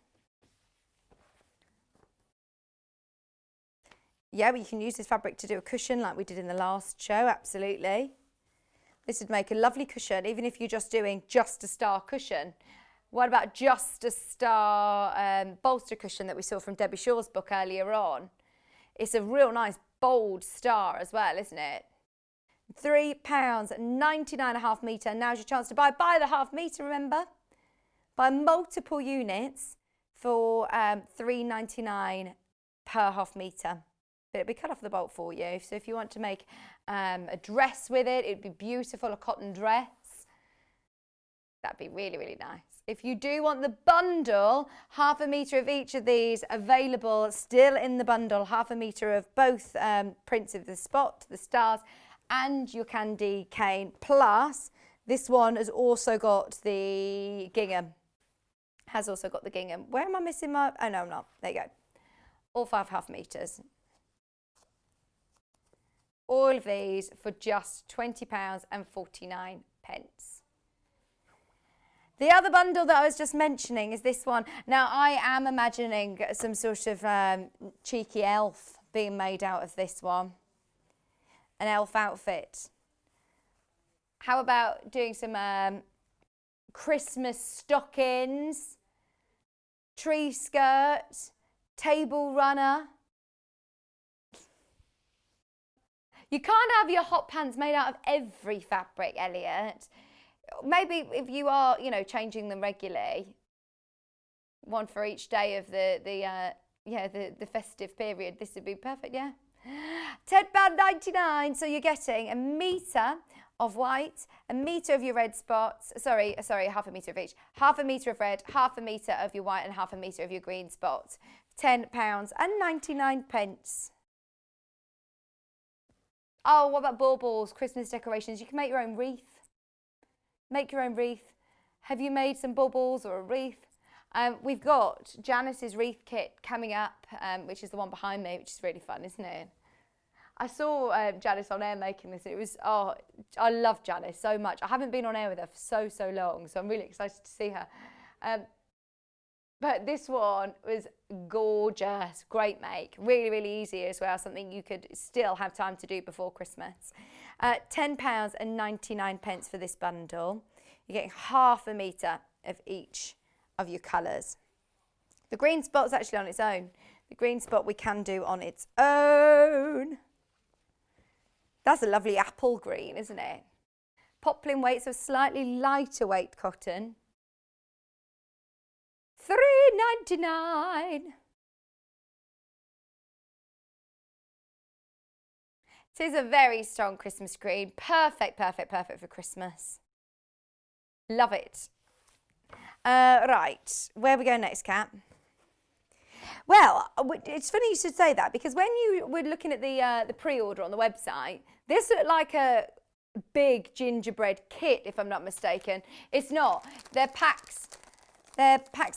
Yeah, but you can use this fabric to do a cushion like we did in the last show, absolutely. This would make a lovely cushion, even if you're just doing just a star cushion. What about just a star bolster cushion that we saw from Debbie Shaw's book earlier on? It's a real nice bold star as well, isn't it? £3.99.5 metre. Now's your chance to buy the ½ metre, remember? Buy multiple units for £3.99 per ½ metre. But it'll be cut off the bolt for you. So if you want to make a dress with it, it'd be beautiful, a cotton dress. That'd be really, really nice. If you do want the bundle, ½ metre of each of these available still in the bundle, ½ metre of both prints of the spot, the stars, and your candy cane. Plus, this one has also got the gingham. Where am I missing my? Oh no, I'm not. There you go. All 5 ½ metres. All of these for just £20.49. The other bundle that I was just mentioning is this one. Now, I am imagining some sort of cheeky elf being made out of this one. An elf outfit. How about doing some Christmas stockings, tree skirt, table runner? You can't have your hot pants made out of every fabric, Elliot. Maybe if you are, you know, changing them regularly, one for each day of the festive period, this would be perfect, yeah. £10.99, so you're getting a metre of white, a metre of your red spots, sorry, ½ metre of each, ½ metre of red, ½ metre of your white and ½ metre of your green spots. £10.99. Oh, what about baubles, Christmas decorations? You can make your own wreath. Make your own wreath. Have you made some baubles or a wreath? We've got Janice's wreath kit coming up, which is the one behind me, which is really fun, isn't it? I saw Janice on air making this. It was, oh, I love Janice so much. I haven't been on air with her for so long, so I'm really excited to see her. But this one was gorgeous, great make, really easy as well, something you could still have time to do before Christmas. £10.99 for this bundle. You're getting ½ metre of each of your colours. The green spot's actually on its own. The green spot we can do on its own. That's a lovely apple green, isn't it? Poplin weight, so slightly lighter weight cotton. £3.99. It is a very strong Christmas green. Perfect for Christmas. Love it. Right, where we go next, Kat? Well, it's funny you should say that, because when you were looking at the pre-order on the website, this looked like a big gingerbread kit, if I'm not mistaken. It's not. They're packs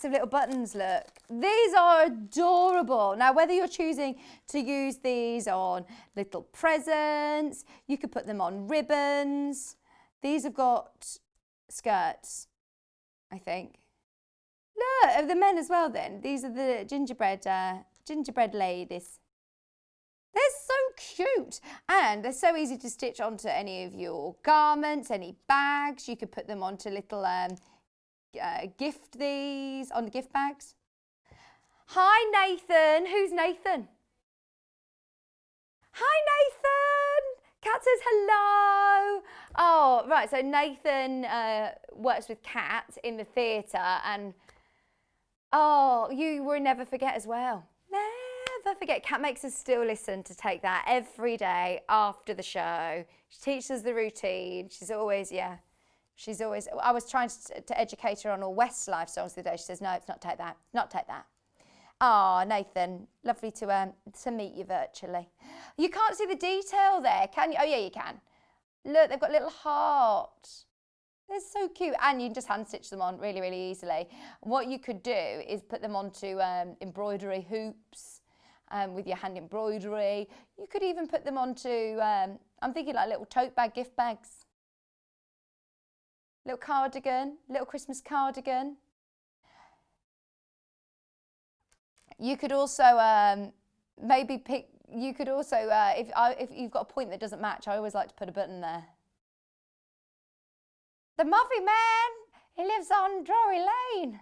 of little buttons, look. These are adorable. Now, whether you're choosing to use these on little presents, you could put them on ribbons. These have got skirts, I think. Look, of the men as well then. These are the gingerbread ladies. They're so cute, and they're so easy to stitch onto any of your garments, any bags. You could put them onto little gift bags. Hi Nathan. Who's Nathan? Hi Nathan. Kat says hello. Oh, right, so Nathan works with Kat in the theatre, and oh, you were Never Forget as well. Never never forget, Kat makes us still listen to Take That every day after the show. She teaches us the routine. She's always, I was trying to educate her on all Westlife songs the other day. She says, no, it's not Take That, not Take That. Oh, Nathan, lovely to meet you virtually. You can't see the detail there, can you? Oh, yeah, you can. Look, they've got little hearts. They're so cute. And you can just hand stitch them on really, really easily. What you could do is put them onto embroidery hoops with your hand embroidery. You could even put them onto, I'm thinking like little tote bag, gift bags. Little cardigan, little Christmas cardigan. You could also maybe pick, you could also, if you've got a point that doesn't match, I always like to put a button there. The Muffy Man, he lives on Drury Lane.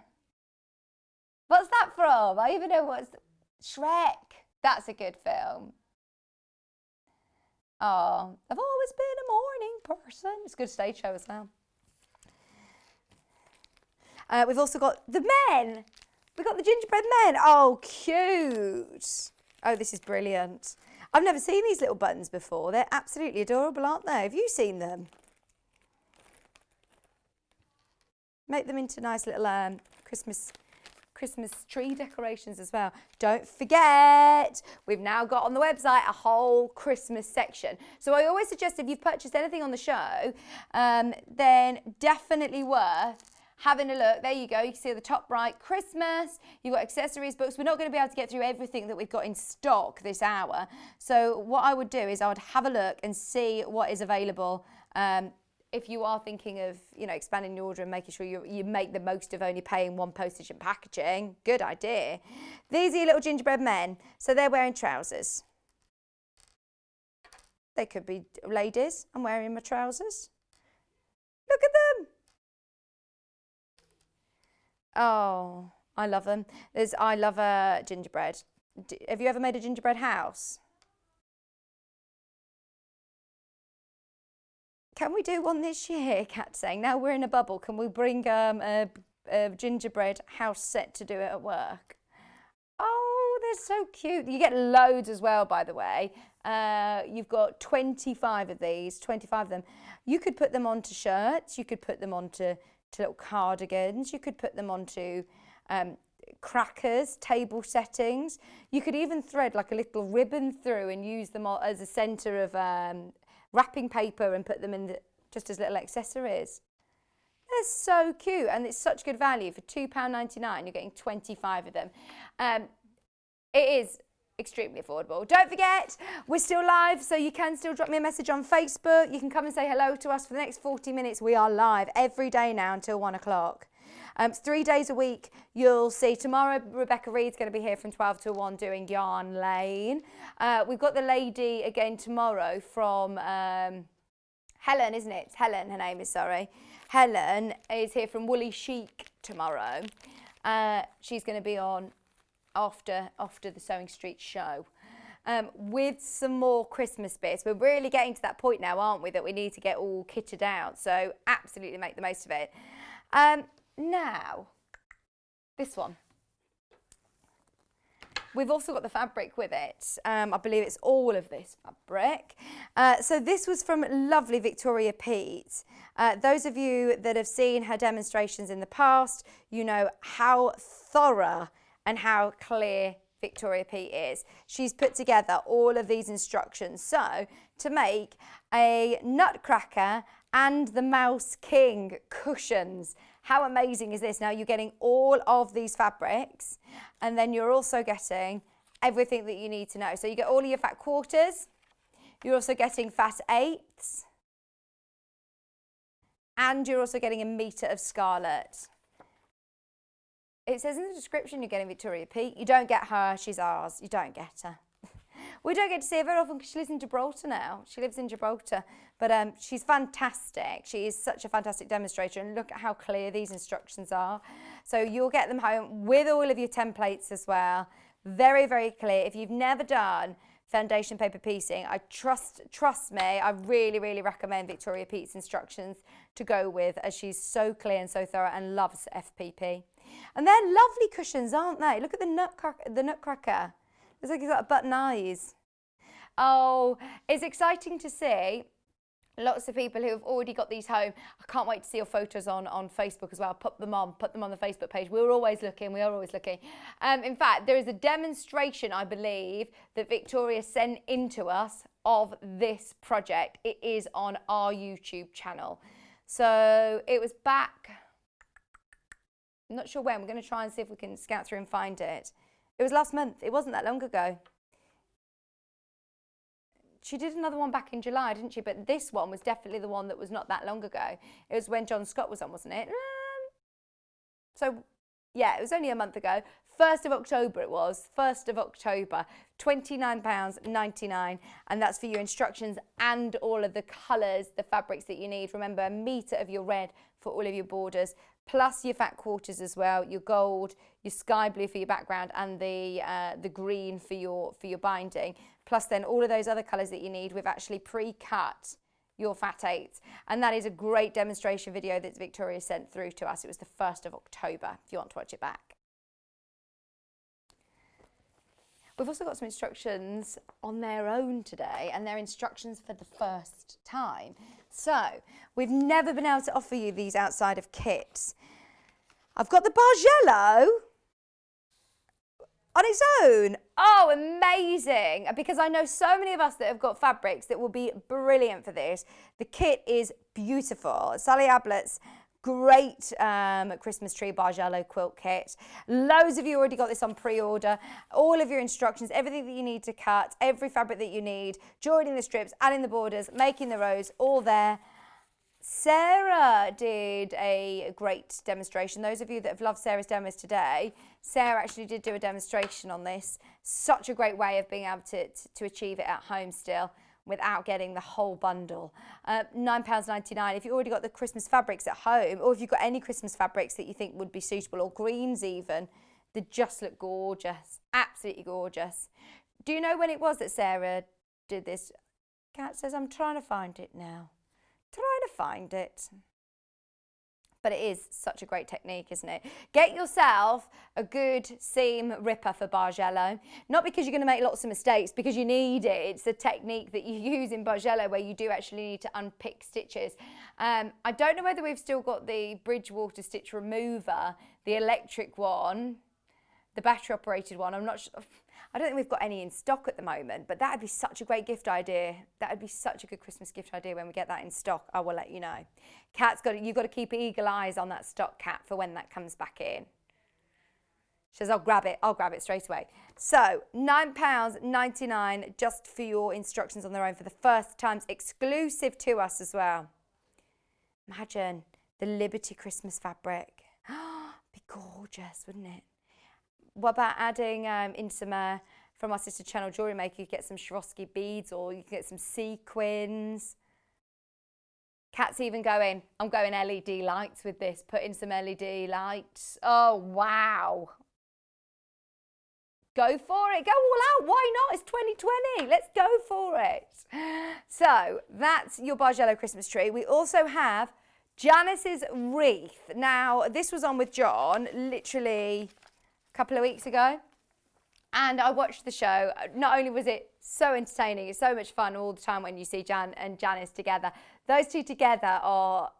What's that from? I even know what's, Shrek. That's a good film. Oh, I've always been a morning person. It's a good stage show as well. We've also got the men. We've got the gingerbread men. Oh, cute. Oh, this is brilliant. I've never seen these little buttons before. They're absolutely adorable, aren't they? Have you seen them? Make them into nice little Christmas tree decorations as well. Don't forget, we've now got on the website a whole Christmas section. So I always suggest if you've purchased anything on the show, then definitely worth having a look. There you go. You can see at the top right, Christmas. You've got accessories, books. We're not going to be able to get through everything that we've got in stock this hour. So what I would do is I would have a look and see what is available. If you are thinking of, expanding your order and making sure you make the most of only paying one postage and packaging, good idea. These are your little gingerbread men. So they're wearing trousers. They could be ladies. I'm wearing my trousers. Look at them. Oh, I love them. I love a gingerbread. Have you ever made a gingerbread house? Can we do one this year, Kat's saying? Now we're in a bubble. Can we bring a gingerbread house set to do it at work? Oh, they're so cute. You get loads as well, by the way. You've got 25 of these, 25 of them. You could put them onto shirts. You could put them onto little cardigans. You could put them onto crackers, table settings. You could even thread like a little ribbon through and use them as a centre of wrapping paper and put them in just as little accessories. They're so cute and it's such good value. For £2.99 you're getting 25 of them. It is extremely affordable. Don't forget, we're still live, so you can still drop me a message on Facebook. You can come and say hello to us for the next 40 minutes. We are live every day now until 1 o'clock. 3 days a week. You'll see tomorrow Rebecca Reed's going to be here from 12 to 1 doing Yarn Lane. We've got the lady again tomorrow from Helen, isn't it? It's Helen, her name is, sorry. Helen is here from Woolly Chic tomorrow. She's going to be on after the Sewing Street show. With some more Christmas bits. We're really getting to that point now, aren't we, that we need to get all kitted out. So absolutely make the most of it. Now, this one. We've also got the fabric with it. I believe it's all of this fabric. So this was from lovely Victoria Pete. Those of you that have seen her demonstrations in the past, you know how thorough and how clear Victoria Pete is. She's put together all of these instructions. So to make a nutcracker and the Mouse King cushions. How amazing is this? Now you're getting all of these fabrics and then you're also getting everything that you need to know. So you get all of your fat quarters, you're also getting fat eighths, and you're also getting a metre of scarlet. It says in the description you're getting Victoria Pete. You don't get her, she's ours. You don't get her. We don't get to see her very often because she lives in Gibraltar now. She lives in Gibraltar, but she's fantastic. She is such a fantastic demonstrator, and look at how clear these instructions are. So you'll get them home with all of your templates as well. Very, very clear. If you've never done foundation paper piecing, trust me, I really, really recommend Victoria Pete's instructions to go with, as she's so clear and so thorough and loves FPP. And they're lovely cushions, aren't they? Look at the nutcracker. It's like he's got button eyes. Oh, it's exciting to see lots of people who have already got these home. I can't wait to see your photos on Facebook as well. Put them on the Facebook page. We are always looking. In fact, there is a demonstration, I believe, that Victoria sent into us of this project. It is on our YouTube channel. So it was back, I'm not sure when. We're going to try and see if we can scout through and find it. It was last month. It wasn't that long ago. She did another one back in July, didn't she? But this one was definitely the one that was not that long ago. It was when John Scott was on, wasn't it? So, yeah, it was only a month ago. 1st of October it was. 1st of October. £29.99. And that's for your instructions and all of the colours, the fabrics that you need. Remember, a metre of your red for all of your borders, plus your fat quarters as well, your gold, your sky blue for your background, and the green for your binding. Plus then all of those other colours that you need. We've actually pre-cut your fat 8s. And that is a great demonstration video that Victoria sent through to us. It was the 1st of October, if you want to watch it back. We've also got some instructions on their own today, and they're instructions for the first time. So, we've never been able to offer you these outside of kits. I've got the Bargello on its own. Oh, amazing. Because I know so many of us that have got fabrics that will be brilliant for this. The kit is beautiful. Sally Ablett's great Christmas tree Bargello quilt kit. Loads of you already got this on pre-order. All of your instructions, everything that you need to cut, every fabric that you need, joining the strips, adding the borders, making the rows, all there. Sarah did a great demonstration. Those of you that have loved Sarah's demos today, Sarah actually did do a demonstration on this. Such a great way of being able to achieve it at home still, without getting the whole bundle. £9.99. If you've already got the Christmas fabrics at home, or if you've got any Christmas fabrics that you think would be suitable, or greens even, they just look gorgeous. Absolutely gorgeous. Do you know when it was that Sarah did this? Kat says, I'm trying to find it now. Trying to find it. But it is such a great technique, isn't it? Get yourself a good seam ripper for Bargello. Not because you're going to make lots of mistakes, because you need it. It's a technique that you use in Bargello where you do actually need to unpick stitches. I don't know whether we've still got the Bridgewater stitch remover, the electric one, the battery operated one. I'm not sure. I don't think we've got any in stock at the moment, but that would be such a great gift idea. That would be such a good Christmas gift idea when we get that in stock. I will let you know. Kat's got it. You've got to keep eagle eyes on that stock, Kat, for when that comes back in. She says, I'll grab it straight away. So, £9.99 just for your instructions on their own for the first times, exclusive to us as well. Imagine the Liberty Christmas fabric. Be gorgeous, wouldn't it? What about adding in some, from our sister channel Jewelry Maker, you get some Swarovski beads, or you can get some sequins. Kat's even going, I'm going LED lights with this, put in some LED lights. Oh, wow. Go for it, go all out, why not? It's 2020, let's go for it. So that's your Bargello Christmas tree. We also have Janice's wreath. Now, this was on with John, literally couple of weeks ago, and I watched the show. Not only was it so entertaining, it's so much fun all the time when you see Jan and Janice together. Those two together are,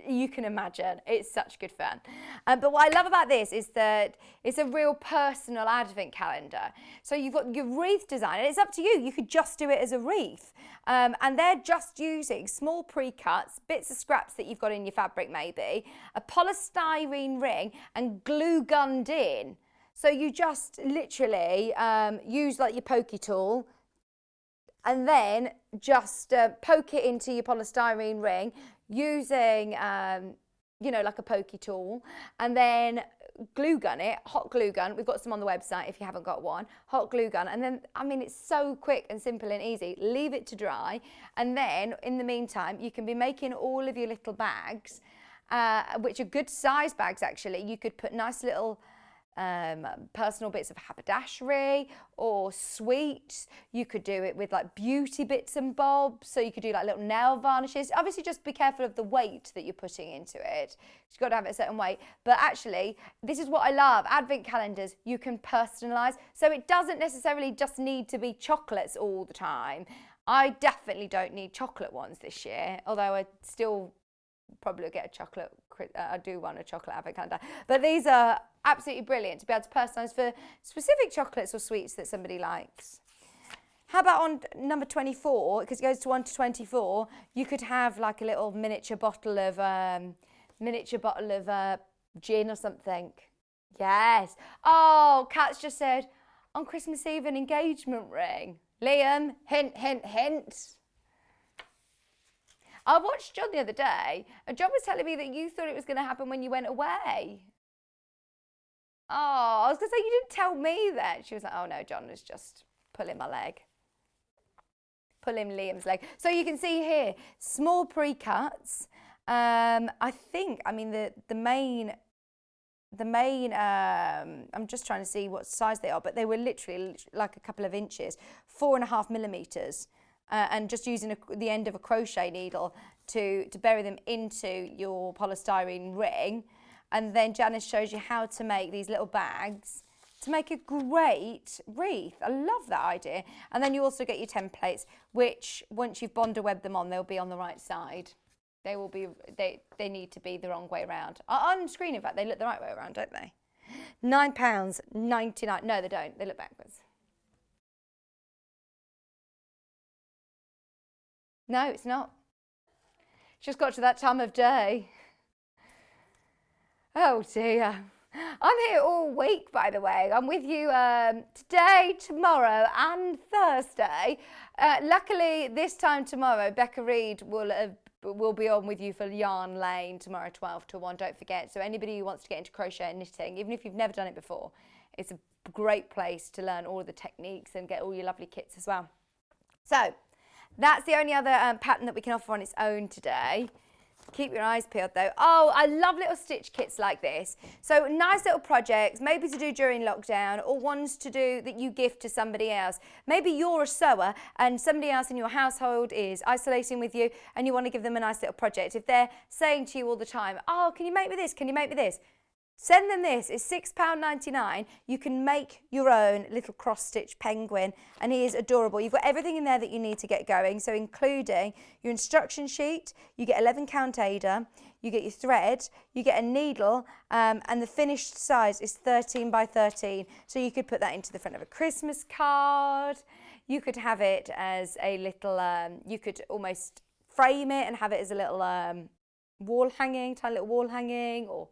you can imagine, it's such good fun. But what I love about this is that it's a real personal advent calendar. So you've got your wreath design, and it's up to you. You could just do it as a wreath. And they're just using small pre-cuts, bits of scraps that you've got in your fabric maybe, a polystyrene ring, and glue gunned in. So you just literally use like your pokey tool, and then just poke it into your polystyrene ring using, you know, like a pokey tool, and then glue gun it, hot glue gun. We've got some on the website if you haven't got one. Hot glue gun, and then, I mean, it's so quick and simple and easy. Leave it to dry, and then in the meantime, you can be making all of your little bags, which are good size bags actually. You could put nice little personal bits of haberdashery or sweets. You could do it with like beauty bits and bobs. So you could do like little nail varnishes. Obviously just be careful of the weight that you're putting into it. You've got to have it a certain weight. But actually, this is what I love. Advent calendars, you can personalise. So it doesn't necessarily just need to be chocolates all the time. I definitely don't need chocolate ones this year, although I still probably get a chocolate, I do want a chocolate advent calendar. But these are absolutely brilliant to be able to personalise for specific chocolates or sweets that somebody likes. How about on number 24, because it goes to 1 to 24, you could have like a little miniature bottle of gin or something. Yes. Oh, Kat's just said, on Christmas Eve, an engagement ring. Liam, hint, hint, hint. I watched John the other day, and John was telling me that you thought it was going to happen when you went away. Oh, I was going to say, you didn't tell me that. She was like, oh no, John was just pulling my leg. Pulling Liam's leg. So you can see here, small pre-cuts. I'm just trying to see what size they are, but they were literally like a couple of inches, 4.5 millimeters. And just using the end of a crochet needle to bury them into your polystyrene ring. And then Janice shows you how to make these little bags to make a great wreath. I love that idea. And then you also get your templates, which once you've Bonder webbed them on, they'll be on the right side. They will be, they need to be the wrong way around. On screen, in fact, they look the right way around, don't they? £9.99. No, they don't. They look backwards. No, it's not. Just got to that time of day. Oh dear. I'm here all week, by the way. I'm with you today, tomorrow and Thursday. Luckily, this time tomorrow, Becca Reed will be on with you for Yarn Lane tomorrow, 12 to 1. Don't forget. So anybody who wants to get into crochet and knitting, even if you've never done it before, it's a great place to learn all of the techniques and get all your lovely kits as well. So that's the only other pattern that we can offer on its own today. Keep your eyes peeled though. Oh, I love little stitch kits like this. So nice little projects, maybe to do during lockdown or ones to do that you gift to somebody else. Maybe you're a sewer and somebody else in your household is isolating with you and you want to give them a nice little project. If they're saying to you all the time, oh, can you make me this? Can you make me this? Send them this. It's £6.99. You can make your own little cross-stitch penguin and he is adorable. You've got everything in there that you need to get going, so including your instruction sheet, you get 11 count Ada, you get your thread, you get a needle, and the finished size is 13 by 13. So you could put that into the front of a Christmas card. You could have it as a little, you could almost frame it and have it as a little wall hanging, tiny little wall hanging, or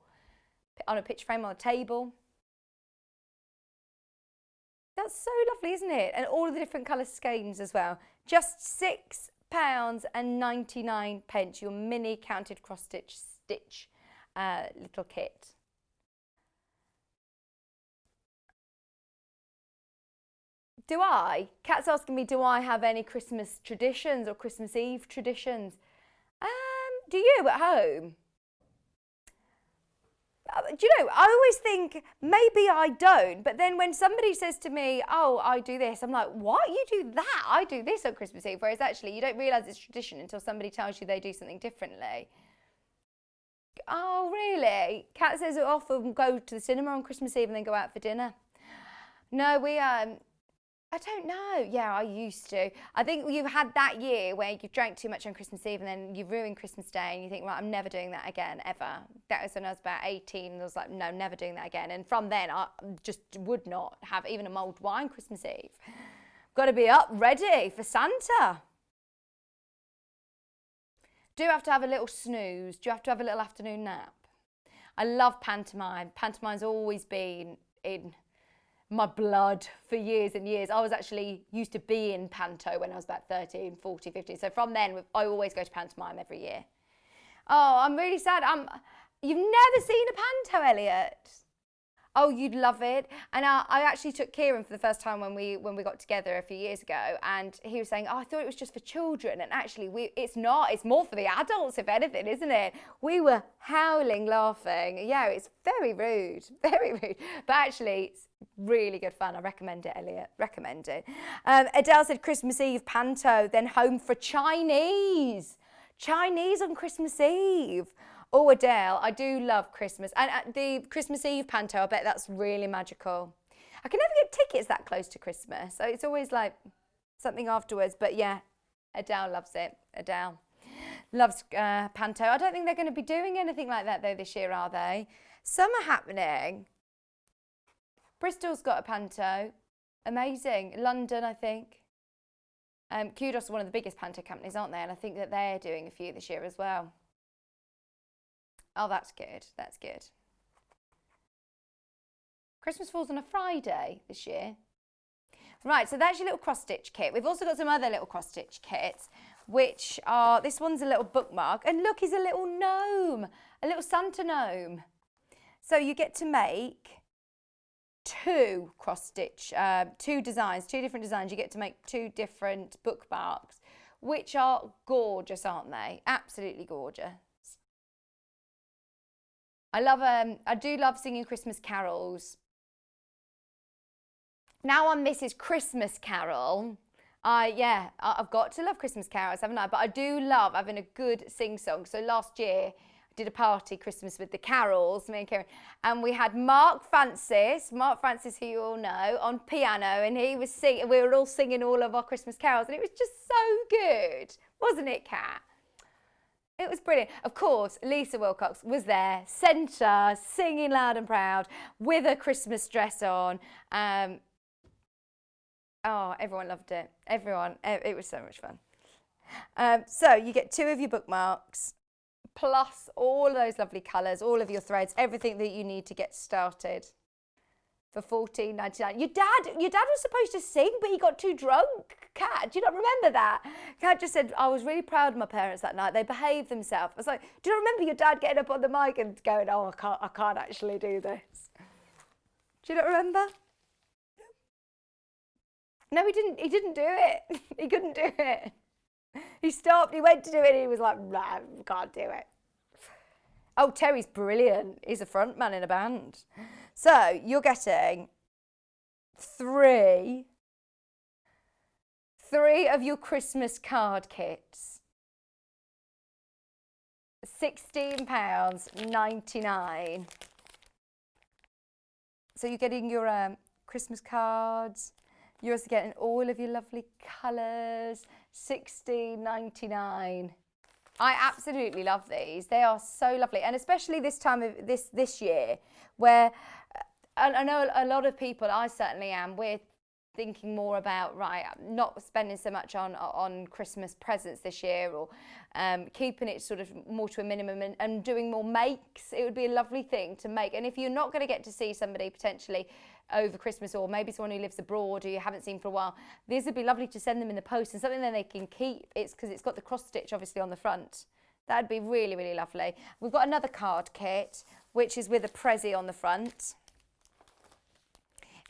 on a picture frame on a table. That's so lovely, isn't it? And all of the different colour skeins as well. Just £6.99, your mini counted cross stitch little kit. Do I? Kat's asking me, do I have any Christmas traditions or Christmas Eve traditions? Do you at home? Do you know, I always think maybe I don't, but then when somebody says to me, oh, I do this, I'm like, what? You do that? I do this on Christmas Eve, whereas actually you don't realise it's tradition until somebody tells you they do something differently. Oh, really? Kat says we often go to the cinema on Christmas Eve and then go out for dinner. No, I don't know. Yeah, I used to. I think you've had that year where you've drank too much on Christmas Eve and then you ruined Christmas Day and you think, right, I'm never doing that again, ever. That was when I was about 18 and I was like, no, never doing that again. And from then, I just would not have even a mulled wine Christmas Eve. Got to be up, ready for Santa. Do you have to have a little snooze? Do you have to have a little afternoon nap? I love pantomime. Pantomime's always been in my blood for years and years. I was actually used to be in panto when I was about 13, 14, 15. So from then, I always go to pantomime every year. Oh, I'm really sad. You've never seen a panto, Elliot? Oh, you'd love it. And I actually took Kieran for the first time when we got together a few years ago, and he was saying, oh, I thought it was just for children. And actually, it's not. It's more for the adults, if anything, isn't it? We were howling laughing. Yeah, it's very rude, very rude. But actually, it's really good fun. I recommend it, Elliot. Recommend it. Adele said Christmas Eve panto, then home for Chinese. Chinese on Christmas Eve. Oh, Adele, I do love Christmas. And the Christmas Eve panto, I bet that's really magical. I can never get tickets that close to Christmas, so it's always like something afterwards. But yeah, Adele loves it. Adele loves panto. I don't think they're going to be doing anything like that, though, this year, are they? Some are happening. Bristol's got a panto. Amazing. London, I think. Kudos are one of the biggest panto companies, aren't they? And I think that they're doing a few this year as well. Oh, that's good. That's good. Christmas falls on a Friday this year. Right, so that's your little cross-stitch kit. We've also got some other little cross-stitch kits, which are, this one's a little bookmark. And look, he's a little gnome, a little Santa gnome. So you get to make two cross-stitch, two different designs. You get to make two different bookmarks, which are gorgeous, aren't they? Absolutely gorgeous. I do love singing Christmas carols. Now I'm Mrs. Christmas Carol. I've got to love Christmas carols, haven't I? But I do love having a good sing-song. So last year, I did a party, Christmas with the Carols, me and Kieran, and we had Mark Francis, who you all know, on piano, and he was singing. We were all singing all of our Christmas carols, and it was just so good, wasn't it, Kat? It was brilliant. Of course, Lisa Wilcox was there, centre, singing loud and proud, with a Christmas dress on. Everyone loved it. Everyone. It was so much fun. So you get two of your bookmarks, plus all of those lovely colours, all of your threads, everything that you need to get started for $14.99. Your dad was supposed to sing, but he got too drunk. Kat, do you not remember that? Kat just said, I was really proud of my parents that night. They behaved themselves. I was like, do you not remember your dad getting up on the mic and going, oh, I can't actually do this? Do you not remember? No, he didn't do it. He couldn't do it. He stopped, he went to do it, and he was like, nah, can't do it. Oh, Terry's brilliant. He's a front man in a band. So you're getting three of your Christmas card kits. £16.99. So you're getting your Christmas cards. You're also getting all of your lovely colours. £16.99. I absolutely love these. They are so lovely, and especially this time of this year, where I know a lot of people, I certainly am, we're thinking more about, right, not spending so much on Christmas presents this year, or keeping it sort of more to a minimum and doing more makes. It would be a lovely thing to make. And if you're not going to get to see somebody potentially over Christmas, or maybe someone who lives abroad who you haven't seen for a while, these would be lovely to send them in the post, and something that they can keep. It's because it's got the cross stitch obviously on the front. That'd be really, really lovely. We've got another card kit, which is with a Prezi on the front.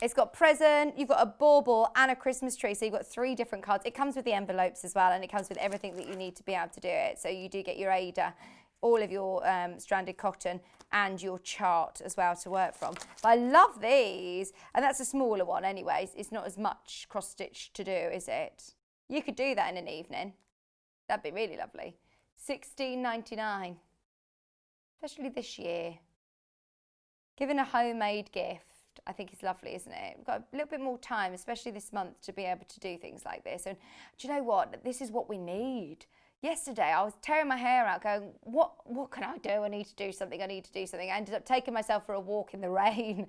It's got present, you've got a bauble and a Christmas tree, so you've got 3 different cards. It comes with the envelopes as well, and it comes with everything that you need to be able to do it. So you do get your Ada, all of your stranded cotton, and your chart as well to work from. But I love these, and that's a smaller one anyways. It's not as much cross stitch to do, is it? You could do that in an evening. That'd be really lovely. £16.99, especially this year. Giving a homemade gift, I think it's lovely, isn't it? We've got a little bit more time, especially this month, to be able to do things like this. And do you know what? This is what we need. Yesterday, I was tearing my hair out going, what can I do? I need to do something. I ended up taking myself for a walk in the rain,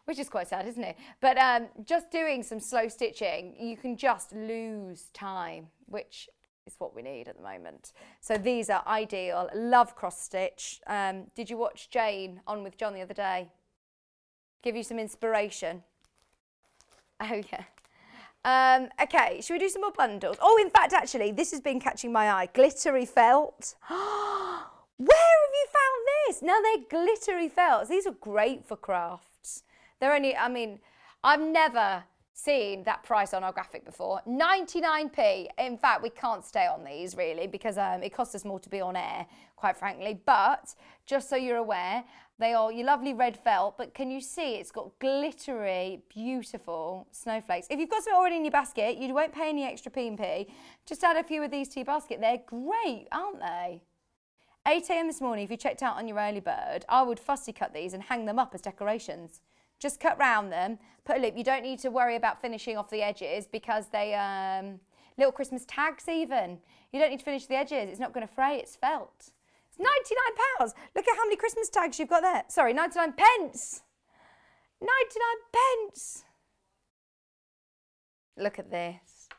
which is quite sad, isn't it? But just doing some slow stitching, you can just lose time, which is what we need at the moment. So these are ideal. Love cross stitch. Did you watch Jane on with John the other day? Give you some inspiration? Oh, yeah. Okay, should we do some more bundles? Oh, in fact, actually, this has been catching my eye. Glittery felt. Where have you found this. Now they're glittery felts. These are great for crafts. They're only, I mean, I've never seen that price on our graphic before. 99p. In fact, we can't stay on these really because it costs us more to be on air, quite frankly. But just so you're aware, they are your lovely red felt, but can you see it's got glittery, beautiful snowflakes. If you've got some already in your basket, you won't pay any extra P&P. Just add a few of these to your basket. They're great, aren't they? 8 a.m. this morning, if you checked out on your early bird, I would fussy cut these and hang them up as decorations. Just cut round them, put a loop. You don't need to worry about finishing off the edges because they, little Christmas tags even. You don't need to finish the edges. It's not going to fray, it's felt. It's £99. Look at how many Christmas tags you've got there. Sorry, 99 pence. 99 pence. Look at this.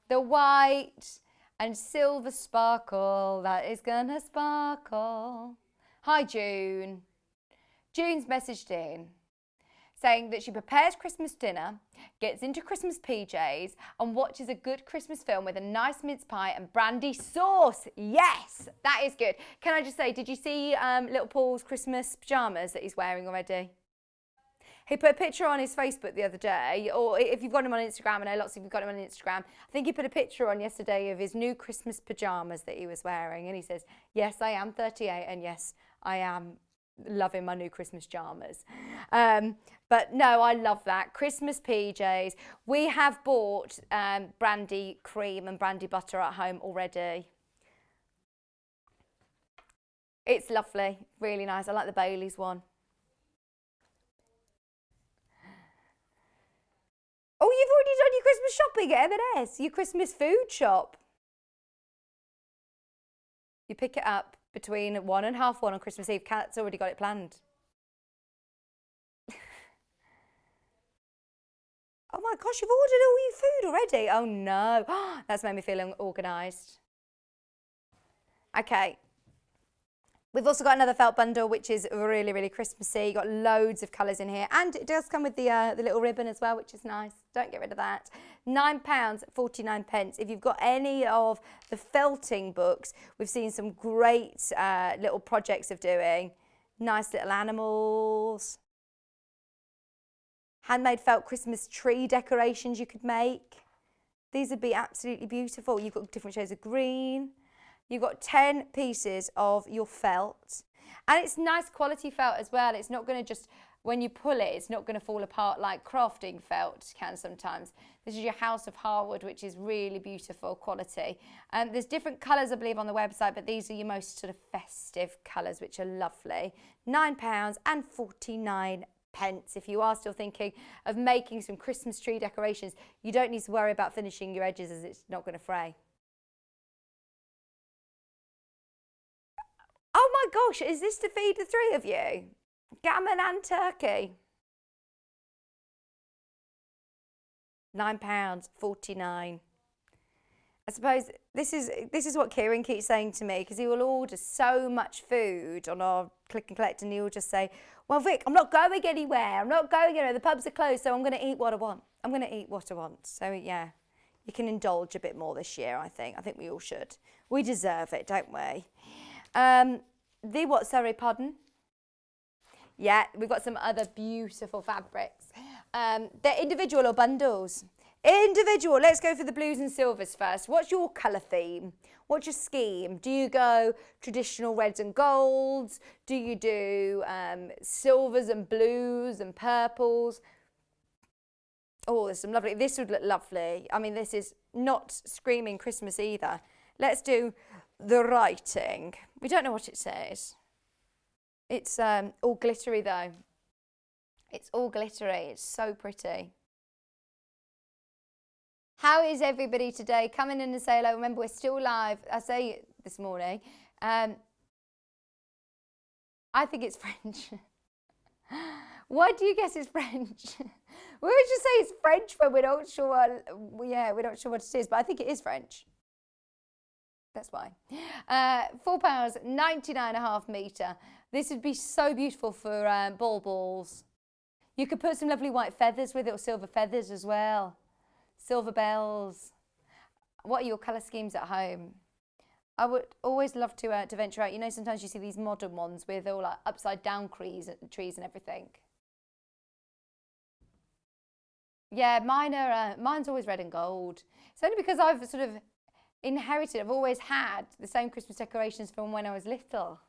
The white and silver sparkle that is gonna sparkle. Hi, June. June's messaged in saying that she prepares Christmas dinner, gets into Christmas PJs and watches a good Christmas film with a nice mince pie and brandy sauce. Yes, that is good. Can I just say, did you see little Paul's Christmas pyjamas that he's wearing already? He put a picture on his Facebook the other day, or if you've got him on Instagram, I know lots of you have got him on Instagram, I think he put a picture on yesterday of his new Christmas pyjamas that he was wearing, and he says, yes, I am 38, and yes, I am loving my new Christmas pyjamas. But no, I love that. Christmas PJs. We have bought brandy cream and brandy butter at home already. It's lovely, really nice. I like the Bailey's one. Oh, you've already done your Christmas shopping at M&S, your Christmas food shop. You pick it up between 1 and 1:30 on Christmas Eve. Kat's already got it planned. Oh my gosh, you've ordered all your food already. Oh no, that's made me feel organised. Okay. We've also got another felt bundle, which is really, really Christmassy. You've got loads of colours in here. And it does come with the little ribbon as well, which is nice. Don't get rid of that. £9.49. If you've got any of the felting books, we've seen some great little projects of doing. Nice little animals. Handmade felt Christmas tree decorations you could make. These would be absolutely beautiful. You've got different shades of green. You've got 10 pieces of your felt. And it's nice quality felt as well. It's not going to just, when you pull it, it's not going to fall apart like crafting felt can sometimes. This is your House of Harwood, which is really beautiful quality. There's different colours, I believe, on the website, but these are your most sort of festive colours, which are lovely. £9.49. If you are still thinking of making some Christmas tree decorations, you don't need to worry about finishing your edges as it's not going to fray. Oh my gosh, is this to feed the three of you? Gammon and turkey. £9.49. I suppose this is what Kieran keeps saying to me, because he will order so much food on our click and collect and he'll just say, well, Vic, I'm not going anywhere. I'm not going anywhere. The pubs are closed, so I'm going to eat what I want. I'm going to eat what I want. So, yeah, you can indulge a bit more this year, I think. I think we all should. We deserve it, don't we? The what, sorry, pardon? Yeah, we've got some other beautiful fabrics. They're individual or bundles. Individual. Let's go for the blues and silvers first. What's your colour theme? What's your scheme? Do you go traditional reds and golds? Do you do silvers and blues and purples? Oh, there's some lovely. This would look lovely. I mean, this is not screaming Christmas either. Let's do the writing. We don't know what it says. It's all glittery though. It's all glittery. It's so pretty. How is everybody today? Come in and say hello. Remember, we're still live. I say it this morning. I think it's French. Why do you guess it's French? We would just say it's French when we're not sure. We're not sure what it is, but I think it is French. That's why. £4, 99.5 metre. This would be so beautiful for balls. You could put some lovely white feathers with it, or silver feathers as well. Silver bells. What are your colour schemes at home? I would always love to venture out. You know, sometimes you see these modern ones with all like upside down trees and everything. Yeah, mine's always red and gold. It's only because I've sort of inherited, I've always had the same Christmas decorations from when I was little.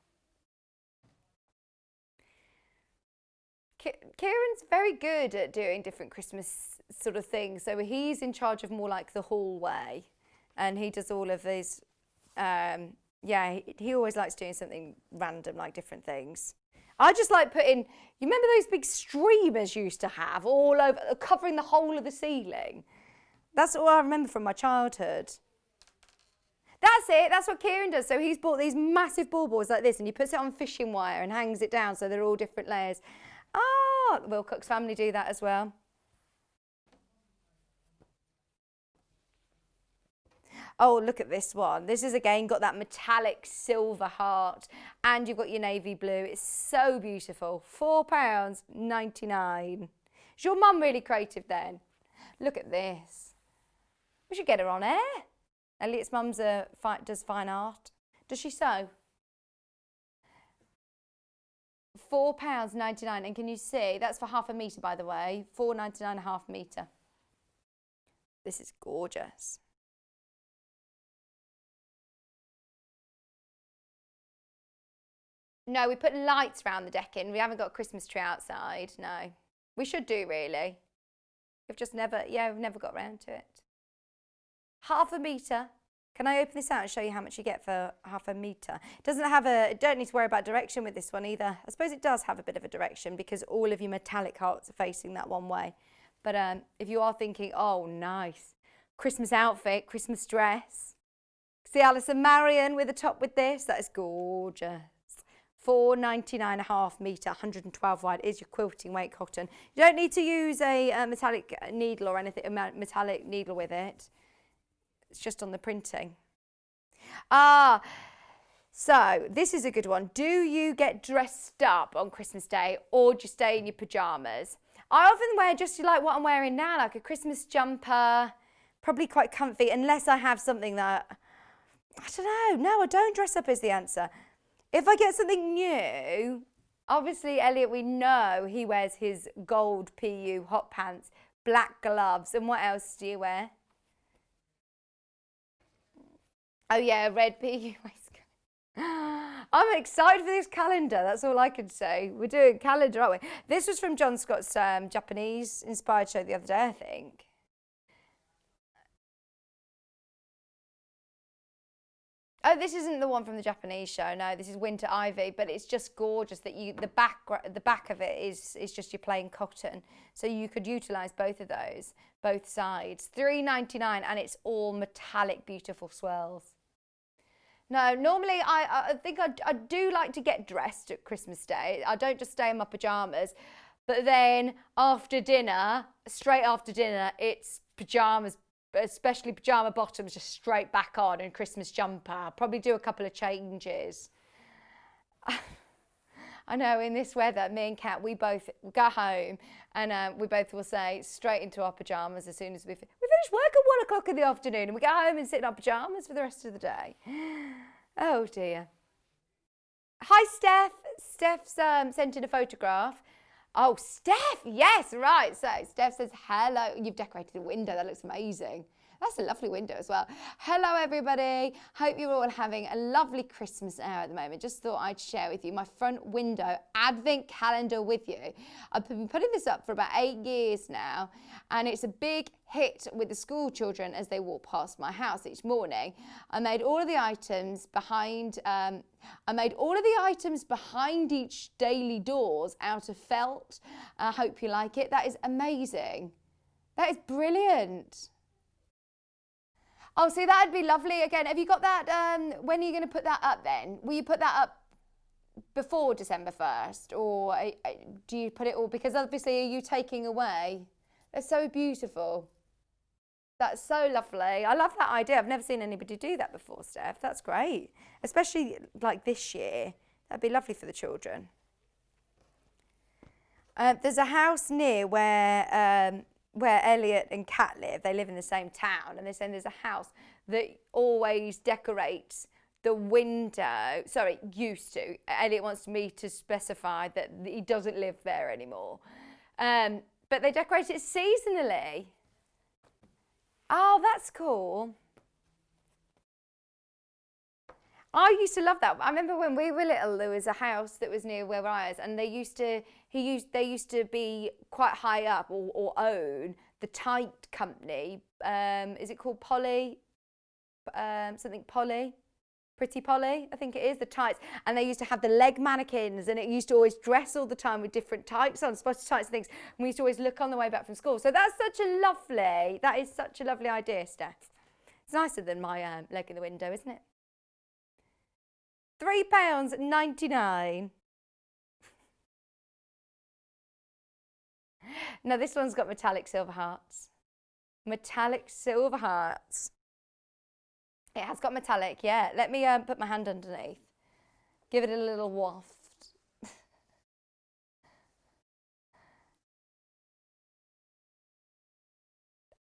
Kieran's very good at doing different Christmas sort of things. So he's in charge of more like the hallway, and he does all of his, yeah, he always likes doing something random, like different things. I just like putting, you remember those big streamers you used to have all over, covering the whole of the ceiling? That's all I remember from my childhood. That's it, that's what Kieran does. So he's bought these massive baubles like this, and he puts it on fishing wire and hangs it down so they're all different layers. Ah, the Wilcox family do that as well. Oh, look at this one. This is again got that metallic silver heart, and you've got your navy blue. It's so beautiful. £4.99. Is your mum really creative then? Look at this. We should get her on air. Elliot's mum's does fine art. Does she sew? £4.99, and can you see that's for half a metre, by the way. £4.99 a half metre. This is gorgeous. No, we put lights around the decking. We haven't got a Christmas tree outside. No, we should do really. We've just never, yeah, we've never got around to it. Half a metre. Can I open this out and show you how much you get for half a metre? It doesn't have don't need to worry about direction with this one either. I suppose it does have a bit of a direction because all of your metallic hearts are facing that one way. But if you are thinking, oh, nice, Christmas outfit, Christmas dress. See Alison Marion with the top with this? That is gorgeous. £4.99 a half metre, 112 wide is your quilting weight cotton. You don't need to use a metallic needle or anything, a metallic needle with it. It's just on the printing. Ah, so this is a good one. Do you get dressed up on Christmas Day or do you stay in your pyjamas? I often wear just like what I'm wearing now, like a Christmas jumper, probably quite comfy, unless I have something that, I don't know. No, I don't dress up is the answer. If I get something new, obviously Elliot, we know he wears his gold PU hot pants, black gloves, and what else do you wear? Oh yeah, red PU waistcoat. I'm excited for this calendar, that's all I can say. We're doing calendar, aren't we? This was from John Scott's Japanese inspired show the other day, I think. Oh, this isn't the one from the Japanese show. No, this is Winter Ivy, but it's just gorgeous that the back of it is just your plain cotton. So you could utilise both of those, both sides. £3.99, and it's all metallic, beautiful swirls. No, normally I think I do like to get dressed at Christmas Day. I don't just stay in my pyjamas, but then after dinner, straight after dinner, it's pyjamas, especially pyjama bottoms, just straight back on, and Christmas jumper. I'll probably do a couple of changes. I know, in this weather, me and Kat, we both go home and we both will say straight into our pyjamas as soon as we finish work at 1 o'clock in the afternoon, and we go home and sit in our pyjamas for the rest of the day. Oh dear. Hi Steph. Steph's sent in a photograph. Oh, Steph, yes, right. So Steph says, hello. You've decorated the window. That looks amazing. That's a lovely window as well. Hello, everybody. Hope you're all having a lovely Christmas hour at the moment. Just thought I'd share with you my front window advent calendar with you. I've been putting this up for about 8 years now, and it's a big hit with the school children as they walk past my house each morning. I made all of the items behind each daily doors out of felt. I hope you like it. That is amazing. That is brilliant. Oh, see, that'd be lovely. Again, have you got that? When are you going to put that up then? Will you put that up before December 1st? Or do you put it all? Because obviously, are you taking away? They're so beautiful. That's so lovely. I love that idea. I've never seen anybody do that before, Steph. That's great. Especially like this year. That'd be lovely for the children. There's a house near where Elliot and Kat live. They live in the same town, and they're saying there's a house that always decorates the window, sorry, used to. Elliot wants me to specify that he doesn't live there anymore. But they decorate it seasonally. Oh, that's cool. I used to love that. I remember when we were little, there was a house that was near where I was, and they used to be quite high up or own the Tite company. Is it called Polly? Something Polly? Pretty Polly, I think it is, the tights. And they used to have the leg mannequins, and it used to always dress all the time with different types on, spotted tights and things. And we used to always look on the way back from school. So that is such a lovely idea, Steph. It's nicer than my leg in the window, isn't it? £3.99. Now this one's got metallic silver hearts. Metallic silver hearts. It has got metallic, yeah. Let me put my hand underneath. Give it a little waft.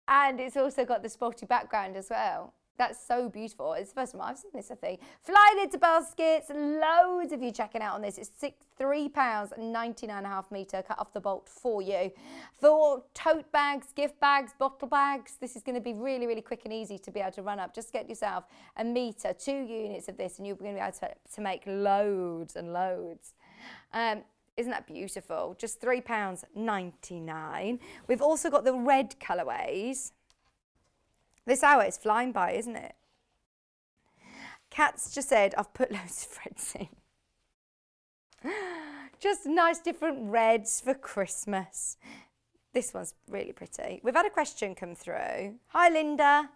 And it's also got the spotty background as well. That's so beautiful. It's the first time I've seen this, I think. Fly lids baskets, loads of you checking out on this. It's £3, 99.5 metre, cut off the bolt for you. For tote bags, gift bags, bottle bags, this is going to be really, really quick and easy to be able to run up. Just get yourself a metre, 2 units of this, and you're going to be able to make loads and loads. Isn't that beautiful? Just £3.99. We've also got the red colourways. This hour is flying by, isn't it? Kat's just said, I've put loads of reds in. Just nice different reds for Christmas. This one's really pretty. We've had a question come through. Hi, Linda.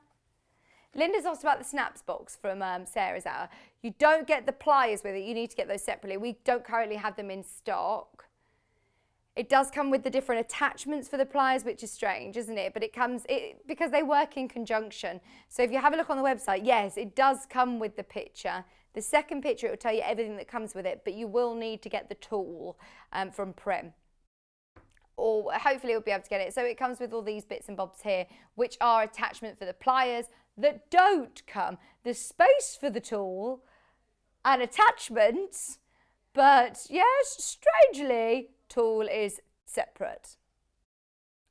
Linda's asked about the snaps box from Sarah's hour. You don't get the pliers with it. You need to get those separately. We don't currently have them in stock. It does come with the different attachments for the pliers, which is strange, isn't it? But it comes, because they work in conjunction. So if you have a look on the website, yes, it does come with the picture. The second picture, it will tell you everything that comes with it, but you will need to get the tool from Prim. Or hopefully you'll be able to get it. So it comes with all these bits and bobs here, which are attachment for the pliers that don't come. There's space for the tool and attachments, but yes, strangely, tool is separate.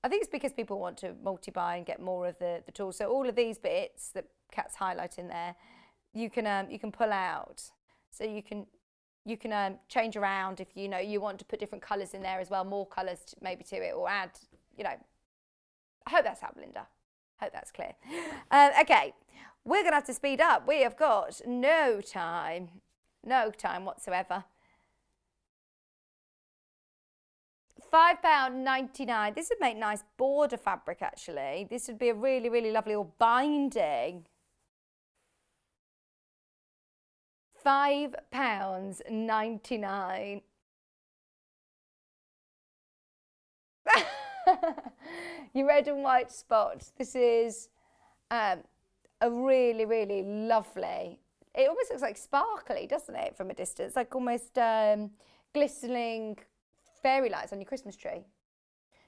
I think it's because people want to multi-buy and get more of the tool. So all of these bits that Kat's highlighting there, you can pull out. So you can change around if you want to put different colours in there as well, more colours maybe to it, or add, I hope that's helped, Linda. Hope that's clear. Okay, we're going to have to speed up. We have got no time whatsoever. £5.99. This would make nice border fabric, actually. This would be a really, really lovely, or binding. £5.99. Your red and white spots. This is a really, really lovely. It almost looks like sparkly, doesn't it, from a distance? Like almost glistening fairy lights on your Christmas tree.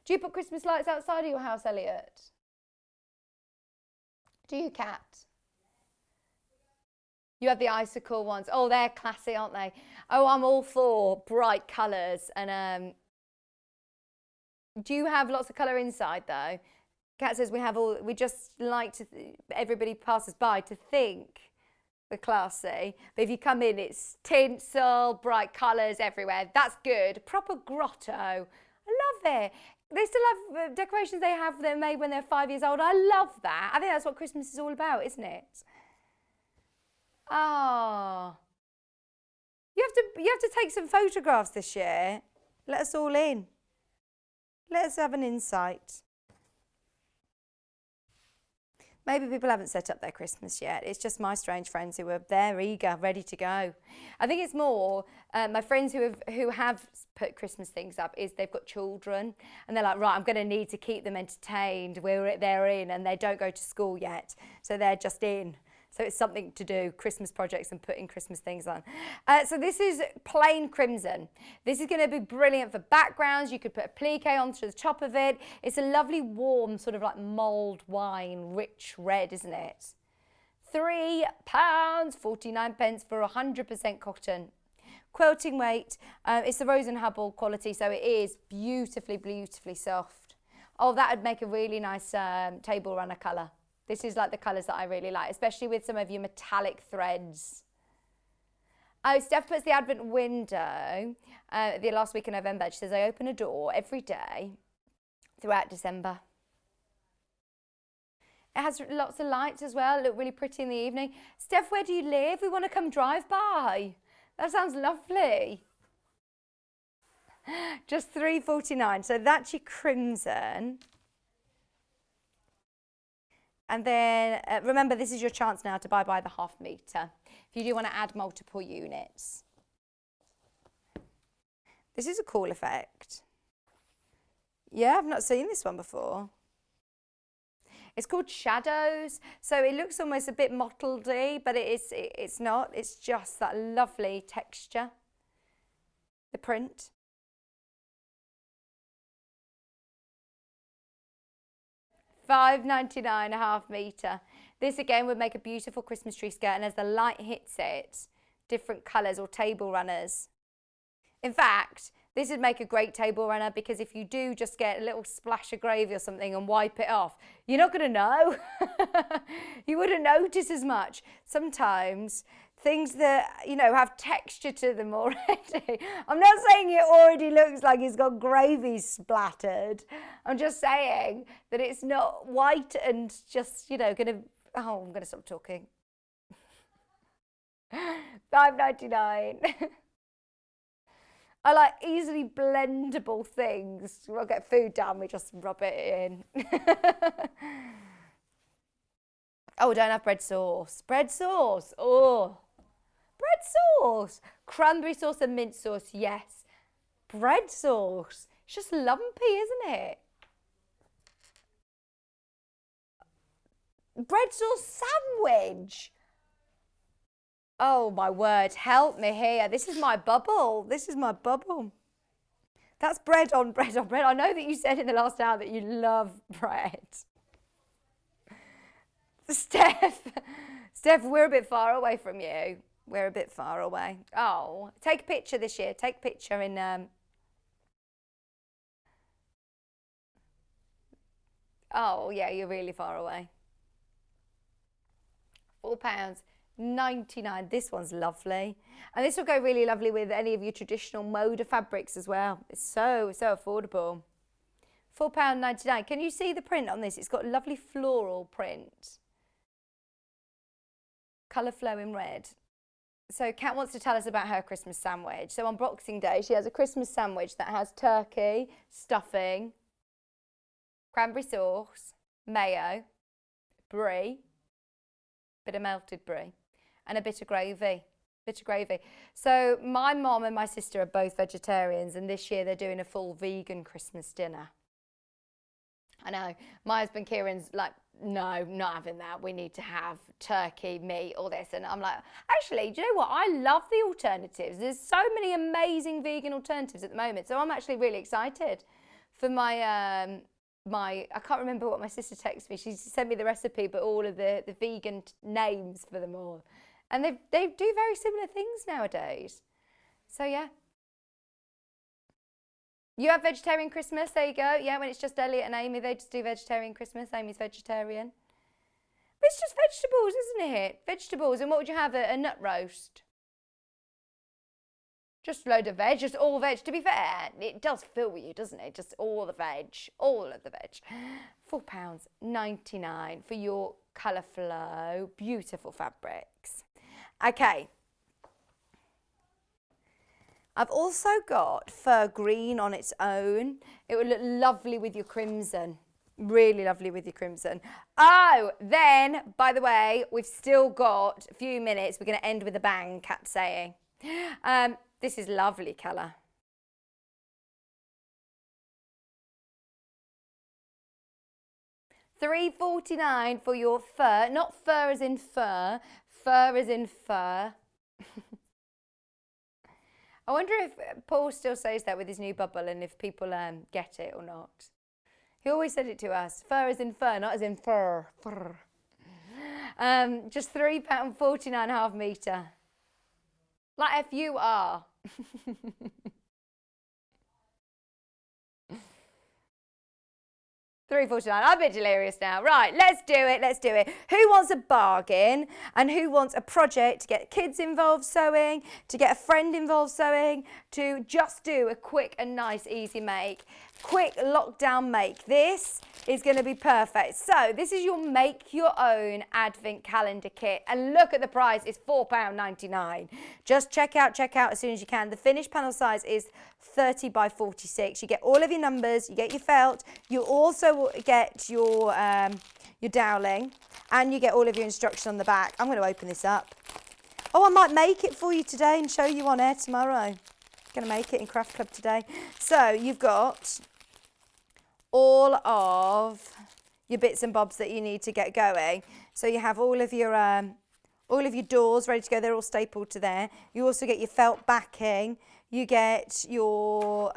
Do you put Christmas lights outside of your house, Elliot? Do you, Kat? You have the icicle ones. Oh, they're classy, aren't they? Oh, I'm all for bright colours. And do you have lots of colour inside though? Kat says we just like to, everybody passes by to think we're classy. But if you come in, it's tinsel, bright colours everywhere. That's good. Proper grotto. I love it. They still have decorations they have that are made when they're 5 years old. I love that. I think that's what Christmas is all about, isn't it? Oh. You have to take some photographs this year. Let us all in. Let us have an insight. Maybe people haven't set up their Christmas yet. It's just my strange friends who are there, eager, ready to go. I think it's more my friends who have put Christmas things up is they've got children and they're like, right, I'm going to need to keep them entertained. They're in and they don't go to school yet, so they're just in. So it's something to do, Christmas projects and putting Christmas things on. So this is plain crimson. This is going to be brilliant for backgrounds. You could put a plique onto the top of it. It's a lovely warm sort of like mulled wine, rich red, isn't it? £3.49 for 100% cotton. Quilting weight, it's the Rose and Hubble quality, so it is beautifully, beautifully soft. Oh, that would make a really nice table runner colour. This is like the colours that I really like, especially with some of your metallic threads. Oh, Steph puts the Advent window the last week in November. She says, I open a door every day throughout December. It has lots of lights as well, look really pretty in the evening. Steph, where do you live? We want to come drive by. That sounds lovely. Just £3.49. So that's your crimson. And then remember, this is your chance now to buy by the half metre if you do want to add multiple units. This is a cool effect. Yeah, I've not seen this one before. It's called Shadows, so it looks almost a bit mottledy, but it's not. It's just that lovely texture, the print. £5.99 a half metre. This again would make a beautiful Christmas tree skirt, and as the light hits it, different colours or table runners. In fact, this would make a great table runner because if you do just get a little splash of gravy or something and wipe it off, you're not going to know. You wouldn't notice as much. Sometimes things that, you know, have texture to them already. I'm not saying it already looks like it's got gravy splattered. I'm just saying that it's not white and just, you know, going to... Oh, I'm going to stop talking. £5.99. I like easily blendable things. We'll get food down, we just rub it in. Oh, we don't have bread sauce. Bread sauce, oh. Bread sauce. Cranberry sauce and mint sauce, yes. Bread sauce. It's just lumpy, isn't it? Bread sauce sandwich. Oh my word, help me here. This is my bubble. This is my bubble. That's bread on bread on bread. I know that you said in the last hour that you love bread. Steph, we're a bit far away from you. We're a bit far away. Oh, take a picture this year. Take a picture in... Oh, yeah, you're really far away. £4.99. This one's lovely. And this will go really lovely with any of your traditional Moda fabrics as well. It's so affordable. £4.99. Can you see the print on this? It's got a lovely floral print. Colour flowing red. So Kat wants to tell us about her Christmas sandwich. So on Boxing Day, she has a Christmas sandwich that has turkey, stuffing, cranberry sauce, mayo, brie, bit of melted brie, and a bit of gravy. So my mom and my sister are both vegetarians, and this year they're doing a full vegan Christmas dinner. I know, my husband Kieran's like, no, not having that. We need to have turkey, meat, all this. And I'm like, actually, do you know what? I love the alternatives. There's so many amazing vegan alternatives at the moment. So I'm actually really excited for my, I can't remember what my sister texted me. She sent me the recipe, but all of the vegan names for them all. And they do very similar things nowadays. So yeah. You have vegetarian Christmas, there you go. Yeah, when it's just Elliot and Amy, they just do vegetarian Christmas. Amy's vegetarian. But it's just vegetables, isn't it? Vegetables. And what would you have? A nut roast? Just a load of veg, just all veg. To be fair, it does fill you, doesn't it? Just all the veg, all of the veg. £4.99 for your colour flow. Beautiful fabrics. Okay. I've also got fur green on its own. It would look lovely with your crimson. Really lovely with your crimson. Oh, then, by the way, we've still got a few minutes. We're going to end with a bang, Kat's saying. This is lovely colour. £3.49 for your fur. Not fur as in fur. Fur as in fur. I wonder if Paul still says that with his new bubble and if people get it or not. He always said it to us. Fur as in fur, not as in fur. Just £3.49 half metre. Like FUR. £3.49. I'm a bit delirious now. Right, let's do it. Let's do it. Who wants a bargain and who wants a project to get kids involved sewing, to get a friend involved sewing, to just do a quick and nice, easy make? Quick lockdown make. This is going to be perfect. So this is your make your own advent calendar kit, and look at the price. It's £4.99. Just check out as soon as you can. The finished panel size is 30 by 46. You get all of your numbers, you get your felt, you also get your doweling, and you get all of your instructions on the back. I'm going to open this up. Oh, I might make it for you today and show you on air tomorrow. Going to make it in Craft Club today. So you've got all of your bits and bobs that you need to get going. So you have all of your doors ready to go. They're all stapled to there. You also get your felt backing. You get your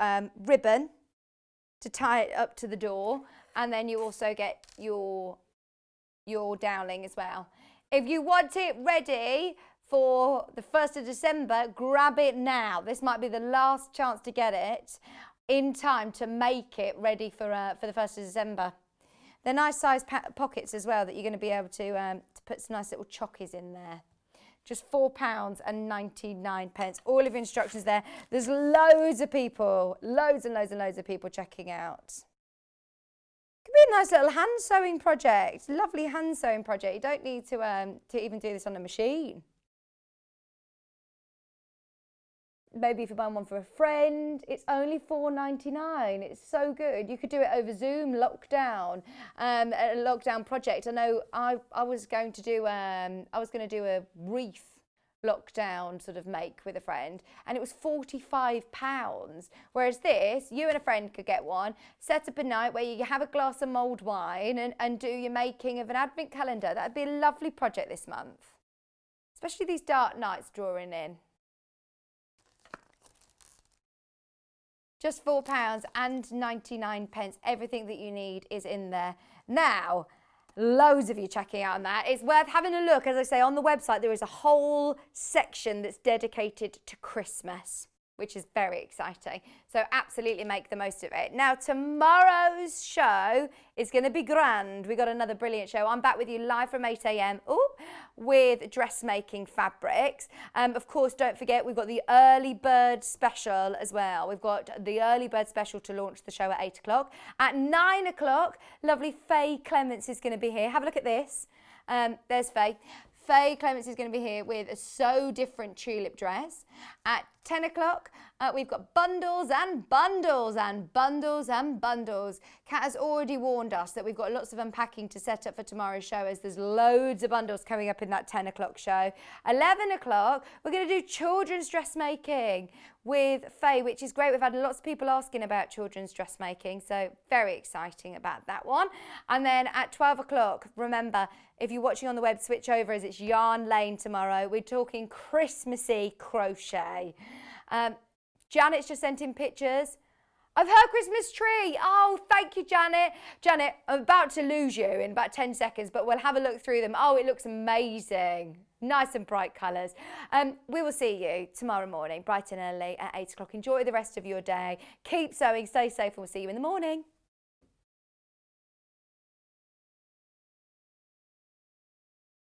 ribbon to tie it up to the door, and then you also get your doweling as well. If you want it ready for the 1st of December, grab it now. This might be the last chance to get it in time to make it ready for the 1st of December. They're nice size pockets as well that you're going to be able to put some nice little chockies in there. Just £4.99. All of your instructions there. There's loads of people, loads and loads and loads of people checking out. Could be a nice little hand sewing project. Lovely hand sewing project. You don't need to even do this on a machine. Maybe if you're buying one for a friend, it's only £4.99. It's so good. You could do it over Zoom, lockdown, a lockdown project. I know I was going to do a wreath lockdown sort of make with a friend, and it was £45. Whereas this, you and a friend could get one, set up a night where you have a glass of mulled wine and do your making of an advent calendar. That'd be a lovely project this month, especially these dark nights drawing in. Just £4.99. Everything that you need is in there. Now, loads of you checking out on that. It's worth having a look. As I say, on the website, there is a whole section that's dedicated to Christmas, which is very exciting. So absolutely make the most of it. Now, tomorrow's show is going to be grand. We've got another brilliant show. I'm back with you live from 8 a.m. with dressmaking fabrics. Of course, don't forget, we've got the early bird special as well. We've got the early bird special to launch the show at 8 o'clock. At 9 o'clock, lovely Faye Clements is going to be here. Have a look at this. There's Faye. Faye Clements is going to be here with a So Different tulip dress. At 10 o'clock, we've got bundles and bundles and bundles and bundles. Kat has already warned us that we've got lots of unpacking to set up for tomorrow's show, as there's loads of bundles coming up in that 10 o'clock show. 11 o'clock, we're going to do children's dressmaking with Faye, which is great. We've had lots of people asking about children's dressmaking, so very exciting about that one. And then at 12 o'clock, remember, if you're watching on the web, switch over as it's Yarn Lane tomorrow. We're talking Christmassy crochet. Janet's just sent in pictures of her Christmas tree. Oh, thank you, Janet. Janet, I'm about to lose you in about 10 seconds, but we'll have a look through them. Oh, it looks amazing. Nice and bright colours. We will see you tomorrow morning, bright and early at 8 o'clock. Enjoy the rest of your day. Keep sewing, stay safe, and we'll see you in the morning.